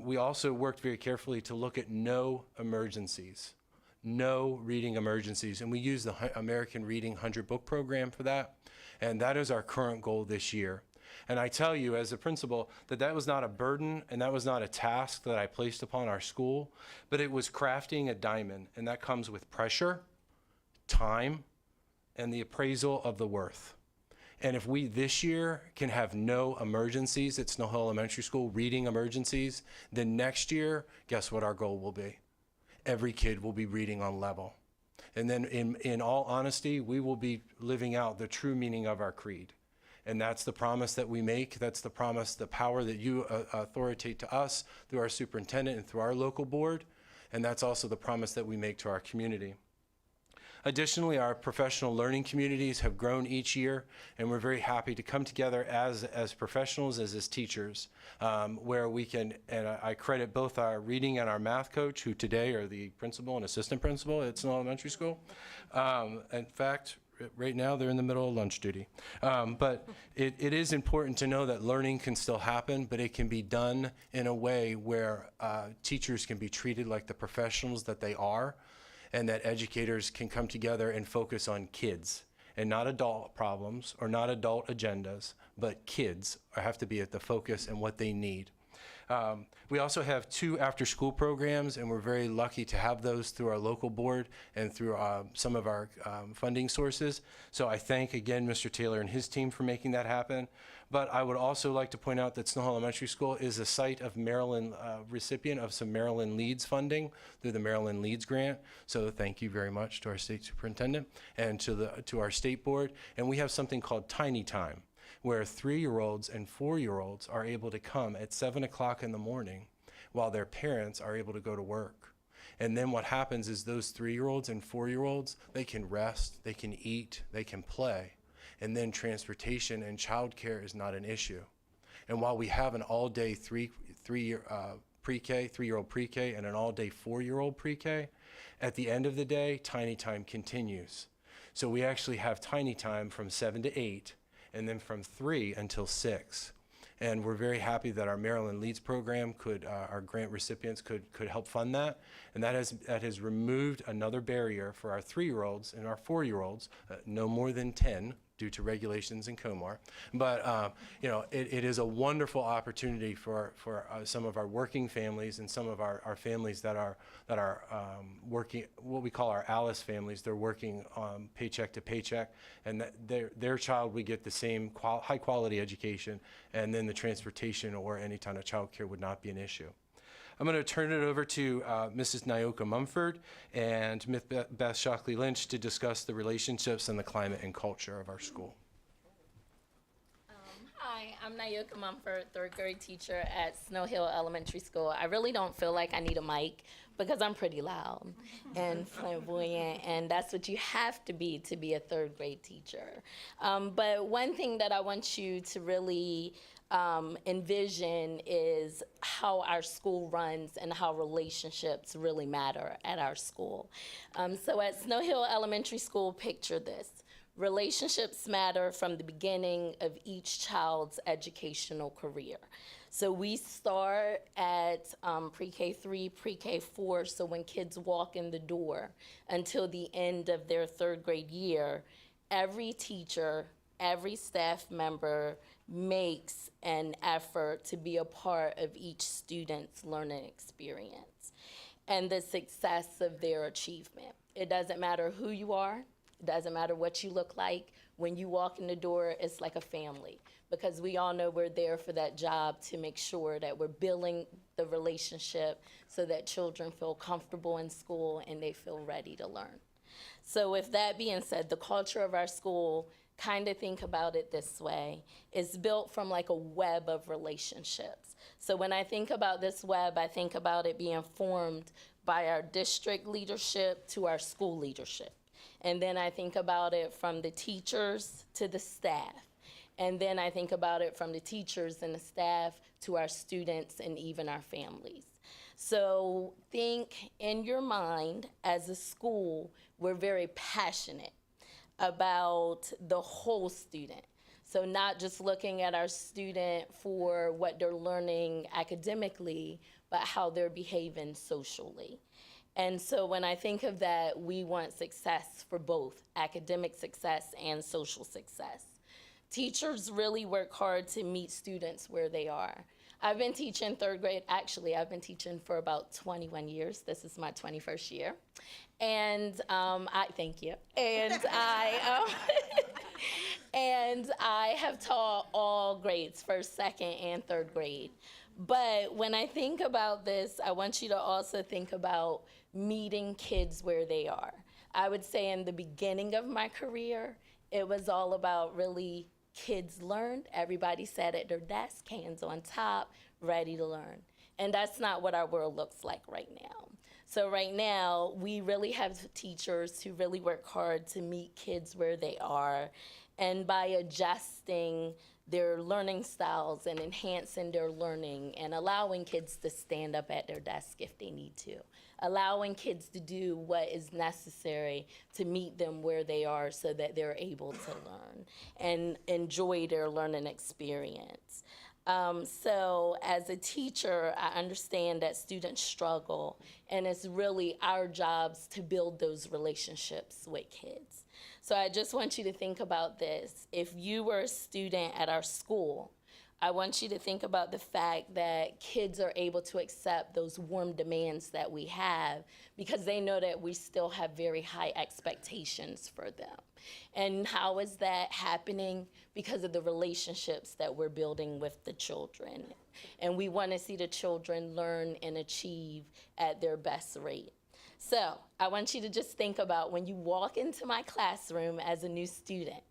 we also worked very carefully to look at no emergencies. No reading emergencies. And we use the American Reading 100 Book Program for that. And that is our current goal this year. And I tell you as a principal that was not a burden and that was not a task that I placed upon our school, but it was crafting a diamond. And that comes with pressure, time, and the appraisal of the worth. And if we this year can have no emergencies at Snow Hill Elementary School, reading emergencies, then next year, guess what our goal will be? Every kid will be reading on level. And then in all honesty, we will be living out the true meaning of our creed. And that's the promise that we make. That's the promise, the power that you authoritate to us through our superintendent and through our local board. And that's also the promise that we make to our community. Additionally, our professional learning communities have grown each year, and we're very happy to come together as professionals, as teachers, where we can, and I credit both our reading and our math coach, who today are the principal and assistant principal at Snow Elementary School. In fact, right now they're in the middle of lunch duty. But it is important to know that learning can still happen, but it can be done in a way where teachers can be treated like the professionals that they are, and that educators can come together and focus on kids and not adult problems or not adult agendas, but kids have to be at the focus and what they need. We also have 2 after-school programs, and we're very lucky to have those through our local board and through some of our funding sources. So I thank, again, Mr. Taylor and his team for making that happen. But I would also like to point out that Snow Hill Elementary School is a site of Maryland, recipient of some Maryland Leads funding through the Maryland Leads grant. So thank you very much to our state superintendent and to our state board. And we have something called Tiny Time, where 3-year-olds and 4-year-olds are able to come at 7 o'clock in the morning while their parents are able to go to work. And then what happens is those 3-year-olds and 4-year-olds, they can rest, they can eat, they can play. And then transportation and childcare is not an issue. And while we have an all-day three-year-old pre-K and an all-day 4-year-old pre-K, at the end of the day, Tiny Time continues. So we actually have Tiny Time from 7 to 8, and then from 3 until 6. And we're very happy that our Maryland Leads program our grant recipients could help fund that. And that has removed another barrier for our 3-year-olds and our 4-year-olds, no more than 10 due to regulations in COMAR. But it is a wonderful opportunity for some of our working families and some of our families that are working, what we call our Alice families. They're working paycheck to paycheck, and their child would get the same high quality education, and then the transportation or any kind of child care would not be an issue. I'm going to turn it over to Mrs. Nyoka Mumford and Ms. Beth Shockley Lynch to discuss the relationships and the climate and culture of our school. Hi, I'm Nyoka Mumford, 3rd grade teacher at Snow Hill Elementary School. I really don't feel like I need a mic because I'm pretty loud and flamboyant, and that's what you have to be a 3rd grade teacher. But one thing that I want you to really envision is how our school runs and how relationships really matter at our school. So at Snow Hill Elementary School, picture this. Relationships matter from the beginning of each child's educational career. So we start at pre-K 3, pre-K 4, so when kids walk in the door until the end of their 3rd grade year, every teacher, every staff member makes an effort to be a part of each student's learning experience and the success of their achievement. It doesn't matter who you are. It doesn't matter what you look like. When you walk in the door, it's like a family, because we all know we're there for that job to make sure that we're building the relationship so that children feel comfortable in school and they feel ready to learn. So with that being said, the culture of our school, kind of think about it this way, is built from like a web of relationships. So when I think about this web, I think about it being formed by our district leadership to our school leadership. And then I think about it from the teachers to the staff. And then I think about it from the teachers and the staff to our students and even our families. So think in your mind, as a school, we're very passionate about the whole student. So not just looking at our student for what they're learning academically, but how they're behaving socially. And so when I think of that, we want success for both academic success and social success. Teachers really work hard to meet students where they are. I've been teaching third grade. Actually, I've been teaching for about 21 years. This is my 21st year. And I thank you. And and I have taught all grades, first, second, and third grade. But when I think about this, I want you to also think about meeting kids where they are. I would say in the beginning of my career, it was all about really kids learned. Everybody sat at their desk, hands on top, ready to learn. And that's not what our world looks like right now. So right now, we really have teachers who really work hard to meet kids where they are. And by adjusting their learning styles and enhancing their learning and allowing kids to stand up at their desk if they need to, allowing kids to do what is necessary to meet them where they are so that they're able to learn and enjoy their learning experience. So as a teacher, I understand that students struggle, and it's really our jobs to build those relationships with kids. So I just want you to think about this. If you were a student at our school, I want you to think about the fact that kids are able to accept those warm demands that we have because they know that we still have very high expectations for them. And how is that happening? Because of the relationships that we're building with the children. And we want to see the children learn and achieve at their best rate. So I want you to just think about when you walk into my classroom as a new student,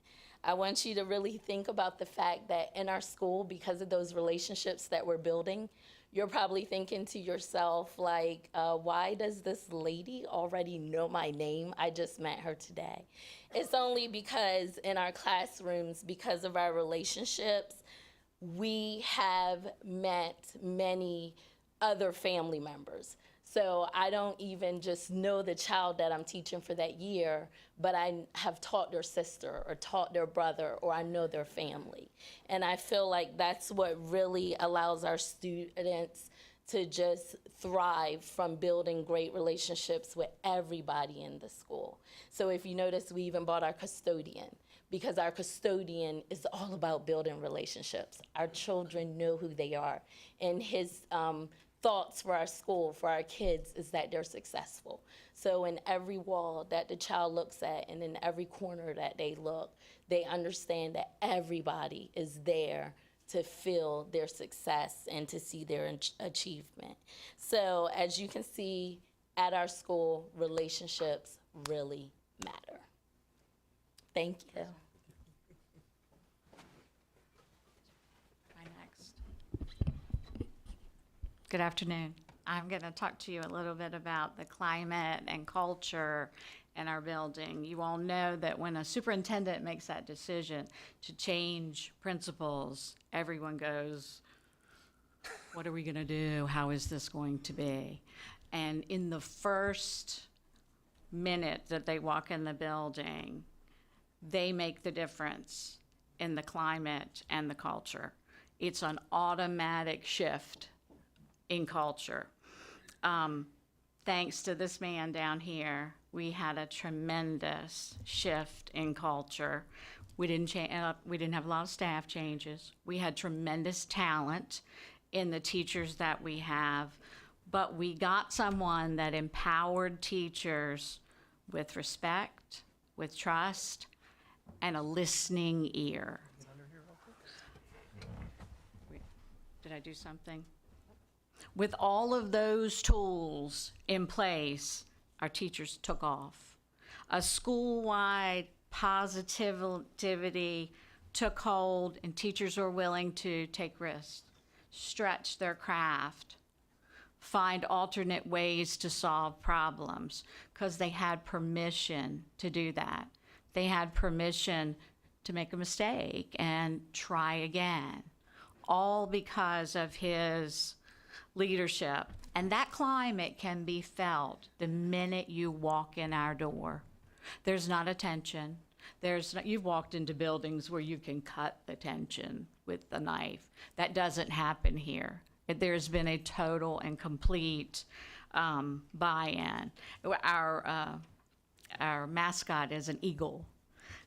I want you to really think about the fact that in our school, because of those relationships that we're building, you're probably thinking to yourself, like, why does this lady already know my name? I just met her today. It's only because in our classrooms, because of our relationships, we have met many other family members. So I don't even just know the child that I'm teaching for that year, but I have taught their sister or taught their brother, or I know their family. And I feel like that's what really allows our students to just thrive from building great relationships with everybody in the school. So if you notice, we even bought our custodian, because our custodian is all about building relationships. Our children know who they are, and his thoughts for our school, for our kids, is that they're successful. So in every wall that the child looks at and in every corner that they look, they understand that everybody is there to feel their success and to see their achievement. So as you can see, at our school, relationships really matter. Thank you. Good afternoon. I'm going to talk to you a little bit about the climate and culture in our building. You all know that when a superintendent makes that decision to change principals, everyone goes, what are we going to do? How is this going to be? And in the first minute that they walk in the building, they make the difference in the climate and the culture. It's an automatic shift in culture. Thanks to this man down here, we had a tremendous shift in culture. We didn't have a lot of staff changes. We had tremendous talent in the teachers that we have, but we got someone that empowered teachers with respect, with trust, and a listening ear. Did I do something? With all of those tools in place, our teachers took off. A school-wide positivity took hold, and teachers were willing to take risks, stretch their craft. find alternate ways to solve problems because they had permission to do that. They had permission to make a mistake and try again, all because of his leadership. And that climate can be felt the minute you walk in our door. There's not a tension. You've walked into buildings where you can cut the tension with a knife. That doesn't happen here. There's been a total and complete buy-in. Our mascot is an eagle.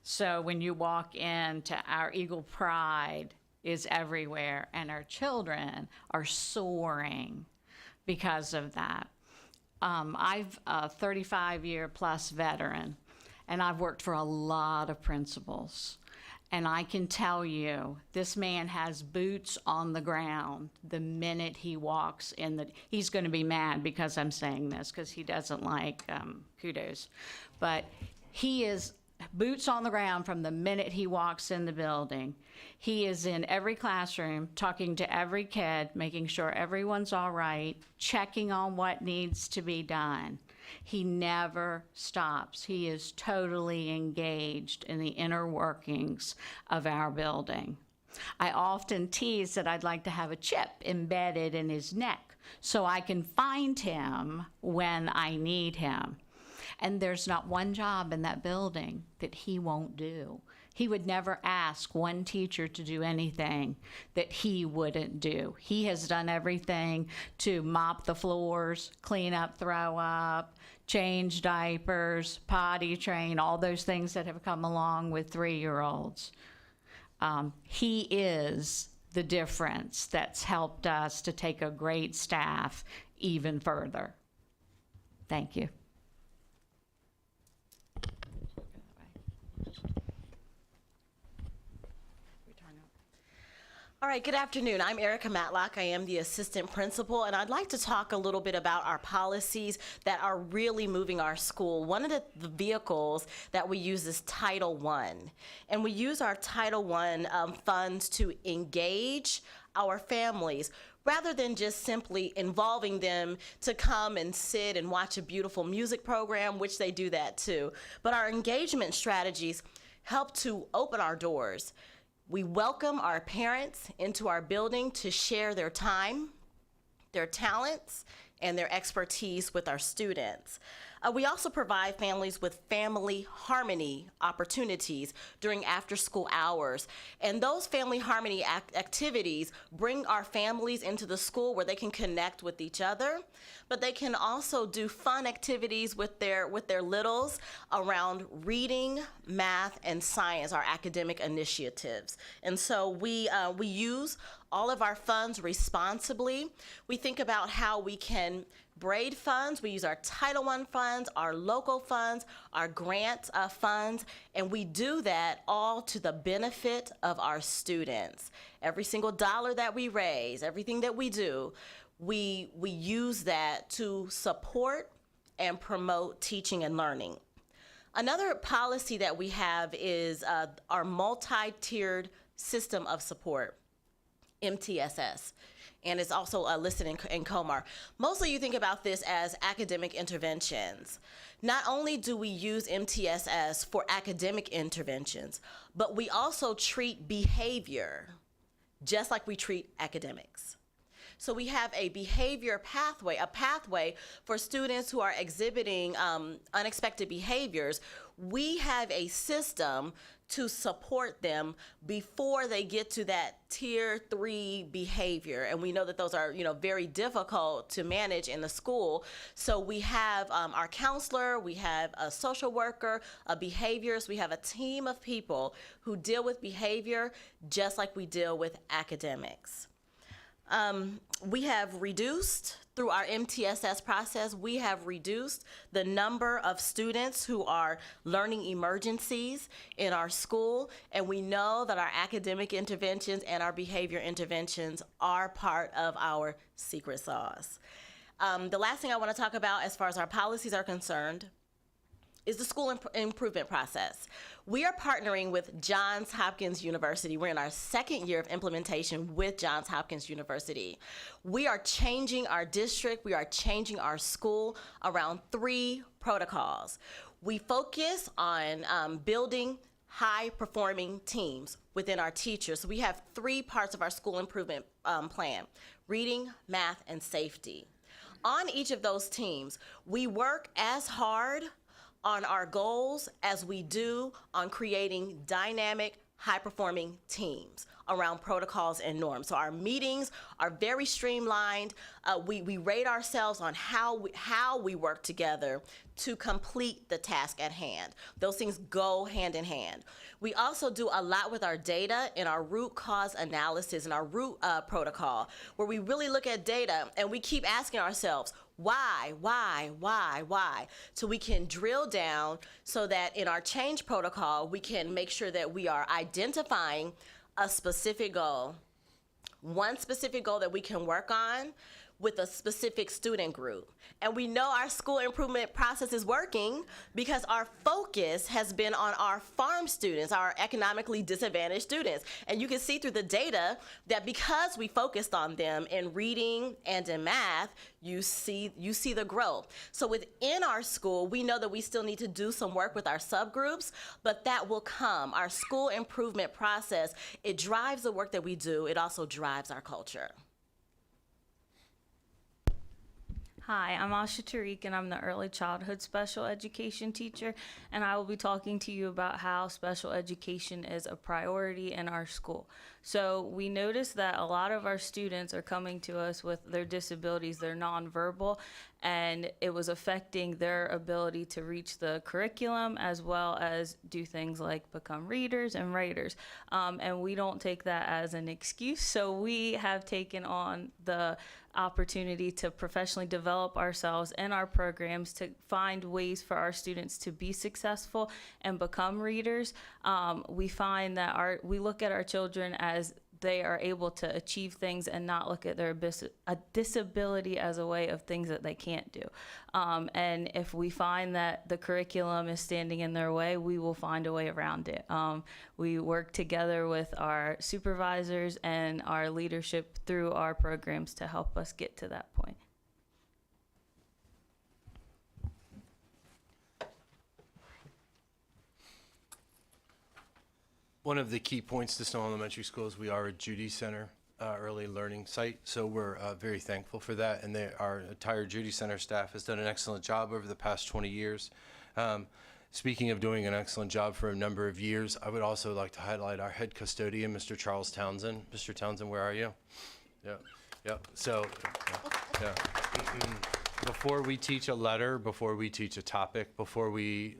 So when you walk into our Eagle Pride is everywhere, and our children are soaring because of that. I've a 35-year plus veteran, and I've worked for a lot of principals. And I can tell you, this man has boots on the ground the minute he walks in he's going to be mad because I'm saying this, because he doesn't like kudos. But he is boots on the ground from the minute he walks in the building. He is in every classroom, talking to every kid, making sure everyone's all right, checking on what needs to be done. He never stops. He is totally engaged in the inner workings of our building. I often tease that I'd like to have a chip embedded in his neck so I can find him when I need him. And there's not one job in that building that he won't do. He would never ask one teacher to do anything that he wouldn't do. He has done everything to mop the floors, clean up, throw up, change diapers, potty train, all those things that have come along with 3-year-olds. He is the difference that's helped us to take a great staff even further. Thank you. All right, good afternoon. I'm Erica Matlock. I am the assistant principal, and I'd like to talk a little bit about our policies that are really moving our school. One of the vehicles that we use is Title I, and we use our Title I funds to engage our families rather than just simply involving them to come and sit and watch a beautiful music program, which they do that too. But our engagement strategies help to open our doors. We welcome our parents into our building to share their time, their talents, and their expertise with our students. We also provide families with family harmony opportunities during after-school hours. And those family harmony activities bring our families into the school where they can connect with each other, but they can also do fun activities with their littles around reading, math, and science, our academic initiatives. And so we use all of our funds responsibly. We think about how we can braid funds. We use our Title I funds, our local funds, our grant funds, and we do that all to the benefit of our students. Every single dollar that we raise, everything that we do, we use that to support and promote teaching and learning. Another policy that we have is our multi-tiered system of support, MTSS. And it's also listed in COMAR. Mostly you think about this as academic interventions. Not only do we use MTSS for academic interventions, but we also treat behavior just like we treat academics. So we have a behavior pathway, a pathway for students who are exhibiting unexpected behaviors. We have a system to support them before they get to that tier 3 behavior. And we know that those are, very difficult to manage in the school. So we have our counselor, we have a social worker, a behaviorist, we have a team of people who deal with behavior just like we deal with academics. We have reduced, through our MTSS process, we have reduced the number of students who are learning emergencies in our school, and we know that our academic interventions and our behavior interventions are part of our secret sauce. The last thing I want to talk about as far as our policies are concerned, is the school improvement process. We are partnering with Johns Hopkins University. We're in our second year of implementation with Johns Hopkins University. We are changing our district, we are changing our school around 3 protocols. We focus on building high-performing teams within our teachers. So we have 3 parts of our school improvement plan: reading, math, and safety. On each of those teams, we work as hard on our goals as we do on creating dynamic, high-performing teams around protocols and norms. So our meetings are very streamlined. We rate ourselves on how we work together to complete the task at hand. Those things go hand in hand. We also do a lot with our data in our root cause analysis and our root protocol, where we really look at data and we keep asking ourselves, why? So we can drill down so that in our change protocol, we can make sure that we are identifying a specific goal, one specific goal that we can work on with a specific student group. And we know our school improvement process is working because our focus has been on our farm students, our economically disadvantaged students. And you can see through the data that because we focused on them in reading and in math, you see the growth. So within our school, we know that we still need to do some work with our subgroups, but that will come. Our school improvement process, it drives the work that we do. It also drives our culture. Hi, I'm Asha Tariq, and I'm the early childhood special education teacher, and I will be talking to you about how special education is a priority in our school. So we noticed that a lot of our students are coming to us with their disabilities. They're nonverbal, and it was affecting their ability to reach the curriculum as well as do things like become readers and writers. And we don't take that as an excuse, so we have taken on the opportunity to professionally develop ourselves and our programs to find ways for our students to be successful and become readers. We find that we look at our children as they are able to achieve things and not look at their disability as a way of things that they can't do. And if we find that the curriculum is standing in their way, we will find a way around it. We work together with our supervisors and our leadership through our programs to help us get to that point. One of the key points to Snow Elementary School is we are a Judy Center early learning site, so we're very thankful for that. And our entire Judy Center staff has done an excellent job over the past 20 years. Speaking of doing an excellent job for a number of years, I would also like to highlight our head custodian, Mr. Charles Townsend. Mr. Townsend, where are you? Yeah. So, yeah. Before we teach a letter, before we teach a topic, before we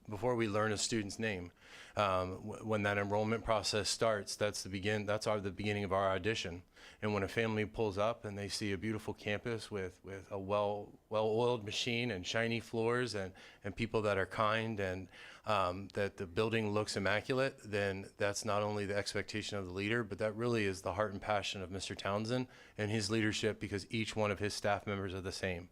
learn a student's name, when that enrollment process starts, that's the beginning of our audition. And when a family pulls up and they see a beautiful campus with a well-oiled machine and shiny floors and people that are kind and that the building looks immaculate, then that's not only the expectation of the leader, but that really is the heart and passion of Mr. Townsend and his leadership, because each one of his staff members are the same.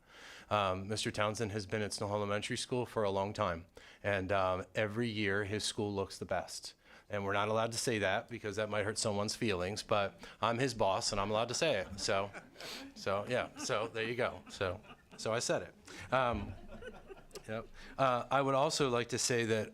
Mr. Townsend has been at Snow Elementary School for a long time, and every year his school looks the best. And we're not allowed to say that because that might hurt someone's feelings, but I'm his boss and I'm allowed to say it. So yeah, so there you go. So I said it. Yep. I would also like to say that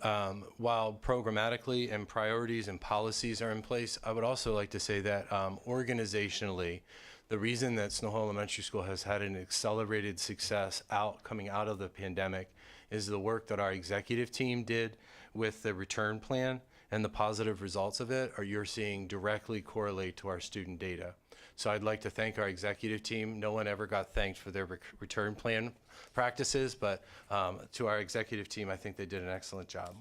while programmatically and priorities and policies are in place, I would also like to say that organizationally, the reason that Snow Hill Elementary School has had an accelerated success coming out of the pandemic is the work that our executive team did with the return plan, and the positive results of it you're seeing directly correlate to our student data. So I'd like to thank our executive team. No one ever got thanked for their return plan practices, but to our executive team, I think they did an excellent job.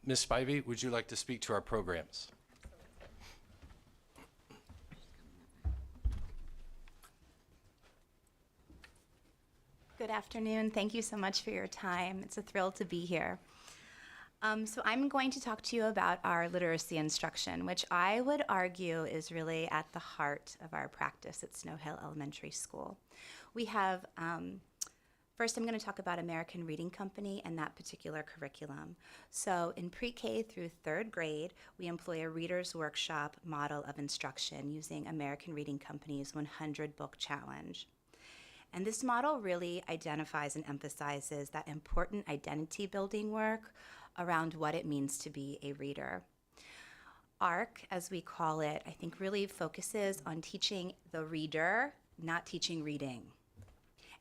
Ms. Spivey, would you like to speak to our programs? Good afternoon. Thank you so much for your time. It's a thrill to be here. So I'm going to talk to you about our literacy instruction, which I would argue is really at the heart of our practice at Snow Hill Elementary School. We have First, I'm going to talk about American Reading Company and that particular curriculum. So in pre-K through third grade, we employ a reader's workshop model of instruction using American Reading Company's 100 book challenge. And this model really identifies and emphasizes that important identity building work around what it means to be a reader. ARC, as we call it, I think really focuses on teaching the reader, not teaching reading.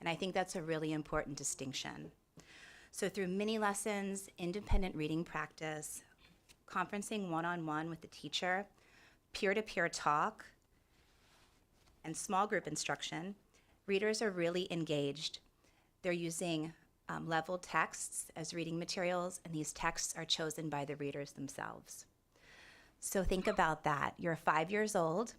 And I think that's a really important distinction. So through mini lessons, independent reading practice, conferencing one-on-one with the teacher, peer-to-peer talk, and small group instruction, readers are really engaged. They're using leveled texts as reading materials, and these texts are chosen by the readers themselves. So think about that. You're 5 years old.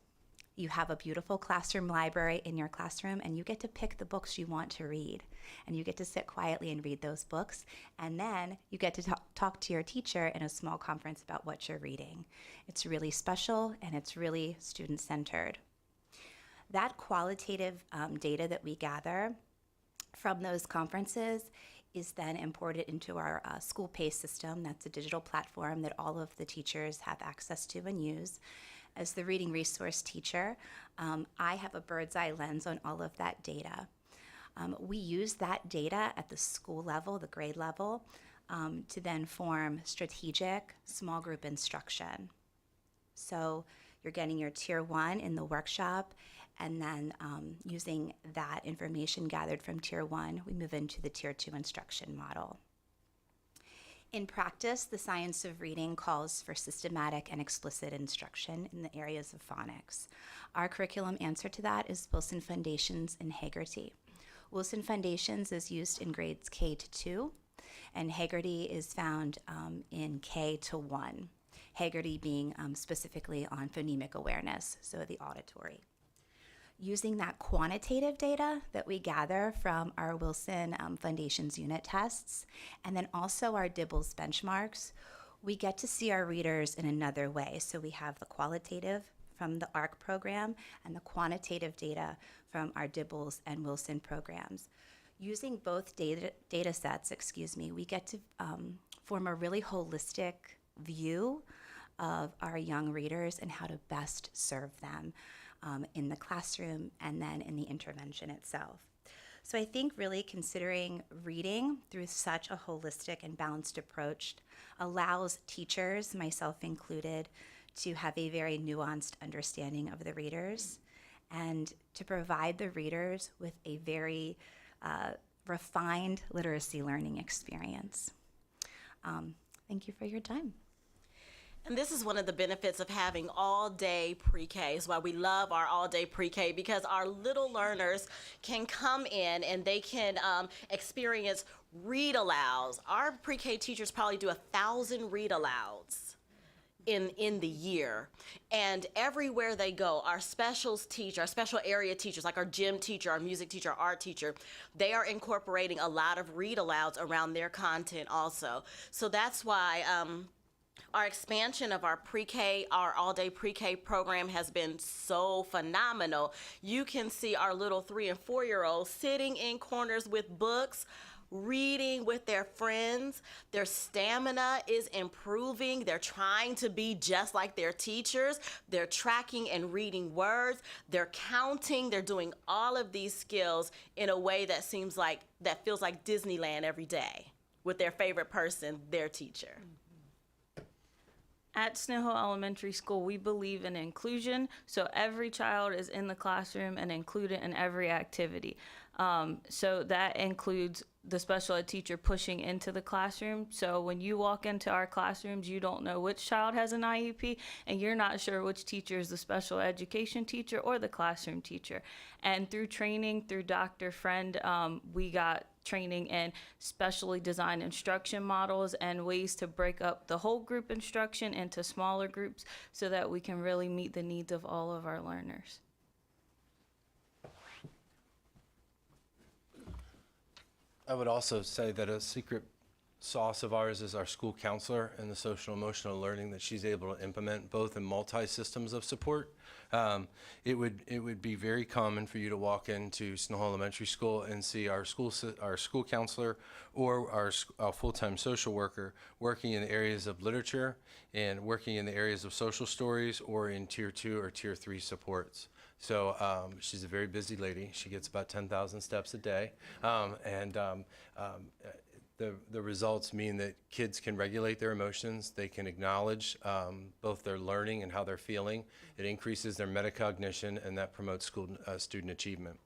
You have a beautiful classroom library in your classroom, and you get to pick the books you want to read. And you get to sit quietly and read those books. And then you get to talk to your teacher in a small conference about what you're reading. It's really special, and it's really student-centered. That qualitative data that we gather from those conferences is then imported into our school PACE system. That's a digital platform that all of the teachers have access to and use. As the reading resource teacher, I have a bird's eye lens on all of that data. We use that data at the school level, the grade level, to then form strategic small group instruction. So you're getting your tier 1 in the workshop, and then using that information gathered from tier 1, we move into the tier 2 instruction model. In practice, the science of reading calls for systematic and explicit instruction in the areas of phonics. Our curriculum answer to that is Wilson Foundations and Haggerty. Wilson Foundations is used in grades K to 2, and Haggerty is found in K to 1. Haggerty being specifically on phonemic awareness, so the auditory. Using that quantitative data that we gather from our Wilson Foundations unit tests, and then also our DIBELS benchmarks, we get to see our readers in another way. So we have the qualitative from the ARC program and the quantitative data from our DIBELS and Wilson programs. Using both data sets, we get to form a really holistic view of our young readers and how to best serve them in the classroom and then in the intervention itself. So I think really considering reading through such a holistic and balanced approach allows teachers, myself included, to have a very nuanced understanding of the readers and to provide the readers with a very refined literacy learning experience. Thank you for your time. And this is one of the benefits of having all-day pre-K, is why we love our all-day pre-K, because our little learners can come in and they can experience read-alouds. Our pre-K teachers probably do 1,000 read-alouds in the year. And everywhere they go, our specials teacher, our special area teachers, like our gym teacher, our music teacher, our art teacher, they are incorporating a lot of read-alouds around their content also. So that's why our expansion of our pre-K, our all-day pre-K program has been so phenomenal. You can see our little 3- and 4-year-olds sitting in corners with books, reading with their friends. Their stamina is improving. They're trying to be just like their teachers. They're tracking and reading words. They're counting. They're doing all of these skills in a way that feels like Disneyland every day with their favorite person, their teacher. At Snow Hill Elementary School, we believe in inclusion, so every child is in the classroom and included in every activity. So that includes the special ed teacher pushing into the classroom. So when you walk into our classrooms, you don't know which child has an IEP, and you're not sure which teacher is the special education teacher or the classroom teacher. And through training, through Dr. Friend, we got training in specially designed instruction models and ways to break up the whole group instruction into smaller groups so that we can really meet the needs of all of our learners. I would also say that a secret sauce of ours is our school counselor and the social emotional learning that she's able to implement both in multi-systems of support. It would be very common for you to walk into Snow Hill Elementary School and see our school counselor or our full-time social worker working in the areas of literature and working in the areas of social stories or in tier 2 or tier 3 supports. So she's a very busy lady. She gets about 10,000 steps a day. The results mean that kids can regulate their emotions. They can acknowledge both their learning and how they're feeling. It increases their metacognition, and that promotes student achievement.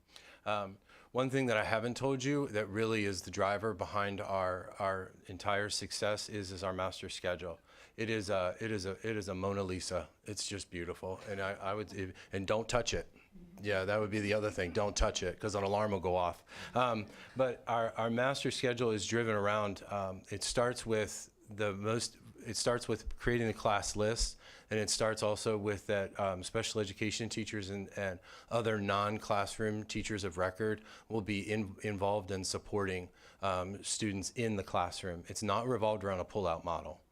One thing that I haven't told you that really is the driver behind our entire success is our master schedule. It is a Mona Lisa. It's just beautiful, and and don't touch it. Yeah, that would be the other thing. Don't touch it because an alarm will go off. But our master schedule is driven around. It starts with creating the class list, and it starts also with that special education teachers and other non-classroom teachers of record will be involved in supporting students in the classroom. It's not revolved around a pull-out model.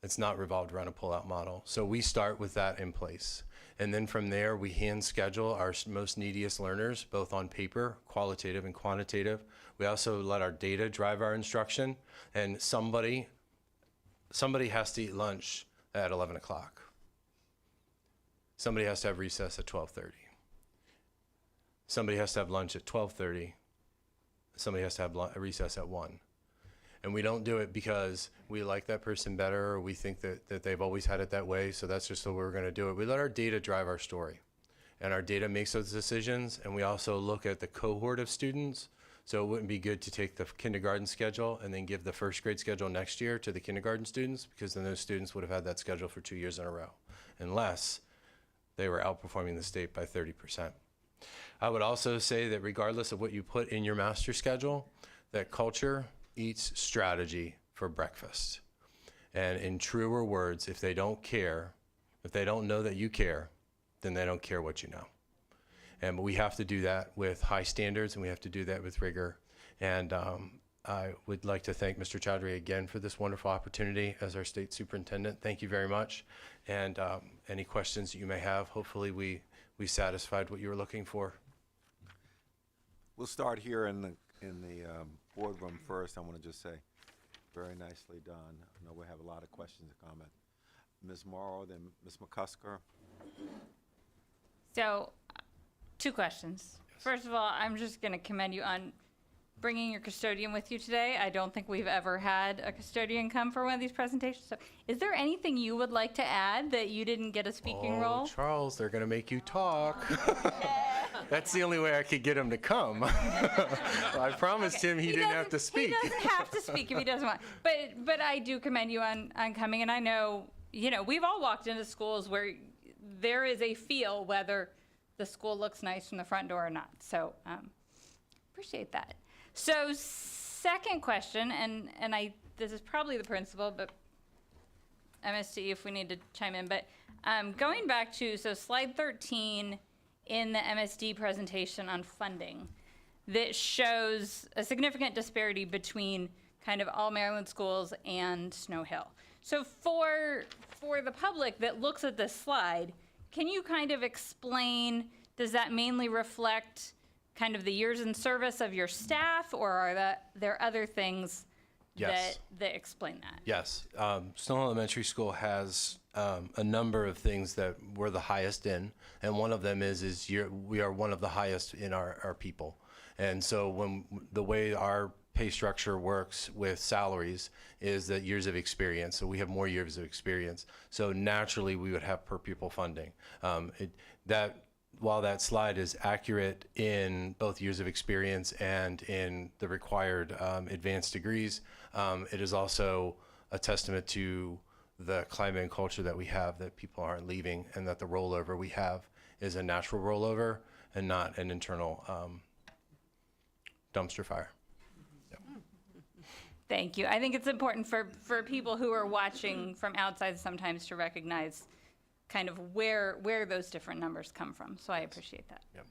It's not revolved around a pull-out model. So we start with that in place. And then from there, we hand schedule our most neediest learners, both on paper, qualitative and quantitative. We also let our data drive our instruction. And somebody has to eat lunch at 11 o'clock. Somebody has to have recess at 12:30. Somebody has to have lunch at 12:30. Somebody has to have a recess at 1. And we don't do it because we like that person better or we think that they've always had it that way, so that's just the way we're going to do it. We let our data drive our story. And our data makes those decisions, and we also look at the cohort of students. So it wouldn't be good to take the kindergarten schedule and then give the first grade schedule next year to the kindergarten students, because then those students would have had that schedule for 2 years in a row, unless they were outperforming the state by 30%. I would also say that regardless of what you put in your master schedule, that culture eats strategy for breakfast. And in truer words, if they don't care, if they don't know that you care, then they don't care what you know. And we have to do that with high standards, and we have to do that with rigor. And I would like to thank Mr. Chaudhry again for this wonderful opportunity as our state superintendent. Thank you very much. And any questions that you may have, hopefully we satisfied what you were looking for. We'll start here in the boardroom first. I want to just say, very nicely done. I know we have a lot of questions and comments. Ms. Morrow, then Ms. McCusker. So, 2 questions. First of all, I'm just going to commend you on bringing your custodian with you today. I don't think we've ever had a custodian come for one of these presentations. So, is there anything you would like to add that you didn't get a speaking role? Charles, they're going to make you talk. That's the only way I could get him to come. I promised him he didn't have to speak. He doesn't have to speak if he doesn't want. But I do commend you on coming, and I know, we've all walked into schools where there is a feel whether the school looks nice from the front door or not. So appreciate that. So second question, and this is probably the principal, but MSD if we need to chime in. But going back to slide 13 in the MSD presentation on funding, that shows a significant disparity between kind of all Maryland schools and Snow Hill. So for the public that looks at this slide, can you kind of explain, does that mainly reflect kind of the years in service of your staff, or are there other things Yes. that explain that? Yes. Snow Hill Elementary School has a number of things that we're the highest in, and one of them is we are one of the highest in our people. And so when the way our pay structure works with salaries is that years of experience. So we have more years of experience. So naturally we would have per pupil funding. While that slide is accurate in both years of experience and in the required advanced degrees, it is also a testament to the climate and culture that we have, that people aren't leaving, and that the rollover we have is a natural rollover and not an internal dumpster fire. Yep. Thank you. I think it's important for people who are watching from outside sometimes to recognize kind of where those different numbers come from. So I appreciate that. Yep.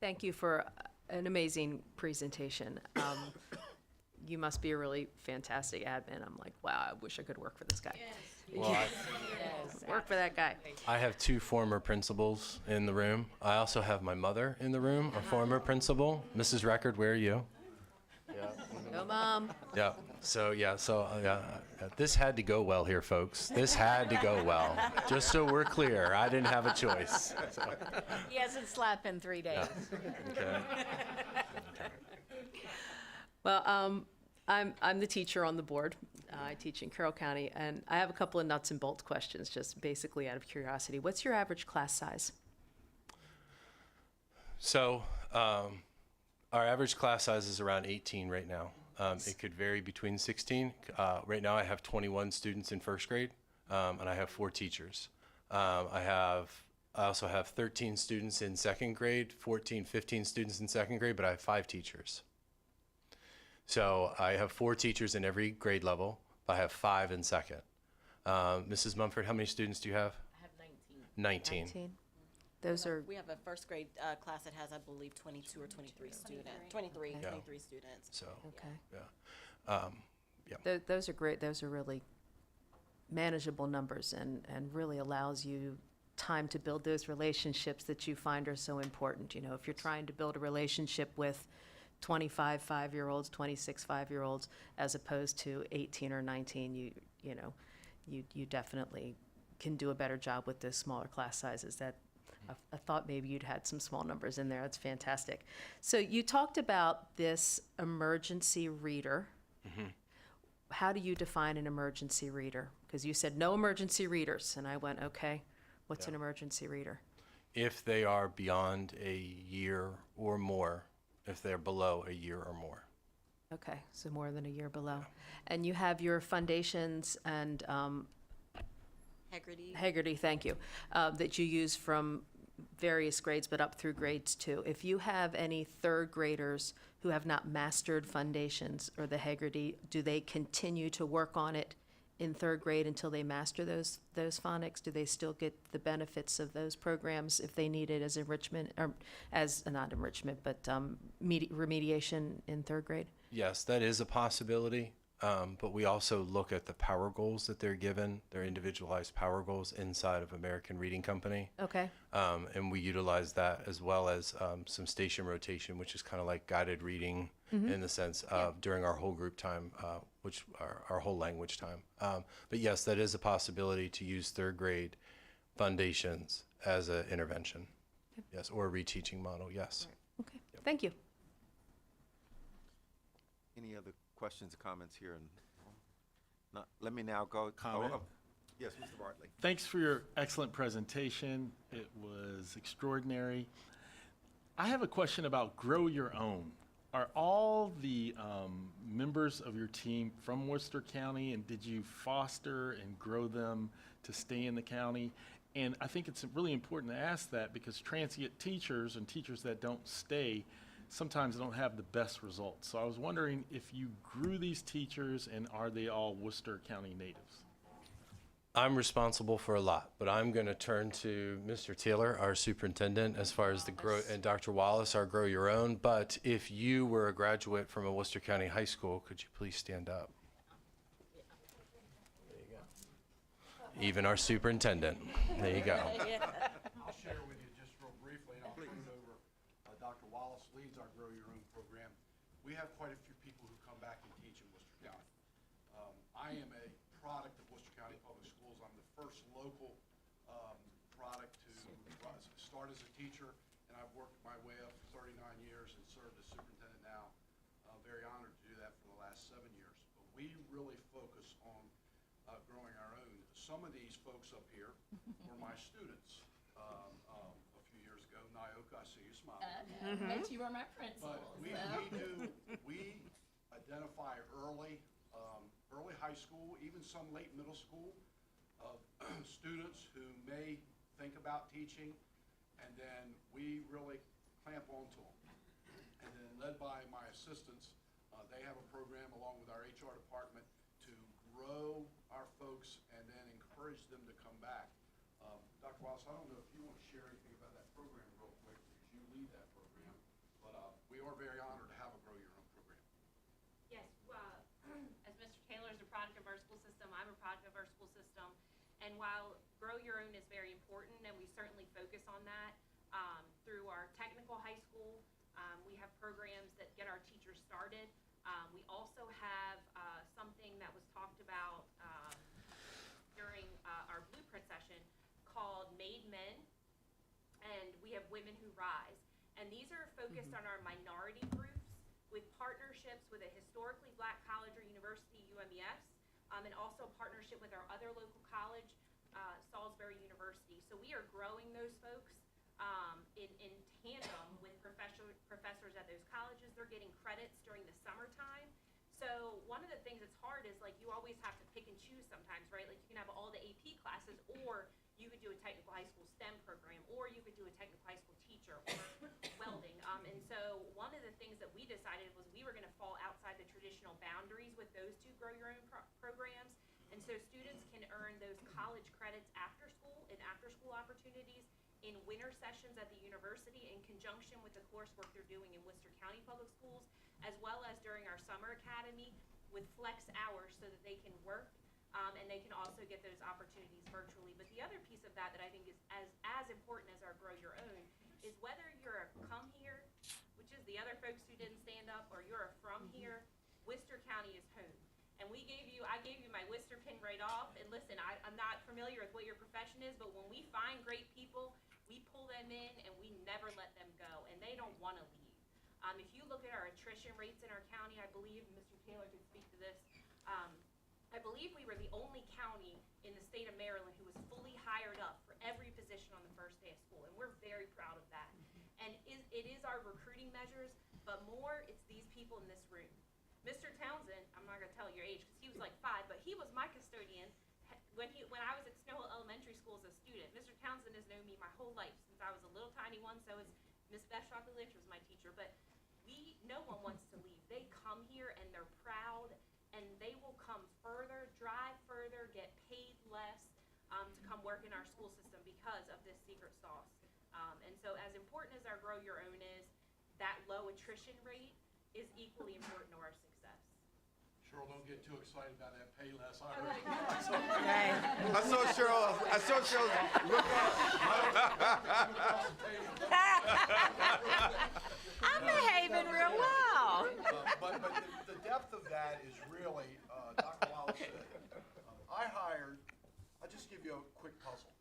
Thank you for an amazing presentation. You must be a really fantastic admin. I'm like, wow, I wish I could work for this guy. Well, I- Work for that guy. I have 2 former principals in the room. I also have my mother in the room, a former principal. Mrs. Record, where are you? Go, Mom. Yeah. So this had to go well here, folks. This had to go well. Just so we're clear, I didn't have a choice. So, He hasn't slept in 3 days. okay. Well, I'm the teacher on the board. I teach in Carroll County, and I have a couple of nuts and bolts questions, just basically out of curiosity. What's your average class size? So our average class size is around 18 right now. It could vary between 16. Right now I have 21 students in first grade, and I have 4 teachers. I also have 13 students in second grade, 14, 15 students in second grade, but I have 5 teachers. So I have 4 teachers in every grade level. I have 5 in second. Mrs. Mumford, how many students do you have? I have 19. 19. Those are. We have a first grade class that has, I believe, 22 or 23 students. 23 students. So, Okay. yeah. Those are great. Those are really manageable numbers and really allows you time to build those relationships that you find are so important. You know, if you're trying to build a relationship with 25 5-year-olds, 26 5-year-olds, as opposed to 18 or 19, you definitely can do a better job with those smaller class sizes. I thought maybe you'd had some small numbers in there. That's fantastic. So you talked about this emergency reader. Mm-hmm. How do you define an emergency reader? Because you said no emergency readers, and I went, okay, what's an emergency reader? If they are beyond a year or more, if they're below a year or more. Okay, so more than a year below. And you have your foundations and Haggerty, thank you, that you use from various grades, but up through grades 2. If you have any third graders who have not mastered foundations or the Haggerty, do they continue to work on it in third grade until they master those phonics? Do they still get the benefits of those programs if they need it as enrichment, or as, not enrichment, but remediation in third grade? Yes, that is a possibility. But we also look at the power goals that they're given, their individualized power goals inside of American Reading Company. Okay. And we utilize that as well as some station rotation, which is kind of like guided reading in the sense of during our whole group time, which our whole language time. But yes, that is a possibility to use third grade foundations as an intervention. Yes, or a reteaching model, yes. Right. Okay, thank you. Any other questions or comments here? Let me now go. Comment? Yes, Mr. Bartley. Thanks for your excellent presentation. It was extraordinary. I have a question about Grow Your Own. Are all the members of your team from Worcester County, and did you foster and grow them to stay in the county? And I think it's really important to ask that because transient teachers and teachers that don't stay sometimes don't have the best results. So I was wondering if you grew these teachers, and are they all Worcester County natives? I'm responsible for a lot, but I'm going to turn to Mr. Taylor, our superintendent, as far as the grow, and Dr. Wallace, our Grow Your Own. But if you were a graduate from a Worcester County high school, could you please stand up? There you go. Even our superintendent. There you go. I'll share with you just real briefly, and I'll turn it over. Dr. Wallace leads our Grow Your Own program. We have quite a few people who come back and teach in Worcester County. I am a product of Worcester County Public Schools. I'm the first local product to start as a teacher, and I've worked my way up for 39 years and served as superintendent now. Very honored to do that for the last 7 years. But we really focus on growing our own. Some of these folks up here were my students a few years ago. Nyoka, I see you smiling. But you were my principal. But we identify early high school, even some late middle school, students who may think about teaching, and then we really clamp onto them. And then led by my assistants, they have a program along with our HR department to grow our folks and then encourage them to come back. Dr. Wallace, I don't know if you want to share anything about that program real quick, because you lead that program, but we And while Grow Your Own is very important, and we certainly focus on that through our technical high school, we have programs that get our teachers started. We also have something that was talked about during our blueprint session called Made Men, and we have Women Who Rise. And these are focused on our minority groups with partnerships with a historically black college or university, UMES, and also partnership with our other local college, Salisbury University. So we are growing those folks in tandem with professors at those colleges. They're getting credits during the summertime. So one of the things that's hard is, like, you always have to pick and choose sometimes, right? Like, you can have all the AP classes, or you could do a technical high school STEM program, or you could do a technical high school teacher or welding. And so one of the things that we decided was we were going to fall outside the traditional boundaries with those two Grow Your Own programs. And so students can earn those college credits after school and after school opportunities in winter sessions at the university in conjunction with the coursework they're doing in Worcester County Public Schools, as well as during our summer academy with flex hours so that they can work and they can also get those opportunities virtually. But the other piece of that I think is as important as our Grow Your Own is whether you're a come here, which is the other folks who didn't stand up, or you're a from here, Worcester County is home. And I gave you my Worcester pin right off. And listen, I'm not familiar with what your profession is, but when we find great people, we pull them in and we never let them go, and they don't want to leave. If you look at our attrition rates in our county, I believe Mr. Taylor could speak to this. I believe we were the only county in the state of Maryland who was fully hired up for every position on the first day of school, and we're very proud of that. And it is our recruiting measures, but more, it's these people in this room. Mr. Townsend, I'm not going to tell your age because he was like 5, but he was my custodian when I was at Snow Hill Elementary School as a student. Mr. Townsend has known me my whole life since I was a little tiny one, so is Miss Beth Shockley Lynch was my teacher. But no one wants to leave. They come here and they're proud, and they will come further, drive further, get paid less to come work in our school system because of this secret sauce. And so as important as our Grow Your Own is, that low attrition rate is equally important to our success. Cheryl, don't get too excited about that pay less. I saw Cheryl look I'm behaving real well. But the depth of that is really, Dr. Wallace said, I'll just give you a quick puzzle.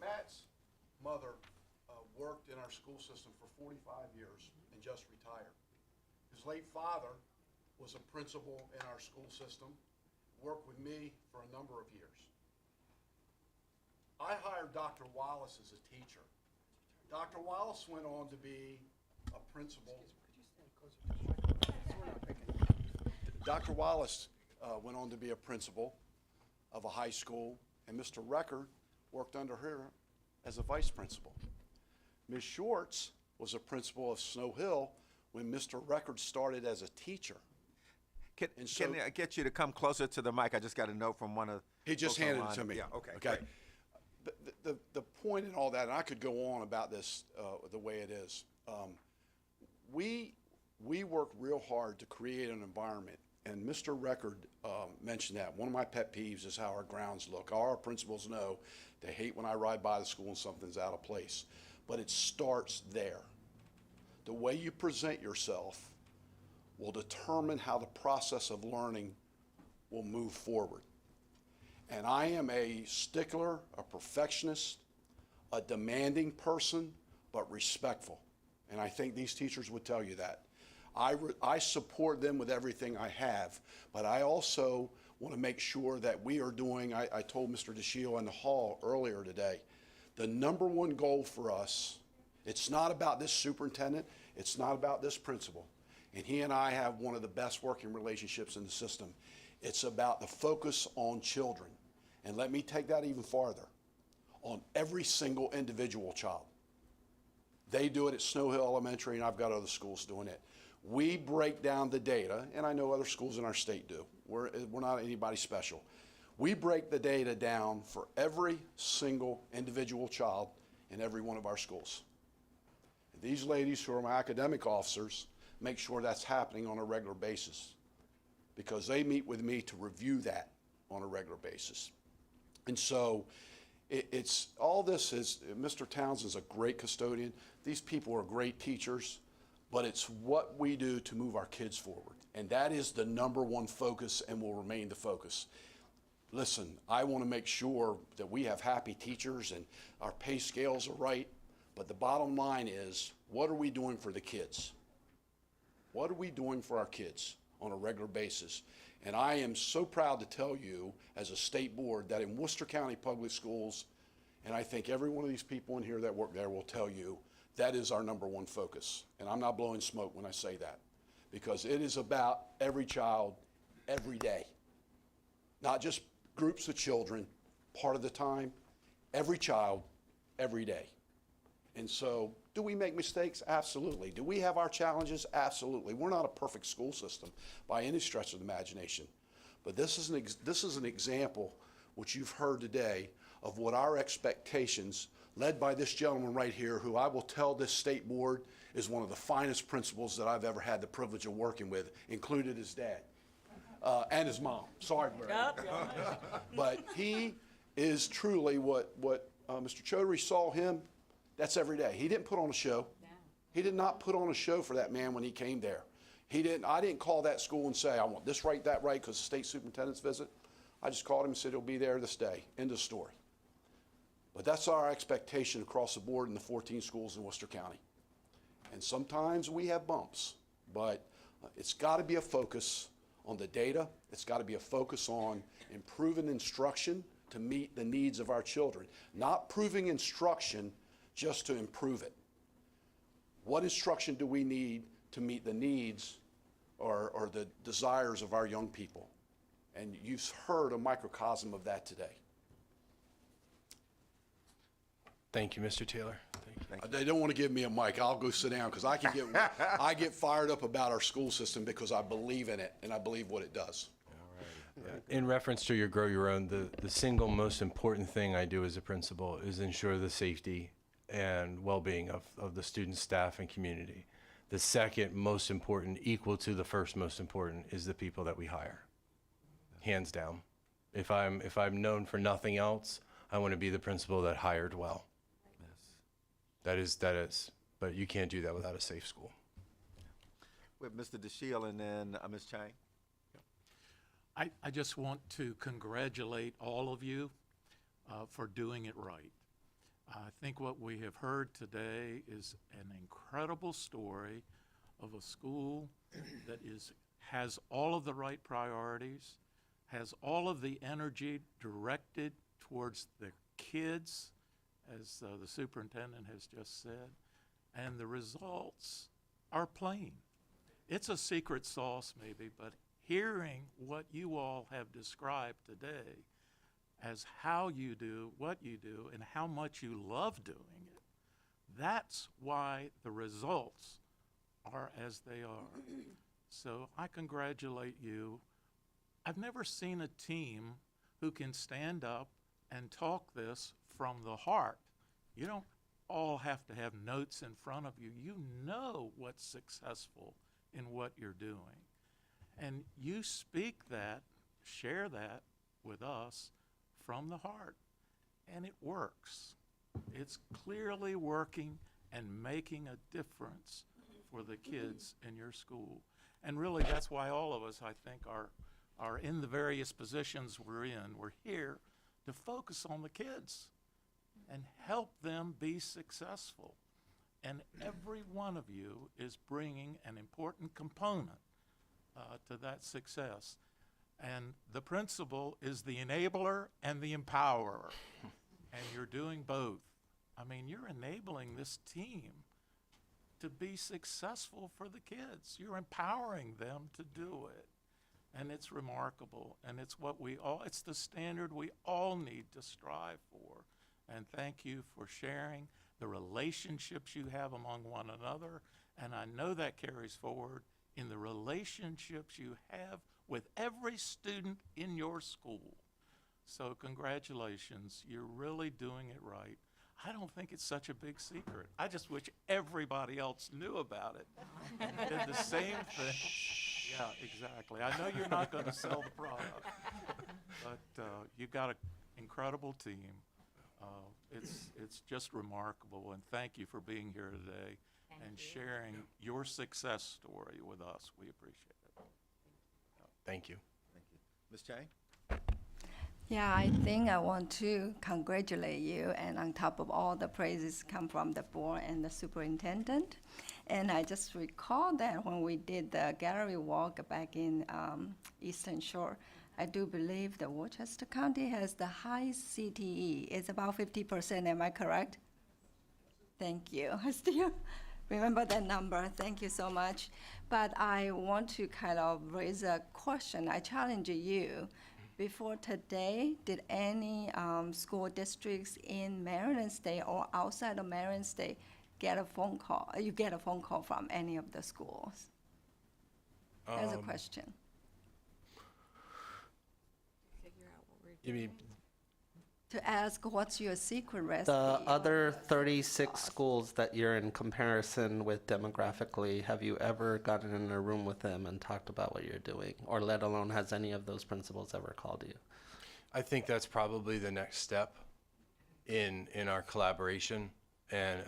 Matt's mother worked in our school system for 45 years and just retired. His late father was a principal in our school system, worked with me for a number of years. I hired Dr. Wallace as a teacher. Dr. Wallace went on to be a principal. Dr. Wallace went on to be a principal of a high school, and Mr. Record worked under her as a vice principal. Ms. Schwartz was a principal of Snow Hill when Mr. Record started as a teacher. Can I get you to come closer to the mic? I just got a note from one of. He just handed it to me. Yeah, okay. Okay. The point in all that, and I could go on about this the way it is. We work real hard to create an environment, and Mr. Record mentioned that. One of my pet peeves is how our grounds look. All our principals know they hate when I ride by the school and something's out of place. But it starts there. The way you present yourself will determine how the process of learning will move forward. And I am a stickler, a perfectionist, a demanding person, but respectful. And I think these teachers would tell you that. I support them with everything I have, but I also want to make sure that we are doing, I told Mr. DeShiel in the hall earlier today, the number one goal for us, it's not about this superintendent, it's not about this principal. And he and I have one of the best working relationships in the system. It's about the focus on children. And let me take that even farther, on every single individual child. They do it at Snow Hill Elementary, and I've got other schools doing it. We break down the data, and I know other schools in our state do. We're not anybody special. We break the data down for every single individual child in every one of our schools. These ladies who are my academic officers make sure that's happening on a regular basis because they meet with me to review that on a regular basis. And so it's all this is, Mr. Townsend's a great custodian. These people are great teachers, but it's what we do to move our kids forward. And that is the number one focus and will remain the focus. Listen, I want to make sure that we have happy teachers and our pay scales are right, but the bottom line is, what are we doing for the kids? What are we doing for our kids on a regular basis? And I am so proud to tell you, as a state board, that in Worcester County Public Schools, and I think every one of these people in here that work there will tell you, that is our number one focus. And I'm not blowing smoke when I say that, because it is about every child, every day. Not just groups of children, part of the time, every child, every day. And so, do we make mistakes? Absolutely. Do we have our challenges? Absolutely. We're not a perfect school system by any stretch of the imagination. But this is an example, which you've heard today, of what our expectations, led by this gentleman right here, who I will tell this state board is one of the finest principals that I've ever had the privilege of working with, included his dad. And his mom. Sorry, Mary. But he is truly what Mr. Chaudhary saw him. That's every day. He didn't put on a show. He did not put on a show for that man when he came there. I didn't call that school and say, I want this right, that right, because the state superintendent's visit. I just called him and said, he'll be there this day. End of story. But that's our expectation across the board in the 14 schools in Worcester County. And sometimes we have bumps, but it's got to be a focus on the data. It's got to be a focus on improving instruction to meet the needs of our children. Not proving instruction just to improve it. What instruction do we need to meet the needs or the desires of our young people? And you've heard a microcosm of that today. Thank you, Mr. Taylor. Thank you. They don't want to give me a mic. I'll go sit down because I get fired up about our school system because I believe in it and I believe what it does. In reference to your Grow Your Own, the single most important thing I do as a principal is ensure the safety and well-being of the students, staff, and community. The second most important, equal to the first most important, is the people that we hire. Hands down. If I'm known for nothing else, I want to be the principal that hired well. Yes. That is. But you can't do that without a safe school. With Mr. DeShiel and then Ms. Chang. I just want to congratulate all of you for doing it right. I think what we have heard today is an incredible story of a school that has all of the right priorities, has all of the energy directed towards the kids, as the superintendent has just said, and the results are plain. It's a secret sauce maybe, but hearing what you all have described today as how you do what you do and how much you love doing it, that's why the results are as they are. So I congratulate you. I've never seen a team who can stand up and talk this from the heart. You don't all have to have notes in front of you. You know what's successful in what you're doing. And you speak that, share that with us from the heart, and it works. It's clearly working and making a difference for the kids in your school. And really, that's why all of us, I think, are in the various positions we're in. We're here to focus on the kids and help them be successful. And every one of you is bringing an important component to that success. And the principal is the enabler and the empowerer. And you're doing both. I mean, you're enabling this team to be successful for the kids. You're empowering them to do it. And it's remarkable. And it's it's the standard we all need to strive for. And thank you for sharing the relationships you have among one another. And I know that carries forward in the relationships you have with every student in your school. So congratulations, you're really doing it right. I don't think it's such a big secret. I just wish everybody else knew about it and did the same thing. Yeah, exactly. I know you're not going to sell the product, but you got incredible team. It's just remarkable, and thank you for being here today and sharing your success story with us. We appreciate it. Thank you. Thank you. Ms. Chang? Yeah, I think I want to congratulate you, and on top of all the praises come from the board and the superintendent. And I just recall that when we did the gallery walk back in Eastern Shore, I do believe that Worcester County has the highest CTE. It's about 50%, am I correct? Thank you. I still remember that number. Thank you so much. But I want to kind of raise a question. I challenge you. Before today, did any school districts in Maryland State or outside of Maryland State get a phone call? You get a phone call from any of the schools? That's a question. You mean To ask what's your secret recipe? The other 36 schools that you're in comparison with demographically, have you ever gotten in a room with them and talked about what you're doing? Or let alone has any of those principals ever called you? I think that's probably the next step in our collaboration and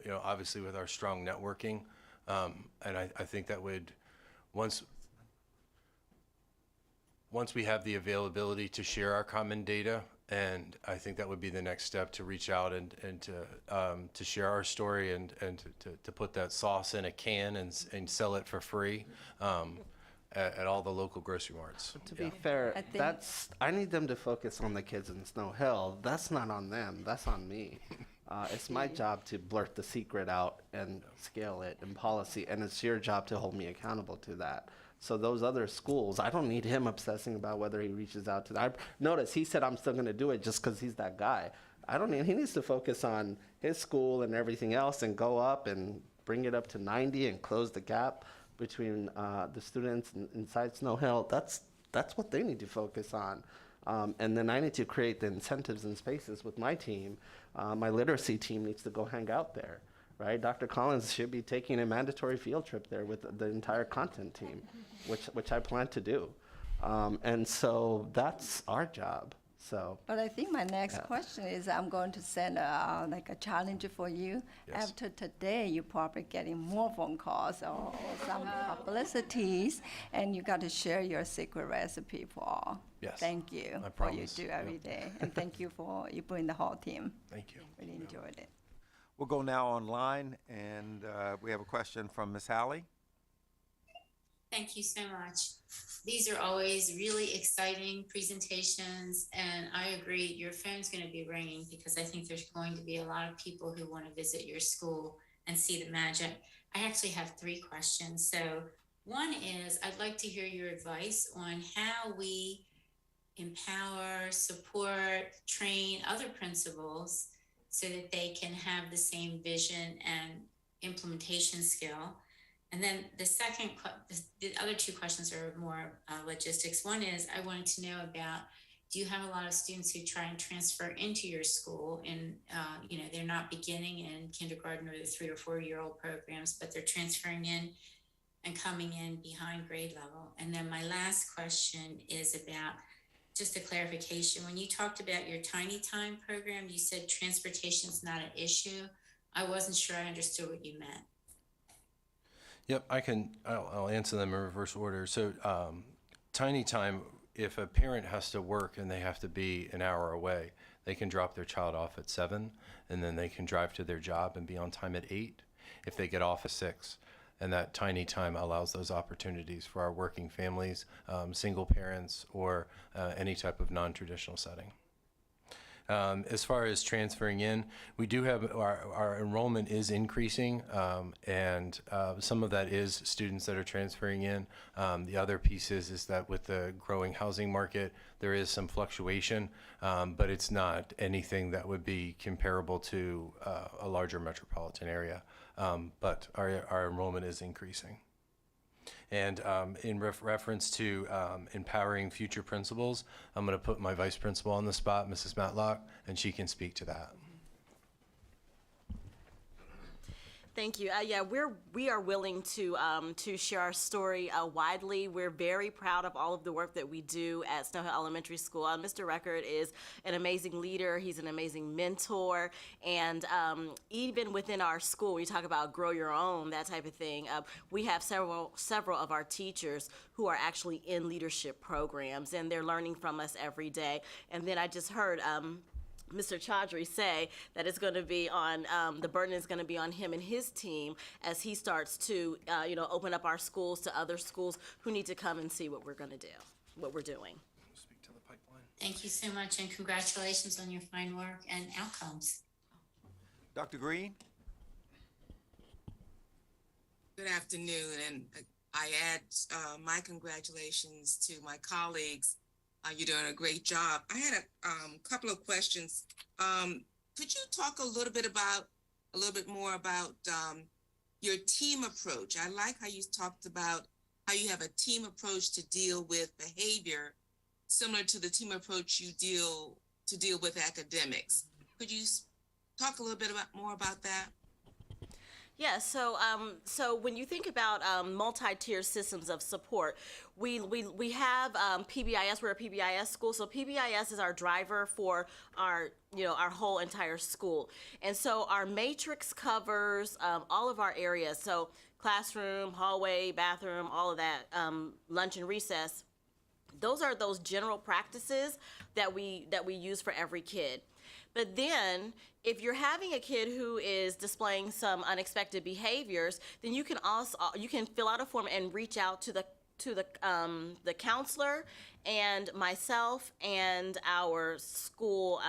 you know, obviously with our strong networking. And I think that would, once we have the availability to share our common data, and I think that would be the next step, to reach out and to share our story and to put that sauce in a can and sell it for free at all the local grocery marts. To be fair, I need them to focus on the kids in Snow Hill. That's not on them, that's on me. It's my job to blurt the secret out and scale it in policy, and it's your job to hold me accountable to that. So those other schools, I don't need him obsessing about whether he reaches out to them. Notice he said I'm still going to do it just because he's that guy. He needs to focus on his school and everything else and go up and bring it up to 90 and close the gap between the students inside Snow Hill. That's what they need to focus on. And then I need to create the incentives and spaces with my team. My literacy team needs to go hang out there. Right, Dr. Collins should be taking a mandatory field trip there with the entire content team, which I plan to do, and so that's our job. So. But I think my next question is, I'm going to send a challenge for you. Yes. After today, you're probably getting more phone calls or some publicities, and you got to share your secret recipe for all. Yes. Thank you for what you do every day, and thank you for you bring the whole team. Thank you. Really enjoyed it. We'll go now online, and we have a question from Ms. Hallie. Thank you so much. These are always really exciting presentations, and I agree, your phone's going to be ringing because I think there's going to be a lot of people who want to visit your school and see the magic. I actually have 3 questions. So one is, I'd like to hear your advice on how we empower, support, train other principals so that they can have the same vision and implementation skill. And then the other 2 questions are more logistics. One is, I wanted to know about, do you have a lot of students who try and transfer into your school and, they're not beginning in kindergarten or the 3 or 4-year-old programs, but they're transferring in and coming in behind grade level? And then my last question is about, just a clarification, when you talked about your Tiny Time program, you said transportation's not an issue. I wasn't sure I understood what you meant. Yep, I'll answer them in reverse order. So Tiny Time, if a parent has to work and they have to be an hour away, they can drop their child off at 7, and then they can drive to their job and be on time at 8 if they get off at 6. And that Tiny Time allows those opportunities for our working families, single parents, or any type of non-traditional setting. As far as transferring in, we do have our enrollment is increasing, and some of that is students that are transferring in. The other piece is that with the growing housing market, there is some fluctuation, but it's not anything that would be comparable to a larger metropolitan area. But our enrollment is increasing. And in reference to empowering future principals, I'm going to put my vice principal on the spot, Mrs. Matlock, and she can speak to that. Thank you. Yeah, we are willing to share our story widely. We're very proud of all of the work that we do at Snow Hill Elementary School. Mr. Record is an amazing leader. He's an amazing mentor, and even within our school, we talk about grow your own, that type of thing. We have several of our teachers who are actually in leadership programs, and they're learning from us every day. And then I just heard Mr. Chaudhry say that it's going to be on, the burden is going to be on him and his team as he starts to, open up our schools to other schools who need to come and see what we're going to do, what we're doing. Speak to the pipeline. Thank you so much, and congratulations on your fine work and outcomes. Dr. Green? Good afternoon, and I add my congratulations to my colleagues. You're doing a great job. I had a couple of questions. Could you talk a little bit more about your team approach? I like how you talked about how you have a team approach to deal with behavior, similar to the team approach you deal with academics. Could you talk a little bit more about that? Yeah, so when you think about multi-tier systems of support, we have PBIS. We're a PBIS school, so PBIS is our driver for our whole entire school, and so our matrix covers all of our areas. So classroom, hallway, bathroom, all of that, lunch and recess. Those are those general practices that we use for every kid. But then, if you're having a kid who is displaying some unexpected behaviors, then you can fill out a form and reach out to the counselor and myself and our school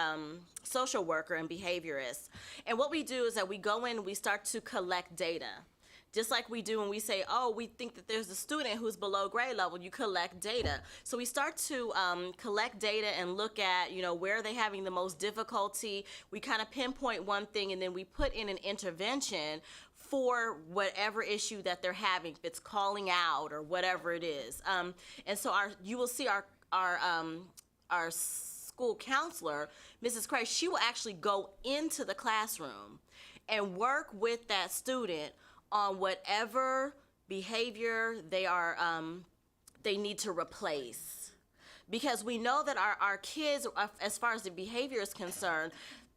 social worker and behaviorist. And what we do is that we go in and we start to collect data. Just like we do when we say, oh, we think that there's a student who's below grade level, you collect data. So we start to collect data and look at, where are they having the most difficulty. We kind of pinpoint one thing, and then we put in an intervention for whatever issue that they're having, if it's calling out or whatever it is. And so you will see our school counselor, Mrs. Cray, she will actually go into the classroom and work with that student on whatever behavior they need to replace. Because we know that our kids, as far as the behavior is concerned,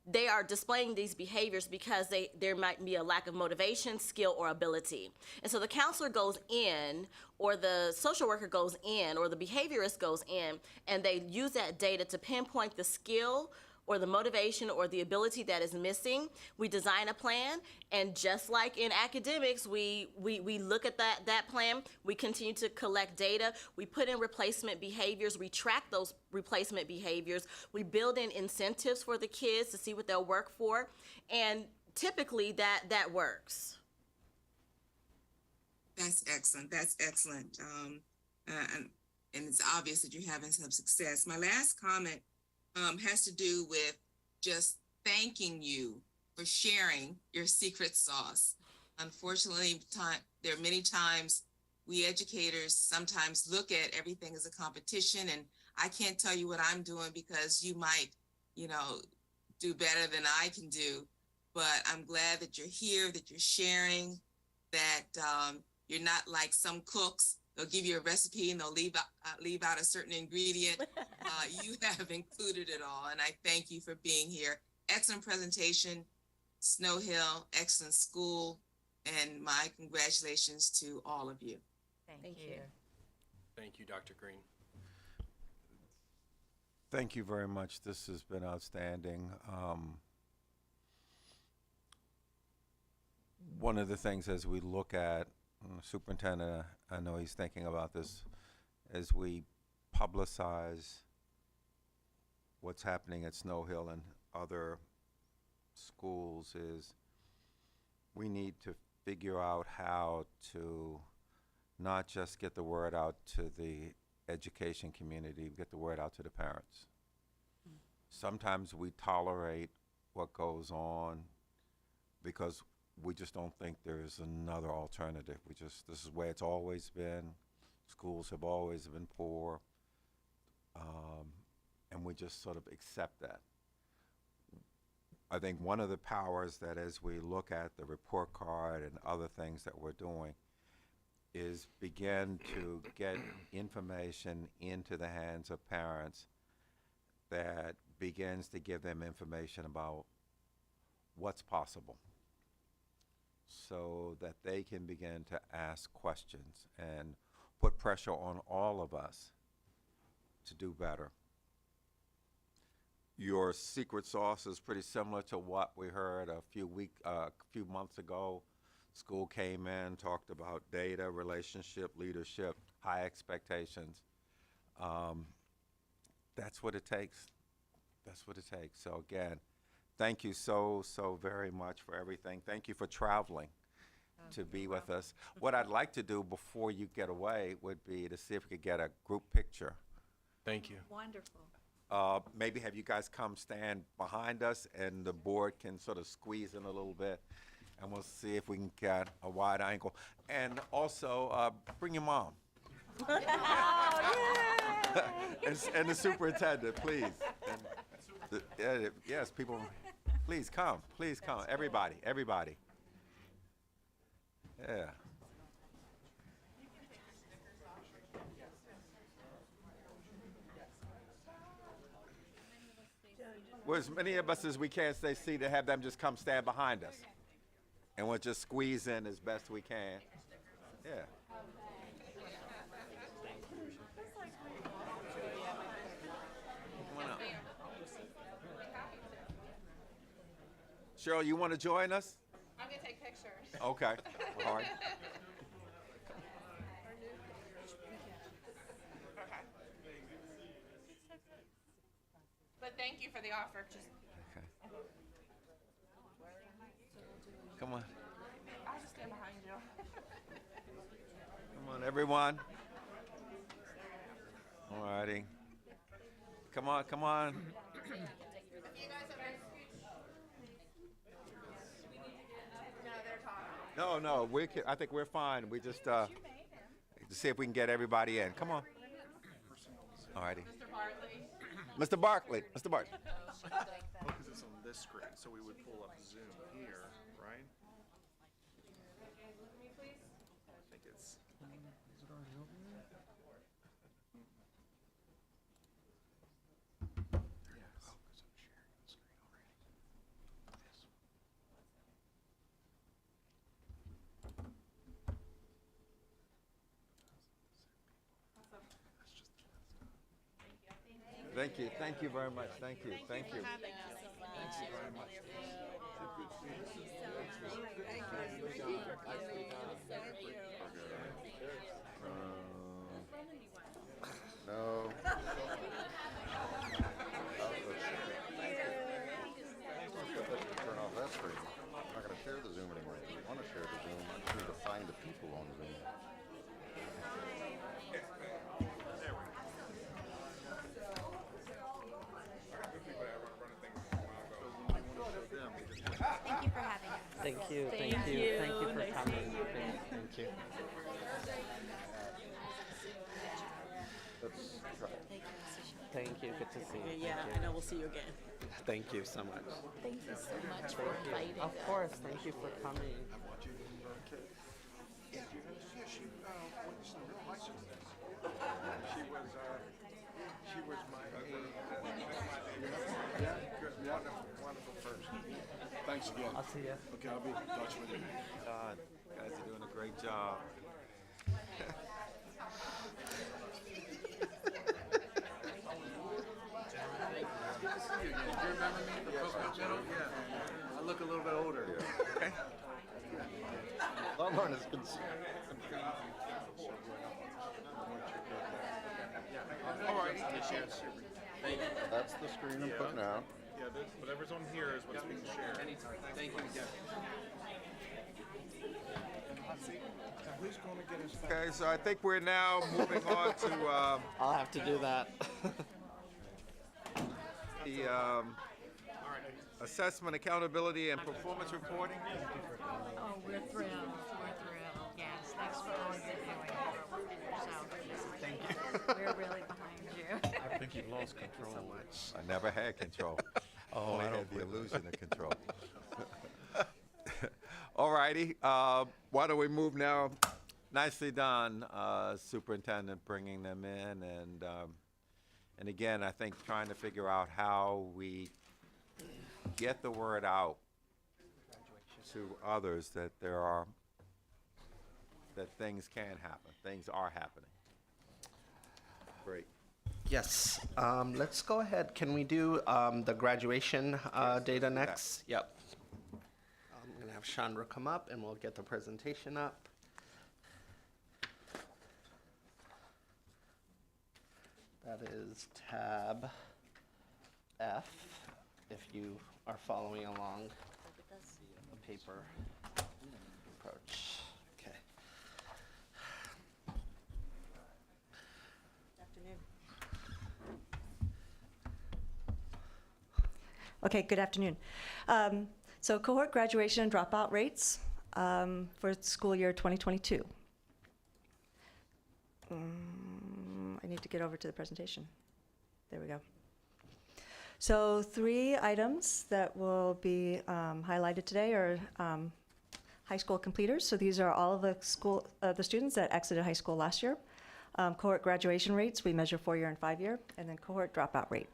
they are displaying these behaviors because there might be a lack of motivation, skill, or ability. And so the counselor goes in, or the social worker goes in, or the behaviorist goes in, and they use that data to pinpoint the skill or the motivation or the ability that is missing. We design a plan, and just like in academics, we look at that plan, we continue to collect data, we put in replacement behaviors, we track those replacement behaviors, we build in incentives for the kids to see what they'll work for, and typically that works. That's excellent. That's excellent. And it's obvious that you're having some success. My last comment has to do with just thanking you for sharing your secret sauce. Unfortunately, there are many times we educators sometimes look at everything as a competition, and I can't tell you what I'm doing because you might, do better than I can do. But I'm glad that you're here, that you're sharing, that you're not like some cooks. They'll give you a recipe and they'll leave out a certain ingredient. You have included it all, and I thank you for being here. Excellent presentation, Snow Hill, excellent school, and my congratulations to all of you. Thank you. Thank you, Dr. Green. Thank you very much. This has been outstanding. One of the things as we look at Superintendent, I know he's thinking about this, as we publicize what's happening at Snow Hill and other schools, is we need to figure out how to not just get the word out to the education community, get the word out to the parents. Sometimes we tolerate what goes on because we just don't think there's another alternative. This is where it's always been. Schools have always been poor. And we just sort of accept that. I think one of the powers that as we look at the report card and other things that we're doing is begin to get information into the hands of parents that begins to give them information about what's possible so that they can begin to ask questions and put pressure on all of us to do better. Your secret sauce is pretty similar to what we heard a few months ago. School came in, talked about data, relationship, leadership, high expectations. That's what it takes. That's what it takes. So again, thank you so very much for everything. Thank you for traveling to be with us. What I'd like to do before you get away would be to see if we could get a group picture. Thank you. Wonderful. Maybe have you guys come stand behind us and the board can sort of squeeze in a little bit and we'll see if we can get a wide angle. And also, bring your mom. And the superintendent, please. And yes, people, please come, everybody. Yeah. Well, as many of us as we can stay seated, have them just come stand behind us. And we'll just squeeze in as best we can. Yeah. Come on up. Cheryl, you want to join us? I'm going to take pictures. Okay. All right. But thank you for the offer. Just Okay. Come on. I'll just stand behind you. Come on, everyone. All righty. Come on. If you guys have any speech. No, they're talking. No, I think we're fine. We just to see if we can get everybody in. Come on. All righty. Mr. Barkley. Focus this on this screen, so we would pull up Zoom here, right? I think it's. Is it already open there? Yes. Oh, because I'm sharing the screen already. Yes. Thank you very much. Thank you. No. Turn off that screen. I'm not going to share the Zoom anymore. If you want to share the Zoom, you need to find the people on Zoom. Thank you for having us. Thank you for Nice coming. seeing you again. Thank you. Let's try. Thank you, good to see you. Yeah, Thank I you. know we'll see you again. Thank you so much. Thank you so much for Thank you. inviting Of us. course, thank you for coming. Yeah, she witnessed some real high success. She was my yeah, good, wonderful person. Thanks again. I'll see you. Okay, I'll be in touch with you. God, you guys are doing a great job. Good to see you again. Do you remember me from Coconut Meadow? Yeah. I look a little bit older. Okay. Longhorn has been. All right. That's the screen I'm putting out. Yeah, whatever's on here is what's being shared. Anytime. Thank you again. Who's going to get us? Okay, so I think we're now moving on to I'll have to do that. the assessment, accountability, and performance reporting. Oh, we're thrilled. Yes, thanks for all you're doing. Thank you. We're really behind you. I think you've lost control. I never had control. Oh, I had the illusion of control. All righty, why don't we move now? Nicely done, Superintendent, bringing them in, and again, I think trying to figure out how we get the word out to others that that things can happen, things are happening. Great. Yes, let's go ahead. Can we do the graduation data next? Yep. I'm going to have Chandra come up and we'll get the presentation up. That is tab F, if you are following along the paper approach. Okay. Okay, good afternoon. So cohort graduation and dropout rates for school year 2022. I need to get over to the presentation. There we go. So 3 items that will be highlighted today are high school completers. So these are all of the students that exited high school last year. Cohort graduation rates, we measure 4-year and 5-year, and then cohort dropout rate.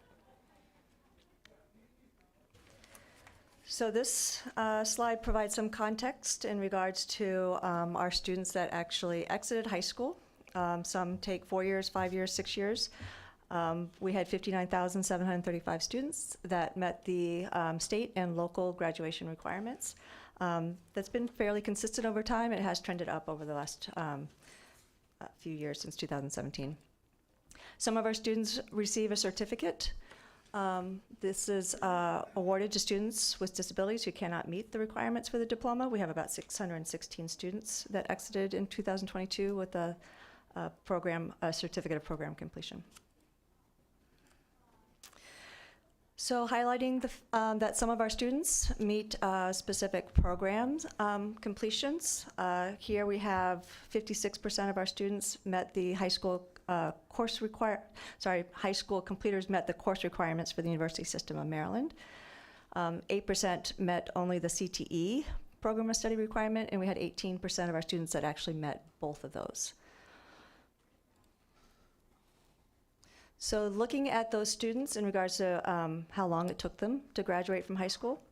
So this slide provides some context in regards to our students that actually exited high school. Some take 4 years, 5 years, 6 years. We had 59,735 students that met the state and local graduation requirements. That's been fairly consistent over time. It has trended up over the last few years since 2017. Some of our students receive a certificate. This is awarded to students with disabilities who cannot meet the requirements for the diploma. We have about 616 students that exited in 2022 with a certificate of program completion. So highlighting that some of our students meet specific programs completions. Here we have 56% of our students met the high school high school completers met the course requirements for the University System of Maryland. 8% met only the CTE program of study requirement, and we had 18% of our students that actually met both of those. So looking at those students in regards to how long it took them to graduate from high school.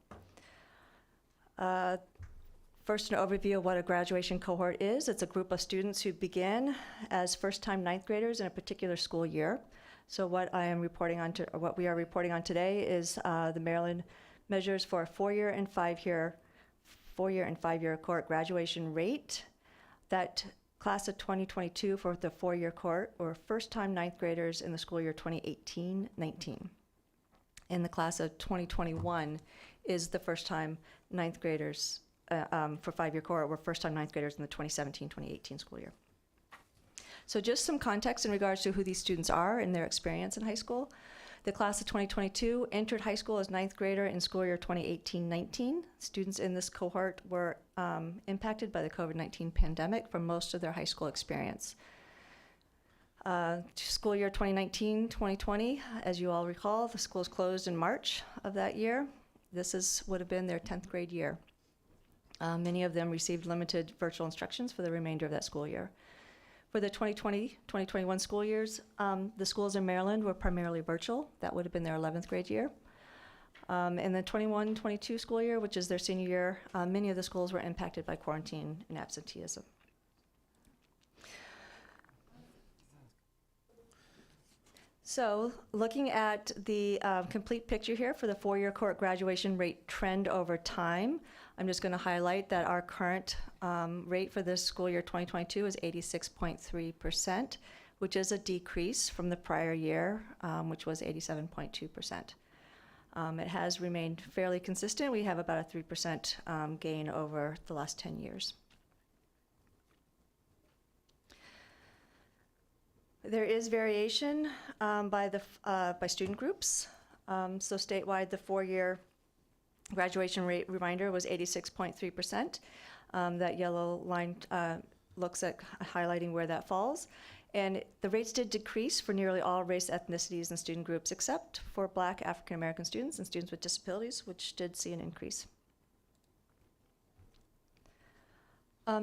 First, an overview of what a graduation cohort is. It's a group of students who begin as first-time 9th graders in a particular school year. So what we are reporting on today is the Maryland measures for a 4-year and 5-year cohort graduation rate. That class of 2022 for the 4-year cohort were first-time 9th graders in the school year 2018-19. In the class of 2021 is the first-time 9th graders for 5-year cohort were first-time 9th graders in the 2017-2018 school year. So just some context in regards to who these students are and their experience in high school. The class of 2022 entered high school as 9th grader in school year 2018-19. Students in this cohort were impacted by the COVID-19 pandemic for most of their high school experience. School year 2019-2020, as you all recall, the schools closed in March of that year. This would have been their 10th grade year. Many of them received limited virtual instructions for the remainder of that school year. For the 2020-2021 school years, the schools in Maryland were primarily virtual. That would have been their 11th grade year. In the 21-22 school year, which is their senior year, many of the schools were impacted by quarantine and absenteeism. So looking at the complete picture here for the 4-year cohort graduation rate trend over time, I'm just going to highlight that our current rate for this school year 2022 is 86.3%, which is a decrease from the prior year, which was 87.2%. It has remained fairly consistent. We have about a 3% gain over the last 10 years. There is variation by student groups. So statewide, the 4-year graduation rate reminder was 86.3%. That yellow line looks at highlighting where that falls. And the rates did decrease for nearly all race, ethnicities, and student groups, except for Black African American students and students with disabilities, which did see an increase.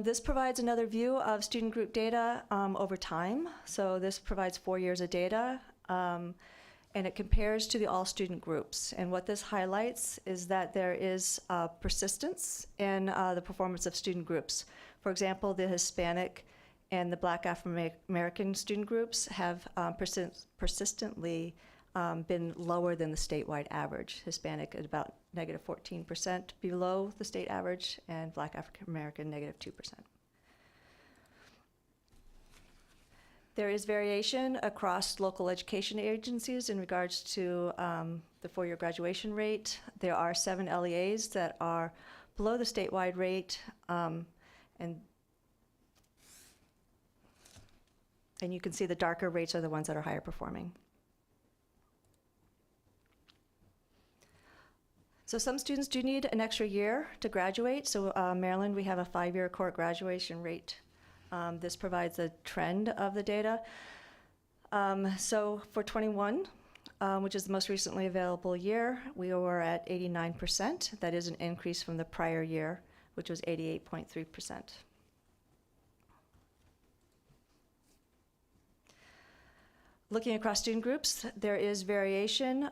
This provides another view of student group data over time. So this provides 4 years of data, and it compares to the all student groups. And what this highlights is that there is persistence in the performance of student groups. For example, the Hispanic and the Black African American student groups have persistently been lower than the statewide average. Hispanic at about negative 14% below the state average, and Black African American negative 2%. There is variation across local education agencies in regards to the 4-year graduation rate. There are 7 LEAs that are below the statewide rate, and you can see the darker rates are the ones that are higher performing. So some students do need an extra year to graduate. So Maryland, we have a 5-year cohort graduation rate. This provides a trend of the data. So for 21, which is the most recently available year, we were at 89%. That is an increase from the prior year, which was 88.3%. Looking across student groups, there is variation.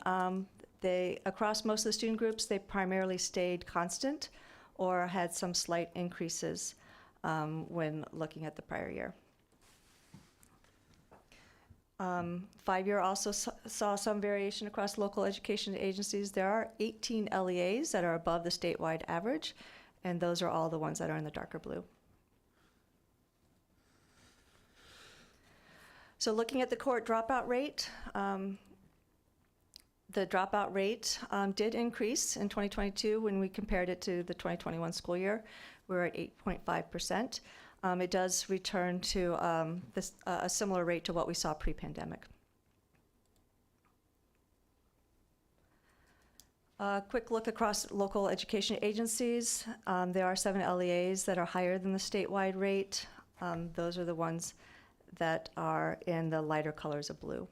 Across most of the student groups, they primarily stayed constant or had some slight increases when looking at the prior year. 5-year also saw some variation across local education agencies. There are 18 LEAs that are above the statewide average, and those are all the ones that are in the darker blue. So looking at the cohort dropout rate, the dropout rate did increase in 2022 when we compared it to the 2021 school year. We're at 8.5%. It does return to a similar rate to what we saw pre-pandemic. A quick look across local education agencies. There are 7 LEAs that are higher than the statewide rate. Those are the ones that are in the lighter colors of blue.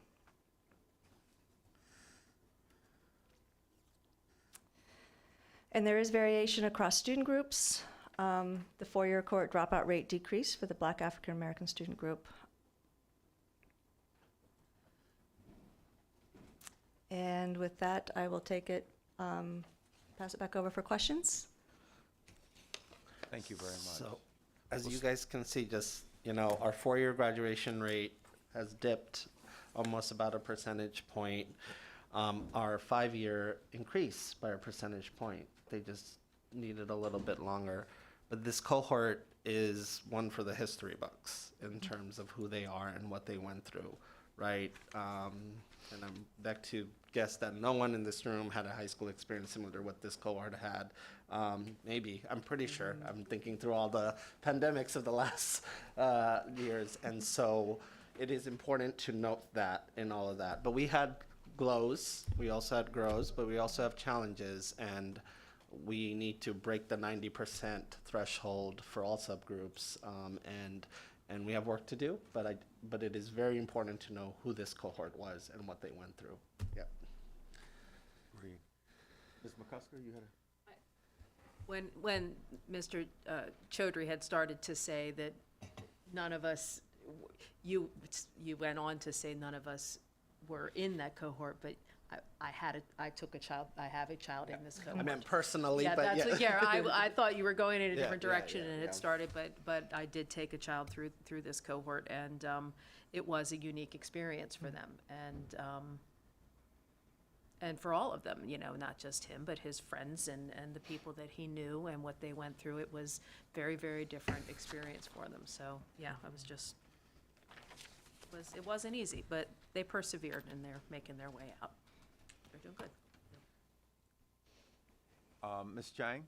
And there is variation across student groups. The 4-year cohort dropout rate decreased for the Black African American student group. And with that, I will take it, pass it back over for questions. Thank you very much. So, as you guys can see, just, our 4-year graduation rate has dipped almost about a percentage point. Our 5-year increased by a percentage point. They just needed a little bit longer. But this cohort is one for the history books in terms of who they are and what they went through, right? And I'm back to guess that no one in this room had a high school experience similar to what this cohort had. Maybe, I'm pretty sure. I'm thinking through all the pandemics of the last years. And so it is important to note that in all of that. But we had glows, we also had grows, but we also have challenges, and we need to break the 90% threshold for all subgroups, and we have work to do, but it is very important to know who this cohort was and what they went through. Yep. Agreed. Ms. McCusker, you had a... When Mr. Chaudhry had started to say that none of us, you went on to say none of us were in that cohort, but I have a child in this cohort. I meant personally, yeah, but that's yeah. I thought you were going in a different Yeah, direction yeah, and it started, but I did take a child through this cohort, and it was a unique experience for them, and for all of them, not just him, but his friends and the people that he knew and what they went through. It was very, very different experience for them. So yeah, it wasn't easy, but they persevered and they're making their way out. They're doing good. Ms. Chang?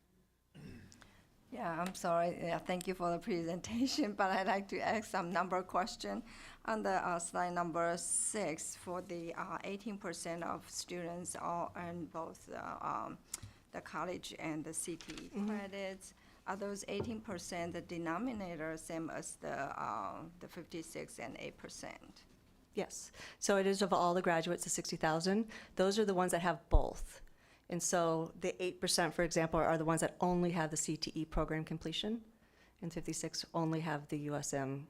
Yeah, I'm sorry. Yeah, thank you for the presentation, but I'd like to ask some number question. On the slide number 6, for the 18% of students all earn both the college and the CT credits. are those 18% the denominator same as the 56 and 8%? Yes. So it is of all the graduates, the 60,000. Those are the ones that have both. And so the 8%, for example, are the ones that only have the CTE program completion, and 56 only have the USM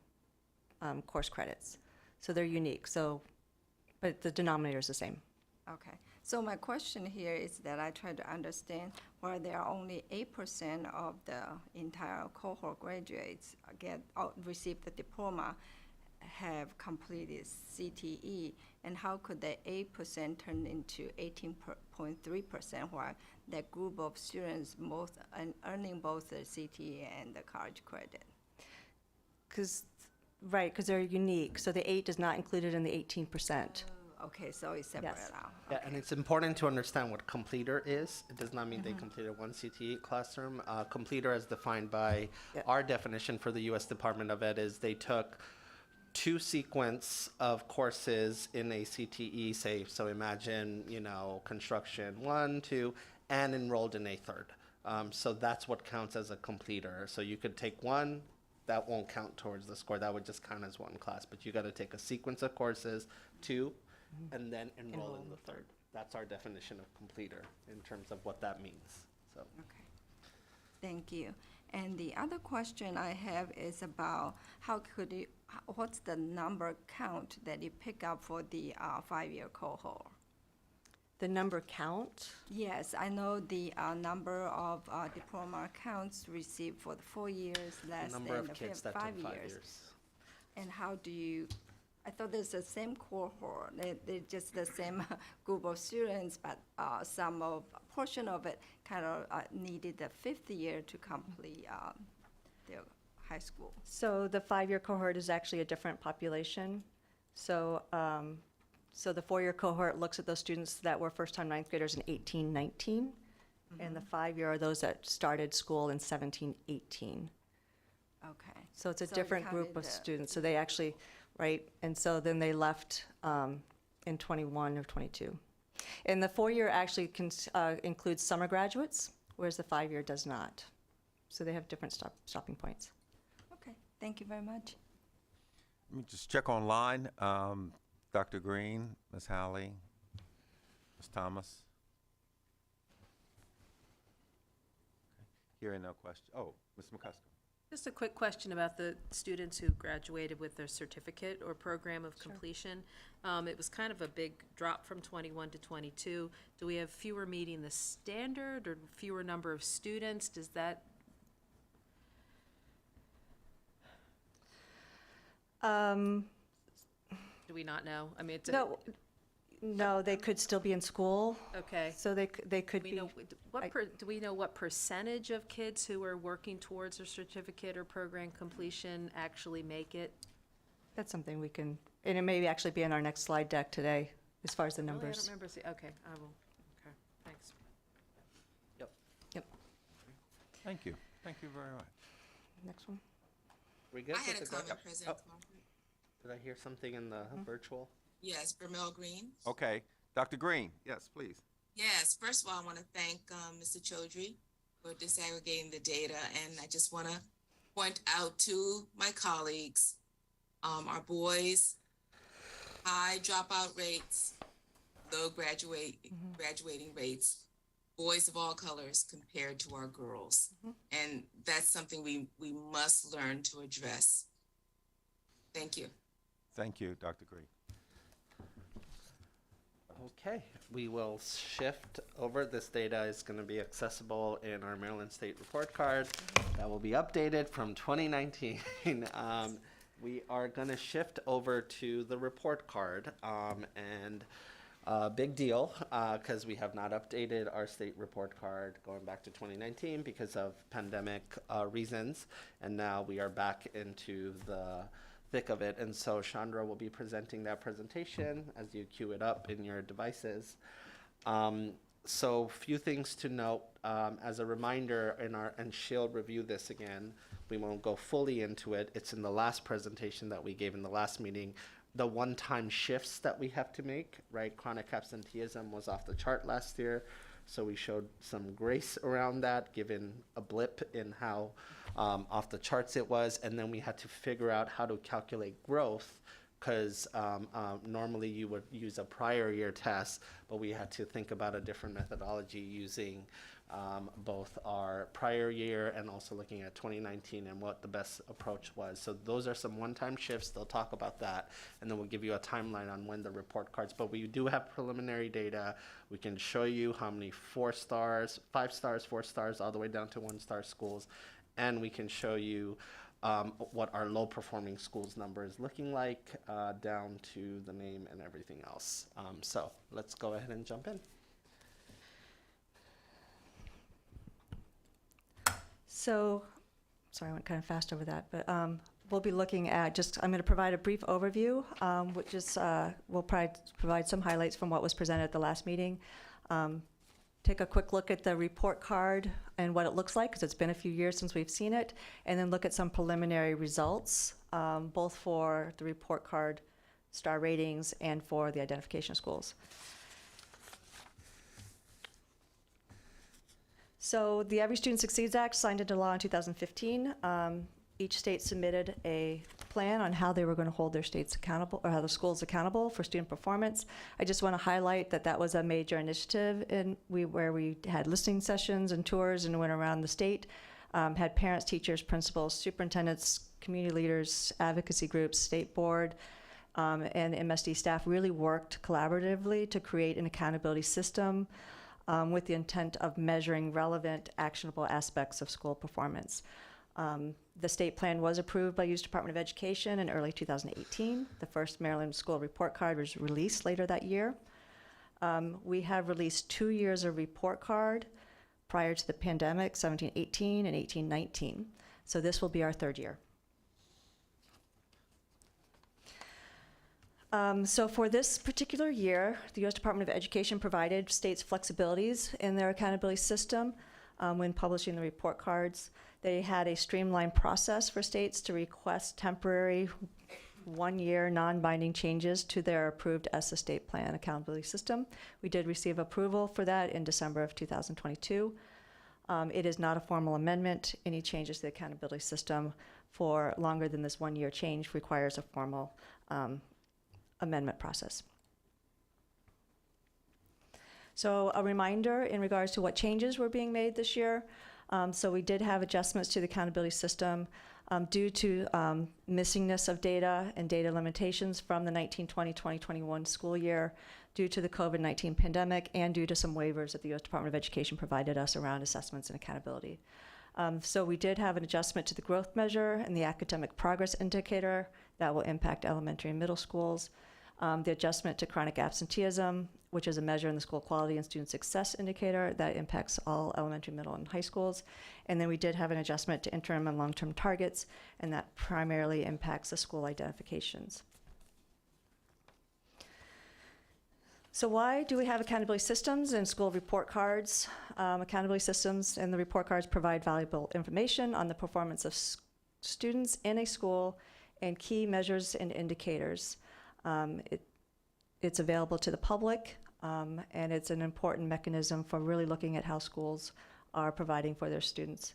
course credits. So they're unique. So, but the denominator is the same. Okay. So my question here is that I try to understand why there are only 8% of the entire cohort graduates receive the diploma, have completed CTE, and how could the 8% turn into 18.3% while that group of students both earning both the CTE and the college credit? Because they're unique. So the 8 is not included in the 18%. Okay, so it's separate Yes. out. Yeah, and it's important to understand what completer is. It does not mean they completed one CTE classroom. Completer, as defined by our definition for the U.S. Department of Ed, is they took 2 sequence of courses in a CTE, say, so imagine, construction 1, 2, and enrolled in a third. So that's what counts as a completer. So you could take one, that won't count towards the score. That would just count as one class. But you got to take a sequence of courses, 2, and then enroll in the third. That's our definition of completer in terms of what that means. So. Okay. Thank you. And the other question I have is about what's the number count that you pick up for the 5-year cohort? The number count? Yes, I know the number of diploma counts received for the 4 years, less Number than of the kids that 5 took 5 years. years. And how do you, I thought there's the same cohort, they're just the same group of students, but portion of it kind of needed the 5th year to complete their high school. So the 5-year cohort is actually a different population. So the 4-year cohort looks at those students that were first-time 9th graders in 18-19, and the 5-year are those that started school in 17-18. Okay. So it's a So you different group counted of the- students. So they actually, right, and so then they left in 21 or 22. And the 4-year actually includes summer graduates, whereas the 5-year does not. So they have different stopping points. Okay, thank you very much. Let me just check online. Dr. Green, Ms. Halley, Ms. Thomas. Hearing no question. Oh, Ms. McCusker. Just a quick question about the students who graduated with their certificate or program of completion. It was kind of a big drop from 21 to 22. Do we have fewer meeting the standard or fewer number of students? Does that? Do we not know? I mean, it's No, they could still be in school. Okay. So they could be. Do we know what percentage of kids who are working towards a certificate or program completion actually make it? That's something we can, and it may actually be in our next slide deck today, as far as the Really? I don't numbers. remember okay, I will. Okay, thanks. Yep. Thank you. Thank you very much. Next one. We good I had with a the comment, go- President Oh, Crawford. did I hear something in the virtual? Yes, Vermel Green. Okay. Dr. Green, yes, please. Yes, first of all, I want to thank Mr. Chaudhry for disaggregating the data, and I just want to point out to my colleagues, our boys, high dropout rates, low graduating rates, boys of all colors compared to our girls. And that's something we must learn to address. Thank you. Thank you, Dr. Green. Okay, we will shift over. This data is going to be accessible in our Maryland State Report Card that will be updated from 2019. We are going to shift over to the report card, and big deal because we have not updated our state report card going back to 2019 because of pandemic reasons, and now we are back into the thick of it, and so Chandra will be presenting that presentation as you queue it up in your devices. So few things to note as a reminder, and she'll review this again. We won't go fully into it. It's in the last presentation that we gave in the last meeting. The one-time shifts that we have to make, right? Chronic absenteeism was off the chart last year. So we showed some grace around that, given a blip in how off the charts it was. And then we had to figure out how to calculate growth, because normally you would use a prior year test, but we had to think about a different methodology using both our prior year and also looking at 2019 and what the best approach was. So those are some one-time shifts. They'll talk about that, and then we'll give you a timeline on when the report cards. But we do have preliminary data. We can show you how many 4 stars, 5 stars, 4 stars, all the way down to 1-star schools, and we can show you what our low-performing schools number is looking like, down to the name and everything else. So let's go ahead and jump in. So, sorry, I went kind of fast over that, but we'll be looking at I'm going to provide a brief overview, which is, we'll provide some highlights from what was presented at the last meeting. Take a quick look at the report card and what it looks like, because it's been a few years since we've seen it, and then look at some preliminary results, both for the report card star ratings and for the identification of schools. So the Every Student Succeeds Act signed into law in 2015. Each state submitted a plan on how they were going to hold their states accountable, or how the schools accountable for student performance. I just want to highlight that that was a major initiative where we had listening sessions and tours and went around the state, had parents, teachers, principals, superintendents, community leaders, advocacy groups, state board, and MSD staff really worked collaboratively to create an accountability system with the intent of measuring relevant, actionable aspects of school performance. The state plan was approved by U.S. Department of Education in early 2018. The first Maryland school report card was released later that year. We have released 2 years of report card prior to the pandemic, 17-18 and 18-19. So this will be our 3rd year. So for this particular year, the U.S. Department of Education provided states flexibilities in their accountability system when publishing the report cards. They had a streamlined process for states to request temporary 1-year non-binding changes to their approved ESSA state plan accountability system. We did receive approval for that in December of 2022. It is not a formal amendment. Any changes to the accountability system for longer than this 1-year change requires a formal amendment process. So a reminder in regards to what changes were being made this year. So we did have adjustments to the accountability system due to missingness of data and data limitations from the 2020-2021 school year, due to the COVID-19 pandemic, and due to some waivers that the U.S. Department of Education provided us around assessments and accountability. So we did have an adjustment to the growth measure and the academic progress indicator that will impact elementary and middle schools. The adjustment to chronic absenteeism, which is a measure in the school quality and student success indicator that impacts all elementary, middle, and high schools. And then we did have an adjustment to interim and long-term targets, and that primarily impacts the school identifications. So why do we have accountability systems and school report cards? Accountability systems and the report cards provide valuable information on the performance of students in a school and key measures and indicators. It's available to the public, and it's an important mechanism for really looking at how schools are providing for their students.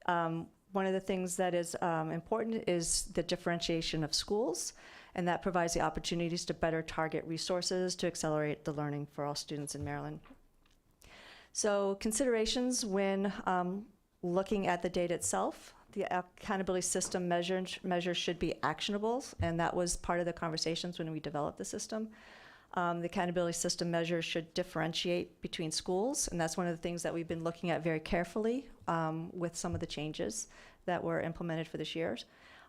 One of the things that is important is the differentiation of schools, and that provides the opportunities to better target resources to accelerate the learning for all students in Maryland. So considerations when looking at the data itself. The accountability system measures should be actionable, and that was part of the conversations when we developed the system. The accountability system measures should differentiate between schools, and that's one of the things that we've been looking at very carefully with some of the changes that were implemented for this year.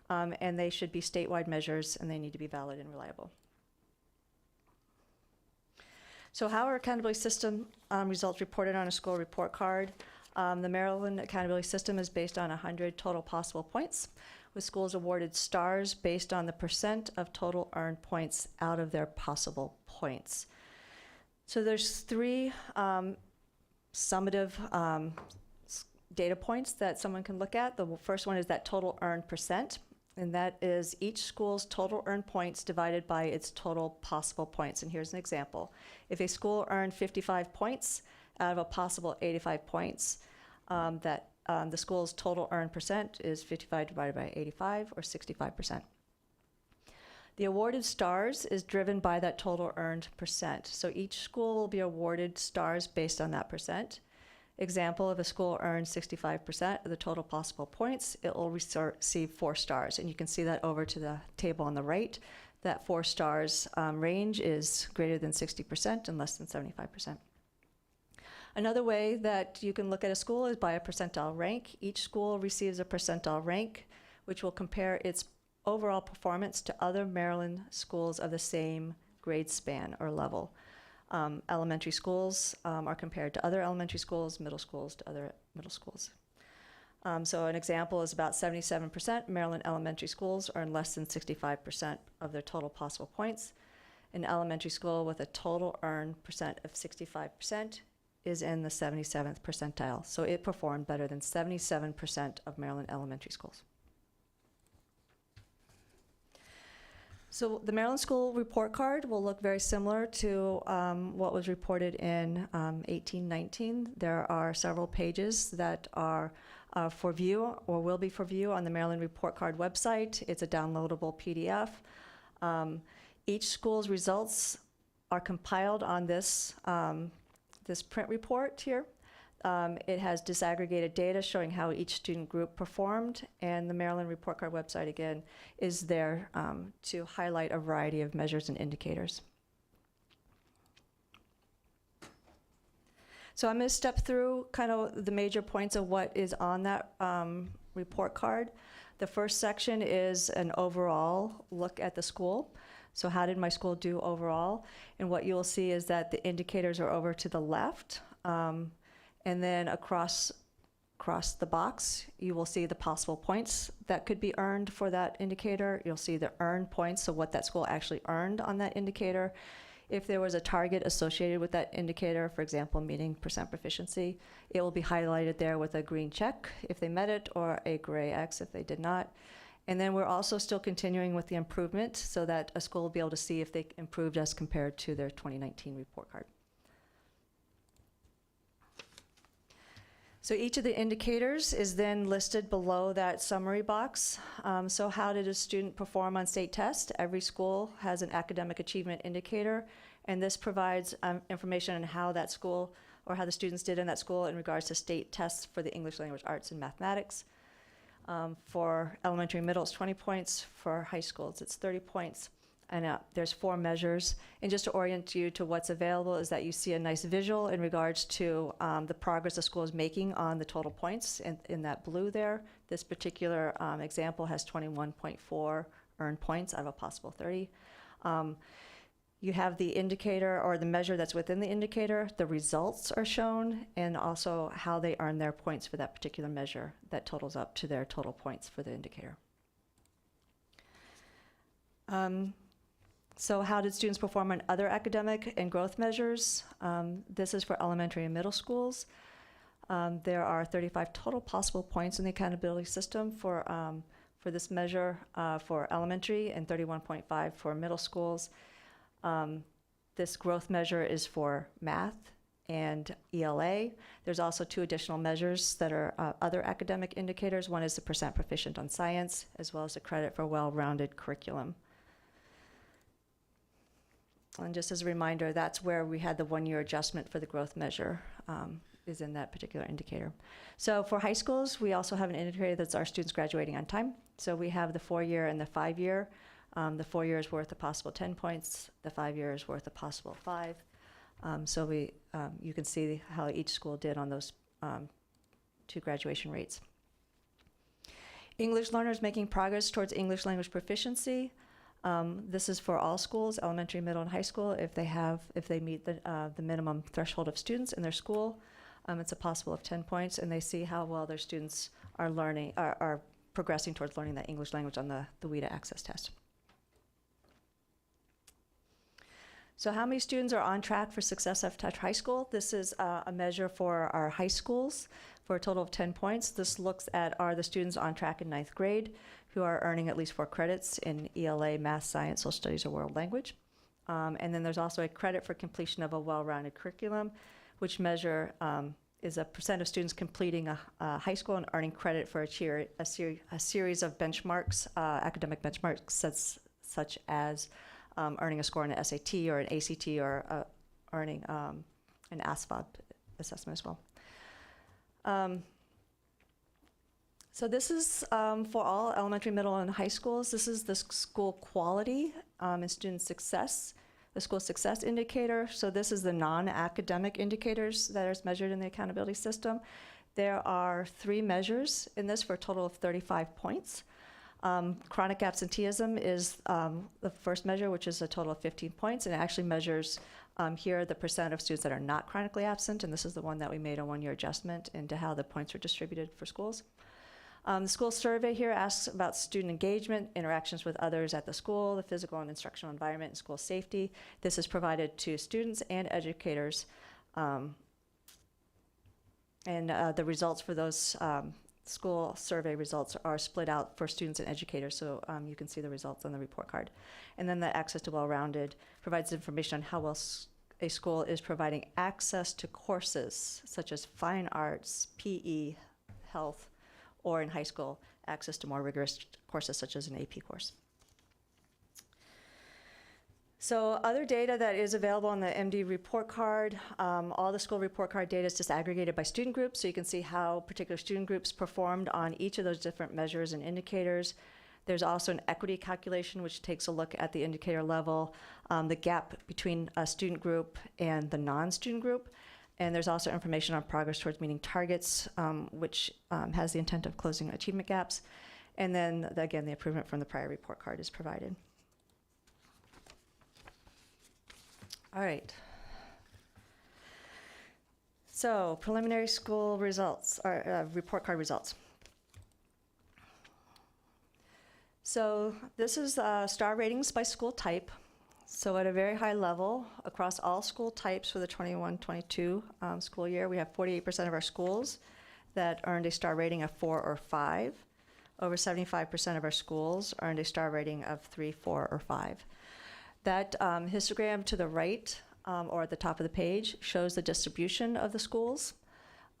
And they should be statewide measures, and they need to be valid and reliable. So how are accountability system results reported on a school report card? The Maryland accountability system is based on 100 total possible points, with schools awarded stars based on the % of total earned points out of their possible points. So there's 3 summative data points that someone can look at. The first one is that total earned %, and that is each school's total earned points divided by its total possible points. And here's an example. If a school earned 55 points out of a possible 85 points, that the school's total earned percent is 55 divided by 85, or 65%. The awarded stars is driven by that total earned percent. So each school will be awarded stars based on that percent. Example, if a school earns 65% of the total possible points, it will receive 4 stars. And you can see that over to the table on the right. That 4 stars range is greater than 60% and less than 75%. Another way that you can look at a school is by a percentile rank. Each school receives a percentile rank, which will compare its overall performance to other Maryland schools of the same grade span or level. Elementary schools are compared to other elementary schools, middle schools to other middle schools. So an example is about 77% Maryland elementary schools earn less than 65% of their total possible points. An elementary school with a total earned percent of 65% is in the 77th percentile. So it performed better than 77% of Maryland elementary schools. So the Maryland School Report Card will look very similar to what was reported in 1819. There are several pages that are for view or will be for view on the Maryland Report Card website. It's a downloadable PDF. Each school's results are compiled on this, this print report here. It has disaggregated data showing how each student group performed, and the Maryland Report Card website, again, is there to highlight a variety of measures and indicators. So I'm going to step through kind of the major points of what is on that report card. The first section is an overall look at the school. So how did my school do overall? And what you'll see is that the indicators are over to the left. And then across the box, you will see the possible points that could be earned for that indicator. You'll see the earned points, so what that school actually earned on that indicator. If there was a target associated with that indicator, for example, meeting percent proficiency, it will be highlighted there with a green check if they met it, or a gray X if they did not. And then we're also still continuing with the improvement so that a school will be able to see if they improved as compared to their 2019 report card. So each of the indicators is then listed below that summary box. So how did a student perform on state tests? Every school has an academic achievement indicator, and this provides information on how that school, or how the students did in that school in regards to state tests for the English language arts and mathematics. For elementary and middle, it's 20 points. For high schools, it's 30 points. And there's 4 measures. And just to orient you to what's available is that you see a nice visual in regards to the progress the school is making on the total points in that blue there. This particular example has 21.4 earned points out of a possible 30. You have the indicator, or the measure that's within the indicator. The results are shown, and also how they earn their points for that particular measure that totals up to their total points for the indicator. So how did students perform on other academic and growth measures? This is for elementary and middle schools. There are 35 total possible points in the accountability system for this measure for elementary, and 31.5 for middle schools. This growth measure is for math and ELA. There's also 2 additional measures that are other academic indicators. One is the percent proficient on science, as well as the credit for well-rounded curriculum. And just as a reminder, that's where we had the 1-year adjustment for the growth measure, is in that particular indicator. So for high schools, we also have an indicator that's our students graduating on time. So we have the 4-year and the 5-year. The 4 year is worth a possible 10 points. The 5 year is worth a possible 5. So you can see how each school did on those 2 graduation rates. English learners making progress towards English language proficiency. This is for all schools, elementary, middle, and high school. If they meet the minimum threshold of students in their school, it's a possible of 10 points, and they see how well their students are learning, are progressing towards learning that English language on the WIDA access test. So how many students are on track for success at Touch High School? This is a measure for our high schools for a total of 10 points. This looks at, are the students on track in 9th grade who are earning at least 4 credits in ELA, math, science, social studies, or world language. And then there's also a credit for completion of a well-rounded curriculum, which measure is a percent of students completing a high school and earning credit for a series of benchmarks, academic benchmarks such as earning a score on an SAT or an ACT or earning an ASVAB assessment as well. So this is for all elementary, middle, and high schools. This is the school quality and student success, the school success indicator. So this is the non-academic indicators that is measured in the accountability system. There are 3 measures in this for a total of 35 points. Chronic absenteeism is the first measure, which is a total of 15 points, and it actually measures here the percent of students that are not chronically absent, and this is the one that we made a 1-year adjustment into how the points are distributed for schools. The school survey here asks about student engagement, interactions with others at the school, the physical and instructional environment, and school safety. This is provided to students and educators. The results for those school survey results are split out for students and educators, so you can see the results on the report card. And then the access to well-rounded provides information on how well a school is providing access to courses such as fine arts, PE, health, or in high school, access to more rigorous courses such as an AP course. So other data that is available on the MD report card, all the school report card data is disaggregated by student groups, so you can see how particular student groups performed on each of those different measures and indicators. There's also an equity calculation, which takes a look at the indicator level, the gap between a student group and the non-student group. And there's also information on progress towards meeting targets, which has the intent of closing achievement gaps. And then, again, the improvement from the prior report card is provided. All right. So, preliminary school results, or report card results. So, this is star ratings by school type. So at a very high level, across all school types for the 21-22 school year, we have 48% of our schools that earned a star rating of 4 or 5. Over 75% of our schools earned a star rating of 3, 4, or 5. That histogram to the right, or at the top of the page, shows the distribution of the schools.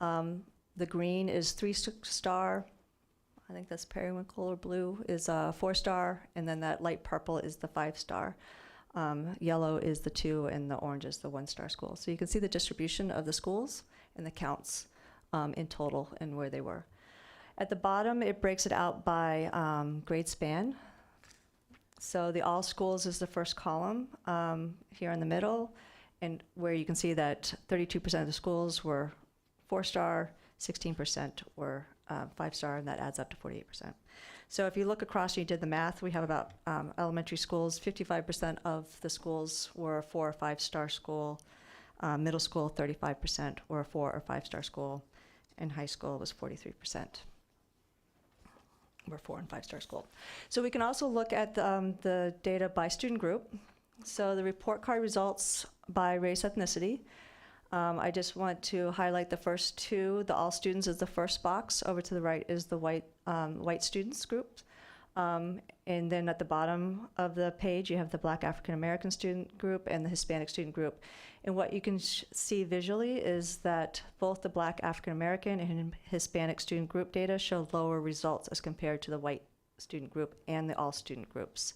The green is 3-star. I think that's periwinkle or blue is 4-star, and then that light purple is the 5-star. Yellow is the 2, and the orange is the 1-star school. So you can see the distribution of the schools and the counts in total and where they were. At the bottom, it breaks it out by grade span. So the all schools is the first column here in the middle, and where you can see that 32% of the schools were 4-star, 16% were 5-star, and that adds up to 48%. So if you look across and you did the math, we have about elementary schools, 55% of the schools were a 4 or 5-star school. Middle school, 35% were a 4 or 5-star school. And high school was 43% were 4 and 5-star school. So we can also look at the data by student group. So the report card results by race ethnicity. I just want to highlight the first 2. The all students is the first box. Over to the right is the white students group. And then at the bottom of the page, you have the Black African American student group and the Hispanic student group. And what you can see visually is that both the Black African American and Hispanic student group data show lower results as compared to the white student group and the all student groups.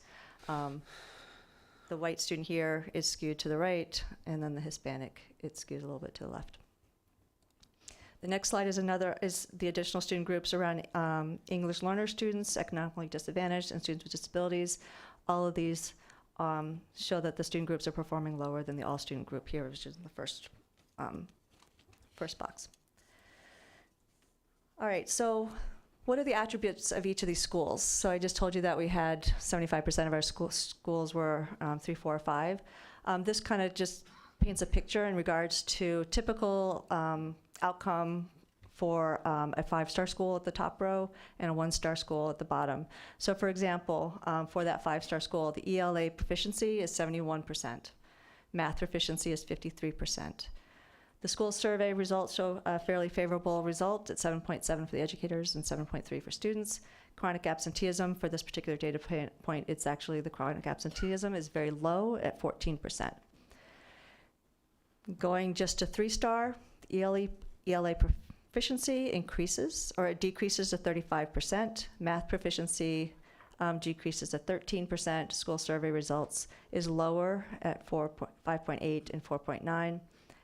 The white student here is skewed to the right, and then the Hispanic, it skews a little bit to the left. The next slide is the additional student groups around English learner students, economically disadvantaged, and students with disabilities. All of these show that the student groups are performing lower than the all student group here, which is in the first box. All right, so what are the attributes of each of these schools? So I just told you that we had 75% of our schools were 3, 4, or 5. This kind of just paints a picture in regards to typical outcome for a 5-star school at the top row and a 1-star school at the bottom. So for example, for that 5-star school, the ELA proficiency is 71%. Math proficiency is 53%. The school survey results show a fairly favorable result at 7.7 for the educators and 7.3 for students. Chronic absenteeism for this particular data point, it's actually the chronic absenteeism is very low at 14%. Going just to 3-star, ELA proficiency increases, or it decreases to 35%. Math proficiency decreases to 13%. School survey results is lower at 5.8 and 4.9.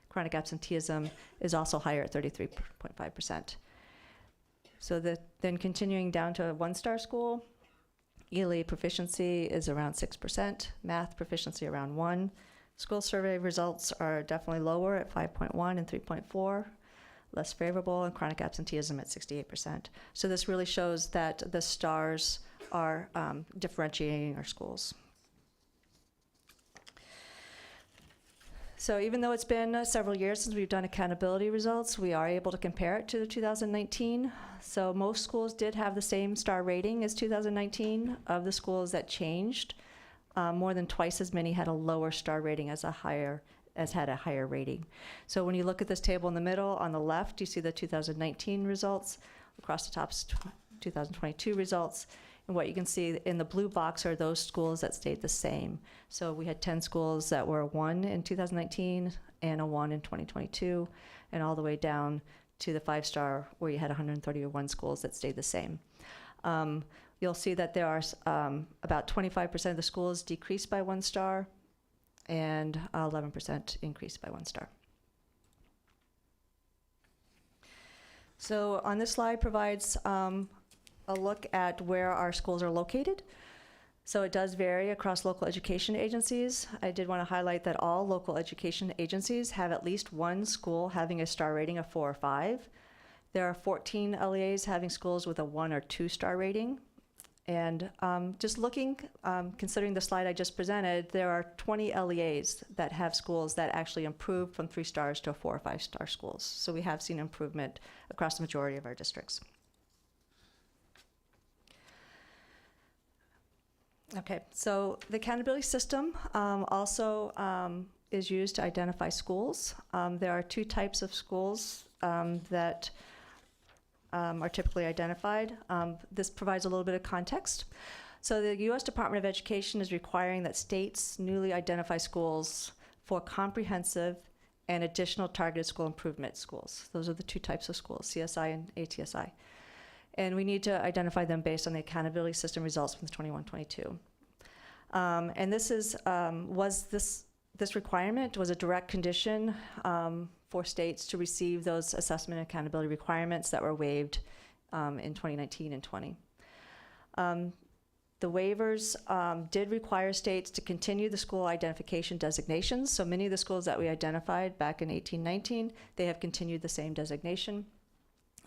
Chronic absenteeism is also higher at 33.5%. So then continuing down to a 1-star school, ELA proficiency is around 6%, math proficiency around 1. School survey results are definitely lower at 5.1 and 3.4, less favorable, and chronic absenteeism at 68%. So this really shows that the stars are differentiating our schools. So even though it's been several years since we've done accountability results, we are able to compare it to the 2019. So most schools did have the same star rating as 2019. Of the schools that changed, more than twice as many had a lower star rating as had a higher rating. So when you look at this table in the middle, on the left, you see the 2019 results. Across the top, 2022 results. And what you can see in the blue box are those schools that stayed the same. So we had 10 schools that were a 1 in 2019 and a 1 in 2022, and all the way down to the 5-star where you had 131 schools that stayed the same. You'll see that there are about 25% of the schools decreased by 1 star and 11% increased by 1 star. So on this slide provides a look at where our schools are located. So it does vary across local education agencies. I did want to highlight that all local education agencies have at least 1 school having a star rating of 4 or 5. There are 14 LEAs having schools with a 1 or 2 star rating. And just looking, considering the slide I just presented, there are 20 LEAs that have schools that actually improved from 3 stars to 4 or 5 star schools. So we have seen improvement across the majority of our districts. Okay, so the accountability system also is used to identify schools. There are 2 types of schools that are typically identified. This provides a little bit of context. So the U.S. Department of Education is requiring that states newly identify schools for comprehensive and additional targeted school improvement schools. Those are the 2 types of schools, CSI and ATSI. And we need to identify them based on the accountability system results from the 21-22. And this is, this requirement was a direct condition for states to receive those assessment and accountability requirements that were waived in 2019 and 20. The waivers did require states to continue the school identification designations. So many of the schools that we identified back in 18-19, they have continued the same designation.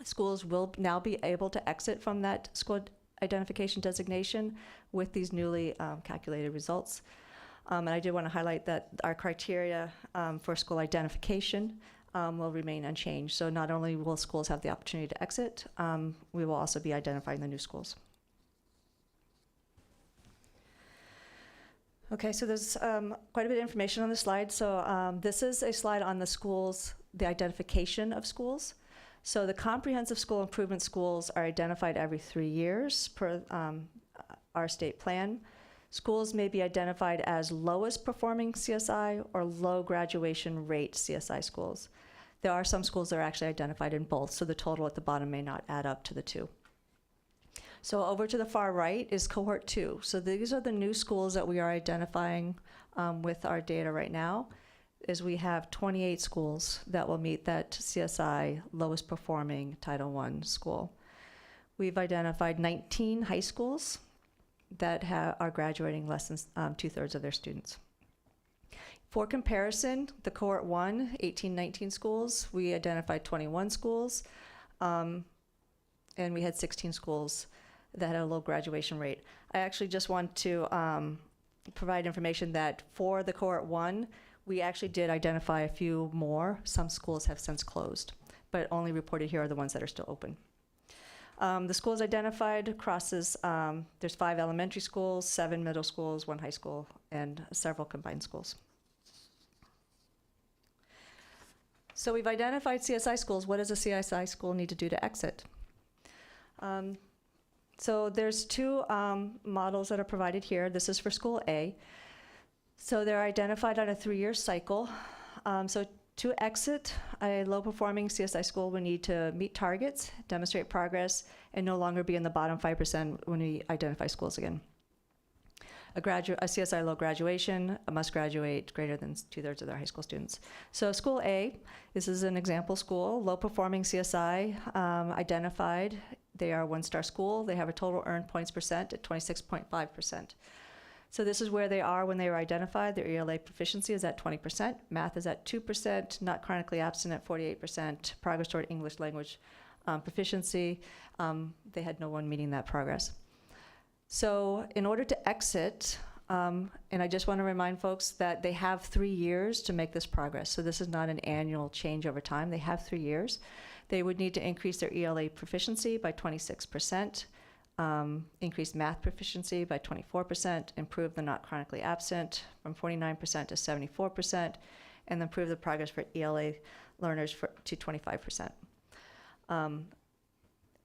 Schools will now be able to exit from that school identification designation with these newly calculated results. And I did want to highlight that our criteria for school identification will remain unchanged. So not only will schools have the opportunity to exit, we will also be identifying the new schools. Okay, so there's quite a bit of information on this slide. So this is a slide on the schools, the identification of schools. So the comprehensive school improvement schools are identified every 3 years per our state plan. Schools may be identified as lowest performing CSI or low graduation rate CSI schools. There are some schools that are actually identified in both, so the total at the bottom may not add up to the 2. So over to the far right is cohort 2. So these are the new schools that we are identifying with our data right now. Is we have 28 schools that will meet that CSI lowest performing Title I school. We've identified 19 high schools that are graduating less than 2/3 of their students. For comparison, the cohort 1, 18-19 schools, we identified 21 schools, and we had 16 schools that had a low graduation rate. I actually just want to provide information that for the cohort 1, we actually did identify a few more. Some schools have since closed, but only reported here are the ones that are still open. The schools identified crosses, there's 5 elementary schools, 7 middle schools, 1 high school, and several combined schools. So we've identified CSI schools. What does a CSI school need to do to exit? So there's 2 models that are provided here. This is for school A. So they're identified on a 3-year cycle. So To exit a low-performing CSI school, we need to meet targets, demonstrate progress, and no longer be in the bottom 5% when we identify schools again. A CSI low graduation must graduate greater than 2/3 of their high school students. So school A, this is an example school, low-performing CSI identified. They are a one-star school. They have a total earned points percent at 26.5%. So this is where they are when they were identified. Their ELA proficiency is at 20%. Math is at 2%. Not chronically absent at 48%. Progress toward English language proficiency. They had no one meeting that progress. So in order to exit, and I just want to remind folks that they have 3 years to make this progress. So this is not an annual change over time. They have 3 years. They would need to increase their ELA proficiency by 26%. Increase math proficiency by 24%, improve the not chronically absent from 49% to 74%, and improve the progress for ELA learners to 25%.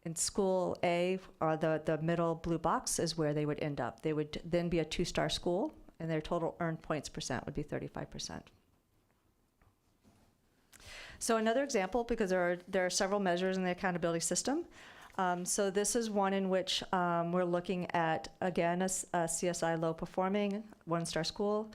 In school A, or the middle blue box, is where they would end up. They would then be a 2-star school, and their total earned points percent would be 35%. So another example, because there are several measures in the accountability system. So this is one in which we're looking at, again, a CSI low-performing 1-star school.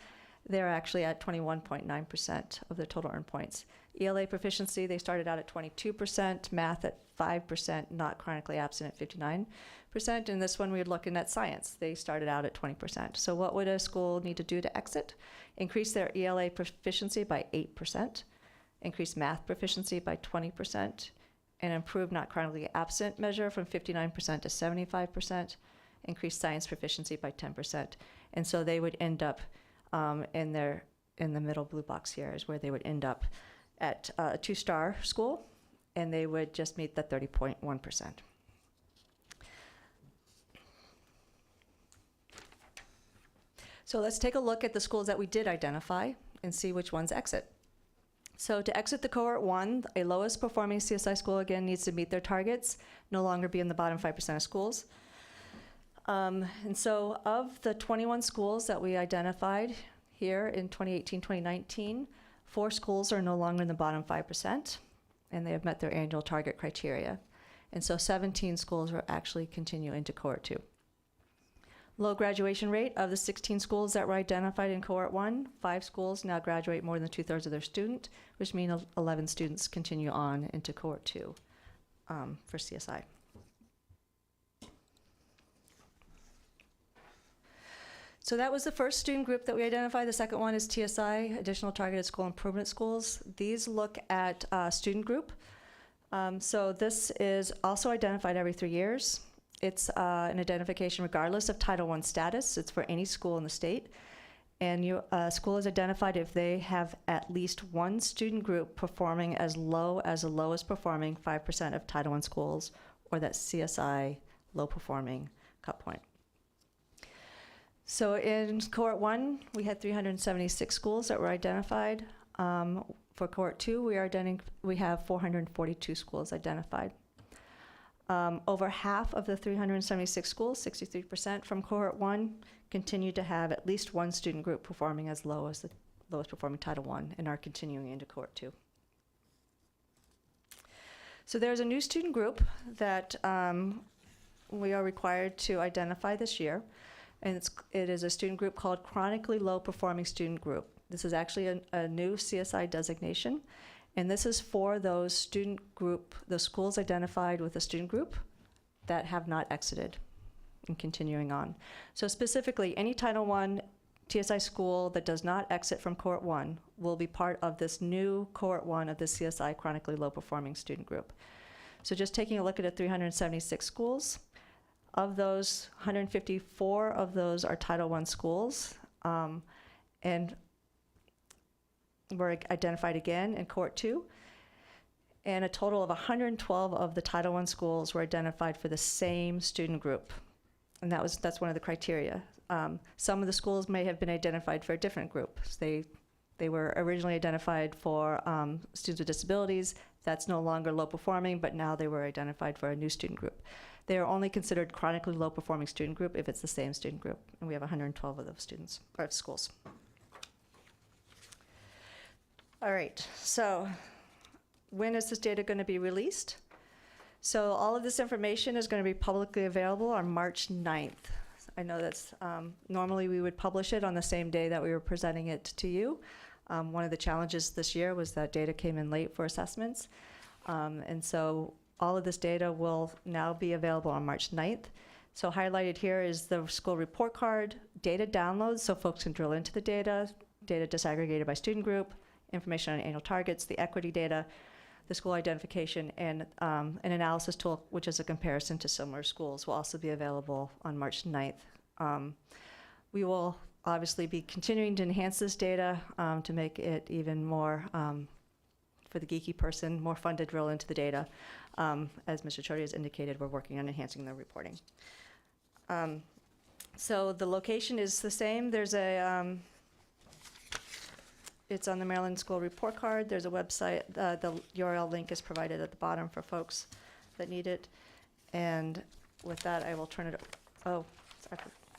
They're actually at 21.9% of the total earned points. ELA proficiency, they started out at 22%, math at 5%, not chronically absent at 59%. And this one we're looking at science. They started out at 20%. So what would a school need to do to exit? Increase their ELA proficiency by 8%, increase math proficiency by 20%, and improve not chronically absent measure from 59% to 75%, increase science proficiency by 10%. And so they would end up in the middle blue box here is where they would end up at a 2-star school, and they would just meet the 30.1%. So let's take a look at the schools that we did identify and see which ones exit. So to exit the cohort 1, a lowest performing CSI school again needs to meet their targets, no longer be in the bottom 5% of schools. And so of the 21 schools that we identified here in 2018-2019, 4 schools are no longer in the bottom 5%, and they have met their annual target criteria. And so 17 schools will actually continue into cohort 2. Low graduation rate of the 16 schools that were identified in cohort 1, 5 schools now graduate more than 2/3 of their student, which means 11 students continue on into cohort 2 for CSI. So that was the first student group that we identified. The second one is TSI, Additional Targeted School Improvement Schools. These look at student group. So this is also identified every 3 years. It's an identification regardless of Title I status. It's for any school in the state. And a school is identified if they have at least one student group performing as low as the lowest performing 5% of Title I schools, or that CSI low performing cut point. So in cohort 1, we had 376 schools that were identified. For cohort 2, we have 442 schools identified. Over half of the 376 schools, 63% from cohort 1, continue to have at least one student group performing as low as the lowest performing Title I and are continuing into cohort 2. So there's a new student group that we are required to identify this year, and it is a student group called Chronically Low Performing Student Group. This is actually a new CSI designation. And this is for those schools identified with a student group that have not exited and continuing on. So specifically, any Title I TSI school that does not exit from cohort 1 will be part of this new cohort 1 of the CSI chronically low performing student group. So just taking a look at the 376 schools, of those, 154 of those are Title I schools, and were identified again in cohort 2, and a total of 112 of the Title I schools were identified for the same student group, and that's one of the criteria. Some of the schools may have been identified for a different group. They were originally identified for students with disabilities. That's no longer low performing, but now they were identified for a new student group. They are only considered chronically low performing student group if it's the same student group, and we have 112 of those schools. All right, so when is this data going to be released? So all of this information is going to be publicly available on March 9th. I know that's, normally we would publish it on the same day that we were presenting it to you. One of the challenges this year was that data came in late for assessments. And so all of this data will now be available on March 9th. So highlighted here is the school report card, data downloads, so folks can drill into the data disaggregated by student group, information on annual targets, the equity data, the school identification, and an analysis tool, which is a comparison to similar schools, will also be available on March 9th. We will obviously be continuing to enhance this data to make it even more, for the geeky person, more fun to drill into the data. As Mr. Chody has indicated, we're working on enhancing the reporting. So the location is the same. There's a, it's on the Maryland School Report Card. There's a website, the URL link is provided at the bottom for folks that need it. And with that, I will turn it, sorry,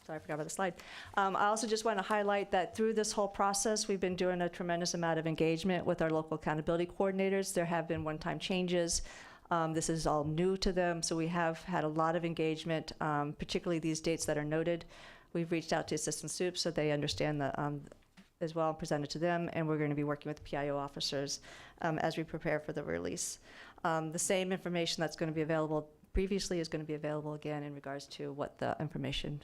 I forgot about the slide. I also just want to highlight that through this whole process, we've been doing a tremendous amount of engagement with our local accountability coordinators. There have been one-time changes. This is all new to them, so we have had a lot of engagement, particularly these dates that are noted. We've reached out to assistant soups so they understand the, as well, presented to them, and we're going to be working with PIO officers as we prepare for the release. The same information that's going to be available previously is going to be available again in regards to what the information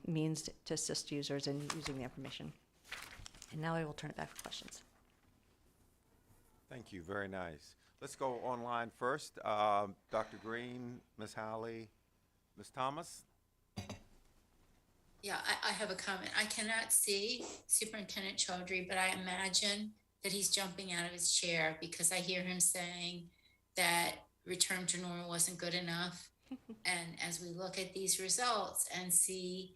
means to assist users in using the information. And now I will turn it back for questions. Thank you, very nice. Let's go online first. Dr. Green, Ms. Howley, Ms. Thomas? Yeah, I have a comment. I cannot see Superintendent Chaudhry, but I imagine that he's jumping out of his chair because I hear him saying that return to normal wasn't good enough. And as we look at these results and see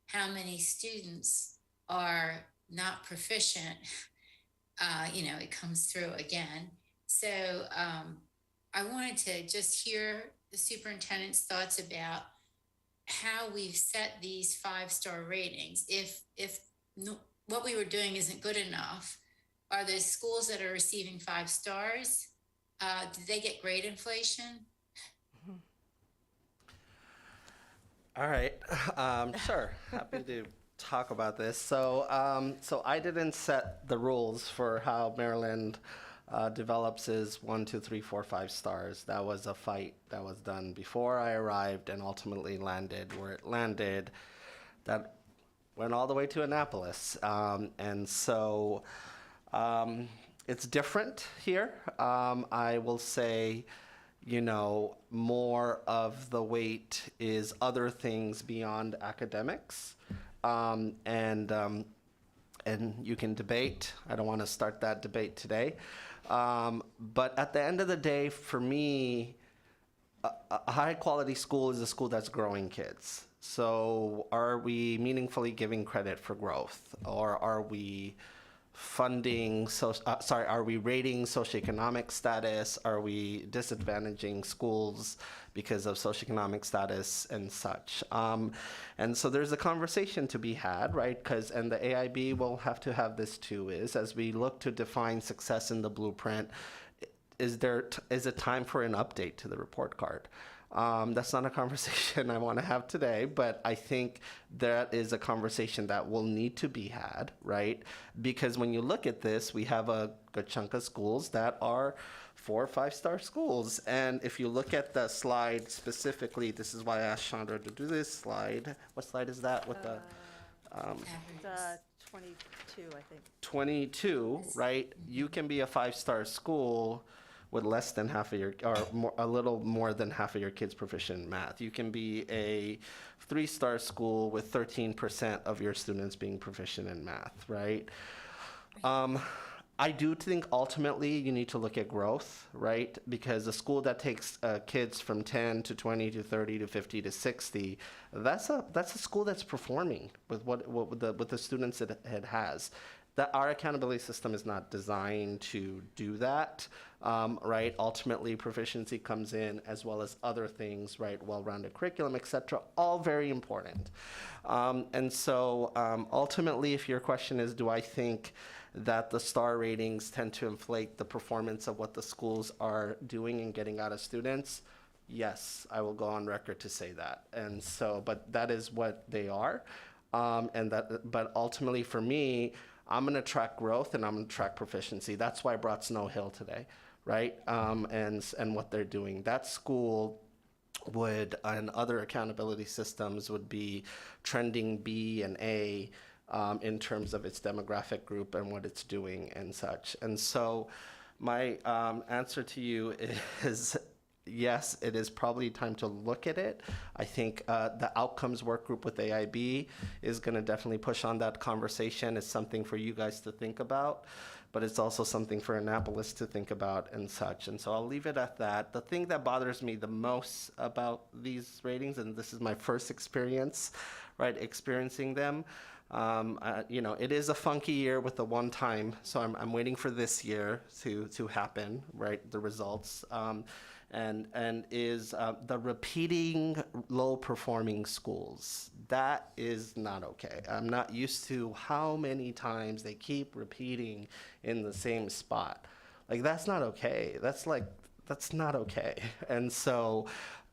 how many students are not proficient, it comes through again. So I wanted to just hear the superintendent's thoughts about how we've set these 5-star ratings. If what we were doing isn't good enough, are there schools that are receiving 5 stars? Did they get grade inflation? All right, sure, happy to talk about this. So, so I didn't set the rules for how Maryland develops is 1, 2, 3, 4, 5 stars. That was a fight that was done before I arrived and ultimately landed where it landed. That went all the way to Annapolis. And so it's different here. I will say, more of the weight is other things beyond academics. And you can debate. I don't want to start that debate today. But at the end of the day, for me, a high quality school is a school that's growing kids. So are we meaningfully giving credit for growth? Or are we funding, are we rating socioeconomic status? Are we disadvantaging schools because of socioeconomic status and such? And so there's a conversation to be had, right? And the AIB will have to have this too, is as we look to define success in the blueprint, is it time for an update to the report card? That's not a conversation I want to have today, but I think that is a conversation that will need to be had, right? Because when you look at this, we have a good chunk of schools that are 4 or 5-star schools. And if you look at the slide specifically, this is why I asked Chandra to do this slide. What slide is that with the 22, I think. 22, right? You can be a 5-star school with less than half of your, or more, a little more than half of your kids proficient in math. You can be a 3-star school with 13% of your students being proficient in math, right? I do think ultimately you need to look at growth, right? Because a school that takes kids from 10 to 20 to 30 to 50 to 60, that's a school that's performing with with the students it has. That our accountability system is not designed to do that, right? Ultimately, proficiency comes in as well as other things, right? Well-rounded curriculum, et cetera, all very important. And so ultimately, if your question is, do I think that the star ratings tend to inflate the performance of what the schools are doing and getting out of students. Yes, I will go on record to say that. And so, but that is what they are. But ultimately for me, I'm going to track growth and I'm going to track proficiency. That's why I brought Snow Hill today, right? And what they're doing. That school would, and other accountability systems would be trending B and A in terms of its demographic group and what it's doing and such. And so my answer to you is yes, it is probably time to look at it. I think the outcomes work group with AIB is going to definitely push on that conversation. It's something for you guys to think about, but it's also something for Annapolis to think about and such. And so I'll leave it at that. The thing that bothers me the most about these ratings, and this is my first experience, right, experiencing them, it is a funky year with the one time, so I'm waiting for this year to happen, right, the results. And is the repeating low performing schools. That is not okay. I'm not used to how many times they keep repeating in the same spot. Like, that's not okay. That's not okay. And so,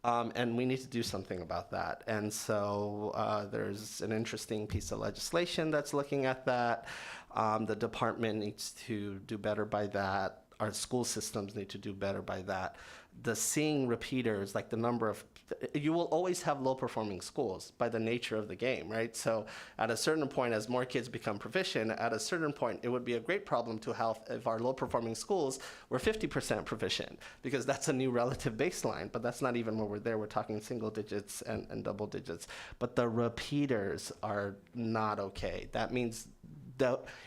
and we need to do something about that. And so there's an interesting piece of legislation that's looking at that. The department needs to do better by that. Our school systems need to do better by that. The seeing repeaters, like the number of, you will always have low performing schools by the nature of the game, right? So at a certain point, as more kids become proficient, at a certain point, it would be a great problem to have if our low performing schools were 50% proficient, because that's a new relative baseline, but that's not even where we're there. We're talking single digits and double digits. But the repeaters are not okay. That means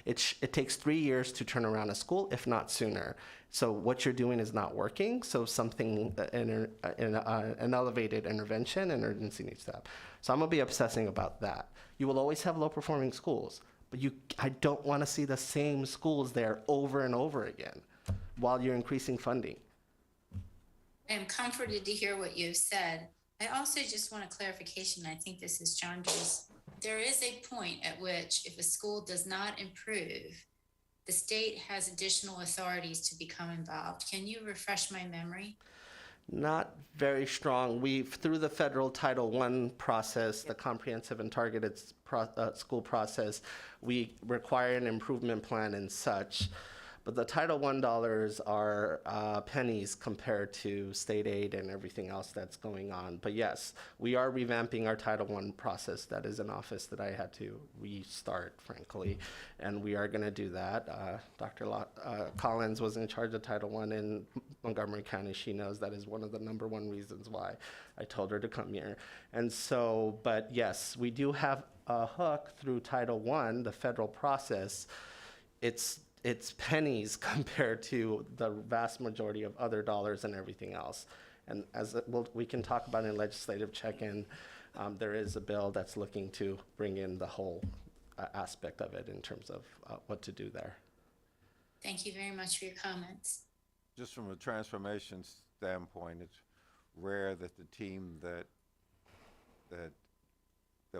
it takes 3 years to turn around a school, if not sooner. So what you're doing is not working. So something, an elevated intervention and urgency needs to happen. So I'm gonna be obsessing about that. You will always have low performing schools, but I don't wanna see the same schools there over and over again while you're increasing funding. I am comforted to hear what you've said. I also just want a clarification. I think this is Chandra's. There is a point at which if a school does not improve, the state has additional authorities to become involved. Can you refresh my memory? Not very strong. Through the federal Title I process, the comprehensive and targeted school process, we require an improvement plan and such. But the Title I dollars are pennies compared to state aid and everything else that's going on. But yes, we are revamping our Title I process. That is an office that I had to restart, frankly, and we are going to do that. Dr. Collins was in charge of Title I in Montgomery County. She knows that is one of the #1 reasons why I told her to come here. And so, but yes, we do have a hook through Title I, the federal process. It's pennies compared to the vast majority of other dollars and everything else. And as we can talk about in legislative check-in, there is a bill that's looking to bring in the whole aspect of it in terms of what to do there. Thank you very much for your comments. Just from a transformation standpoint, it's rare that the team that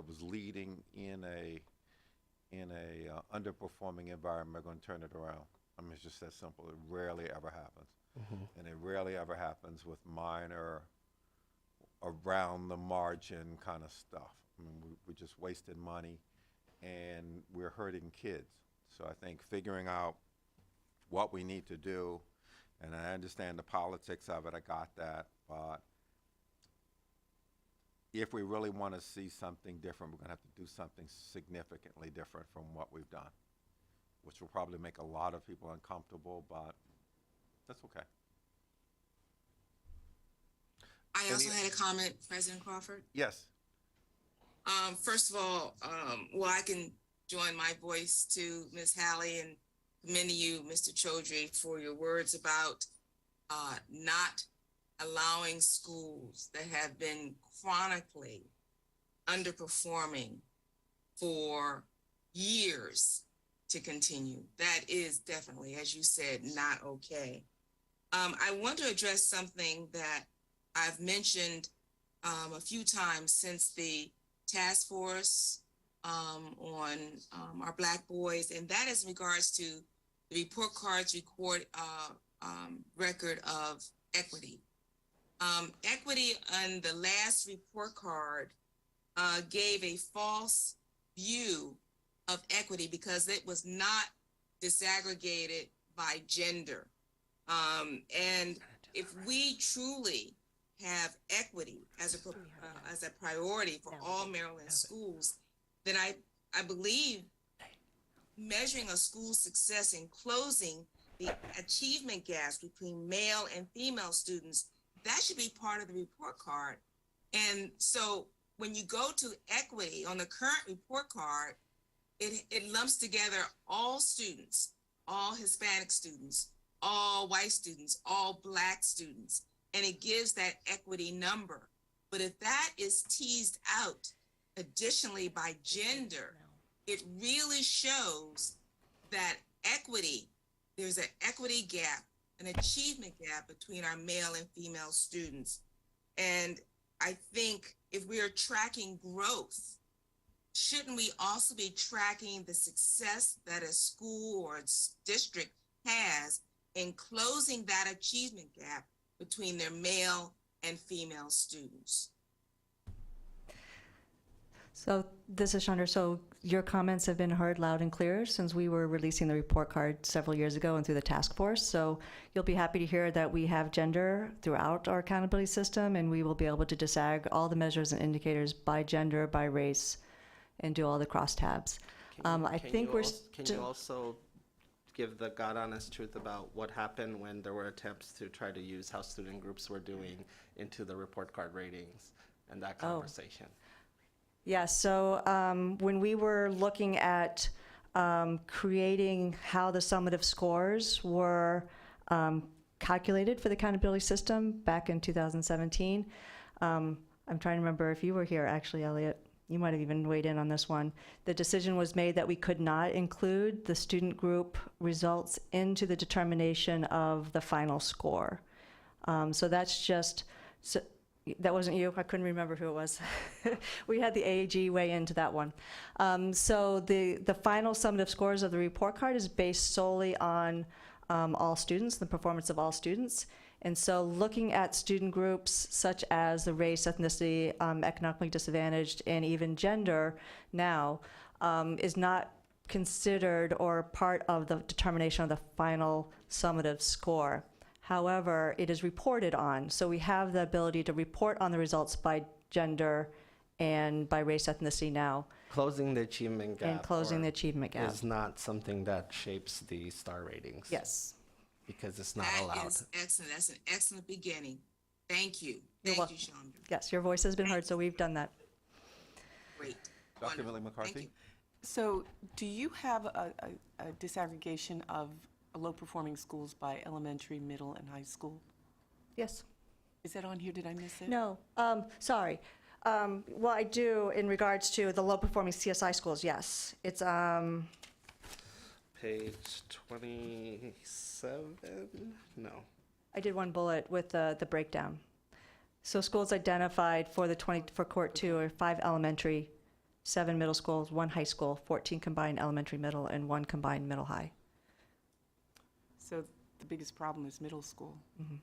was leading in a underperforming environment are going to turn it around. I mean, it's just that simple. It rarely ever happens. Mm-hmm. And it rarely ever happens with minor, around the margin kind of stuff. I mean, we just wasted money and we're hurting kids. So I think figuring out what we need to do, and I understand the politics of it, I got that, but if we really want to see something different, we're going to have to do something significantly different from what we've done, which will probably make a lot of people uncomfortable, but that's okay. I also had a comment, President Crawford. Yes. First of all, I can join my voice to Ms. Halley and commending you, Mr. Chaudhry, for your words about not allowing schools that have been chronically underperforming for years to continue. That is definitely, as you said, not okay. I want to address something that I've mentioned a few times since the task force on our Black boys, and that is in regards to the report cards record of equity. Equity on the last report card gave a false view of equity because it was not disaggregated by gender. And if we truly have equity as a priority for all Maryland schools, then I believe measuring a school's success in closing the achievement gaps between male and female students, that should be part of the report card. And so when you go to equity on the current report card, it lumps together all students, all Hispanic students, all white students, all Black students, and it gives that equity number. But if that is teased out additionally by gender, it really shows that equity, there's an equity gap, an achievement gap between our male and female students. And I think if we are tracking growth, shouldn't we also be tracking the success that a school or district has in closing that achievement gap between their male and female students? So this is Chandra. So your comments have been heard loud and clear since we were releasing the report card several years ago and through the task force. So you'll be happy to hear that we have gender throughout our accountability system, and we will be able to disag all the measures and indicators by gender, by race, and do all the crosstabs. Can you also give the God honest truth about what happened when there were attempts to try to use how student groups were doing into the report card ratings and that conversation? Yeah, so when we were looking at creating how the summative scores were calculated for the accountability system back in 2017, I'm trying to remember if you were here, actually, Elliot. You might have even weighed in on this one. The decision was made that we could not include the student group results into the determination of the final score. So that's just... that wasn't you. I couldn't remember who it was. We had the AAG weigh into that one. So the final summative scores of the report card is based solely on all students, the performance of all students. And so looking at student groups such as the race, ethnicity, economically disadvantaged, and even gender now is not considered or part of the determination of the final summative score. However, it is reported on. So we have the ability to report on the results by gender and by race, ethnicity now. Closing the achievement gap. And closing the achievement gap. Is not something that shapes the star ratings. Yes. Because it's not That allowed. is excellent. That's an excellent beginning. Thank you. You're Thank you, Chandra. Yes, your voice has been heard, so we've done that. Great. Dr. Millie Thank McCarthy? you. So do you have a disaggregation of low-performing schools by elementary, middle, and high school? Yes. Is that on here? Did I miss it? No, sorry. Well, I do in regards to the low-performing CSI schools, yes. It's, Page 27? No. I did one bullet with the breakdown. So schools identified for for cohort 2 are 5 elementary, 7 middle schools, 1 high school, 14 combined elementary middle, and 1 combined middle high. So the biggest problem is middle school. Mm-hmm.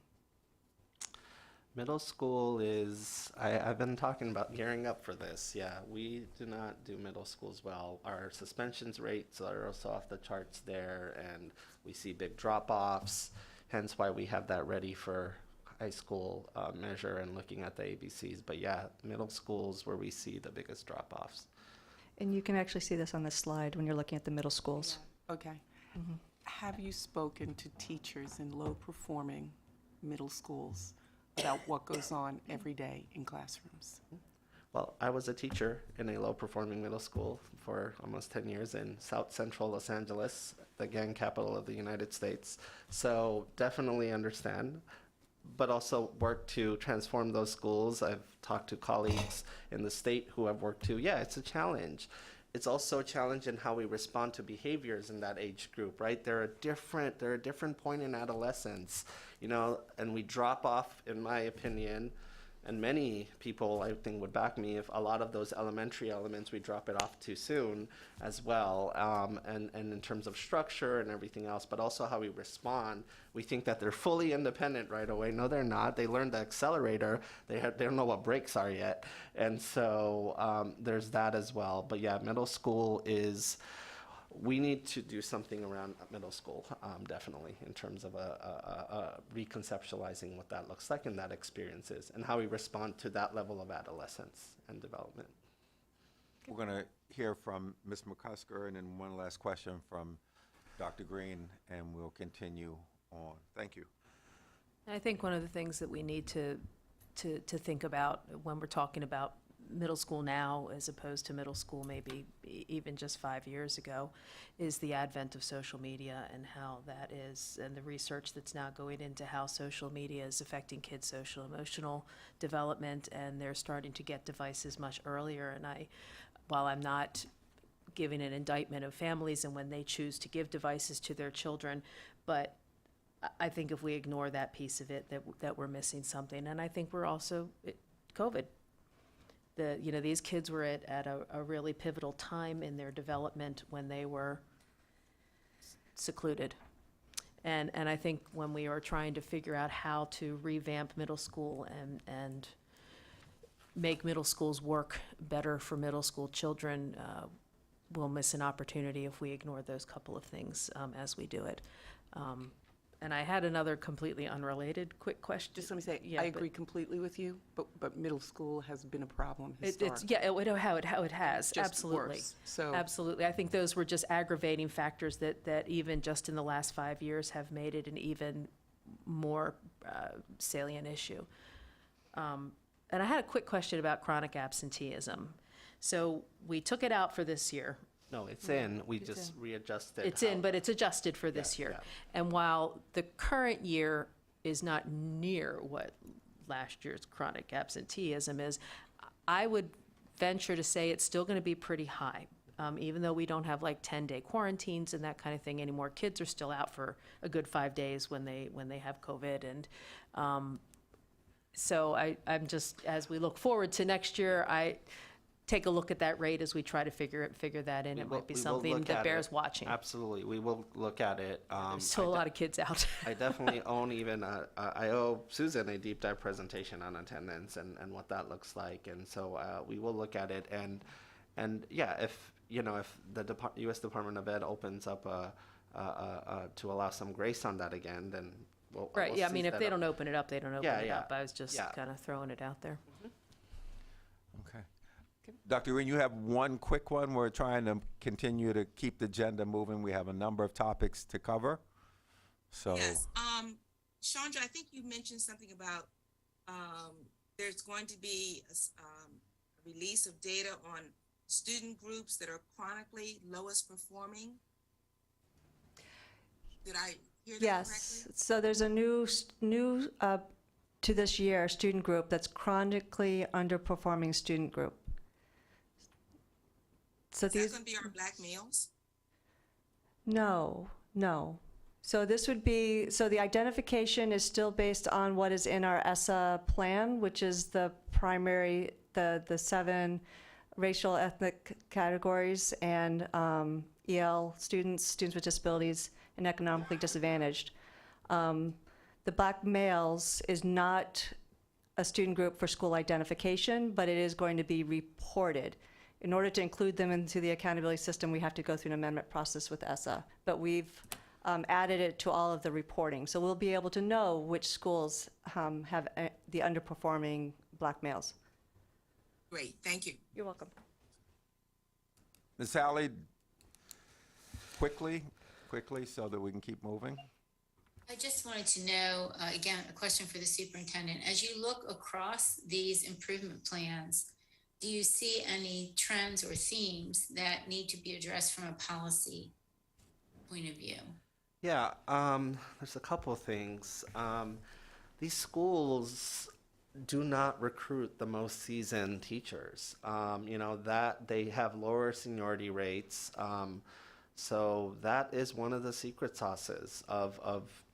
Middle school is, I've been talking about gearing up for this. Yeah, we do not do middle schools well. Our suspensions rates are also off the charts there, and we see big drop-offs, hence why we have that ready for high school measure and looking at the ABCs. But yeah, middle schools where we see the biggest drop-offs. And you can actually see this on this slide when you're looking at the middle schools. Okay. Mm-hmm. Have you spoken to teachers in low-performing middle schools about what goes on every day in classrooms? Well, I was a teacher in a low-performing middle school for almost 10 years in South Central Los Angeles, the gang capital of the United States. So definitely understand, but also work to transform those schools. I've talked to colleagues in the state who have worked to, yeah, it's a challenge. It's also a challenge in how we respond to behaviors in that age group, right? They're a different point in adolescence, you know, and we drop off, in my opinion, and many people I think would back me if a lot of those elementary elements, we drop it off too soon as well. And in terms of structure and everything else, but also how we respond, we think that they're fully independent right away. No, they're not. They learned the accelerator. They don't know what brakes are yet. And so there's that as well. But yeah, middle school is, we need to do something around middle school, definitely, in terms of reconceptualizing what that looks like and that experience is, and how we respond to that level of adolescence and development. We're going to hear from Ms. McCusker and then one last question from Dr. Green, and we'll continue on. Thank you. I think one of the things that we need to think about when we're talking about middle school now as opposed to middle school maybe even just 5 years ago is the advent of social media and how that is, and the research that's now going into how social media is affecting kids' social emotional development, and they're starting to get devices much earlier. And while I'm not giving an indictment of families and when they choose to give devices to their children, but I think if we ignore that piece of it, that we're missing something. And I think we're also, COVID. These kids were at a really pivotal time in their development when they were secluded. And I think when we are trying to figure out how to revamp middle school and make middle schools work better for middle school children, we'll miss an opportunity if we ignore those couple of things as we do it. And I had another completely unrelated quick question. Just let me say, Yeah, I but- agree completely with you, but middle school has been a problem It's historically. how it has, Just absolutely. worse. So- Absolutely. I think those were just aggravating factors that even just in the last 5 years have made it an even more salient issue. And I had a quick question about chronic absenteeism. So we took it out for this year. No, it's in. We It's just in. readjusted. It's in, but it's adjusted for this year. yeah. And while the current year is not near what last year's chronic absenteeism is, I would venture to say it's still going to be pretty high. Even though we don't have like 10-day quarantines and that kind of thing anymore, kids are still out for a good 5 days when they have COVID. And so I'm just, as we look forward to next year, I take a look at that rate as we try to figure that in. It might be We will something look that at bears it. watching. Absolutely, we will look at it. There's still a lot of kids out. I definitely own even, I owe Susan a deep dive presentation on attendance and what that looks like. And so we will look at it. And yeah, if the U.S. Department of Ed opens up to allow some grace on that again, then we'll Right, yeah, I mean, seize if that they up. don't open it up, they don't open Yeah, it yeah, up. I was just yeah. kind of throwing it out there. Okay. Dr. Green, you have one quick one. We're trying to continue to keep the agenda moving. We have a number of topics to cover. So Yes, Chandra, I think you mentioned something about, there's going to be a release of data on student groups that are chronically lowest performing. Did I hear that Yes, correctly? so there's a new to this year student group that's chronically underperforming student group. So Is that these, gonna be our black males? no. So this would be, so the identification is still based on what is in our ESSA plan, which is the primary, the 7 racial ethnic categories and EL students with disabilities and economically disadvantaged. The black males is not a student group for school identification, but it is going to be reported. In order to include them into the accountability system, we have to go through an amendment process with ESSA. But we've added it to all of the reporting. So we'll be able to know which schools have the underperforming black males. Great, thank you. You're welcome. Ms. Halley, quickly, so that we can keep moving. I just wanted to know, again, a question for the superintendent. As you look across these improvement plans, do you see any trends or themes that need to be addressed from a policy point of view? Yeah, there's a couple of things. These schools do not recruit the most seasoned teachers. That they have lower seniority rates. So that is one of the secret sauces of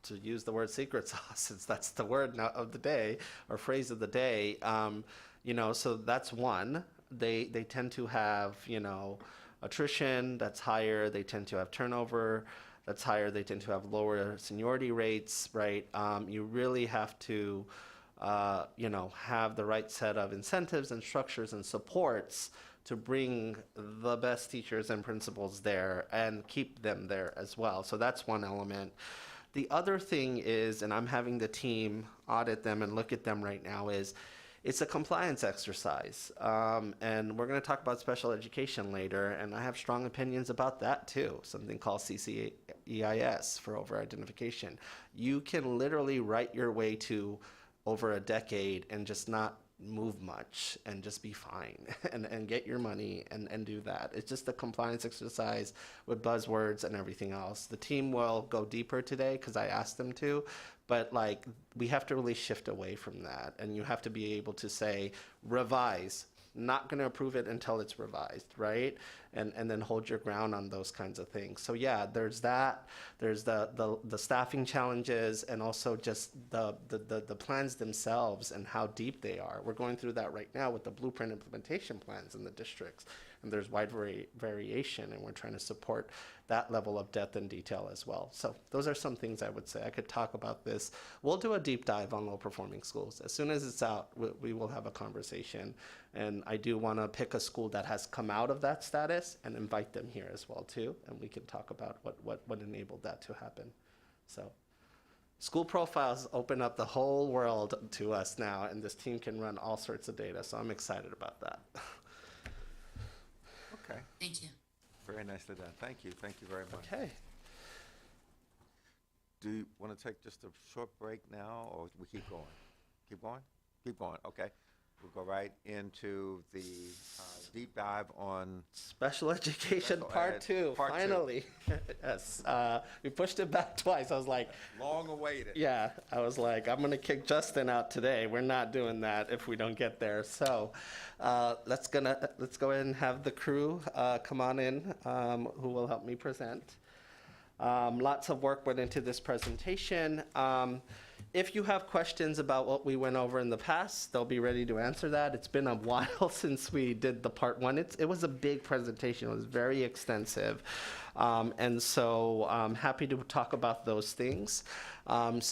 to use the word secret sauces. That's the word now of the day or phrase of the day. So that's one. They tend to have, attrition that's higher. They tend to have turnover that's higher. They tend to have lower seniority rates, right? You really have to, have the right set of incentives and structures and supports to bring the best teachers and principals there and keep them there as well. So that's one element. The other thing is, and I'm having the team audit them and look at them right now, is it's a compliance exercise. And we're going to talk about special education later, and I have strong opinions about that too, something called CCEIS for over-identification. You can literally write your way to over a decade and just not move much and just be fine and get your money and do that. It's just a compliance exercise with buzzwords and everything else. The team will go deeper today because I asked them to, but we have to really shift away from that, and you have to be able to say revise. Not going to approve it until it's revised, right? And then hold your ground on those kinds of things. So yeah, there's that. There's the staffing challenges, and also just the plans themselves and how deep they are. We're going through that right now with the blueprint implementation plans in the districts, and there's wide variation, and we're trying to support that level of depth and detail as well. So those are some things I would say. I could talk about this. We'll do a deep dive on low performing schools. As soon as it's out, we will have a conversation. And I do want to pick a school that has come out of that status and invite them here as well too. And we can talk about what enabled that to happen. So school profiles open up the whole world to us now, and this team can run all sorts of data. So I'm excited about that. Okay. Thank you. Very nicely done. Thank you. Thank you very much. Okay. Do you want to take just a short break now, or we keep going? Keep going? Keep going. Okay. We'll go right into the deep dive on special education part two. Part Finally. Yes. We pushed it back twice. I was like, long awaited. Yeah. I was like, I'm going to kick Justin out today. We're not doing that if we don't get there. So let's go ahead and have the crew come on in who will help me present. Lots of work went into this presentation. If you have questions about what we went over in the past, they'll be ready to answer that. It's been a while since we did the part one. It was a big presentation. It was very extensive. And so I'm happy to talk about those things. And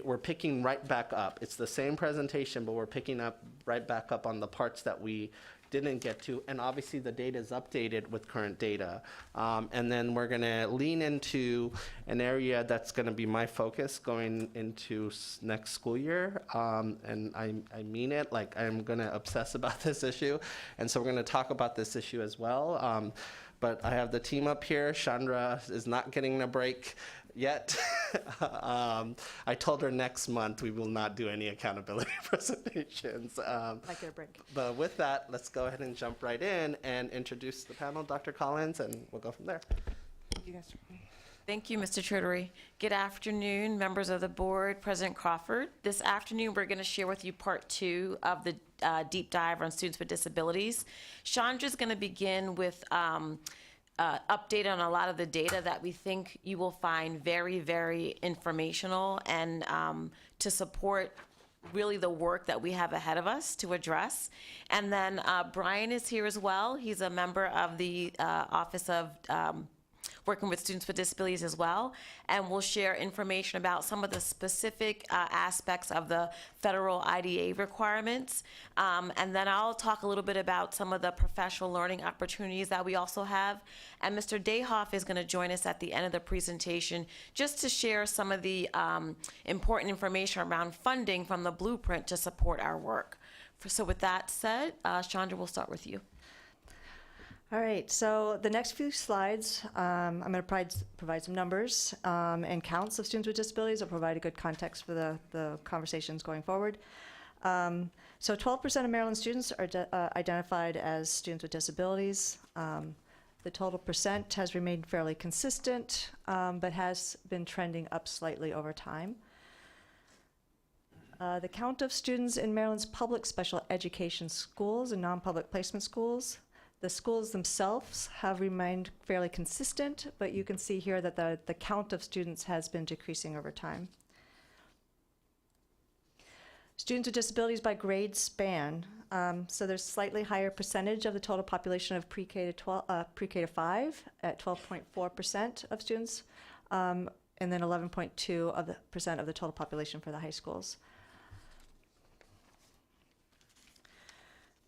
we're picking right back up. It's the same presentation, but we're picking up right back up on the parts that we didn't get to, and obviously the data is updated with current data. And then we're gonna lean into an area that's gonna be my focus going into next school year. And I mean it, like I'm gonna obsess about this issue. And so we're gonna talk about this issue as well. But I have the team up here. Chandra is not getting a break yet. I told her next month we will not do any accountability presentations. I get a break. But with that, let's go ahead and jump right in and introduce the panel, Dr. Collins, and we'll go from there. You guys. Thank you, Mr. Treatery. Good afternoon, members of the board, President Crawford. This afternoon, we're going to share with you part two of the deep dive on students with disabilities. Chandra's going to begin with update on a lot of the data that we think you will find very, very informational and to support really the work that we have ahead of us to address. And then Brian is here as well. He's a member of the Office of working with students with disabilities as well, and we'll share information about some of the specific aspects of the federal IDA requirements. And then I'll talk a little bit about some of the professional learning opportunities that we also have. And Mr. Dayhoff is going to join us at the end of the presentation just to share some of the important information around funding from the blueprint to support our work. So with that said, Chandra, we'll start with you. All right, so the next few slides, I'm going to provide some numbers and counts of students with disabilities. I'll provide a good context for the conversations going forward. So 12% of Maryland students are identified as students with disabilities. The total percent has remained fairly consistent, but has been trending up slightly over time. The count of students in Maryland's public special education schools and non-public placement schools, The schools themselves have remained fairly consistent, but you can see here that the count of students has been decreasing over time. Students with disabilities by grade span. So there's slightly higher percentage of the total population of pre-K to 5 at 12.4% of students, and then 11.2% of the total population for the high schools.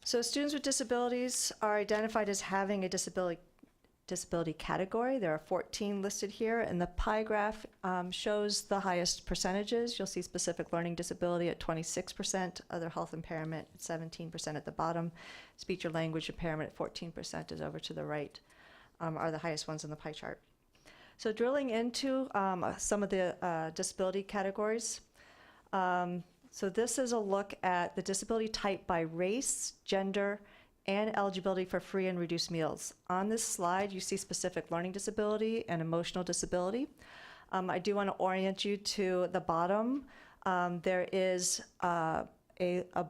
So students with disabilities are identified as having a disability category. There are 14 listed here, and the pie graph shows the highest percentages. You'll see specific learning disability at 26%, other health impairment at 17% at the bottom, speech or language impairment at 14% is over to the right, are the highest ones in the pie chart. So drilling into some of the disability categories, so this is a look at the disability type by race, gender, and eligibility for free and reduced meals. On this slide, you see specific learning disability and emotional disability. I do want to orient you to the bottom. There is a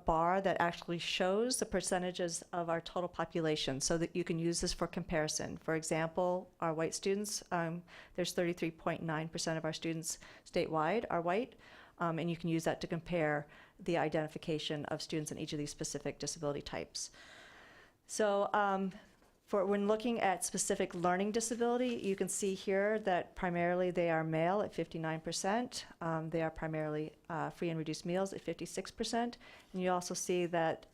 bar that actually shows the percentages of our total population so that you can use this for comparison. For example, our white students, there's 33.9% of our students statewide are white. And you can use that to compare the identification of students in each of these specific disability types. So for when looking at specific learning disability, you can see here that primarily they are male at 59%. They are primarily free and reduced meals at 56%. And you also see that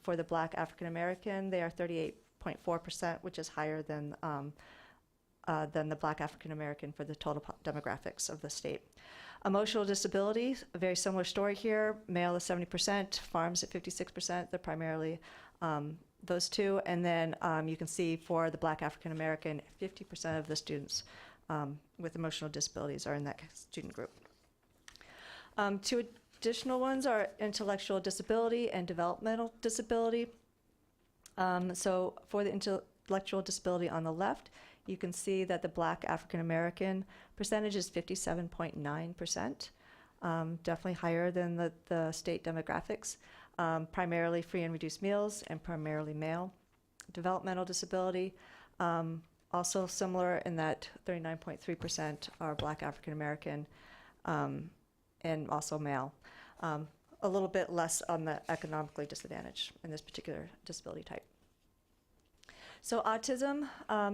for the Black African American, they are 38.4%, which is higher than the Black African American for the total demographics of the state. Emotional disability, a very similar story here. Male is 70%, farms at 56%. They're primarily those two. And then you can see for the Black African American, 50% of the students with emotional disabilities are in that student group. Two additional ones are intellectual disability and developmental disability. So for the intellectual disability on the left, you can see that the Black African American percentage is 57.9%, definitely higher than the state demographics, primarily free and reduced meals and primarily male. Developmental disability, also similar in that 39.3% are Black African American and also male. A little bit less on the economically disadvantaged in this particular disability type. So autism,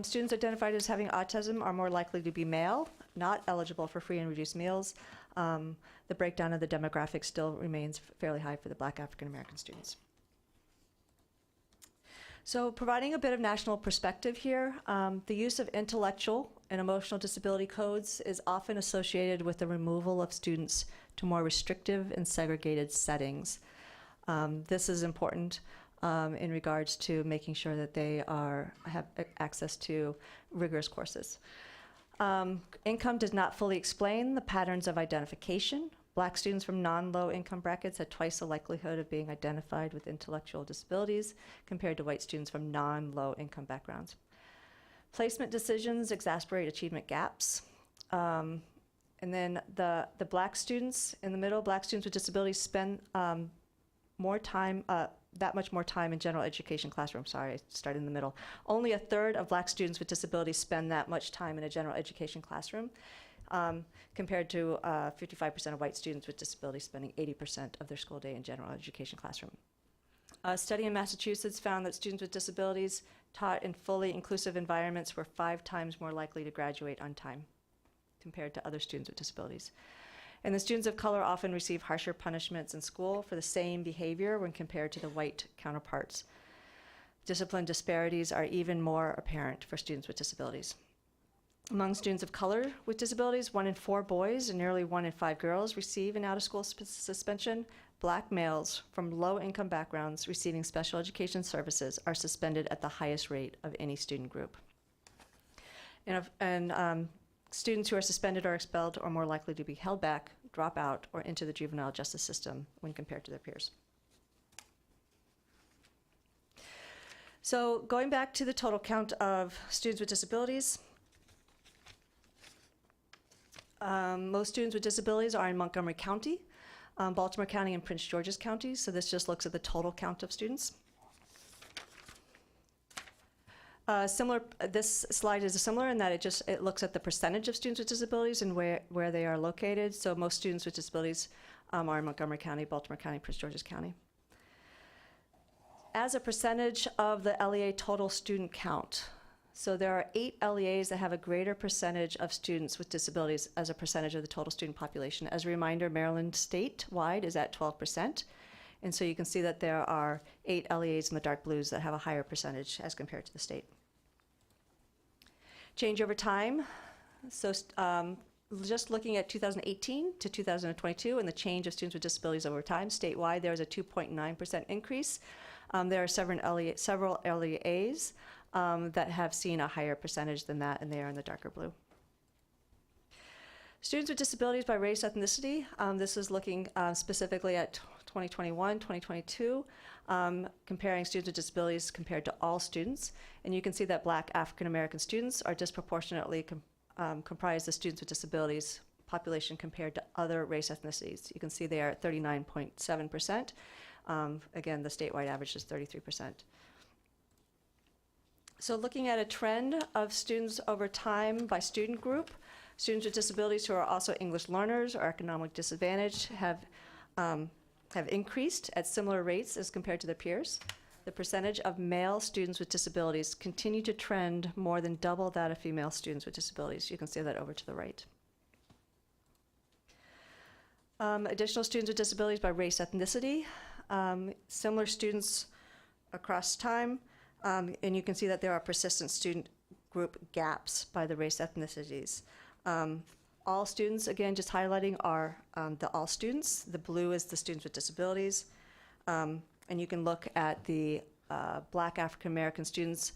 students identified as having autism are more likely to be male, not eligible for free and reduced meals. The breakdown of the demographics still remains fairly high for the Black African American students. So providing a bit of national perspective here, the use of intellectual and emotional disability codes is often associated with the removal of students to more restrictive and segregated settings. This is important in regards to making sure that they have access to rigorous courses. Income does not fully explain the patterns of identification. Black students from non-low income brackets had twice the likelihood of being identified with intellectual disabilities compared to white students from non-low income backgrounds. Placement decisions exacerbate achievement gaps. And then the Black students in the middle, Black students with disabilities spend more time, that much more time in general education classroom. Sorry, I started in the middle. Only a third of Black students with disabilities spend that much time in a general education classroom, compared to 55% of white students with disabilities spending 80% of their school day in general education classroom. A study in Massachusetts found that students with disabilities taught in fully inclusive environments were 5 times more likely to graduate on time compared to other students with disabilities. And the students of color often receive harsher punishments in school for the same behavior when compared to the white counterparts. Discipline disparities are even more apparent for students with disabilities. Among students of color with disabilities, 1 in 4 boys and nearly 1 in 5 girls receive an out-of-school suspension. Black males from low-income backgrounds receiving special education services are suspended at the highest rate of any student group. And students who are suspended or expelled are more likely to be held back, drop out, or into the juvenile justice system when compared to their peers. So going back to the total count of students with disabilities, most students with disabilities are in Montgomery County, Baltimore County, and Prince George's County. So this just looks at the total count of students. Similar, this slide is similar in that it looks at the percentage of students with disabilities and where they are located. So most students with disabilities are in Montgomery County, Baltimore County, Prince George's County. As a percentage of the LEA total student count, so there are 8 LEAs that have a greater percentage of students with disabilities as a percentage of the total student population. As a reminder, Maryland statewide is at 12%. And so you can see that there are 8 LEAs in the dark blues that have a higher percentage as compared to the state. Change over time. So just looking at 2018 to 2022 and the change of students with disabilities over time, statewide there is a 2.9% increase. There are several LEAs that have seen a higher percentage than that, and they are in the darker blue. Students with disabilities by race, ethnicity. This is looking specifically at 2021, 2022, comparing students with disabilities compared to all students. And you can see that Black African American students are disproportionately comprise the students with disabilities population compared to other race ethnicities. You can see they are at 39.7%. Again, the statewide average is 33%. So looking at a trend of students over time by student group, students with disabilities who are also English learners or economic disadvantaged have increased at similar rates as compared to their peers. The percentage of male students with disabilities continue to trend more than double that of female students with disabilities. You can see that over to the right. Additional students with disabilities by race, ethnicity. Similar students across time. And you can see that there are persistent student group gaps by the race ethnicities. All students, again, just highlighting, are the all students. The blue is the students with disabilities. And you can look at the Black African American students.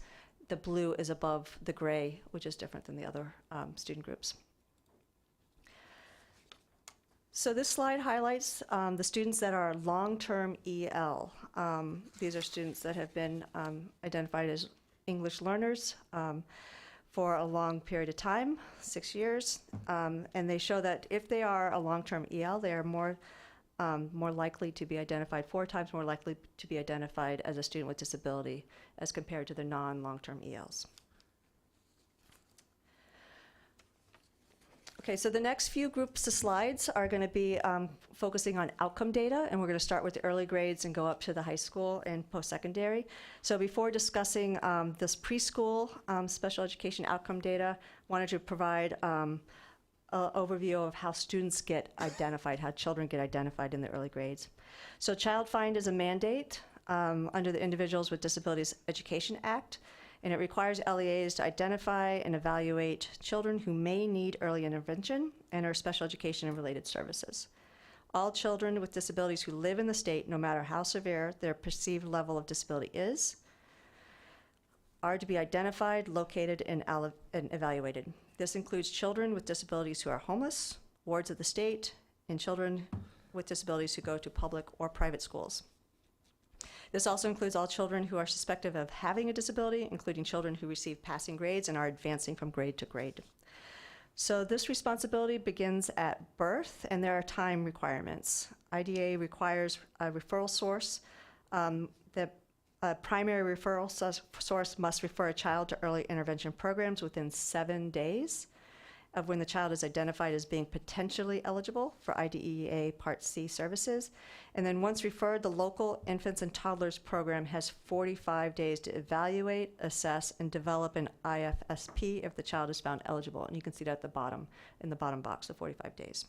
The blue is above the gray, which is different than the other student groups. So this slide highlights the students that are long-term EL. These are students that have been identified as English learners for a long period of time, 6 years. And they show that if they are a long-term EL, they are more likely to be identified, 4 times more likely to be identified as a student with disability as compared to the non-long-term ELs. Okay, so the next few groups of slides are going to be focusing on outcome data, and we're going to start with the early grades and go up to the high school and post-secondary. So before discussing this preschool special education outcome data, I wanted to provide an overview of how students get identified, how children get identified in the early grades. So Child Find is a mandate under the Individuals with Disabilities Education Act, and it requires LEAs to identify and evaluate children who may need early intervention and or special education and related services. All children with disabilities who live in the state, no matter how severe their perceived level of disability is, are to be identified, located, and evaluated. This includes children with disabilities who are homeless, wards of the state, and children with disabilities who go to public or private schools. This also includes all children who are suspected of having a disability, including children who receive passing grades and are advancing from grade to grade. So this responsibility begins at birth, and there are time requirements. IDA requires a referral source. The primary referral source must refer a child to early intervention programs within 7 days of when the child is identified as being potentially eligible for IDEA Part C services. And then once referred, the local infants and toddlers program has 45 days to evaluate, assess, and develop an IFSP if the child is found eligible. And you can see that at the bottom, in the bottom box, the 45 days.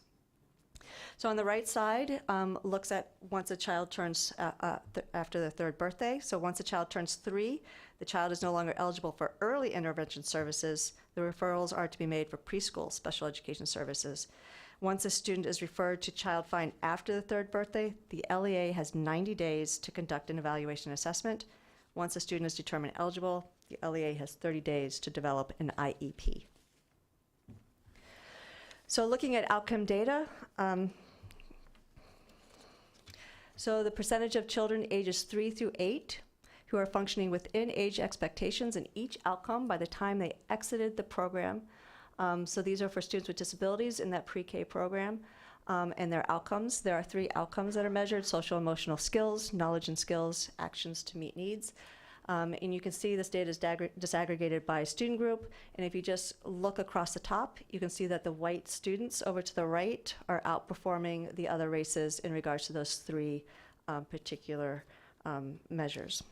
So on the right side, looks at once a child turns, after their 3rd birthday. So once a child turns 3, the child is no longer eligible for early intervention services. The referrals are to be made for preschool special education services. Once a student is referred to Child Find after the 3rd birthday, the LEA has 90 days to conduct an evaluation assessment. Once a student is determined eligible, the LEA has 30 days to develop an IEP. So looking at outcome data, so the percentage of children ages 3 through 8 who are functioning within age expectations in each outcome by the time they exited the program. So these are for students with disabilities in that pre-K program and their outcomes. There are 3 outcomes that are measured: social emotional skills, knowledge and skills, actions to meet needs. And you can see this data is disaggregated by student group. And if you just look across the top, you can see that the white students over to the right are outperforming the other races in regards to those three particular measures.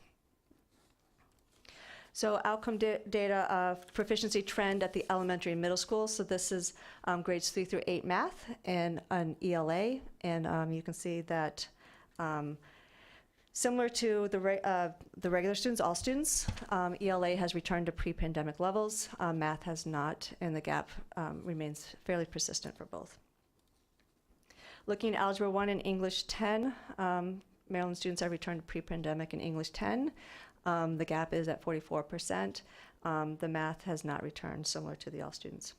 So outcome data proficiency trend at the elementary and middle school. So this is grades 3 through 8 math and an ELA. And you can see that similar to the regular students, all students, ELA has returned to pre-pandemic levels. Math has not, and the gap remains fairly persistent for both. Looking at Algebra 1 and English 10, Maryland students have returned to pre-pandemic in English 10. The gap is at 44%. The math has not returned, similar to the all students.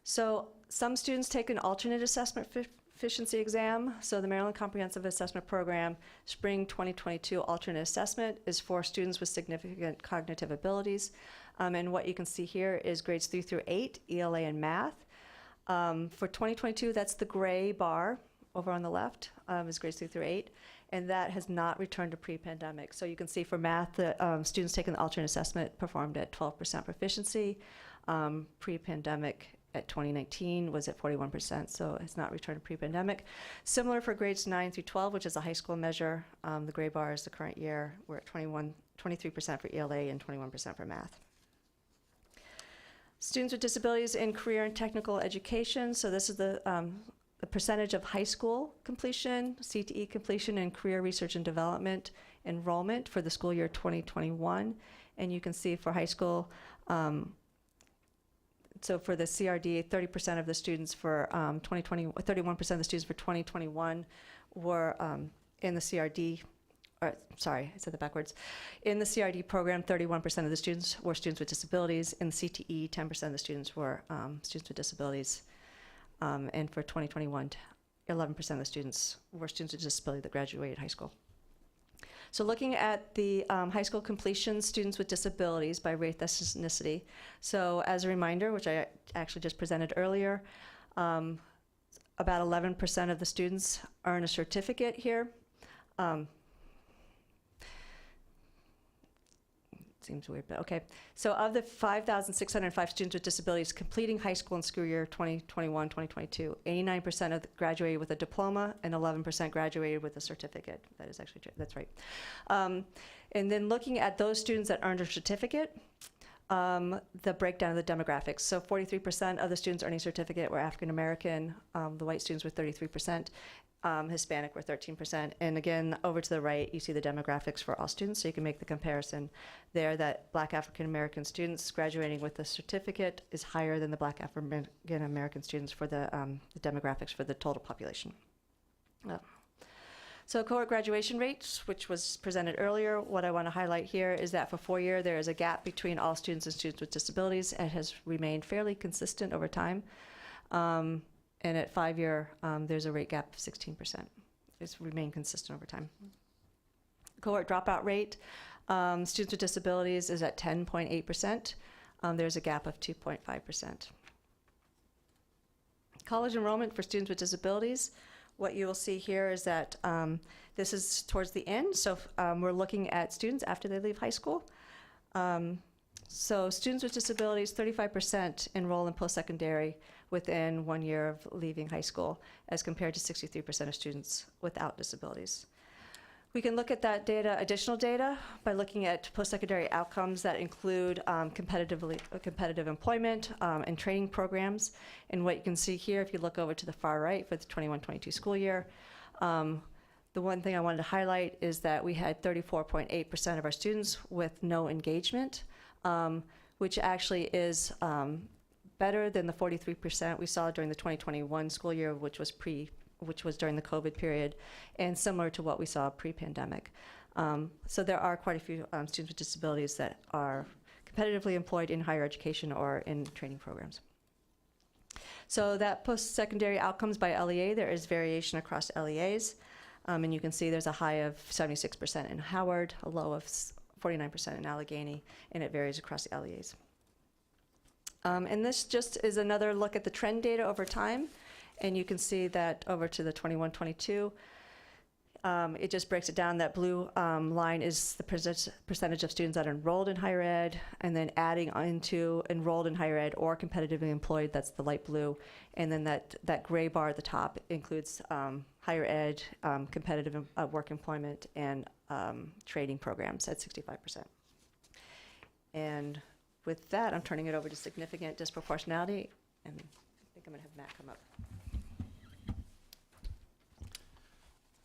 So some students take an alternate assessment proficiency exam. So the Maryland Comprehensive Assessment Program Spring 2022 alternate assessment is for students with significant cognitive abilities. And what you can see here is grades 3 through 8, ELA and math. For 2022, that's the gray bar over on the left, is grades 3 through 8. And that has not returned to pre-pandemic. So you can see for math, the students taking the alternate assessment performed at 12% proficiency. Pre-pandemic at 2019 was at 41%, so it's not returned to pre-pandemic. Similar for grades 9 through 12, which is a high school measure. The gray bar is the current year. We're at 23% for ELA and 21% for math. Students with disabilities in career and technical education. So this is the percentage of high school completion, CTE completion, and career research and development enrollment for the school year 2021. And you can see for high school, so for the CRD, 30% of the students for 31% of the students for 2021 were in the CRD, or sorry, I said that backwards. In the CRD program, 31% of the students were students with disabilities. In the CTE, 10% of the students were students with disabilities. And for 2021, 11% of the students were students with disability that graduated high school. So looking at the high school completion students with disabilities by race ethnicity. So as a reminder, which I actually just presented earlier, about 11% of the students earn a certificate here. Seems weird, but okay. So of the 5,605 students with disabilities completing high school in school year 2021-2022, 89% graduated with a diploma and 11% graduated with a certificate. That is actually true, that's right. And then looking at those students that earned a certificate, the breakdown of the demographics. So 43% of the students earning certificate were African American, the white students were 33%, Hispanic were 13%. And again, over to the right, you see the demographics for all students, so you can make the comparison there that Black African American students graduating with a certificate is higher than the Black African American students for the demographics for the total population. So cohort graduation rates, which was presented earlier, what I want to highlight here is that for 4-year, there is a gap between all students and students with disabilities. It has remained fairly consistent over time. And at 5-year, there's a rate gap of 16%. It's remained consistent over time. Cohort dropout rate, students with disabilities is at 10.8%. There's a gap of 2.5%. College enrollment for students with disabilities. What you will see here is that this is towards the end. So we're looking at students after they leave high school. So students with disabilities, 35% enroll in post-secondary within 1 year of leaving high school, as compared to 63% of students without disabilities. We can look at that data, additional data, by looking at post-secondary outcomes that include competitive employment and training programs. And what you can see here, if you look over to the far right for the 21-22 school year, the one thing I wanted to highlight is that we had 34.8% of our students with no engagement, which actually is better than the 43% we saw during the 2021 school year, which was during the COVID period, and similar to what we saw pre-pandemic. So there are quite a few students with disabilities that are competitively employed in higher education or in training programs. So that post-secondary outcomes by LEA, there is variation across LEAs. And you can see there's a high of 76% in Howard, a low of 49% in Allegheny, and it varies across the LEAs. And this just is another look at the trend data over time. And you can see that over to the 21-22, It just breaks it down. That blue line is the percentage of students that are enrolled in higher ed, and then adding into enrolled in higher ed or competitively employed, that's the light blue. And then that gray bar at the top includes higher ed, competitive work employment, and training programs at 65%. And with that, I'm turning it over to significant disproportionality, and I think I'm going to have Matt come up.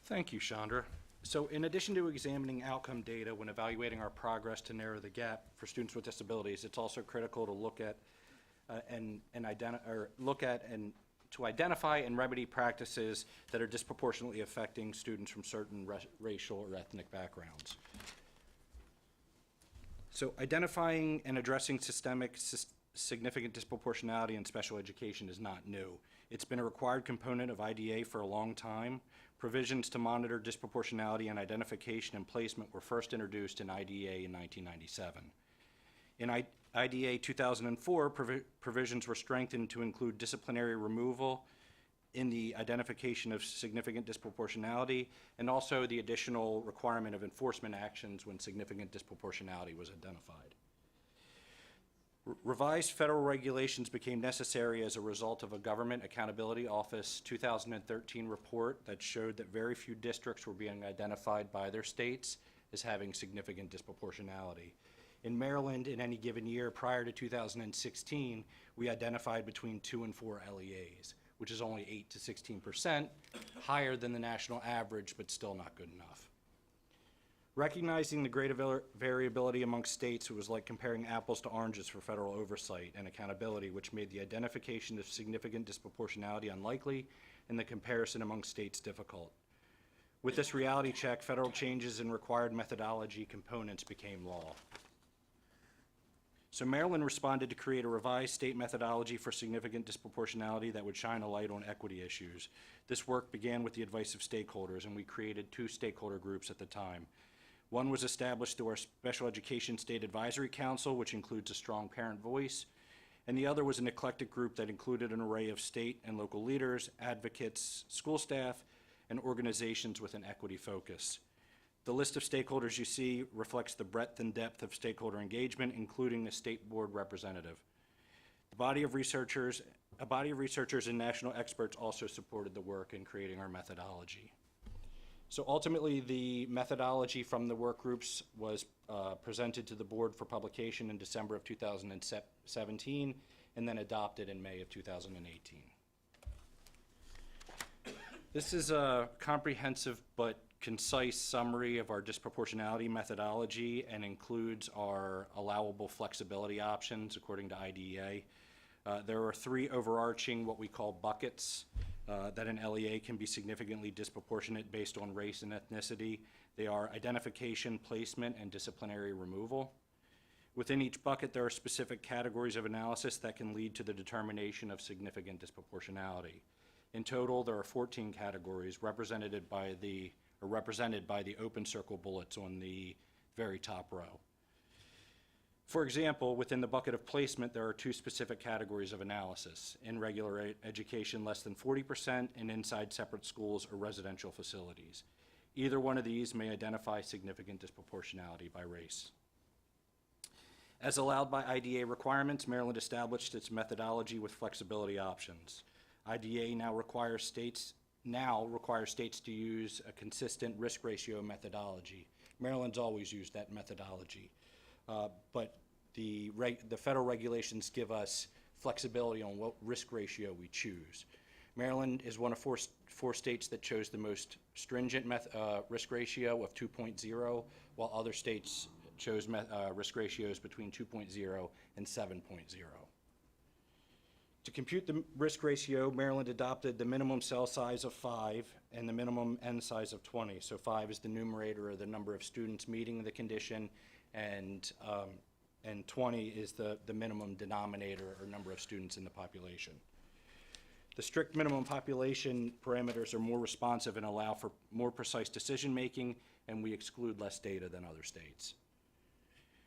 Thank you, Chandra. So in addition to examining outcome data when evaluating our progress to narrow the gap for students with disabilities, it's also critical to look at to identify and remedy practices that are disproportionately affecting students from certain racial or ethnic backgrounds. So identifying and addressing significant disproportionality in special education is not new. It's been a required component of IDA for a long time. Provisions to monitor disproportionality and identification and placement were first introduced in IDA in 1997. In IDA 2004, provisions were strengthened to include disciplinary removal in the identification of significant disproportionality, and also the additional requirement of enforcement actions when significant disproportionality was identified. Revised federal regulations became necessary as a result of a Government Accountability Office 2013 report that showed that very few districts were being identified by their states as having significant disproportionality. In Maryland, in any given year prior to 2016, we identified between 2 and 4 LEAs, which is only 8 to 16%, higher than the national average, but still not good enough. Recognizing the great variability amongst states, it was like comparing apples to oranges for federal oversight and accountability, which made the identification of significant disproportionality unlikely and the comparison among states difficult. With this reality check, federal changes in required methodology components became law. So Maryland responded to create a revised state methodology for significant disproportionality that would shine a light on equity issues. This work began with the advice of stakeholders, and we created 2 stakeholder groups at the time. One was established through our Special Education State Advisory Council, which includes a strong parent voice, and the other was an eclectic group that included an array of state and local leaders, advocates, school staff, and organizations with an equity focus. The list of stakeholders you see reflects the breadth and depth of stakeholder engagement, including a state board representative. A body of researchers and national experts also supported the work in creating our methodology. So ultimately, the methodology from the work groups was presented to the board for publication in December of 2017, and then adopted in May of 2018. This is a comprehensive but concise summary of our disproportionality methodology and includes our allowable flexibility options according to IDEA. There are 3 overarching, what we call buckets, that an LEA can be significantly disproportionate based on race and ethnicity. They are identification, placement, and disciplinary removal. Within each bucket, there are specific categories of analysis that can lead to the determination of significant disproportionality. In total, there are 14 categories represented by the open circle bullets on the very top row. For example, within the bucket of placement, there are 2 specific categories of analysis: in regular education, less than 40%, and inside separate schools or residential facilities. Either one of these may identify significant disproportionality by race. As allowed by IDA requirements, Maryland established its methodology with flexibility options. IDA now requires states to use a consistent risk ratio methodology. Maryland's always used that methodology, but the federal regulations give us flexibility on what risk ratio we choose. Maryland is one of four states that chose the most stringent risk ratio of 2.0, while other states chose risk ratios between 2.0 and 7.0. To compute the risk ratio, Maryland adopted the minimum cell size of 5 and the minimum N size of 20. So 5 is the numerator, or the number of students meeting the condition, and 20 is the minimum denominator, or number of students in the population. The strict minimum population parameters are more responsive and allow for more precise decision-making, and we exclude less data than other states.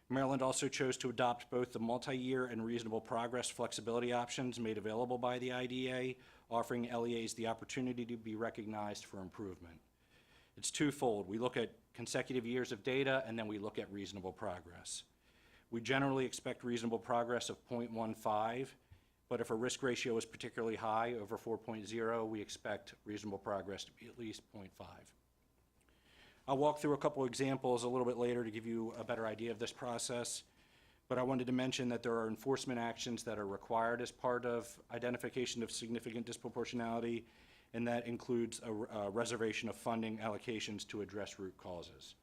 Maryland also chose to adopt both the multi-year and reasonable progress flexibility options made available by the IDA, offering LEAs the opportunity to be recognized for improvement. It's twofold. We look at consecutive years of data, and then we look at reasonable progress. We generally expect reasonable progress of 0.15, but if a risk ratio is particularly high, over 4.0, we expect reasonable progress to be at least 0.5. I'll walk through a couple examples a little bit later to give you a better idea of this process, but I wanted to mention that there are enforcement actions that are required as part of identification of significant disproportionality, and that includes a reservation of funding allocations to address root causes.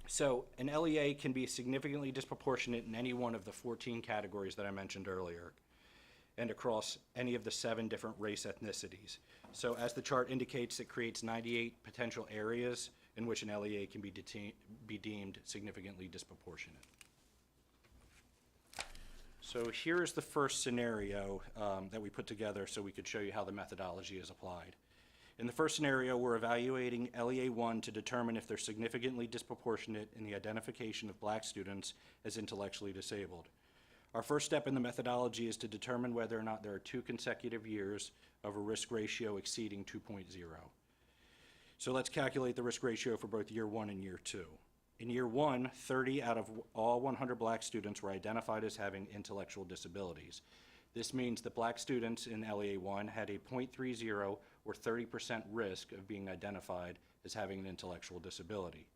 So an LEA can be significantly disproportionate in any one of the 14 categories that I mentioned earlier, and across any of the 7 different race ethnicities. So as the chart indicates, it creates 98 potential areas in which an LEA can be deemed significantly disproportionate. So here is the first scenario that we put together so we could show you how the methodology is applied. In the first scenario, we're evaluating LEA 1 to determine if they're significantly disproportionate in the identification of black students as intellectually disabled. Our first step in the methodology is to determine whether or not there are 2 consecutive years of a risk ratio exceeding 2.0. So let's calculate the risk ratio for both year 1 and year 2. In year 1, 30 out of all 100 black students were identified as having intellectual disabilities. This means that black students in LEA 1 had a 0.30 or 30% risk of being identified as having an intellectual disability.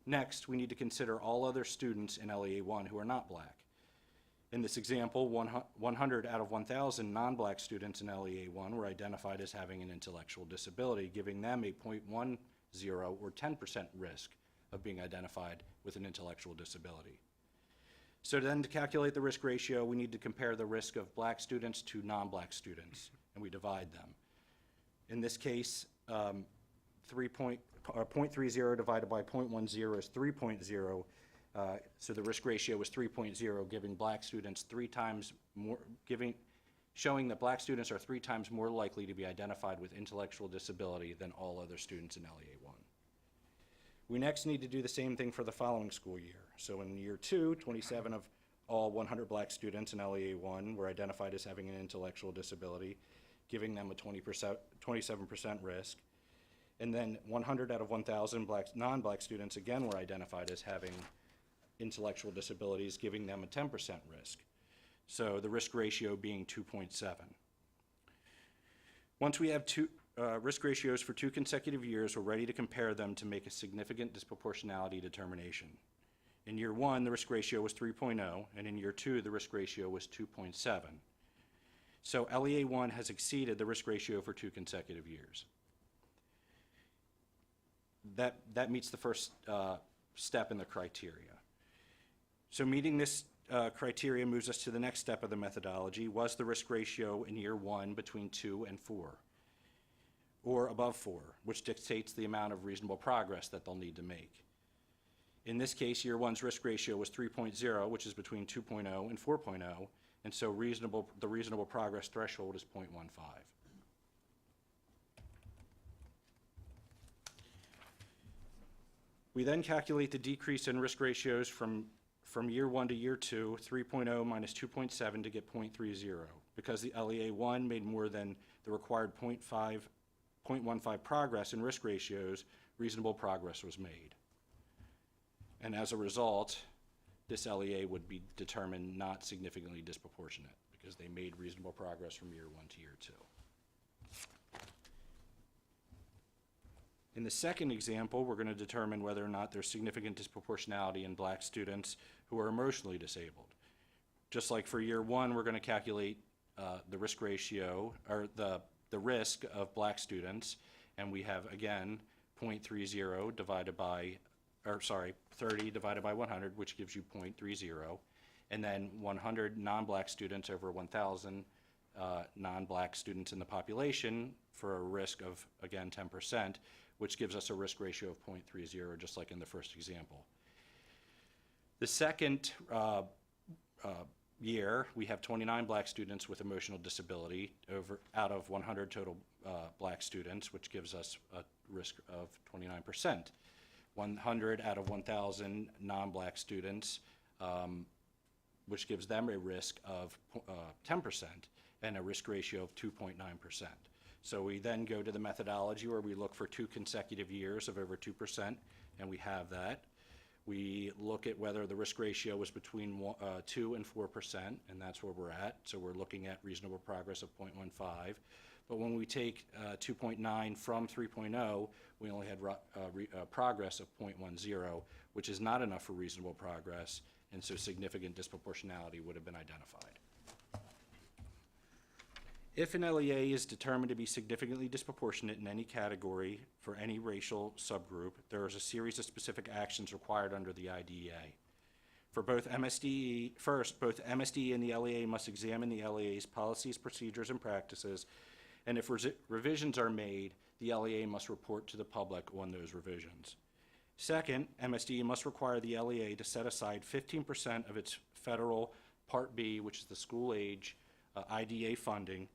Next, we need to consider all other students in LEA 1 who are not black. In this example, 100 out of 1,000 non-black students in LEA 1 were identified as having an intellectual disability, giving them a 0.10 or 10% risk of being identified with an intellectual disability. So then to calculate the risk ratio, we need to compare the risk of black students to non-black students, and we divide them. In this case, 0.30 divided by 0.10 is 3.0, so the risk ratio was 3.0, giving black students 3 times more, showing that black students are 3 times more likely to be identified with intellectual disability than all other students in LEA 1. We next need to do the same thing for the following school year. So in year 2, 27 of all 100 black students in LEA 1 were identified as having an intellectual disability, giving them a 27% risk. And then 100 out of 1,000 non-black students again were identified as having intellectual disabilities, giving them a 10% risk. So the risk ratio being 2.7. Once we have risk ratios for 2 consecutive years, we're ready to compare them to make a significant disproportionality determination. In year 1, the risk ratio was 3.0, and in year 2, the risk ratio was 2.7. So LEA 1 has exceeded the risk ratio for 2 consecutive years. That meets the first step in the criteria. So meeting this criteria moves us to the next step of the methodology. Was the risk ratio in year 1 between 2 and 4? Or above 4, which dictates the amount of reasonable progress that they'll need to make. In this case, year 1's risk ratio was 3.0, which is between 2.0 and 4.0, and so the reasonable progress threshold is 0.15. We then calculate the decrease in risk ratios from year 1 to year 2, 3.0 minus 2.7 to get 0.30. Because the LEA 1 made more than the required 0.15 progress in risk ratios, reasonable progress was made. And as a result, this LEA would be determined not significantly disproportionate because they made reasonable progress from year 1 to year 2. In the second example, we're going to determine whether or not there's significant disproportionality in black students who are emotionally disabled. Just like for year 1, we're going to calculate the risk ratio, or the risk of black students, and we have, again, 0.30 divided by, 30 divided by 100, which gives you 0.30, and then 100 non-black students over 1,000 non-black students in the population for a risk of, again, 10%, which gives us a risk ratio of 0.30, just like in the first example. The second year, we have 29 black students with emotional disability out of 100 total black students, which gives us a risk of 29%. 100 out of 1,000 non-black students, which gives them a risk of 10% and a risk ratio of 2.9%. So we then go to the methodology where we look for 2 consecutive years of over 2%, and we have that. We look at whether the risk ratio was between 2 and 4%, and that's where we're at. So we're looking at reasonable progress of 0.15. But when we take 2.9 from 3.0, we only had progress of 0.10, which is not enough for reasonable progress, and so significant disproportionality would have been identified. If an LEA is determined to be significantly disproportionate in any category for any racial subgroup, there is a series of specific actions required under the IDEA. For both MSDE, first, both MSDE and the LEA must examine the LEA's policies, procedures, and practices, and if revisions are made, the LEA must report to the public on those revisions. Second, MSDE must require the LEA to set aside 15% of its federal Part B, which is the school age IDEA funding,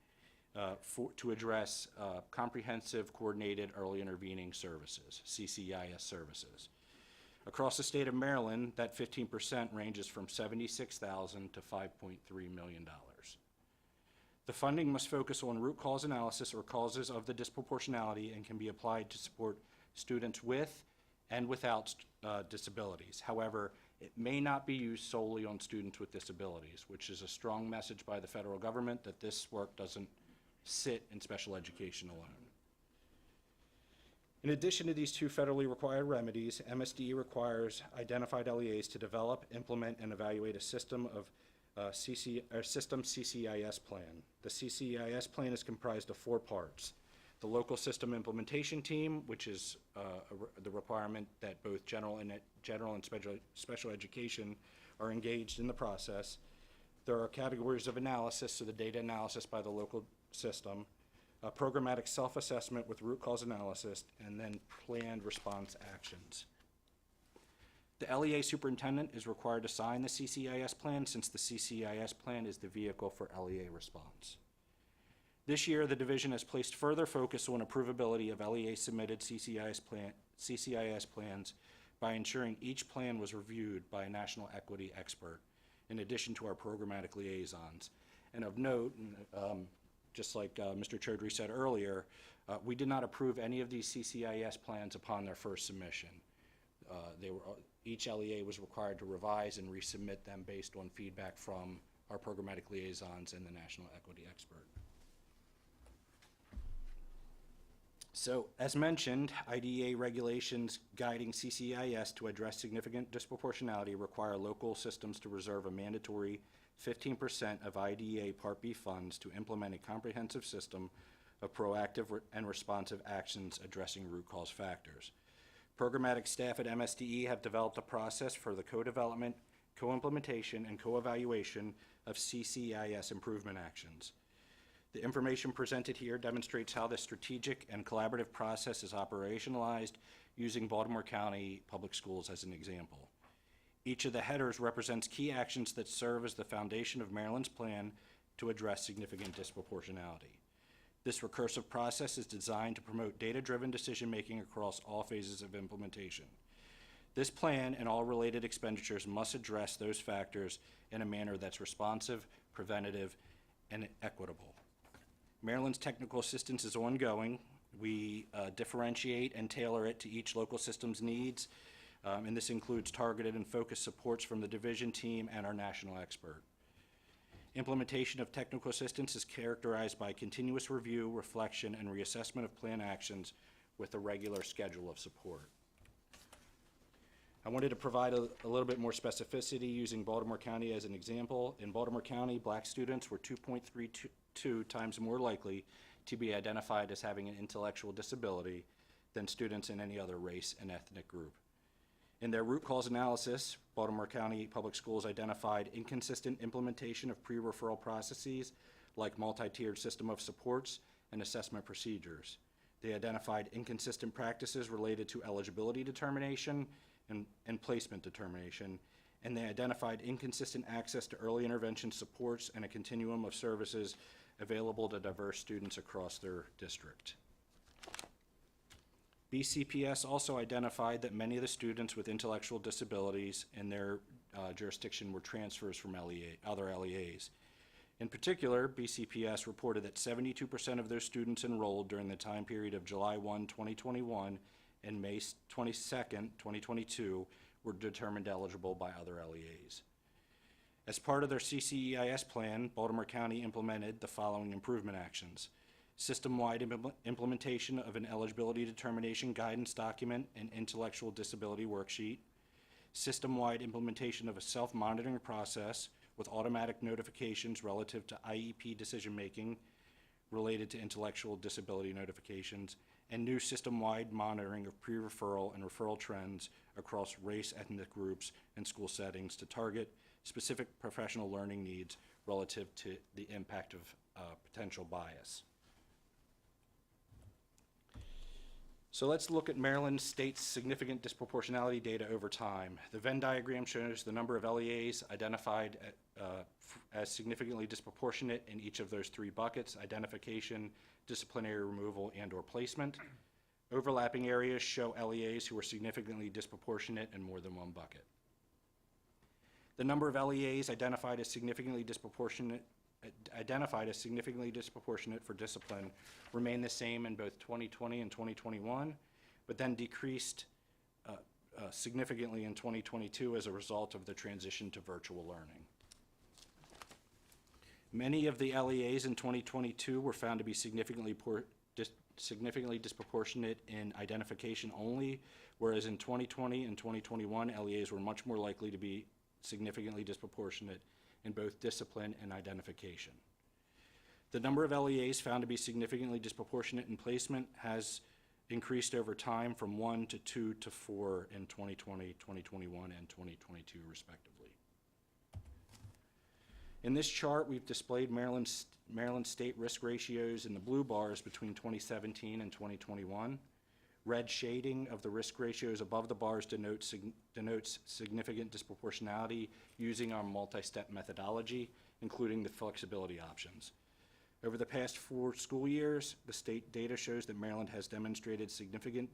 to address comprehensive coordinated early intervening services, CCIS services. Across the state of Maryland, that 15% ranges from $76,000 to $5.3 million. The funding must focus on root cause analysis or causes of the disproportionality and can be applied to support students with and without disabilities. However, it may not be used solely on students with disabilities, which is a strong message by the federal government that this work doesn't sit in special education alone. In addition to these 2 federally required remedies, MSDE requires identified LEAs to develop, implement, and evaluate a system CCIS plan. The CCIS plan is comprised of 4 parts. The local system implementation team, which is the requirement that both general and special education are engaged in the process. There are categories of analysis, so the data analysis by the local system, programmatic self-assessment with root cause analysis, and then planned response actions. The LEA superintendent is required to sign the CCIS plan since the CCIS plan is the vehicle for LEA response. This year, the division has placed further focus on approvability of LEA-submitted CCIS plans by ensuring each plan was reviewed by a national equity expert, in addition to our programmatic liaisons. And of note, just like Mr. Chaudhry said earlier, we did not approve any of these CCIS plans upon their first submission. Each LEA was required to revise and resubmit them based on feedback from our programmatic liaisons and the national equity expert. So, as mentioned, IDEA regulations guiding CCIS to address significant disproportionality require local systems to reserve a mandatory 15% of IDEA Part B funds to implement a comprehensive system of proactive and responsive actions addressing root cause factors. Programmatic staff at MSDE have developed a process for the co-development, co-implementation, and co-evaluation of CCIS improvement actions. The information presented here demonstrates how this strategic and collaborative process is operationalized using Baltimore County Public Schools as an example. Each of the headers represents key actions that serve as the foundation of Maryland's plan to address significant disproportionality. This recursive process is designed to promote data-driven decision-making across all phases of implementation. This plan and all related expenditures must address those factors in a manner that's responsive, preventative, and equitable. Maryland's technical assistance is ongoing. We differentiate and tailor it to each local system's needs, and this includes targeted and focused supports from the division team and our national expert. Implementation of technical assistance is characterized by continuous review, reflection, and reassessment of plan actions with a regular schedule of support. I wanted to provide a little bit more specificity using Baltimore County as an example. In Baltimore County, Black students were 2.32 times more likely to be identified as having an intellectual disability than students in any other race and ethnic group. In their root cause analysis, Baltimore County Public Schools identified inconsistent implementation of pre-referral processes like multi-tiered system of supports and assessment procedures. They identified inconsistent practices related to eligibility determination and placement determination, and they identified inconsistent access to early intervention supports and a continuum of services available to diverse students across their district. BCPS also identified that many of the students with intellectual disabilities in their jurisdiction were transfers from other LEAs. In particular, BCPS reported that 72% of those students enrolled during the time period of July 1, 2021 and May 22nd, 2022 were determined eligible by other LEAs. As part of their CCEIS plan, Baltimore County implemented the following improvement actions: system-wide implementation of an eligibility determination guidance document and intellectual disability worksheet, system-wide implementation of a self-monitoring process with automatic notifications relative to IEP decision-making related to intellectual disability notifications, and new system-wide monitoring of pre-referral and referral trends across race, ethnic groups, and school settings to target specific professional learning needs relative to the impact of potential bias. So let's look at Maryland State's significant disproportionality data over time. The Venn diagram shows the number of LEAs identified as significantly disproportionate in each of those three buckets: identification, disciplinary removal, and/or placement. Overlapping areas show LEAs who are significantly disproportionate in more than one bucket. The number of LEAs identified as significantly disproportionate for discipline remained the same in both 2020 and 2021, but then decreased significantly in 2022 as a result of the transition to virtual learning. Many of the LEAs in 2022 were found to be significantly disproportionate in identification only, whereas in 2020 and 2021, LEAs were much more likely to be significantly disproportionate in both discipline and identification. The number of LEAs found to be significantly disproportionate in placement has increased over time from 1 to 2 to 4 in 2020, 2021, and 2022 respectively. In this chart, we've displayed Maryland State risk ratios in the blue bars between 2017 and 2021. Red shading of the risk ratios above the bars denotes significant disproportionality using our multi-step methodology, including the flexibility options. Over the past 4 school years, the state data shows that Maryland has demonstrated significant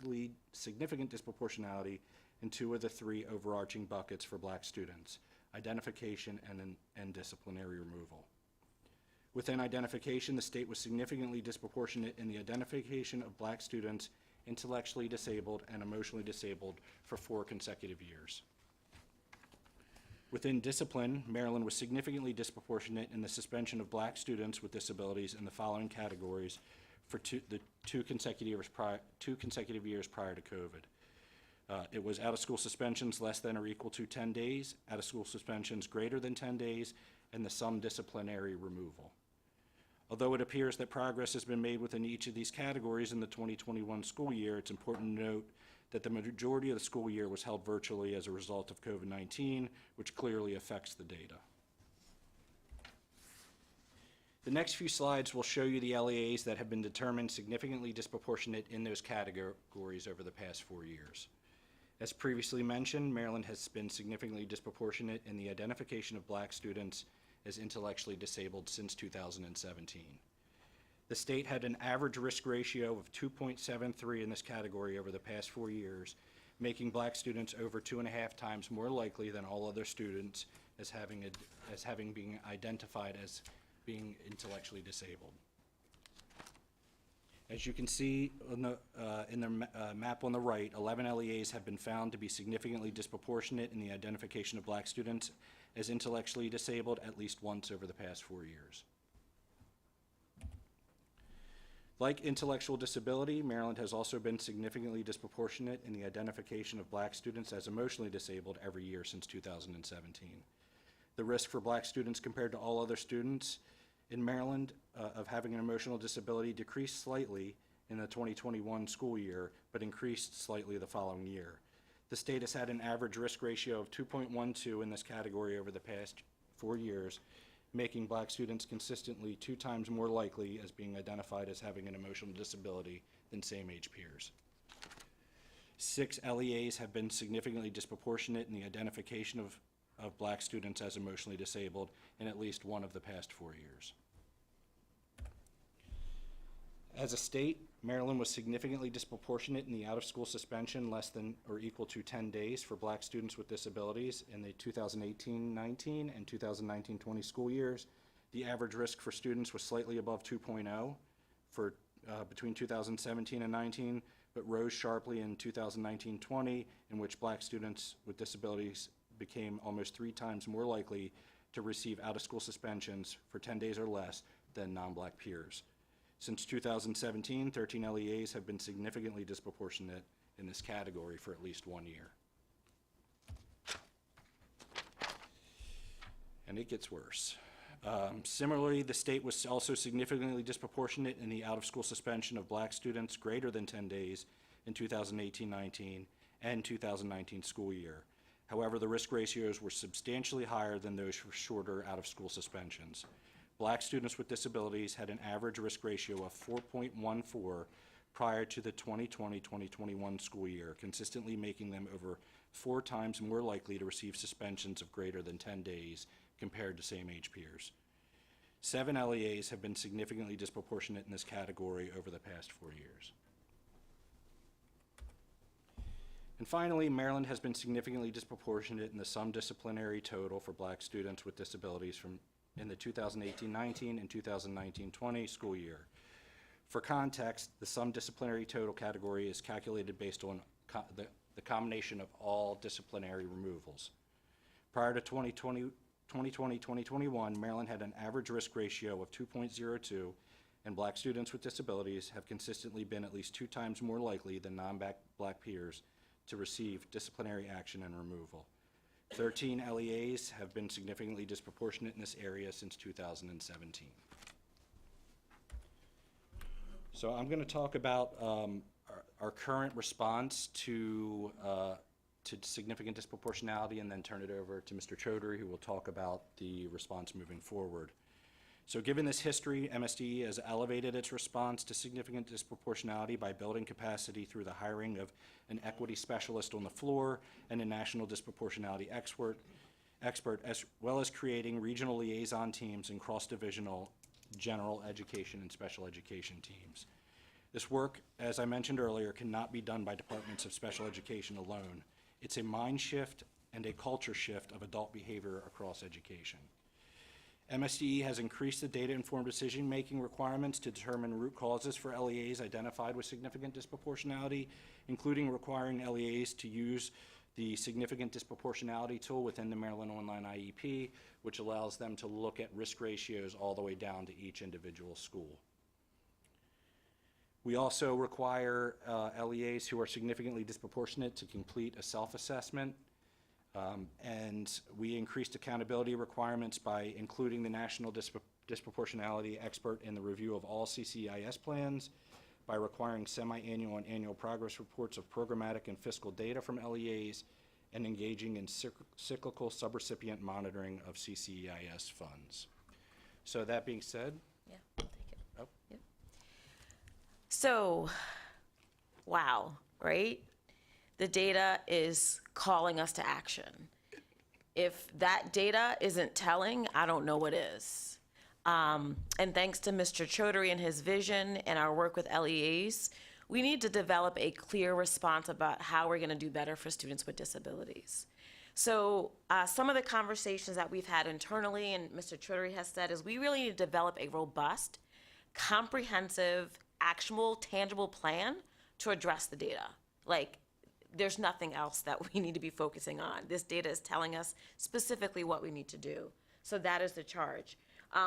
disproportionality in 2 of the 3 overarching buckets for Black students: identification and disciplinary removal. Within identification, the state was significantly disproportionate in the identification of Black students intellectually disabled and emotionally disabled for 4 consecutive years. Within discipline, Maryland was significantly disproportionate in the suspension of Black students with disabilities in the following categories for two consecutive years prior to COVID. It was out-of-school suspensions less than or equal to 10 days, out-of-school suspensions greater than 10 days, and the sum disciplinary removal. Although it appears that progress has been made within each of these categories in the 2021 school year, it's important to note that the majority of the school year was held virtually as a result of COVID-19, which clearly affects the data. The next few slides will show you the LEAs that have been determined significantly disproportionate in those categories over the past 4 years. As previously mentioned, Maryland has been significantly disproportionate in the identification of Black students as intellectually disabled since 2017. The state had an average risk ratio of 2.73 in this category over the past 4 years, making Black students over 2.5 times more likely than all other students as having been identified as being intellectually disabled. As you can see in the map on the right, 11 LEAs have been found to be significantly disproportionate in the identification of Black students as intellectually disabled at least once over the past 4 years. Like intellectual disability, Maryland has also been significantly disproportionate in the identification of Black students as emotionally disabled every year since 2017. The risk for Black students compared to all other students in Maryland of having an emotional disability decreased slightly in the 2021 school year, but increased slightly the following year. The state has had an average risk ratio of 2.12 in this category over the past 4 years, making Black students consistently 2 times more likely as being identified as having an emotional disability than same-age peers. 6 LEAs have been significantly disproportionate in the identification of Black students as emotionally disabled in at least one of the past 4 years. As a state, Maryland was significantly disproportionate in the out-of-school suspension less than or equal to 10 days for Black students with disabilities in the 2018-19 and 2019-20 school years, The average risk for students was slightly above 2.0 for between 2017 and 19, but rose sharply in 2019-20, in which Black students with disabilities became almost 3 times more likely to receive out-of-school suspensions for 10 days or less than non-Black peers. Since 2017, 13 LEAs have been significantly disproportionate in this category for at least 1 year. And it gets worse. Similarly, the state was also significantly disproportionate in the out-of-school suspension of Black students greater than 10 days in 2018-19 and 2019 school year. However, the risk ratios were substantially higher than those for shorter out-of-school suspensions. Black students with disabilities had an average risk ratio of 4.14 prior to the 2020-2021 school year, consistently making them over 4 times more likely to receive suspensions of greater than 10 days compared to same age peers. 7 LEAs have been significantly disproportionate in this category over the past 4 years. And finally, Maryland has been significantly disproportionate in the sum disciplinary total for Black students with disabilities in the 2018-19 and 2019-20 school year. For context, the sum disciplinary total category is calculated based on the combination of all disciplinary removals. Prior to 2020-2021, Maryland had an average risk ratio of 2.02, and Black students with disabilities have consistently been at least 2 times more likely than non-Black peers to receive disciplinary action and removal. 13 LEAs have been significantly disproportionate in this area since 2017. So I'm going to talk about our current response to significant disproportionality, and then turn it over to Mr. Chaudhary, who will talk about the response moving forward. So given this history, MSDE has elevated its response to significant disproportionality by building capacity through the hiring of an equity specialist on the floor and a national disproportionality expert, as well as creating regional liaison teams and cross-divisional general education and special education teams. This work, as I mentioned earlier, cannot be done by departments of special education alone. It's a mind shift and a culture shift of adult behavior across education. MSDE has increased the data-informed decision-making requirements to determine root causes for LEAs identified with significant disproportionality, including requiring LEAs to use the significant disproportionality tool within the Maryland Online IEP, which allows them to look at risk ratios all the way down to each individual school. We also require LEAs who are significantly disproportionate to complete a self-assessment. And we increased accountability requirements by including the national disproportionality expert in the review of all CCIS plans, by requiring semi-annual and annual progress reports of programmatic and fiscal data from LEAs, and engaging in cyclical subrecipient monitoring of CCIS funds. So that being said. Yeah, I'll take it. Oh. Yep. So, wow, right? The data is calling us to action. If that data isn't telling, I don't know what is. And thanks to Mr. Chaudhary and his vision and our work with LEAs, we need to develop a clear response about how we're gonna do better for students with disabilities. So some of the conversations that we've had internally, and Mr. Chaudhary has said, is we really need to develop a robust, comprehensive, actionable, tangible plan to address the data. Like, there's nothing else that we need to be focusing on. This data is telling us specifically what we need to do. So that is the charge.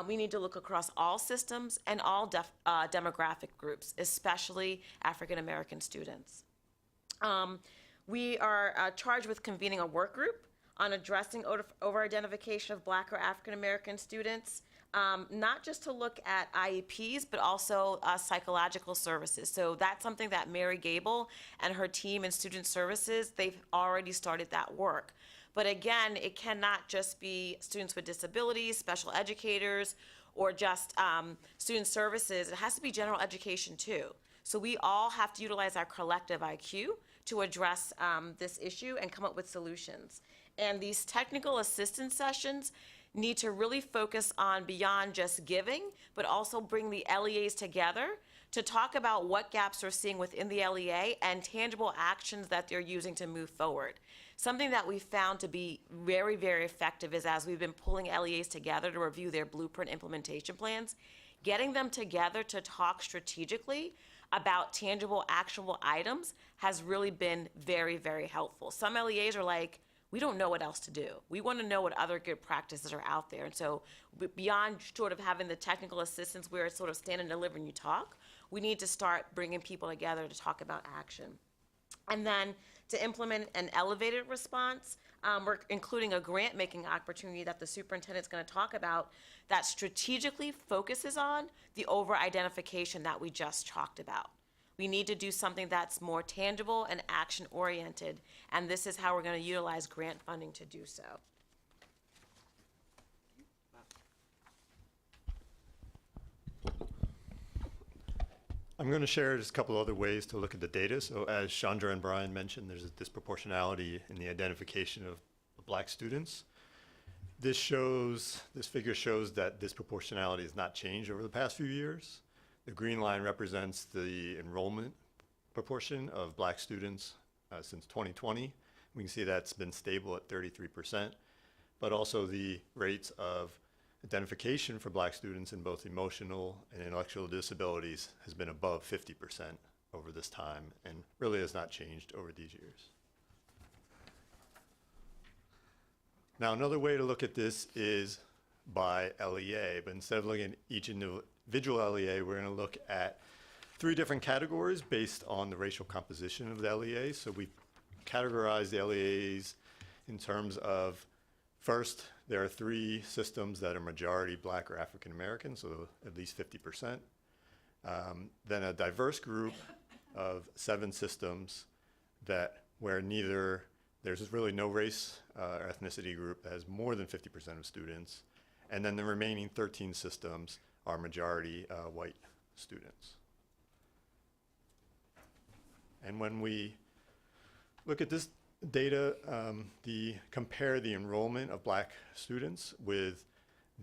We need to look across all systems and all demographic groups, especially African American students. We are charged with convening a work group on addressing over-identification of Black or African American students, not just to look at IEPs, but also psychological services. So that's something that Mary Gable and her team in student services, they've already started that work. But again, it cannot just be students with disabilities, special educators, or just student services. It has to be general education too. So we all have to utilize our collective IQ to address this issue and come up with solutions. And these technical assistance sessions need to really focus on beyond just giving, but also bring the LEAs together to talk about what gaps they're seeing within the LEA and tangible actions that they're using to move forward. Something that we found to be very, very effective is as we've been pulling LEAs together to review their blueprint implementation plans, getting them together to talk strategically about tangible, actionable items has really been very, very helpful. Some LEAs are like, we don't know what else to do. We want to know what other good practices are out there. And so beyond sort of having the technical assistance where it's sort of stand and deliver and you talk, we need to start bringing people together to talk about action. And then to implement an elevated response, we're including a grant-making opportunity that the superintendent's going to talk about that strategically focuses on the over-identification that we just talked about. We need to do something that's more tangible and action-oriented, and this is how we're going to utilize grant funding to do so. I'm going to share just a couple other ways to look at the data. So as Chandra and Brian mentioned, there's a disproportionality in the identification of Black students. This figure shows that disproportionality has not changed over the past few years. The green line represents the enrollment proportion of Black students since 2020. We can see that's been stable at 33%, but also the rates of identification for Black students in both emotional and intellectual disabilities has been above 50% over this time and really has not changed over these years. Now, another way to look at this is by LEA, but instead of looking at each individual LEA, we're going to look at 3 different categories based on the racial composition of the LEA. So we categorize the LEAs in terms of, first, there are 3 systems that are majority Black or African American, so at least 50%. Then a diverse group of 7 systems where there's really no race or ethnicity group that has more than 50% of students. And then the remaining 13 systems are majority white students. And when we look at this data, compare the enrollment of Black students with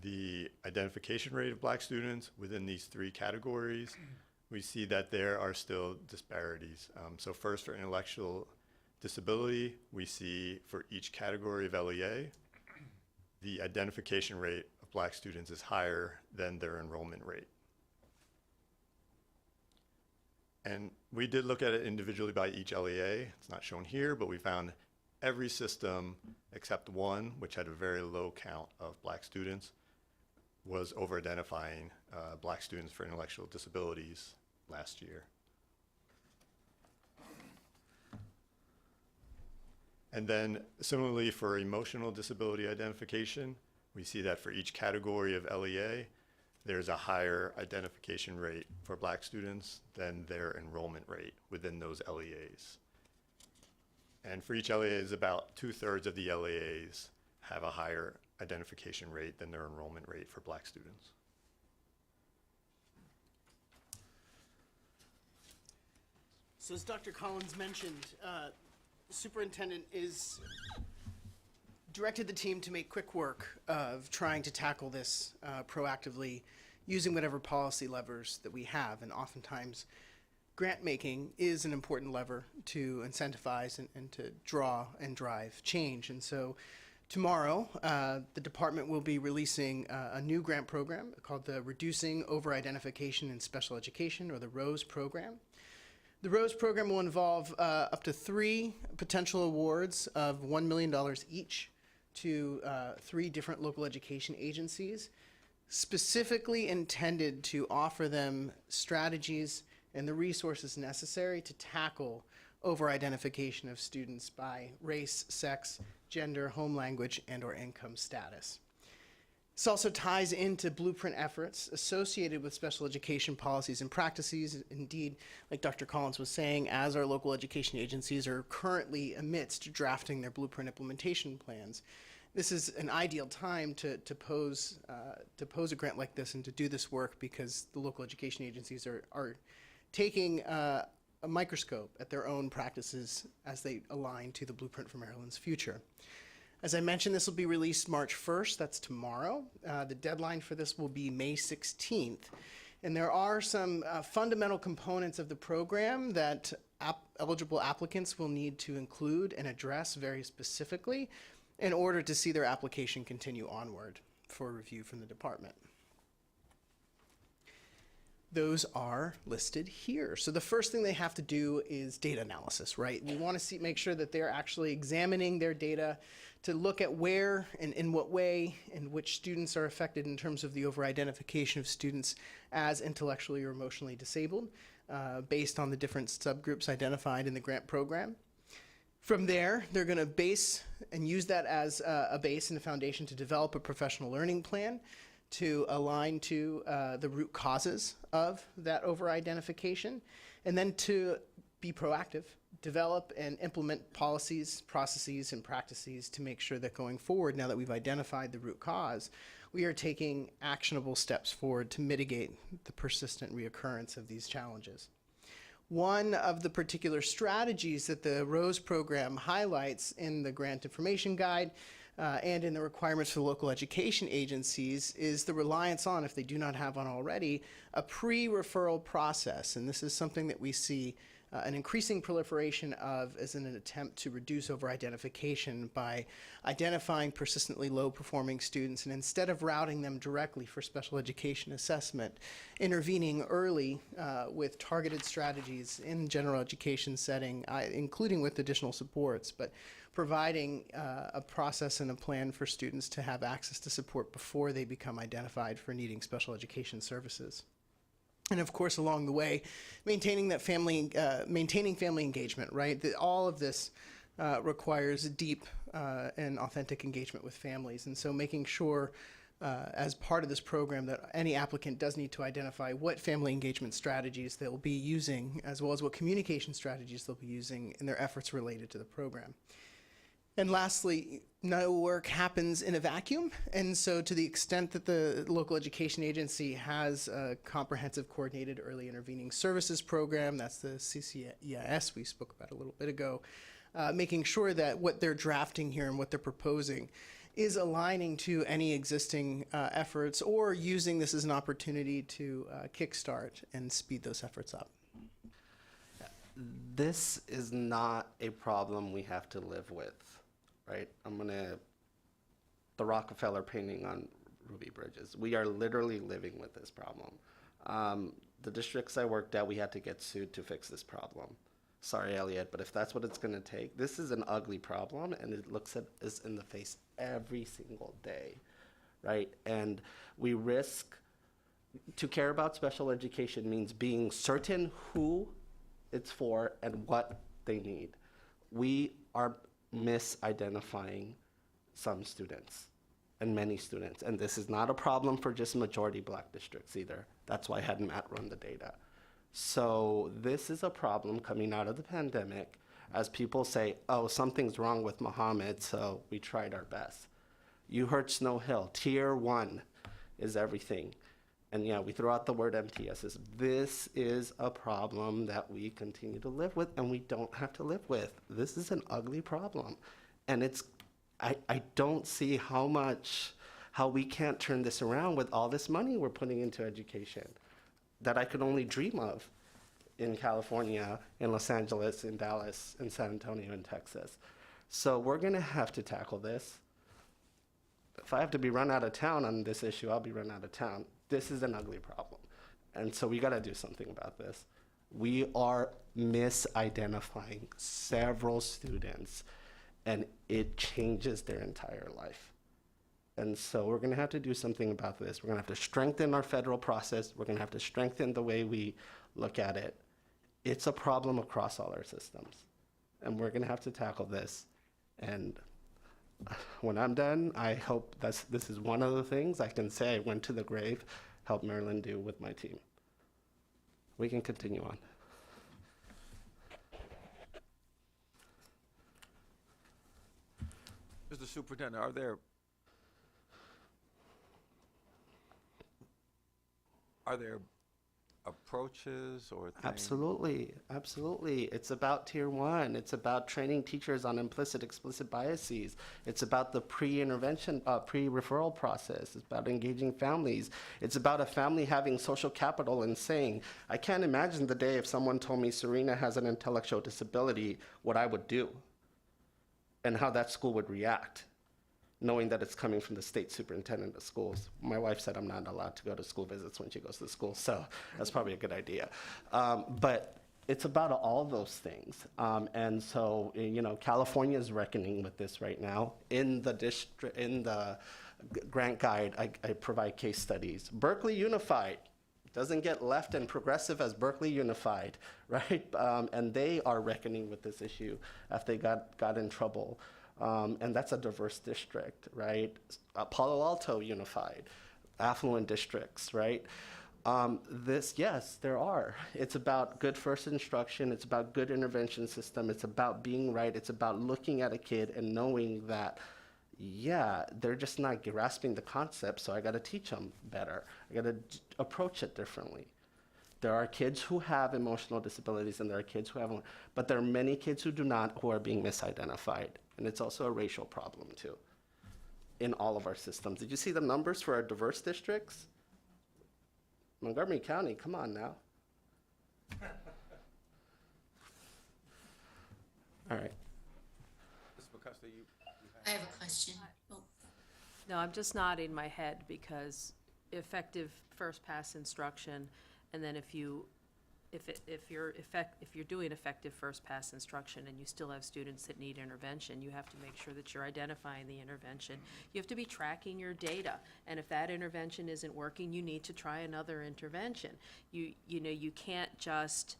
the identification rate of Black students within these 3 categories, we see that there are still disparities. So first, for intellectual disability, we see for each category of LEA, the identification rate of Black students is higher than their enrollment rate. And we did look at it individually by each LEA. It's not shown here, but we found every system except one, which had a very low count of Black students, was over-identifying Black students for intellectual disabilities last year. And then similarly for emotional disability identification, we see that for each category of LEA, there's a higher identification rate for Black students than their enrollment rate within those LEAs. And for each LEA, about 2/3 of the LEAs have a higher identification rate than their enrollment rate for Black students. So as Dr. Collins mentioned, the superintendent is directed the team to make quick work of trying to tackle this proactively using whatever policy levers that we have. And oftentimes, grant making is an important lever to incentivize and to draw and drive change. And so tomorrow, the department will be releasing a new grant program called the Reducing Over-Identification in Special Education, or the ROSE program. The ROSE program will involve up to 3 potential awards of $1 million each to 3 different local education agencies, specifically intended to offer them strategies and the resources necessary to tackle over-identification of students by race, sex, gender, home language, and/or income status. This also ties into blueprint efforts associated with special education policies and practices. Indeed, like Dr. Collins was saying, as our local education agencies are currently amidst drafting their blueprint implementation plans, this is an ideal time to pose a grant like this and to do this work, because the local education agencies are taking a microscope at their own practices as they align to the Blueprint for Maryland's Future. As I mentioned, this will be released March 1st, that's tomorrow. The deadline for this will be May 16th. And there are some fundamental components of the program that eligible applicants will need to include and address very specifically in order to see their application continue onward for review from the department. Those are listed here. So the first thing they have to do is data analysis, right? We want to make sure that they're actually examining their data to look at where and in what way and which students are affected in terms of the over-identification of students as intellectually or emotionally disabled based on the different subgroups identified in the grant program. From there, they're going to base and use that as a base and a foundation to develop a professional learning plan to align to the root causes of that over-identification, and then to be proactive, develop and implement policies, processes, and practices to make sure that going forward, now that we've identified the root cause, we are taking actionable steps forward to mitigate the persistent reoccurrence of these challenges. One of the particular strategies that the ROSE program highlights in the grant information guide and in the requirements for local education agencies is the reliance on, if they do not have one already, a pre-referral process. And this is something that we see an increasing proliferation of as an attempt to reduce over-identification by identifying persistently low-performing students and instead of routing them directly for special education assessment, intervening early with targeted strategies in general education setting, including with additional supports, but providing a process and a plan for students to have access to support before they become identified for needing special education services. And of course, along the way, maintaining family engagement, right? All of this requires deep and authentic engagement with families. And so making sure as part of this program that any applicant does need to identify what family engagement strategies they'll be using, as well as what communication strategies they'll be using in their efforts related to the program. And lastly, no work happens in a vacuum. And so to the extent that the local education agency has a comprehensive coordinated early intervening services program, that's the CCEIS we spoke about a little bit ago, making sure that what they're drafting here and what they're proposing is aligning to any existing efforts or using this as an opportunity to kickstart and speed those efforts up. This is not a problem we have to live with. Right? The Rockefeller painting on Ruby Bridges. We are literally living with this problem. The districts I worked at, we had to get sued to fix this problem. Sorry, Elliot, but if that's what it's gonna take, this is an ugly problem and it looks at us in the face every single day, right? And we risk, to care about special education means being certain who it's for and what they need. We are misidentifying some students and many students. And this is not a problem for just majority Black districts either. That's why I had Matt run the data. So this is a problem coming out of the pandemic as people say, oh, something's wrong with Muhammad, so we tried our best. You heard Snow Hill, tier 1 is everything. And yeah, we throw out the word MTSs. This is a problem that we continue to live with and we don't have to live with. This is an ugly problem. And I don't see how we can't turn this around with all this money we're putting into education that I could only dream of in California, in Los Angeles, in Dallas, in San Antonio, in Texas. So we're gonna have to tackle this. If I have to be run out of town on this issue, I'll be run out of town. This is an ugly problem. And so we gotta do something about this. We are misidentifying several students and it changes their entire life. And so we're gonna have to do something about this. We're gonna have to strengthen our federal process. We're gonna have to strengthen the way we look at it. It's a problem across all our systems. And we're gonna have to tackle this. And when I'm done, I hope this is one of the things I can say I went to the grave, helped Marilyn do with my team. We can continue on. Mr. Superintendent, are there approaches or things? Absolutely, absolutely. It's about tier one. It's about training teachers on implicit, explicit biases. It's about the pre-intervention, pre-referral process. It's about engaging families. It's about a family having social capital and saying, I can't imagine the day if someone told me Serena has an intellectual disability, what I would do and how that school would react, knowing that it's coming from the state superintendent of schools. My wife said I'm not allowed to go to school visits when she goes to school, so that's probably a good idea. But it's about all those things. And so, you know, California is reckoning with this right now. In the grant guide, I provide case studies. Berkeley Unified doesn't get left and progressive as Berkeley Unified, right? And they are reckoning with this issue after they got in trouble. And that's a diverse district, right? Palo Alto Unified, affluent districts, right? Yes, there are. It's about good first instruction. It's about good intervention system. It's about being right. It's about looking at a kid and knowing that, yeah, they're just not grasping the concept, so I got to teach them better. I got to approach it differently. There are kids who have emotional disabilities and there are kids who haven't, but there are many kids who do not, who are being misidentified. And it's also a racial problem too, in all of our systems. Did you see the numbers for our diverse districts? Montgomery County, come on now. All right. Ms. McCusker, I have a question. Oh. No, I'm just nodding my head because effective first pass instruction, and then if you're doing effective first pass instruction and you still have students that need intervention, you have to make sure that you're identifying the intervention. You have to be tracking your data, and if that intervention isn't working, you need to try another intervention. You know, you can't just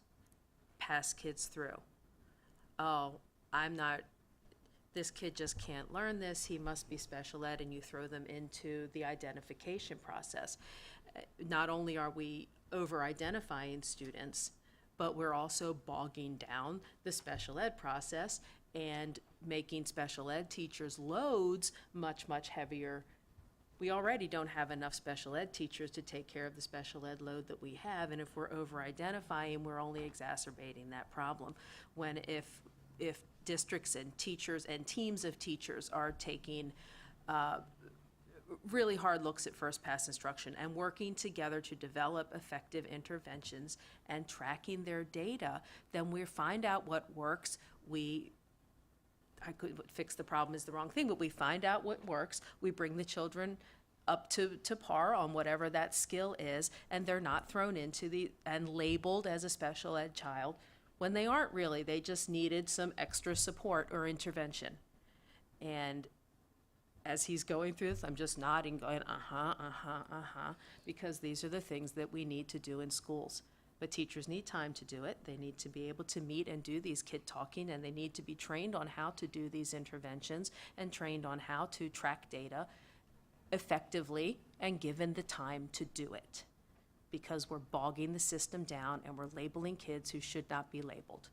pass kids through. Oh, this kid just can't learn this, he must be special ed, and you throw them into the identification process. Not only are we over-identifying students, but we're also bogging down the special ed process and making special ed teachers' loads much, much heavier. We already don't have enough special ed teachers to take care of the special ed load that we have, and if we're over-identifying, we're only exacerbating that problem. When if districts and teachers and teams of teachers are taking really hard looks at first pass instruction and working together to develop effective interventions and tracking their data, then we find out what works. Fix the problem is the wrong thing, but we find out what works. We bring the children up to par on whatever that skill is, and they're not thrown into and labeled as a special ed child when they aren't really. They just needed some extra support or intervention. And as he's going through this, I'm just nodding, going, because these are the things that we need to do in schools. But teachers need time to do it. They need to be able to meet and do these kid talking, and they need to be trained on how to do these interventions and trained on how to track data effectively and given the time to do it. Because we're bogging the system down and we're labeling kids who should not be labeled.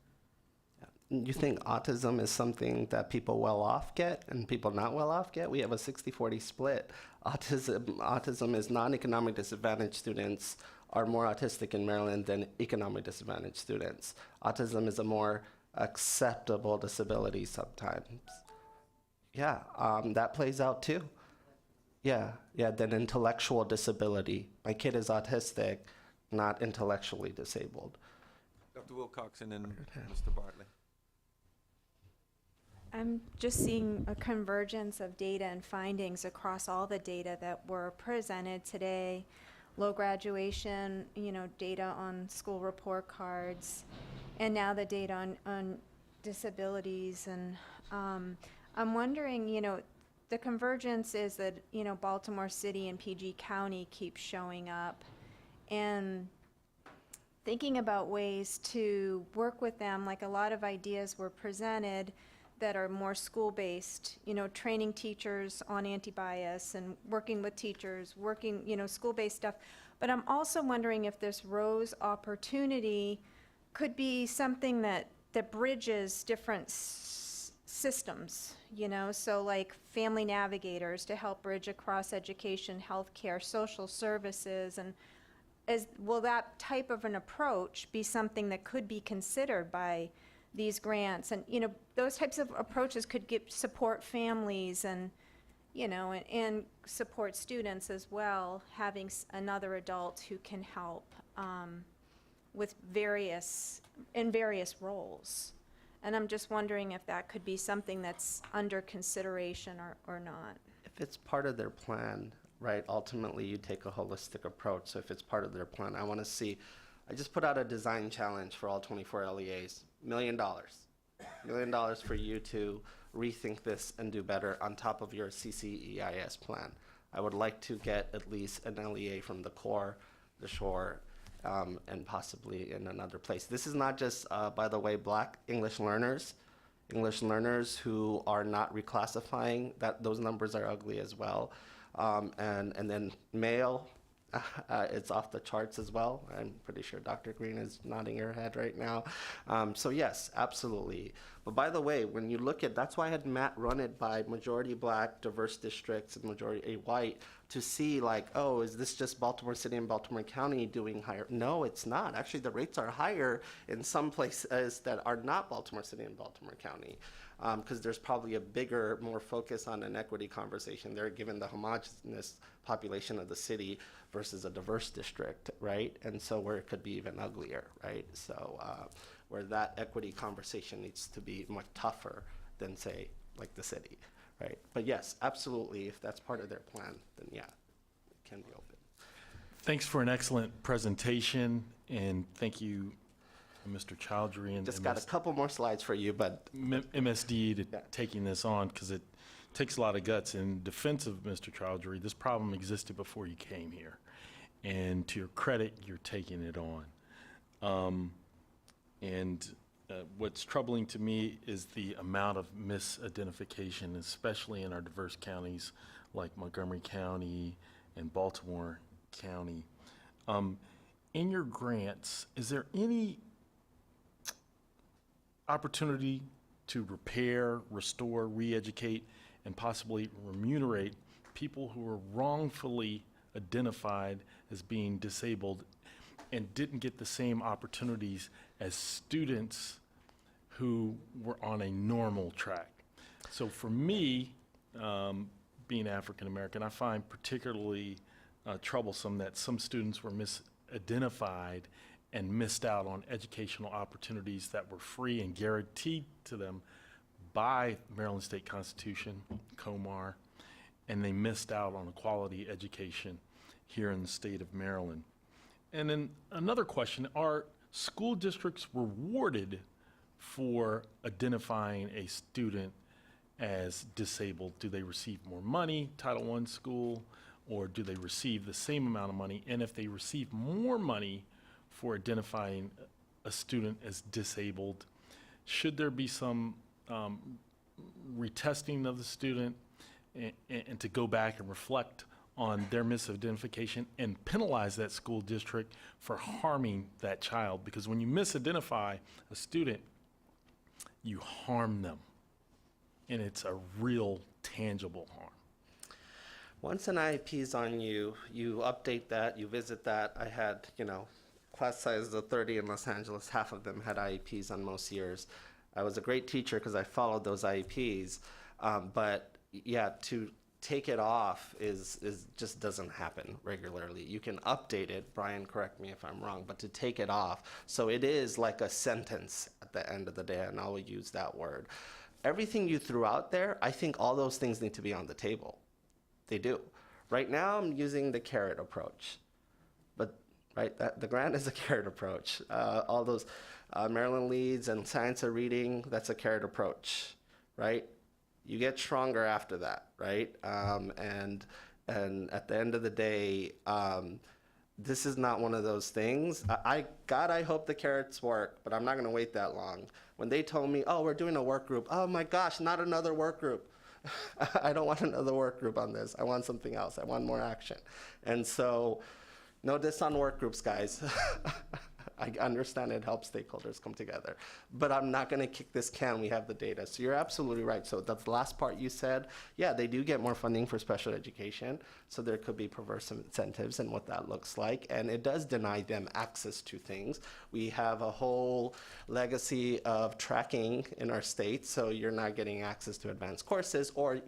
You think autism is something that people well off get and people not well off get? We have a 60-40 split. Autism is non-economic disadvantaged students are more autistic in Maryland than economic disadvantaged students. Autism is a more acceptable disability sometimes. Yeah, that plays out too. Yeah, than intellectual disability. My kid is autistic, not intellectually disabled. Dr. Wilcoxon and Mr. Bartley. I'm just seeing a convergence of data and findings across all the data that were presented today. Low graduation, data on school report cards, and now the data on disabilities. And I'm wondering, the convergence is that, Baltimore City and PG County keep showing up, and thinking about ways to work with them, like a lot of ideas were presented that are more school-based, training teachers on anti-bias and working with teachers, working, school-based stuff. But I'm also wondering if this Rose opportunity could be something that bridges different systems, so like family navigators to help bridge across education, healthcare, social services, and will that type of an approach be something that could be considered by these grants? And, you know, those types of approaches could support families and, you know, and support students as well, having another adult who can help with various roles. And I'm just wondering if that could be something that's under consideration or not. If it's part of their plan, right, ultimately you take a holistic approach. So if it's part of their plan, I want to see, I just put out a design challenge for all 24 LEAs, $1 million. $1 million for you to rethink this and do better on top of your CCEIS plan. I would like to get at least an LEA from the core, the shore, and possibly in another place. This is not just, by the way, Black English learners who are not reclassifying, that those numbers are ugly as well. And then male, it's off the charts as well. I'm pretty sure Dr. Green is nodding her head right now. So yes, absolutely. But by the way, when you look at, that's why I had Matt run it by majority Black, diverse districts, and majority white to see like, oh, is this just Baltimore City and Baltimore County doing higher? No, it's not. Actually, the rates are higher in some places that are not Baltimore City and Baltimore County. Because there's probably a bigger, more focus on an equity conversation there, given the homogeneous population of the city versus a diverse district, right? And so where it could be even uglier, right? So where that equity conversation needs to be much tougher than, say, like the city, right? But yes, absolutely, if that's part of their plan, then yeah, it can be open. Thanks for an excellent presentation, and thank you, Mr. Chowdhury and Just got a couple more slides for you, but MSD to taking this on, because it takes a lot of guts. In defense of Mr. Chowdhury, this problem existed before you came here, and to your credit, you're taking it on. What's troubling to me is the amount of misidentification, especially in our diverse counties like Montgomery County and Baltimore County. In your grants, is there any opportunity to repair, restore, re-educate, and possibly remunerate people who were wrongfully identified as being disabled and didn't get the same opportunities as students who were on a normal track? So for me, being African American, I find particularly troublesome that some students were misidentified and missed out on educational opportunities that were free and guaranteed to them by the Maryland State Constitution, COMAR, and they missed out on a quality education here in the state of Maryland. And then another question, are school districts rewarded for identifying a student as disabled? Do they receive more money, Title I school, or do they receive the same amount of money? And if they receive more money for identifying a student as disabled, should there be some retesting of the student and to go back and reflect on their misidentification and penalize that school district for harming that child? Because when you misidentify a student, you harm them, and it's a real tangible harm. Once an IEP is on you, you update that, you visit that. I had, class sizes of 30 in Los Angeles, half of them had IEPs on most years. I was a great teacher because I followed those IEPs, but yeah, to take it off is just doesn't happen regularly. You can update it, Brian, correct me if I'm wrong, but to take it off, so it is like a sentence at the end of the day, and I will use that word. Everything you threw out there, I think all those things need to be on the table. They do. Right now, I'm using the carrot approach. Right, the grant is a carrot approach. All those Maryland Leads and Science of Reading, that's a carrot approach, right? You get stronger after that, right? And at the end of the day, this is not one of those things. I hope the carrots work, but I'm not gonna wait that long. When they told me, oh, we're doing a work group, oh my gosh, not another work group. I don't want another work group on this. I want something else. I want more action. And so, no diss on work groups, guys. I understand it helps stakeholders come together, but I'm not going to kick this can. We have the data. So you're absolutely right. So that's the last part you said. Yeah, they do get more funding for special education. So there could be perverse incentives and what that looks like. And it does deny them access to things. We have a whole legacy of tracking in our state. So you're not getting access to advanced courses, or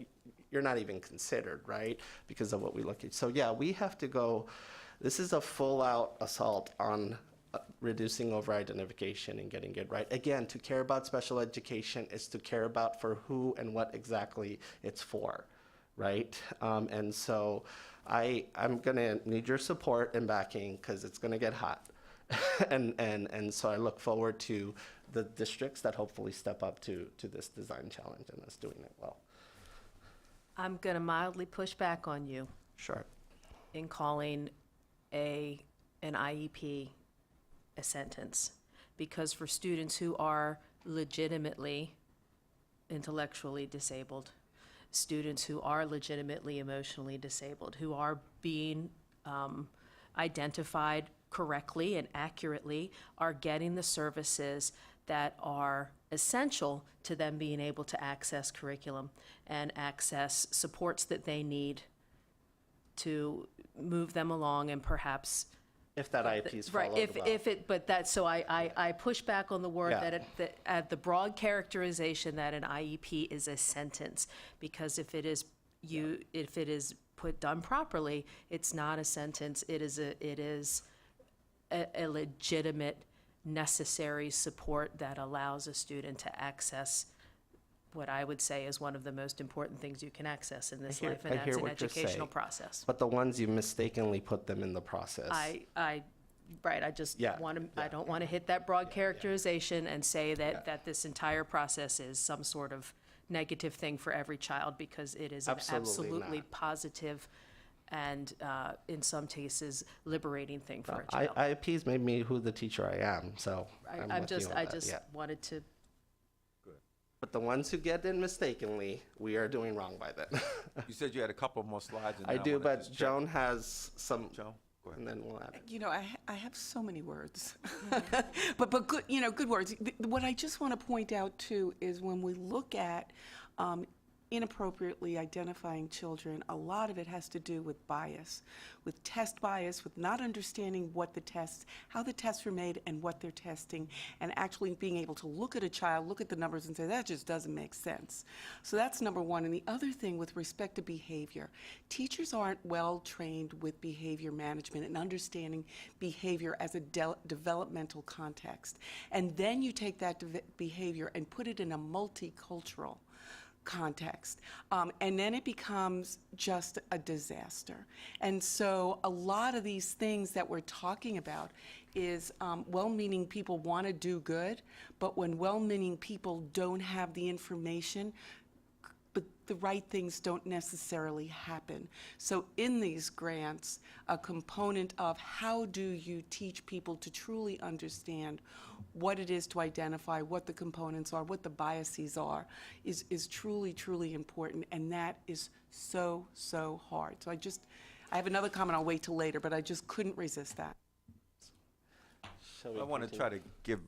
you're not even considered, right? Because of what we look at. So yeah, we have to go. This is a full out assault on reducing over-identification and getting it right. Again, to care about special education is to care about for who and what exactly it's for, right? And so I'm gonna need your support and backing because it's gonna get hot. and so I look forward to the districts that hopefully step up to this design challenge and us doing it well. I'm going to mildly push back on you Sure. in calling an IEP a sentence, because for students who are legitimately intellectually disabled, students who are legitimately emotionally disabled, who are being identified correctly and accurately, are getting the services that are essential to them being able to access curriculum and access supports that they need to move them along and perhaps if that IEP is right. followed well. If it, but that, so I push back on the word Yeah. that the broad characterization that an IEP is a sentence, because if it is done properly, it's not a sentence. It is a legitimate, necessary support that allows a student to access what I would say is one of the most important things you can access in this life, and that's an educational process. But the ones you mistakenly put them in the process. I just want to, Yeah. I don't want to hit that broad characterization and say that this entire process is some sort of negative thing for every child, because it is an absolutely not. positive and in some cases liberating thing for a child. IEPs made me who the teacher I am, so I just wanted to. But the ones who get in mistakenly, we are doing wrong by them. You said you had a couple more slides. And I then do, wanna but just check. Joan has some. Joan, go ahead. And then we'll add it. You know, I have so many words, but good, good words. What I just want to point out too is when we look at inappropriately identifying children, a lot of it has to do with bias, with test bias, with not understanding what the tests, how the tests were made and what they're testing, and actually being able to look at a child, look at the numbers and say, that just doesn't make sense. So that's number one. And the other thing with respect to behavior, teachers aren't well trained with behavior management and understanding behavior as a developmental context. And then you take that behavior and put it in a multicultural context. And then it becomes just a disaster. And so a lot of these things that we're talking about is well-meaning people want to do good, but when well-meaning people don't have the information, but the right things don't necessarily happen. So in these grants, a component of how do you teach people to truly understand what it is to identify, what the components are, what the biases are, is truly, truly important, and that is so, so hard. So I have another comment, I'll wait till later, but I just couldn't resist that. I want to try to give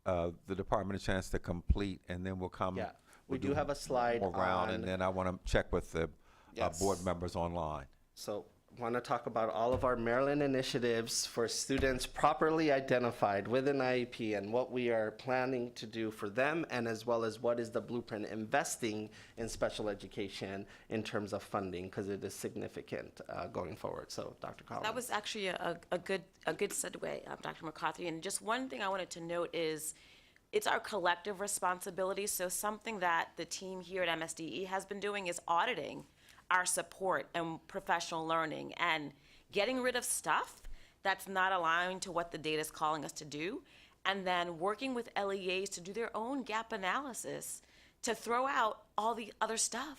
the department a chance to complete, and then we'll come. Yeah, we do have a slide around, and on- then I want to check with the Yes. board members online. So want to talk about all of our Maryland initiatives for students properly identified with an IEP and what we are planning to do for them, and as well as what is the blueprint investing in special education in terms of funding, because it is significant going forward. So Dr. Collins. That was actually a good segue, Dr. McCarthy. And just one thing I wanted to note is it's our collective responsibility. So something that the team here at MSDE has been doing is auditing our support and professional learning and getting rid of stuff that's not aligned to what the data is calling us to do, and then working with LEAs to do their own gap analysis to throw out all the other stuff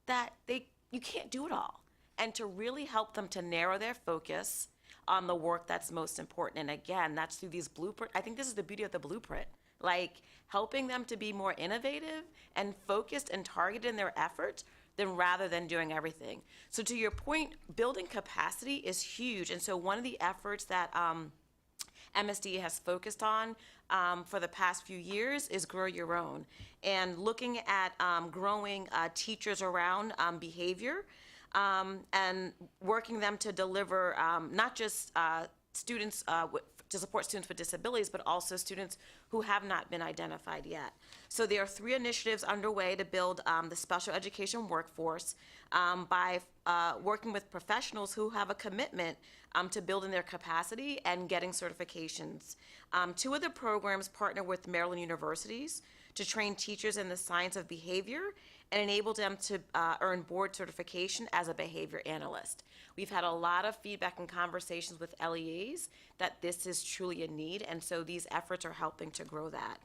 that you can't do it all, and to really help them to narrow their focus on the work that's most important. And again, that's through these blueprint. I think this is the beauty of the blueprint, like helping them to be more innovative and focused and targeted in their efforts rather than doing everything. So to your point, building capacity is huge. And so one of the efforts that MSD has focused on for the past few years is Grow Your Own, and looking at growing teachers around behavior and working them to deliver not just students to support students with disabilities, but also students who have not been identified yet. So there are 3 initiatives underway to build the special education workforce by working with professionals who have a commitment to building their capacity and getting certifications. 2 of the programs partner with Maryland universities to train teachers in the science of behavior and enable them to earn board certification as a behavior analyst. We've had a lot of feedback and conversations with LEAs that this is truly a need, and so these efforts are helping to grow that.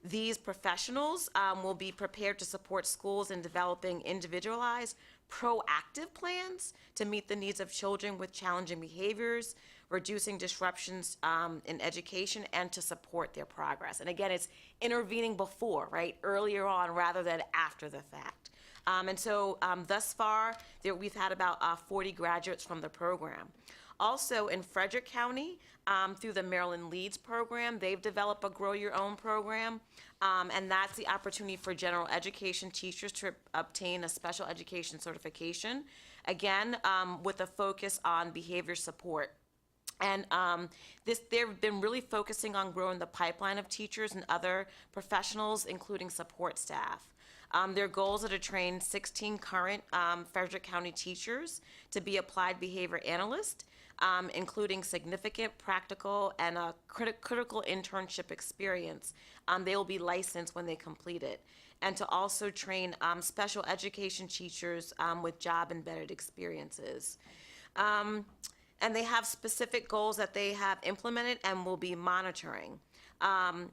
These professionals will be prepared to support schools in developing individualized, proactive plans to meet the needs of children with challenging behaviors, reducing disruptions in education, and to support their progress. And again, it's intervening before, right, earlier on rather than after the fact. And so thus far, we've had about 40 graduates from the program. Also in Frederick County, through the Maryland Leads program, they've developed a Grow Your Own program, and that's the opportunity for general education teachers to obtain a special education certification, again, with a focus on behavior support. And they've been really focusing on growing the pipeline of teachers and other professionals, including support staff. Their goals are to train 16 current Frederick County teachers to be applied behavior analysts, including significant practical and critical internship experience. They will be licensed when they complete it. And to also train special education teachers with job-embedded experiences. And they have specific goals that they have implemented and will be monitoring.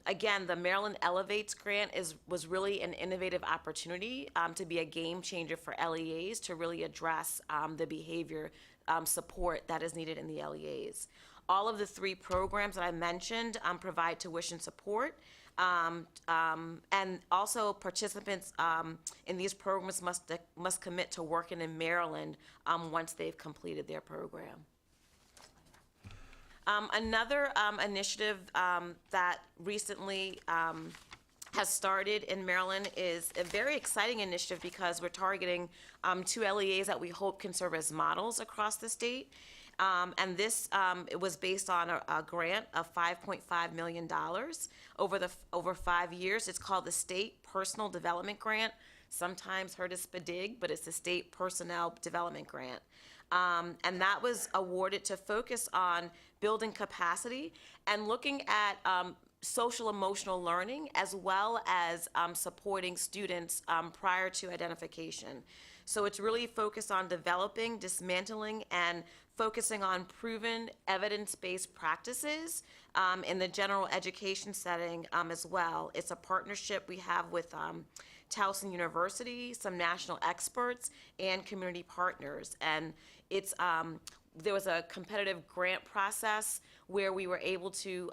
Again, the Maryland Elevates grant was really an innovative opportunity to be a game changer for LEAs to really address the behavior support that is needed in the LEAs. All of the 3 programs that I mentioned provide tuition support, and also participants in these programs must commit to working in Maryland once they've completed their program. Another initiative that recently has started in Maryland is a very exciting initiative because we're targeting 2 LEAs that we hope can serve as models across the state. And this it was based on a grant of $5.5 million over 5 years. It's called the State Personal Development Grant, sometimes heard as SPDIG, but it's the State Personnel Development Grant. And that was awarded to focus on building capacity and looking at social emotional learning as well as supporting students prior to identification. So it's really focused on developing, dismantling, and focusing on proven evidence-based practices in the general education setting as well. It's a partnership we have with Towson University, some national experts, and community partners. And it's there was a competitive grant process where we were able to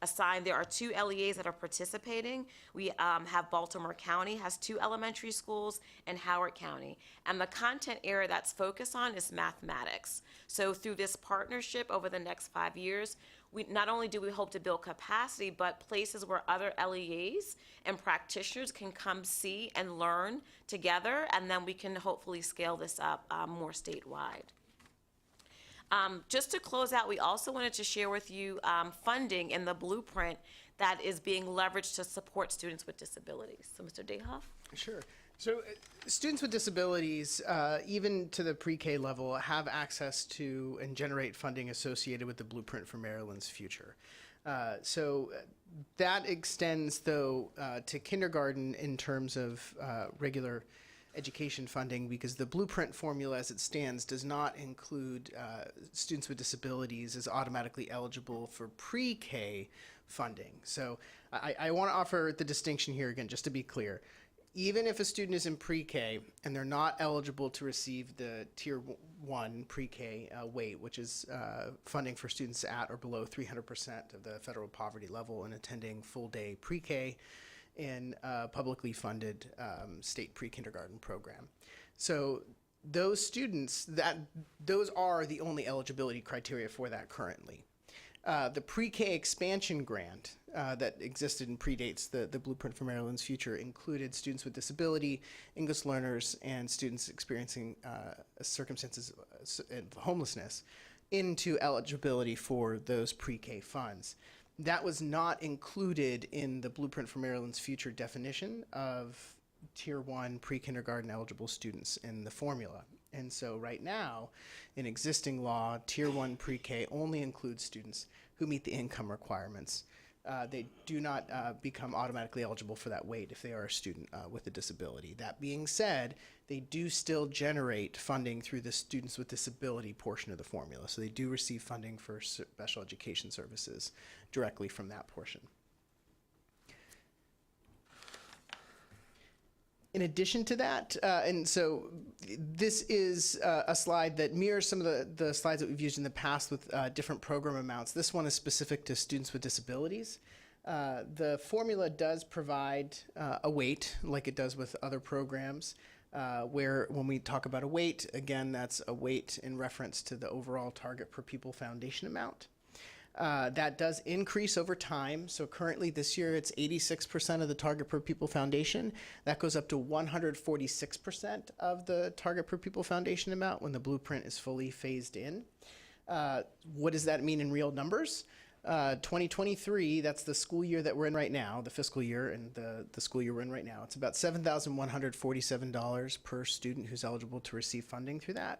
assign. There are 2 LEAs that are participating. We have Baltimore County has 2 elementary schools and Howard County. And the content area that's focused on is mathematics. So through this partnership over the next 5 years, we not only do we hope to build capacity, but places where other LEAs and practitioners can come see and learn together, and then we can hopefully scale this up more statewide. Just to close out, we also wanted to share with you funding in the blueprint that is being leveraged to support students with disabilities. So, Mr. Dehoff? Sure. So students with disabilities, even to the pre-K level, have access to and generate funding associated with the Blueprint for Maryland's Future. So that extends, though, to kindergarten in terms of regular education funding, because the Blueprint formula as it stands does not include students with disabilities as automatically eligible for pre-K funding. So I want to offer the distinction here again, just to be clear. Even if a student is in pre-K and they're not eligible to receive the Tier 1 pre-K weight, which is funding for students at or below 300% of the federal poverty level and attending full-day pre-K in a publicly funded state pre-kindergarten program. So those students, those are the only eligibility criteria for that currently. The pre-K expansion grant that existed and predates the Blueprint for Maryland's Future included students with disability, English learners, and students experiencing circumstances of homelessness into eligibility for those pre-K funds. That was not included in the Blueprint for Maryland's Future definition of Tier 1 pre-kindergarten eligible students in the formula. And so right now, in existing law, Tier 1 pre-K only includes students who meet the income requirements. They do not become automatically eligible for that weight if they are a student with a disability. That being said, they do still generate funding through the students with disability portion of the formula. So they do receive funding for special education services directly from that portion. In addition to that, and so this is a slide that mirrors some of the slides that we've used in the past with different program amounts. This one is specific to students with disabilities. The formula does provide a weight, like it does with other programs, where when we talk about a weight, again, that's a weight in reference to the overall target per pupil foundation amount. That does increase over time. So currently this year it's 86% of the target per pupil foundation. That goes up to 146% of the target per pupil foundation amount when the blueprint is fully phased in. What does that mean in real numbers? 2023, that's the school year that we're in right now, the fiscal year and the school year we're in right now. It's about $7,147 per student who's eligible to receive funding through that.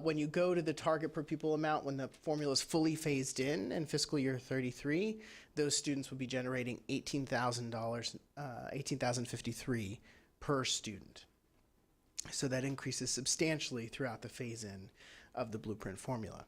When you go to the target per pupil amount, when the formula is fully phased in fiscal year 33, those students would be generating $18,053 per student. So that increases substantially throughout the phase-in of the blueprint formula.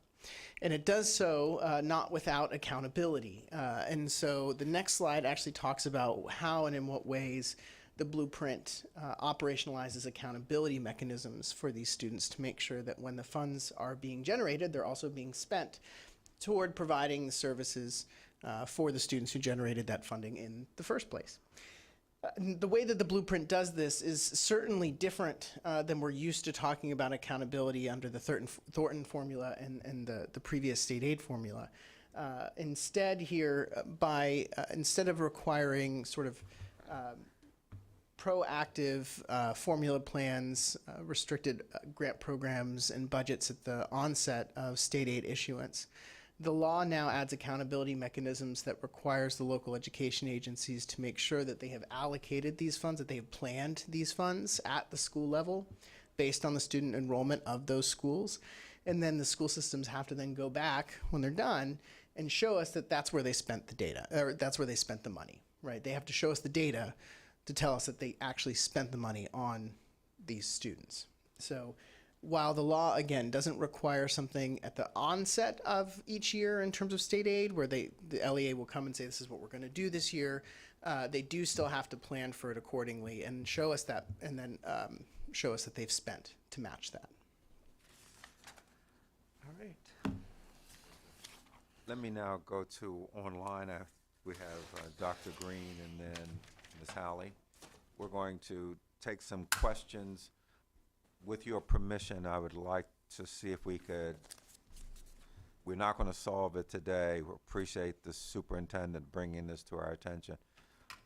And it does so not without accountability. And so the next slide actually talks about how and in what ways the blueprint operationalizes accountability mechanisms for these students to make sure that when the funds are being generated, they're also being spent toward providing the services for the students who generated that funding in the first place. The way that the blueprint does this is certainly different than we're used to talking about accountability under the Thornton formula and the previous state aid formula. Instead here, instead of requiring sort of proactive formula plans, restricted grant programs, and budgets at the onset of state aid issuance, the law now adds accountability mechanisms that requires the local education agencies to make sure that they have allocated these funds, that they have planned these funds at the school level based on the student enrollment of those schools. And then the school systems have to then go back when they're done and show us that that's where they spent the data, or that's where they spent the money, right? They have to show us the data to tell us that they actually spent the money on these students. So while the law, again, doesn't require something at the onset of each year in terms of state aid, where the LEA will come and say, this is what we're going to do this year, they do still have to plan for it accordingly and show us that, and then show us that they've spent to match that. All right. Let me now go to online. We have Dr. Green and then Ms. Howley. We're going to take some questions. With your permission, I would like to see if we could, we're not going to solve it today. We appreciate the superintendent bringing this to our attention,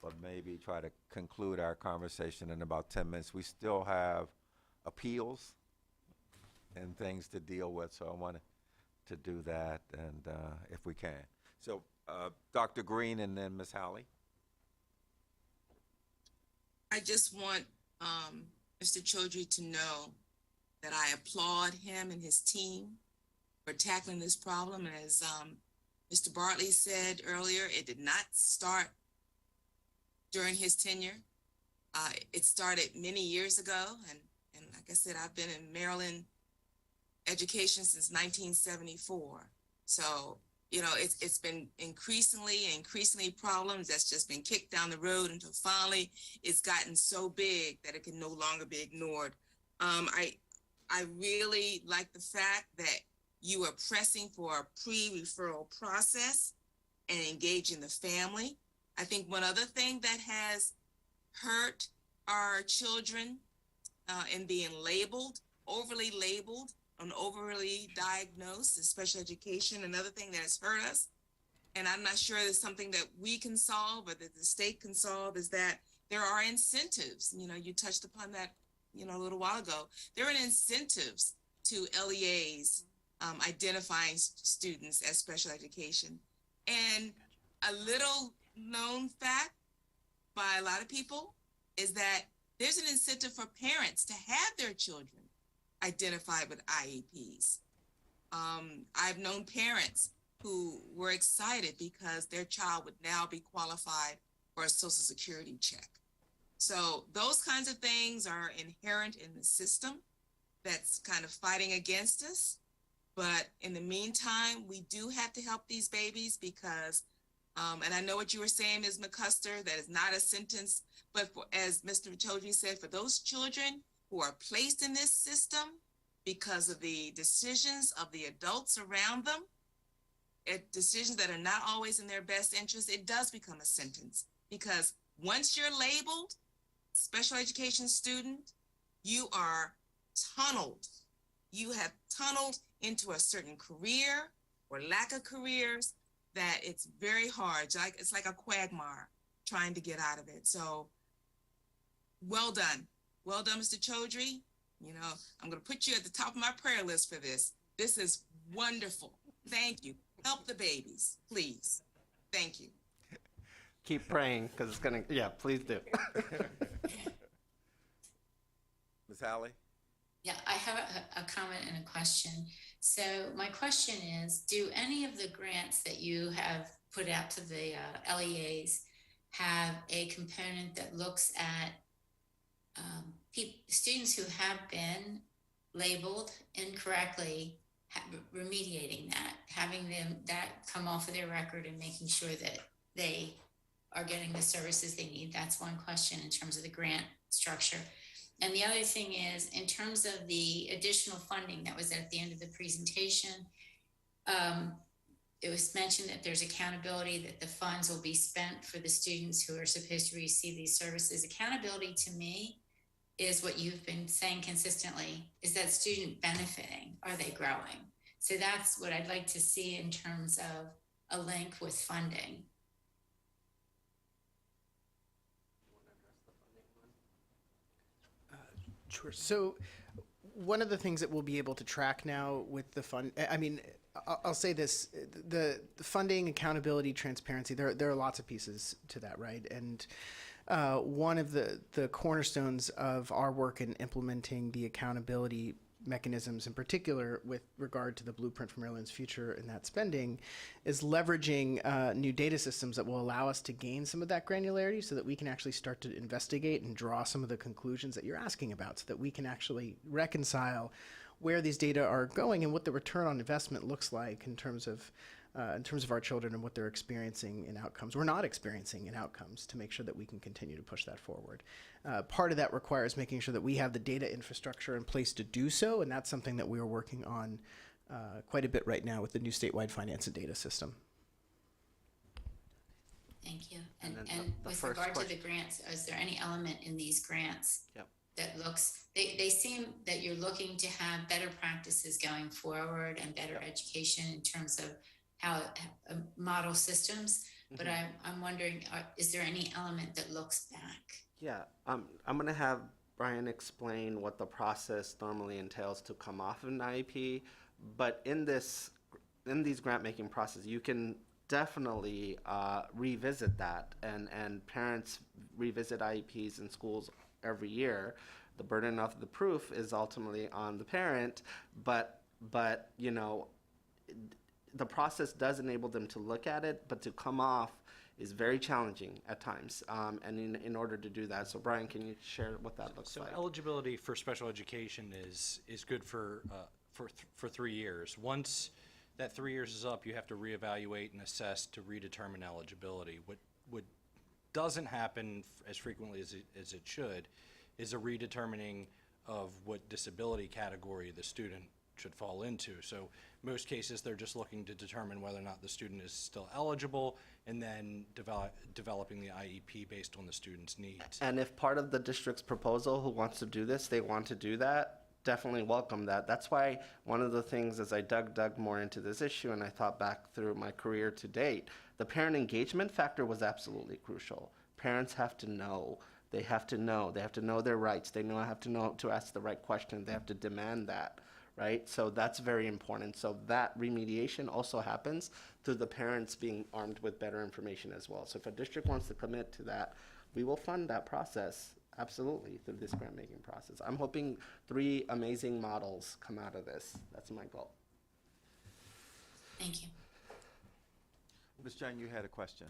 but maybe try to conclude our conversation in about 10 minutes. We still have appeals and things to deal with, so I wanted to do that, and if we can. So Dr. Green and then Ms. Howley. I just want Mr. Chaudhry to know that I applaud him and his team for tackling this problem. And as Mr. Bartley said earlier, it did not start during his tenure. It started many years ago. And like I said, I've been in Maryland education since 1974. So, you know, it's been increasingly problems that's just been kicked down the road until finally it's gotten so big that it can no longer be ignored. I really like the fact that you are pressing for a pre-referral process and engaging the family. I think one other thing that has hurt our children in being labeled, overly labeled, and overly diagnosed in special education, another thing that has hurt us and I'm not sure it's something that we can solve or that the state can solve, is that there are incentives. You know, you touched upon that, you know, a little while ago. There are incentives to LEAs identifying students as special education. And a little known fact by a lot of people is that there's an incentive for parents to have their children identified with IEPs. I've known parents who were excited because their child would now be qualified for a Social Security check. So those kinds of things are inherent in the system that's kind of fighting against us. But in the meantime, we do have to help these babies because, and I know what you were saying, Ms. McCuster, that is not a sentence, but for, as Mr. Chaudhry said, for those children who are placed in this system because of the decisions of the adults around them, decisions that are not always in their best interest, it does become a sentence. Because once you're labeled special education student, you are tunneled. You have tunneled into a certain career or lack of careers that it's very hard. It's like a quagmire trying to get out of it. So well done. Well done, Mr. Chaudhry. You know, I'm going to put you at the top of my prayer list for this. This is wonderful. Thank you. Help the babies, please. Thank you. Keep praying, because it's gonna, yeah, please do. Ms. Halley? Yeah, I have a comment and a question. So my question is, do any of the grants that you have put out to the LEAs have a component that looks at students who have been labeled incorrectly, remediating that, having them that come off of their record and making sure that they are getting the services they need? That's one question in terms of the grant structure. And the other thing is, in terms of the additional funding that was at the end of the presentation, it was mentioned that there's accountability, that the funds will be spent for the students who are supposed to receive these services. Accountability to me is what you've been saying consistently, is that student benefiting, are they growing? So that's what I'd like to see in terms of a link with funding. Sure. So one of the things that we'll be able to track now with the fund, I mean, I'll say this, the funding, accountability, transparency, there are lots of pieces to that, right? And one of the cornerstones of our work in implementing the accountability mechanisms, in particular with regard to the Blueprint for Maryland's Future and that spending, is leveraging new data systems that will allow us to gain some of that granularity so that we can actually start to investigate and draw some of the conclusions that you're asking about, so that we can actually reconcile where these data are going and what the return on investment looks like in terms of our children and what they're experiencing in outcomes. We're not experiencing in outcomes, to make sure that we can continue to push that forward. Part of that requires making sure that we have the data infrastructure in place to do so, and that's something that we are working on quite a bit right now with the new statewide finance and data system. Thank you. And with regard to the grants, is there any element in these grants that looks, they seem that you're looking to have better practices going forward and better education in terms of how model systems, but I'm wondering, is there any element that looks back? Yeah, I'm going to have Brian explain what the process normally entails to come off of an IEP, but in these grant making processes, you can definitely revisit that, and parents revisit IEPs in schools every year. The burden of the proof is ultimately on the parent, but you know, the process does enable them to look at it, but to come off is very challenging at times, and in order to do that. So Brian, can you share what that looks like? So eligibility for special education is good for 3 years. Once that 3 years is up, you have to reevaluate and assess to redetermine eligibility. What doesn't happen as frequently as it should is a redetermining of what disability category the student should fall into. So most cases, they're just looking to determine whether or not the student is still eligible, and then developing the IEP based on the student's needs. And if part of the district's proposal who wants to do this, they want to do that, definitely welcome that. That's why one of the things, as I dug more into this issue and I thought back through my career to date, The parent engagement factor was absolutely crucial. Parents have to know. They have to know. They have to know their rights. They have to know to ask the right question. They have to demand that, right? So that's very important. So that remediation also happens through the parents being armed with better information as well. So if a district wants to commit to that, we will fund that process, absolutely, through this grant-making process. I'm hoping 3 amazing models come out of this. That's my goal. Thank you. Ms. Jung, you had a question.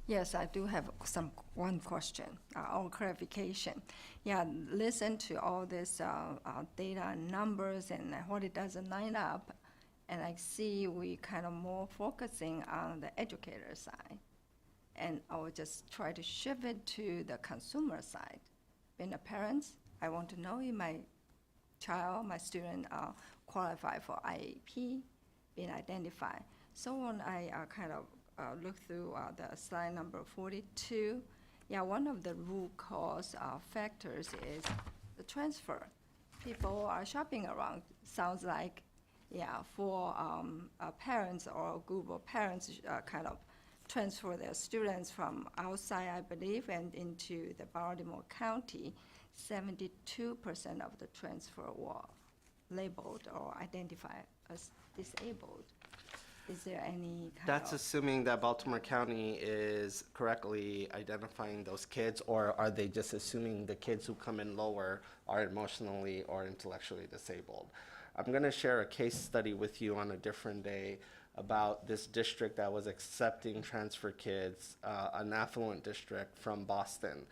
Yes, I do have one question or clarification. Yeah, listen to all this data and numbers and what it doesn't line up, and I see we kind of more focusing on the educator side, and I will just try to shift it to the consumer side. Being a parent, I want to know if my child, my student, qualify for IEP, being identified. So when I kind of look through the slide number 42, yeah, one of the root cause factors is the transfer. People are shopping around. Sounds like, yeah, for parents or a group of parents kind of transfer their students from outside, I believe, and into the Baltimore County. 72% of the transfer were labeled or identified as disabled. Is there any kind That's of... assuming that Baltimore County is correctly identifying those kids, or are they just assuming the kids who come in lower are emotionally or intellectually disabled? I'm going to share a case study with you on a different day about this district that was accepting transfer kids, an affluent district from Boston.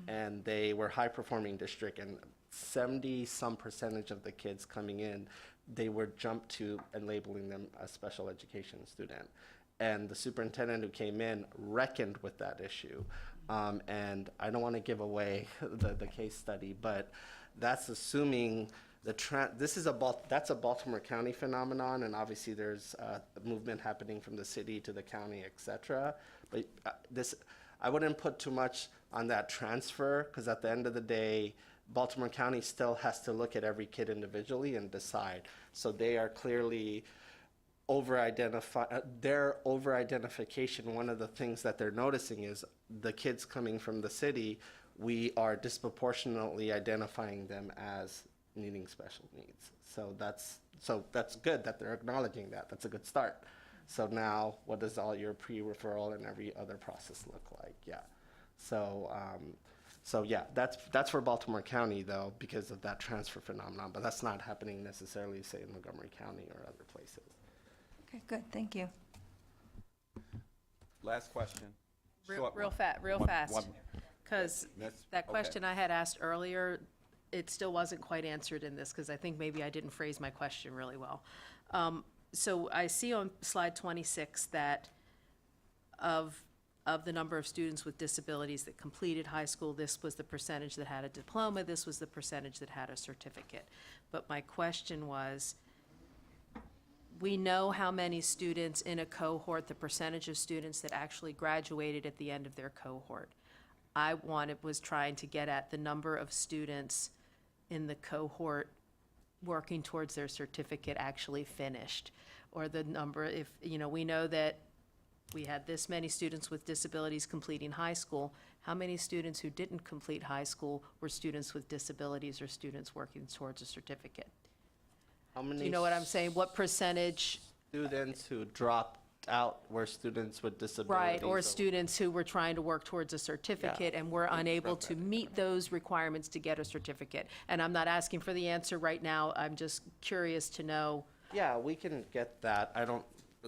And they were high-performing district, and 70-some% of the kids coming in, they were jumped to and labeling them a special education student. And the superintendent who came in reckoned with that issue. And I don't want to give away the case study, but that's assuming that's a Baltimore County phenomenon, and obviously there's a movement happening from the city to the county, et cetera. But I wouldn't put too much on that transfer, because at the end of the day, Baltimore County still has to look at every kid individually and decide. So they are clearly their over-identification, one of the things that they're noticing is the kids coming from the city, we are disproportionately identifying them as needing special needs. So that's good that they're acknowledging that. That's a good start. So now, what does all your pre-referral and every other process look like? Yeah. So yeah, that's for Baltimore County though, because of that transfer phenomenon, but that's not happening necessarily, say, in Montgomery County or other places. Okay, good, thank you. Last question. Real Short one. fast. One- Because That's- that okay. question I had asked earlier, it still wasn't quite answered in this, because I think maybe I didn't phrase my question really well. So I see on slide 26 that of the number of students with disabilities that completed high school, this was the percentage that had a diploma, this was the percentage that had a certificate. But my question was, we know how many students in a cohort, the percentage of students that actually graduated at the end of their cohort. I was trying to get at the number of students in the cohort working towards their certificate actually finished, or the number, if, we know that we had this many students with disabilities completing high school. How many students who didn't complete high school were students with disabilities or students working towards a certificate? How many Do you know what I'm saying? What percentage? students who dropped out were students with disabilities? Right, or students who were trying to work towards a certificate and were unable to meet those requirements to get a certificate. And I'm not asking for the answer right now. I'm just curious to know. Yeah, we can get that.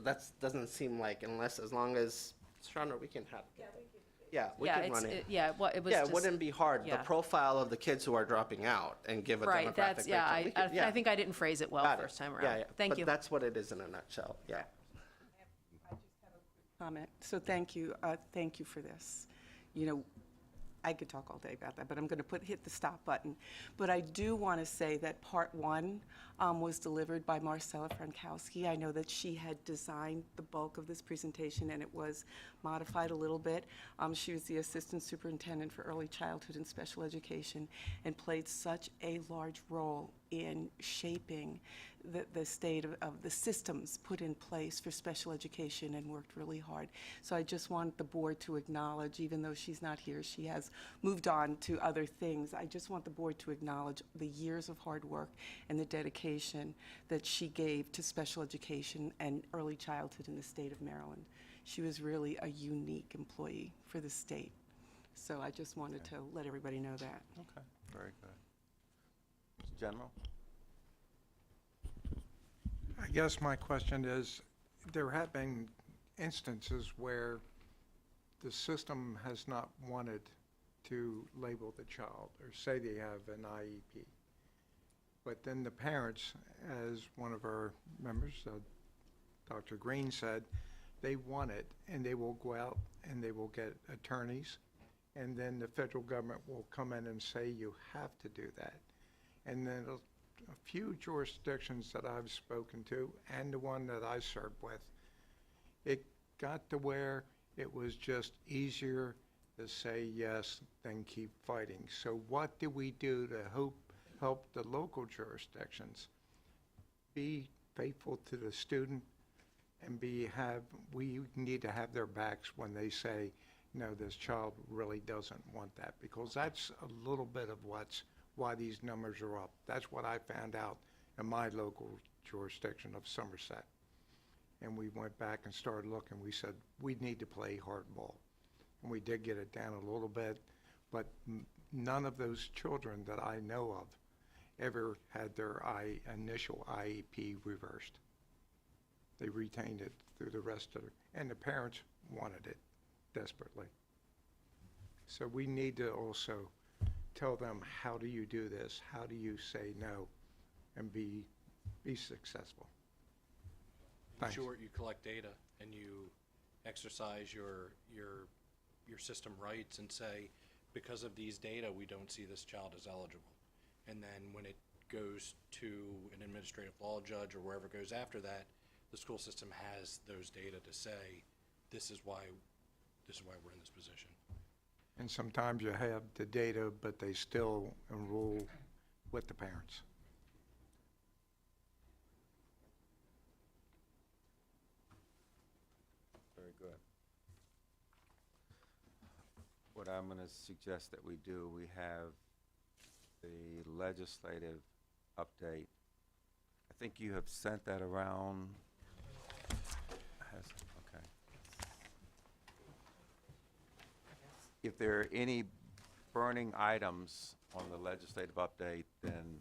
That doesn't seem like, as long as, Chandra, we can have. Yeah, we can run it. It was Yeah, just. it wouldn't be hard. The yeah. profile of the kids who are dropping out and give a Right, demographic. that's, yeah, breakdown. I think I didn't phrase it well Got it. first time around. Yeah, yeah. Thank you. But that's what it is in a nutshell, yeah. Comment. So thank you for this. I could talk all day about that, but I'm going to hit the stop button. But I do want to say that part one was delivered by Marcella Frankowski. I know that she had designed the bulk of this presentation, and it was modified a little bit. She was the assistant superintendent for early childhood and special education, and played such a large role in shaping the state of the systems put in place for special education and worked really hard. So I just want the board to acknowledge, even though she's not here, she has moved on to other things. I just want the board to acknowledge the years of hard work and the dedication that she gave to special education and early childhood in the state of Maryland. She was really a unique employee for the state. So I just wanted to let everybody know that. Okay, very good. General? I guess my question is, there have been instances where the system has not wanted to label the child or say they have an IEP. But then the parents, as one of our members, Dr. Green said, they want it, and they will go out and they will get attorneys, and then the federal government will come in and say you have to do that. And then a few jurisdictions that I've spoken to, and the one that I served with, it got to where it was just easier to say yes than keep fighting. So what do we do to help the local jurisdictions be faithful to the student and we need to have their backs when they say, no, this child really doesn't want that, because that's a little bit of why these numbers are up. That's what I found out in my local jurisdiction of Somerset. And we went back and started looking. We said, we need to play hardball. And we did get it down a little bit, but none of those children that I know of ever had their initial IEP reversed. They retained it through the rest of it, and the parents wanted it desperately. So we need to also tell them, how do you do this? How do you say no and be successful? Thanks. In short, you collect data and you exercise your system rights and say, because of these data, we don't see this child as eligible. And then when it goes to an administrative law judge or wherever it goes after that, the school system has those data to say, this is why we're in this position. And sometimes you have the data, but they still enroll with the parents. Very good. What I'm going to suggest that we do, we have the legislative update. I think you have sent that around. Okay. If there are any burning items on the legislative update, then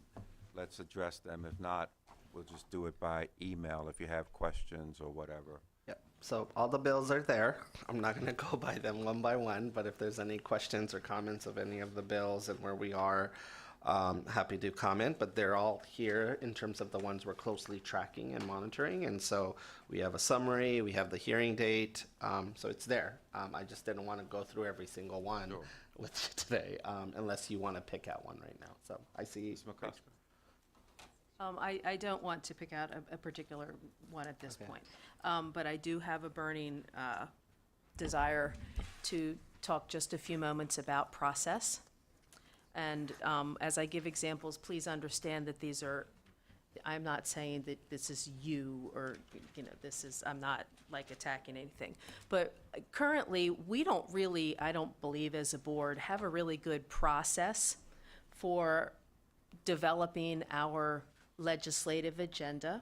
let's address them. If not, we'll just do it by email if you have questions or whatever. Yep, so all the bills are there. I'm not gonna go by them one by one, but if there's any questions or comments of any of the bills and where we are, happy to comment, but they're all here in terms of the ones we're closely tracking and monitoring. And so we have a summary, we have the hearing date, so it's there. I just didn't want to go through every single one with you today, unless you want to pick out one right now. So I see. Ms. McCusker. I don't want to pick out a particular one at this point, but I do have a burning desire to talk just a few moments about process. And as I give examples, please understand that these are, I'm not saying that this is you or, you know, this is, I'm not like attacking anything. But currently, we don't really, I don't believe as a board, have a really good process for developing our legislative agenda,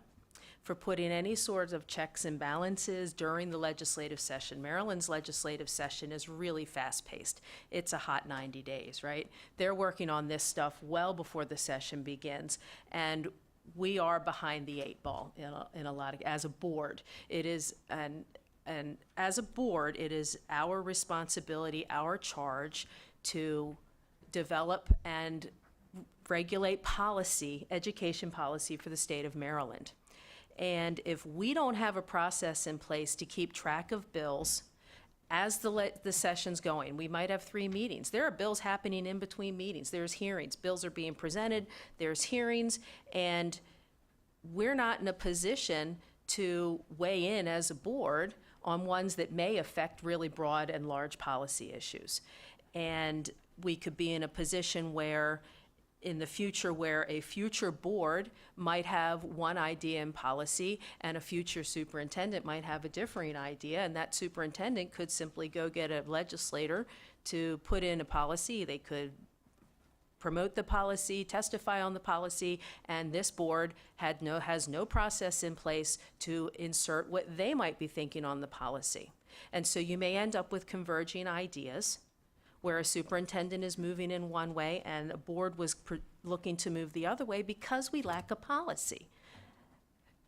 for putting any sorts of checks and balances during the legislative session. Maryland's legislative session is really fast-paced. It's a hot 90 days, right? They're working on this stuff well before the session begins, and we are behind the 8 ball in a lot of, as a board. It is, and as a board, it is our responsibility, our charge to develop and regulate policy, education policy for the state of Maryland. And if we don't have a process in place to keep track of bills as the session's going, we might have 3 meetings. There are bills happening in between meetings. There's hearings. Bills are being presented. There's hearings. And we're not in a position to weigh in as a board on ones that may affect really broad and large policy issues. And we could be in a position where in the future where a future board might have one idea in policy and a future superintendent might have a differing idea, and that superintendent could simply go get a legislator to put in a policy. They could promote the policy, testify on the policy, and this board has no process in place to insert what they might be thinking on the policy. And so you may end up with converging ideas where a superintendent is moving in one way and a board was looking to move the other way because we lack a policy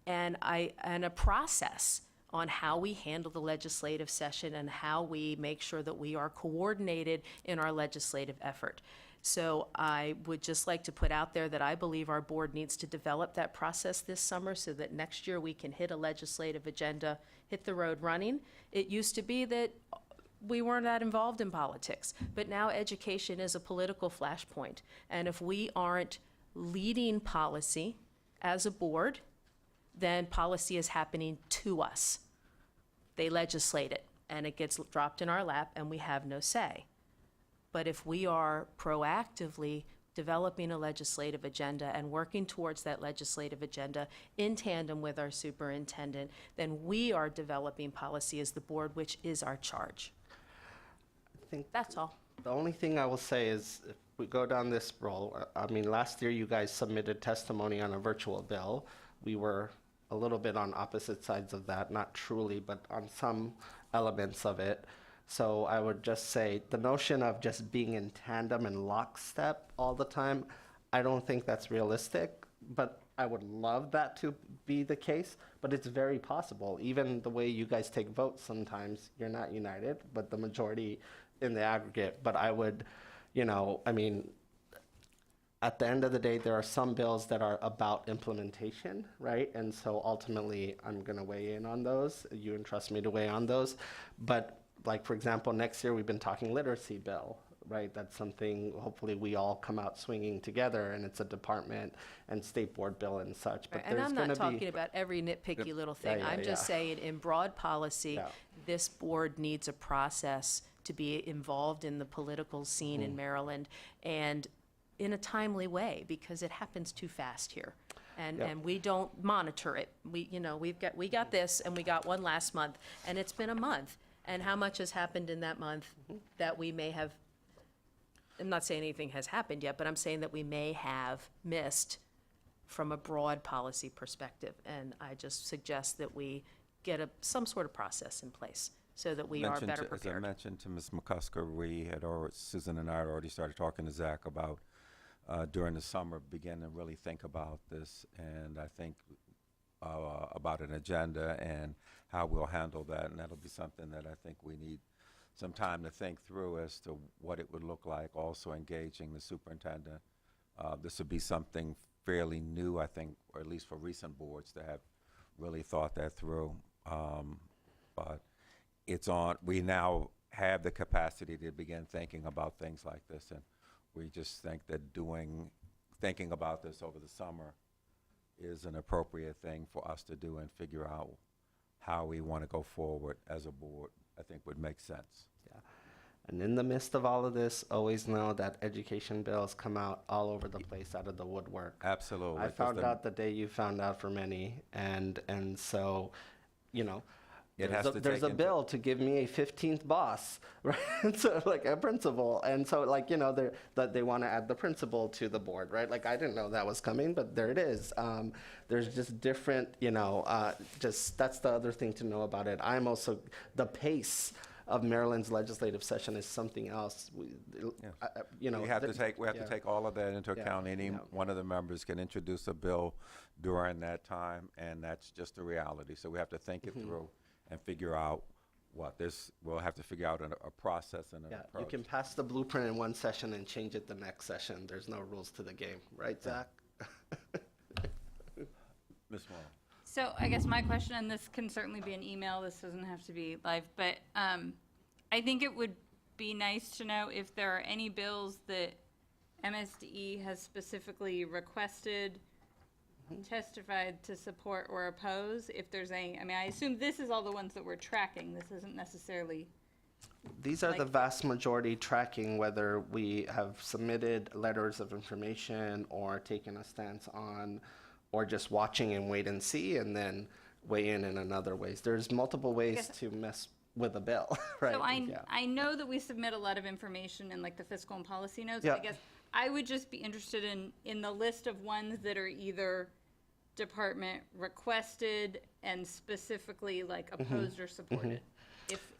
and a process on how we handle the legislative session and how we make sure that we are coordinated in our legislative effort. So I would just like to put out there that I believe our board needs to develop that process this summer so that next year we can hit a legislative agenda, hit the road running. It used to be that we weren't that involved in politics, but now education is a political flashpoint. And if we aren't leading policy as a board, then policy is happening to us. They legislate it, and it gets dropped in our lap, and we have no say. But if we are proactively developing a legislative agenda and working towards that legislative agenda in tandem with our superintendent, then we are developing policy as the board, which is our charge. That's all. The only thing I will say is if we go down this roll, I mean, last year you guys submitted testimony on a virtual bill. We were a little bit on opposite sides of that, not truly, but on some elements of it. So I would just say the notion of just being in tandem and lockstep all the time, I don't think that's realistic, but I would love that to be the case, but it's very possible. Even the way you guys take votes sometimes, you're not united, but the majority in the aggregate. But I would, I mean, at the end of the day, there are some bills that are about implementation, right? And so ultimately, I'm going to weigh in on those. You entrust me to weigh on those. But like, for example, next year we've been talking literacy bill, right? That's something hopefully we all come out swinging together, and it's a department and state board bill and such. But And there's I'm going not to be talking about every nitpicky little thing. Yeah, I'm just yeah. saying, in broad policy, Yeah. this board needs a process to be involved in the political scene in Maryland, and in a timely way, because it happens too fast here. And we don't monitor it. We got this, and we got one last month, and it's been a month. And how much has happened in that month that we may have, I'm not saying anything has happened yet, but I'm saying that we may have missed from a broad policy perspective. And I just suggest that we get some sort of process in place so that we are better prepared. As I mentioned to Ms. McCusker, Susan and I had already started talking to Zach about, during the summer, begin to really think about this. And I think about an agenda and how we'll handle that. And that'll be something that I think we need some time to think through as to what it would look like, also engaging the superintendent. This would be something fairly new, I think, or at least for recent boards to have really thought that through. But we now have the capacity to begin thinking about things like this, and we just think that thinking about this over the summer is an appropriate thing for us to do and figure out how we want to go forward as a board. I think would make sense. Yeah. And in the midst of all of this, always know that education bills come out all over the place out of the woodwork. Absolutely. I found out the day you found out for many, and so, there's a bill to give me a 15th boss, right? So like a principal, and so that they want to add the principal to the board, right? Like I didn't know that was coming, but there it is. There's just different, that's the other thing to know about it. I'm also the pace of Maryland's legislative session is something else. We have to take all of that into account. Any one of the members can introduce a bill during that time, and that's just the reality. So we have to think it through and figure out we'll have to figure out a process and an approach. You can pass the blueprint in one session and change it the next session. There's no rules to the game, right, Zach? Ms. Moore. So I guess my question, and this can certainly be an email, this doesn't have to be live, but I think it would be nice to know if there are any bills that MSDE has specifically requested, testified to support or oppose. If there's any, I assume this is all the ones that we're tracking. This isn't necessarily These are the Like- vast majority tracking whether we have submitted letters of information or taken a stance on, or just watching and wait and see, and then weigh in other ways. There's multiple ways guess- to mess with a bill, right? So Yeah. I know that we submit a lot of information in like the fiscal and policy notes. Yeah. I guess I would just be interested in the list of ones that are either department requested and specifically like opposed or supported.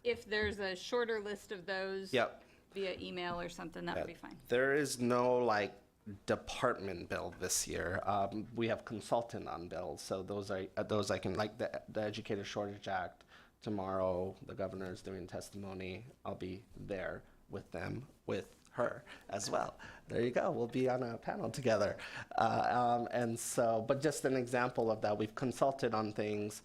If there's a shorter list of those Yep. via email or something, that would be fine. There is no like department bill this year. We have consultant on bills, so those I can, like the Educator Shortage Act. Tomorrow, the governor's doing testimony. I'll be there with them, with her as well. There you go. We'll be on a panel together. And so, but just an example of that, we've consulted on things.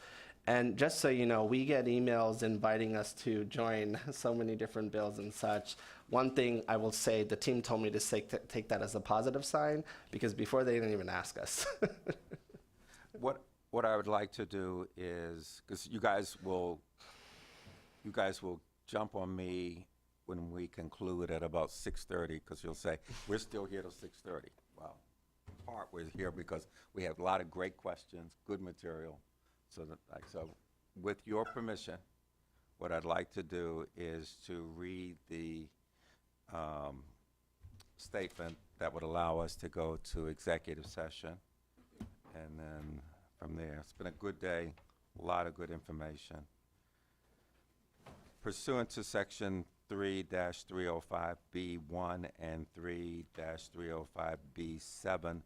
And just so you know, we get emails inviting us to join so many different bills and such. One thing I will say, the team told me to take that as a positive sign, because before they didn't even ask us. What I would like to do is, because you guys will jump on me when we conclude at about 6:30, because you'll say, we're still here till 6:30. Well, in part, we're here because we have a lot of great questions, good material. So with your permission, what I'd like to do is to read the statement that would allow us to go to executive session. And then from there, it's been a good day, a lot of good information. Pursuant to section 3-305B1 and 3-305B7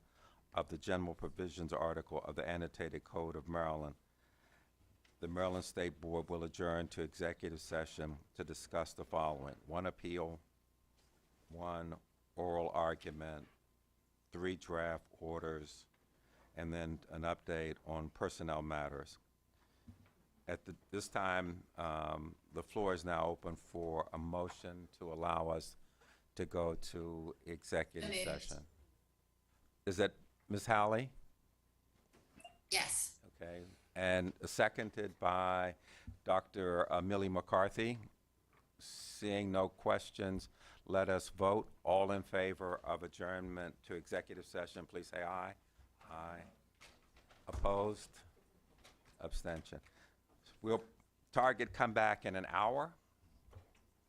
of the General Provisions Article of the Annotated Code of Maryland, the Maryland State Board will adjourn to executive session to discuss the following: 1 appeal, 1 oral argument, 3 draft orders, and then an update on personnel matters. At this time, the floor is now open for a motion to allow us to go to executive session. Is that Ms. Howley? Yes. Okay, and seconded by Dr. Millie McCarthy. Seeing no questions, let us vote. All in favor of adjournment to executive session, please say aye. Aye. Opposed? Abstention. We'll target come back in an hour.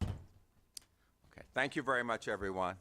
Okay, thank you very much, everyone.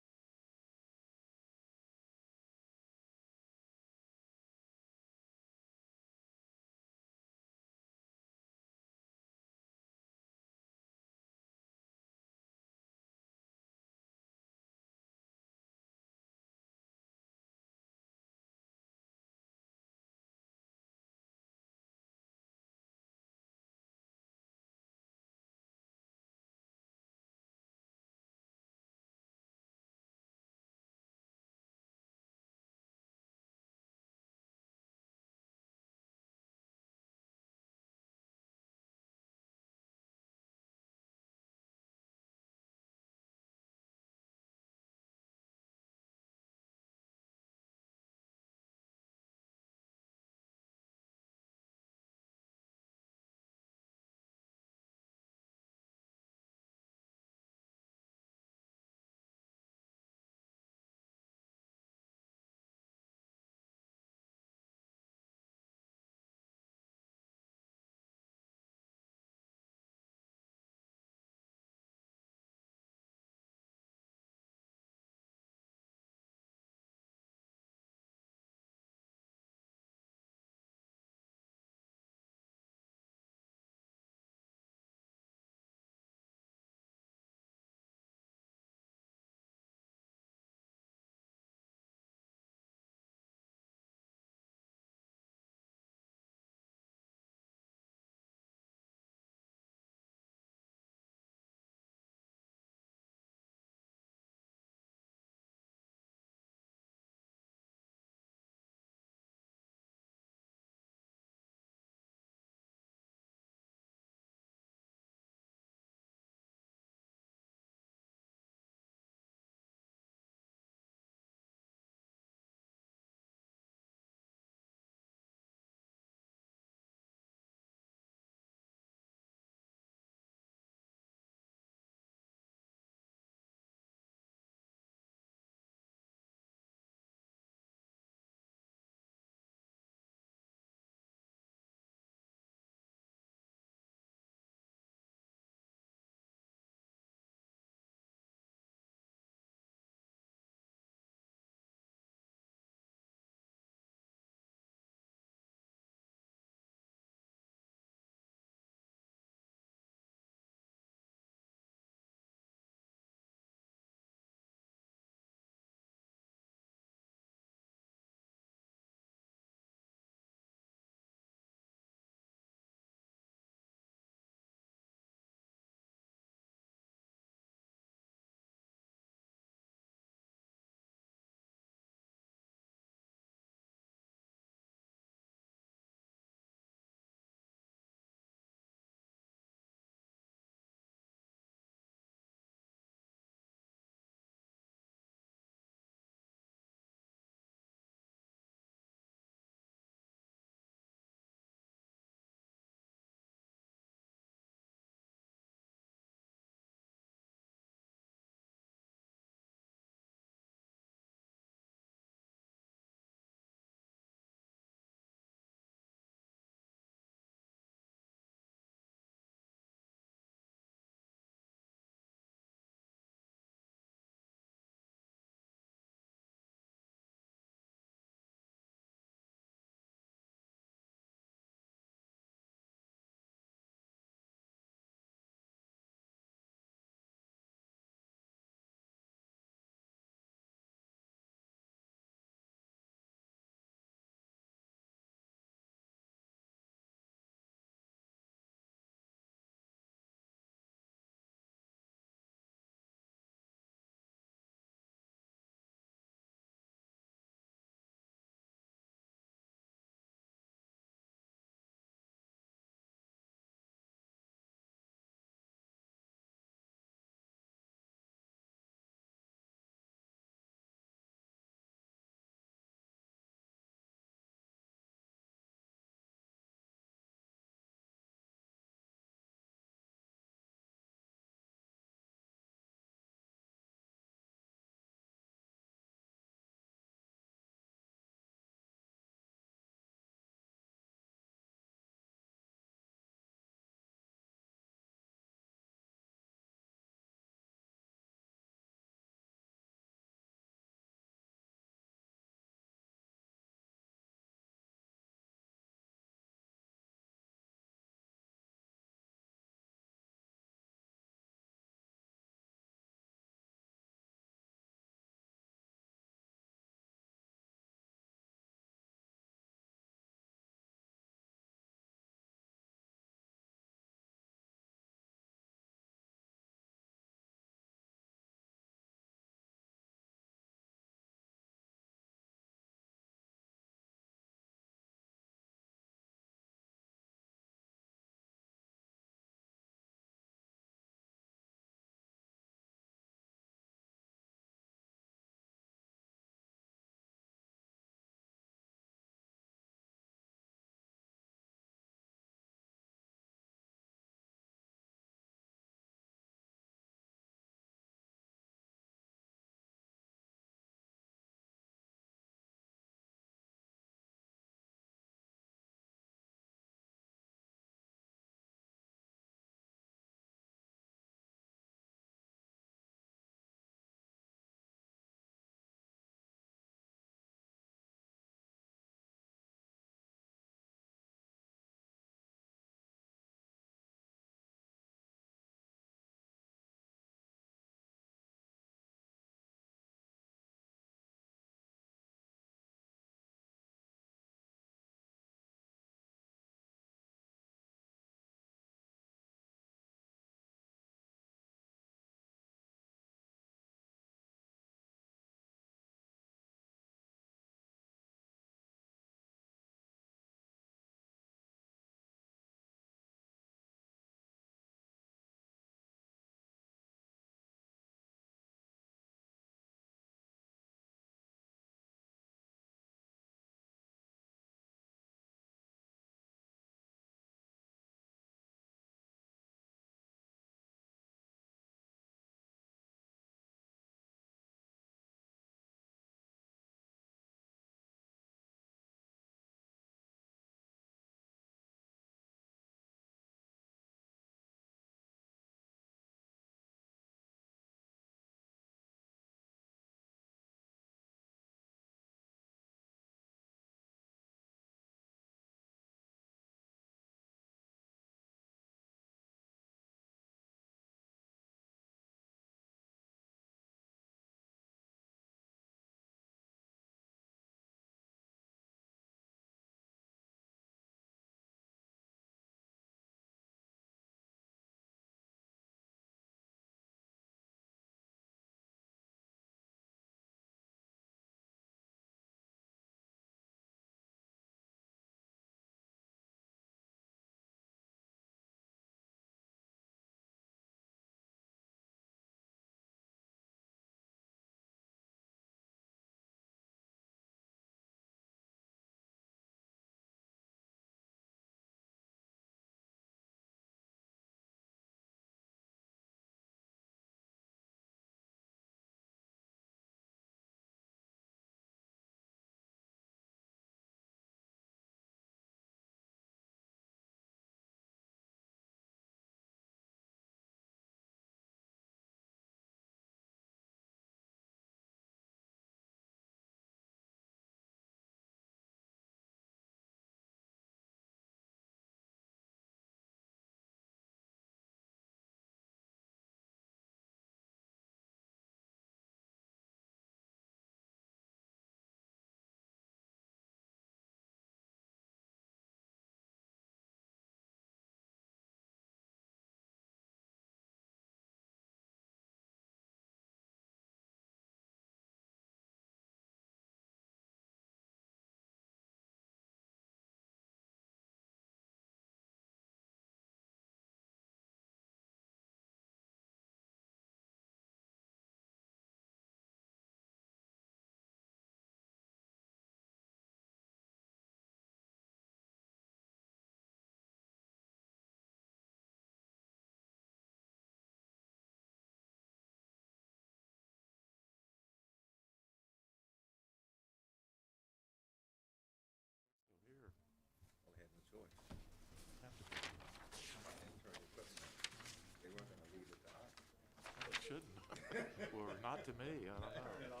or not to me, I don't know.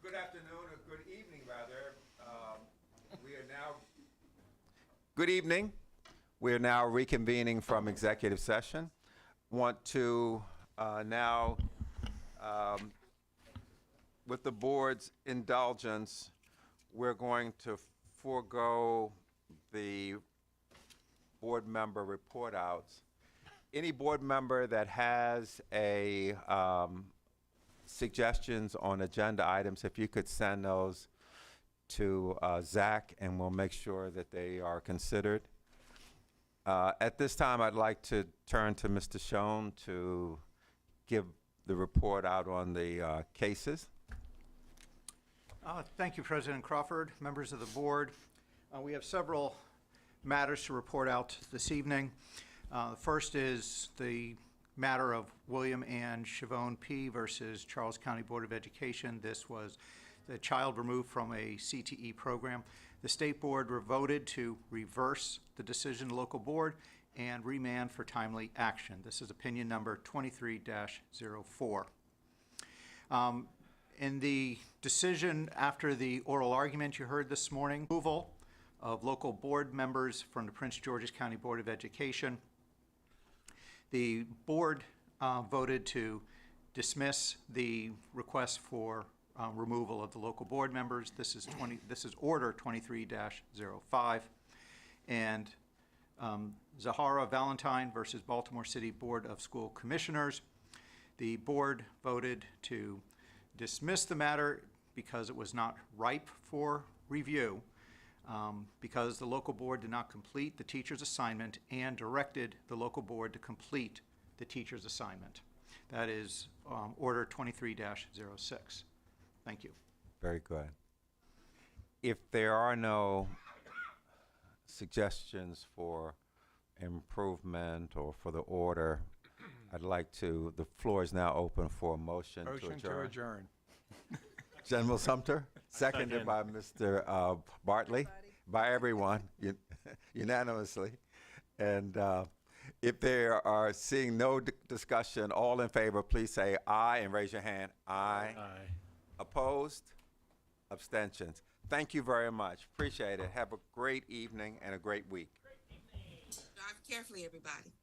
Good afternoon, or good evening, rather. We are now. Good evening. We are now reconvening from executive session. Want to now, with the board's indulgence, we're going to forego the board member report outs. Any board member that has a suggestions on agenda items, if you could send those to Zach, and we'll make sure that they are considered. At this time, I'd like to turn to Mr. Schoen to give the report out on the cases. Thank you, President Crawford, members of the board. We have several matters to report out this evening. The first is the matter of William and Siobhan P. versus Charles County Board of Education. This was the child removed from a CTE program. The state board voted to reverse the decision of the local board and remand for timely action. This is opinion number 23-04. In the decision after the oral argument you heard this morning, approval of local board members from the Prince George's County Board of Education. The board voted to dismiss the request for removal of the local board members. This is order 23-05. And Zahara Valentine versus Baltimore City Board of School Commissioners. The board voted to dismiss the matter because it was not ripe for review, because the local board did not complete the teacher's assignment and directed the local board to complete the teacher's assignment. That is order 23-06. Thank you. Very good. If there are no suggestions for improvement or for the order, I'd like to, the floor is now open for a motion to adjourn. Motion to adjourn. General Sumter, seconded by Mr. Bartley, by everyone, unanimously. And if there are seeing no discussion, all in favor, please say aye and raise your hand. Aye. Aye. Opposed? Abstentions? Thank you very much. Appreciate it. Have a great evening and a great week. Drive carefully, everybody.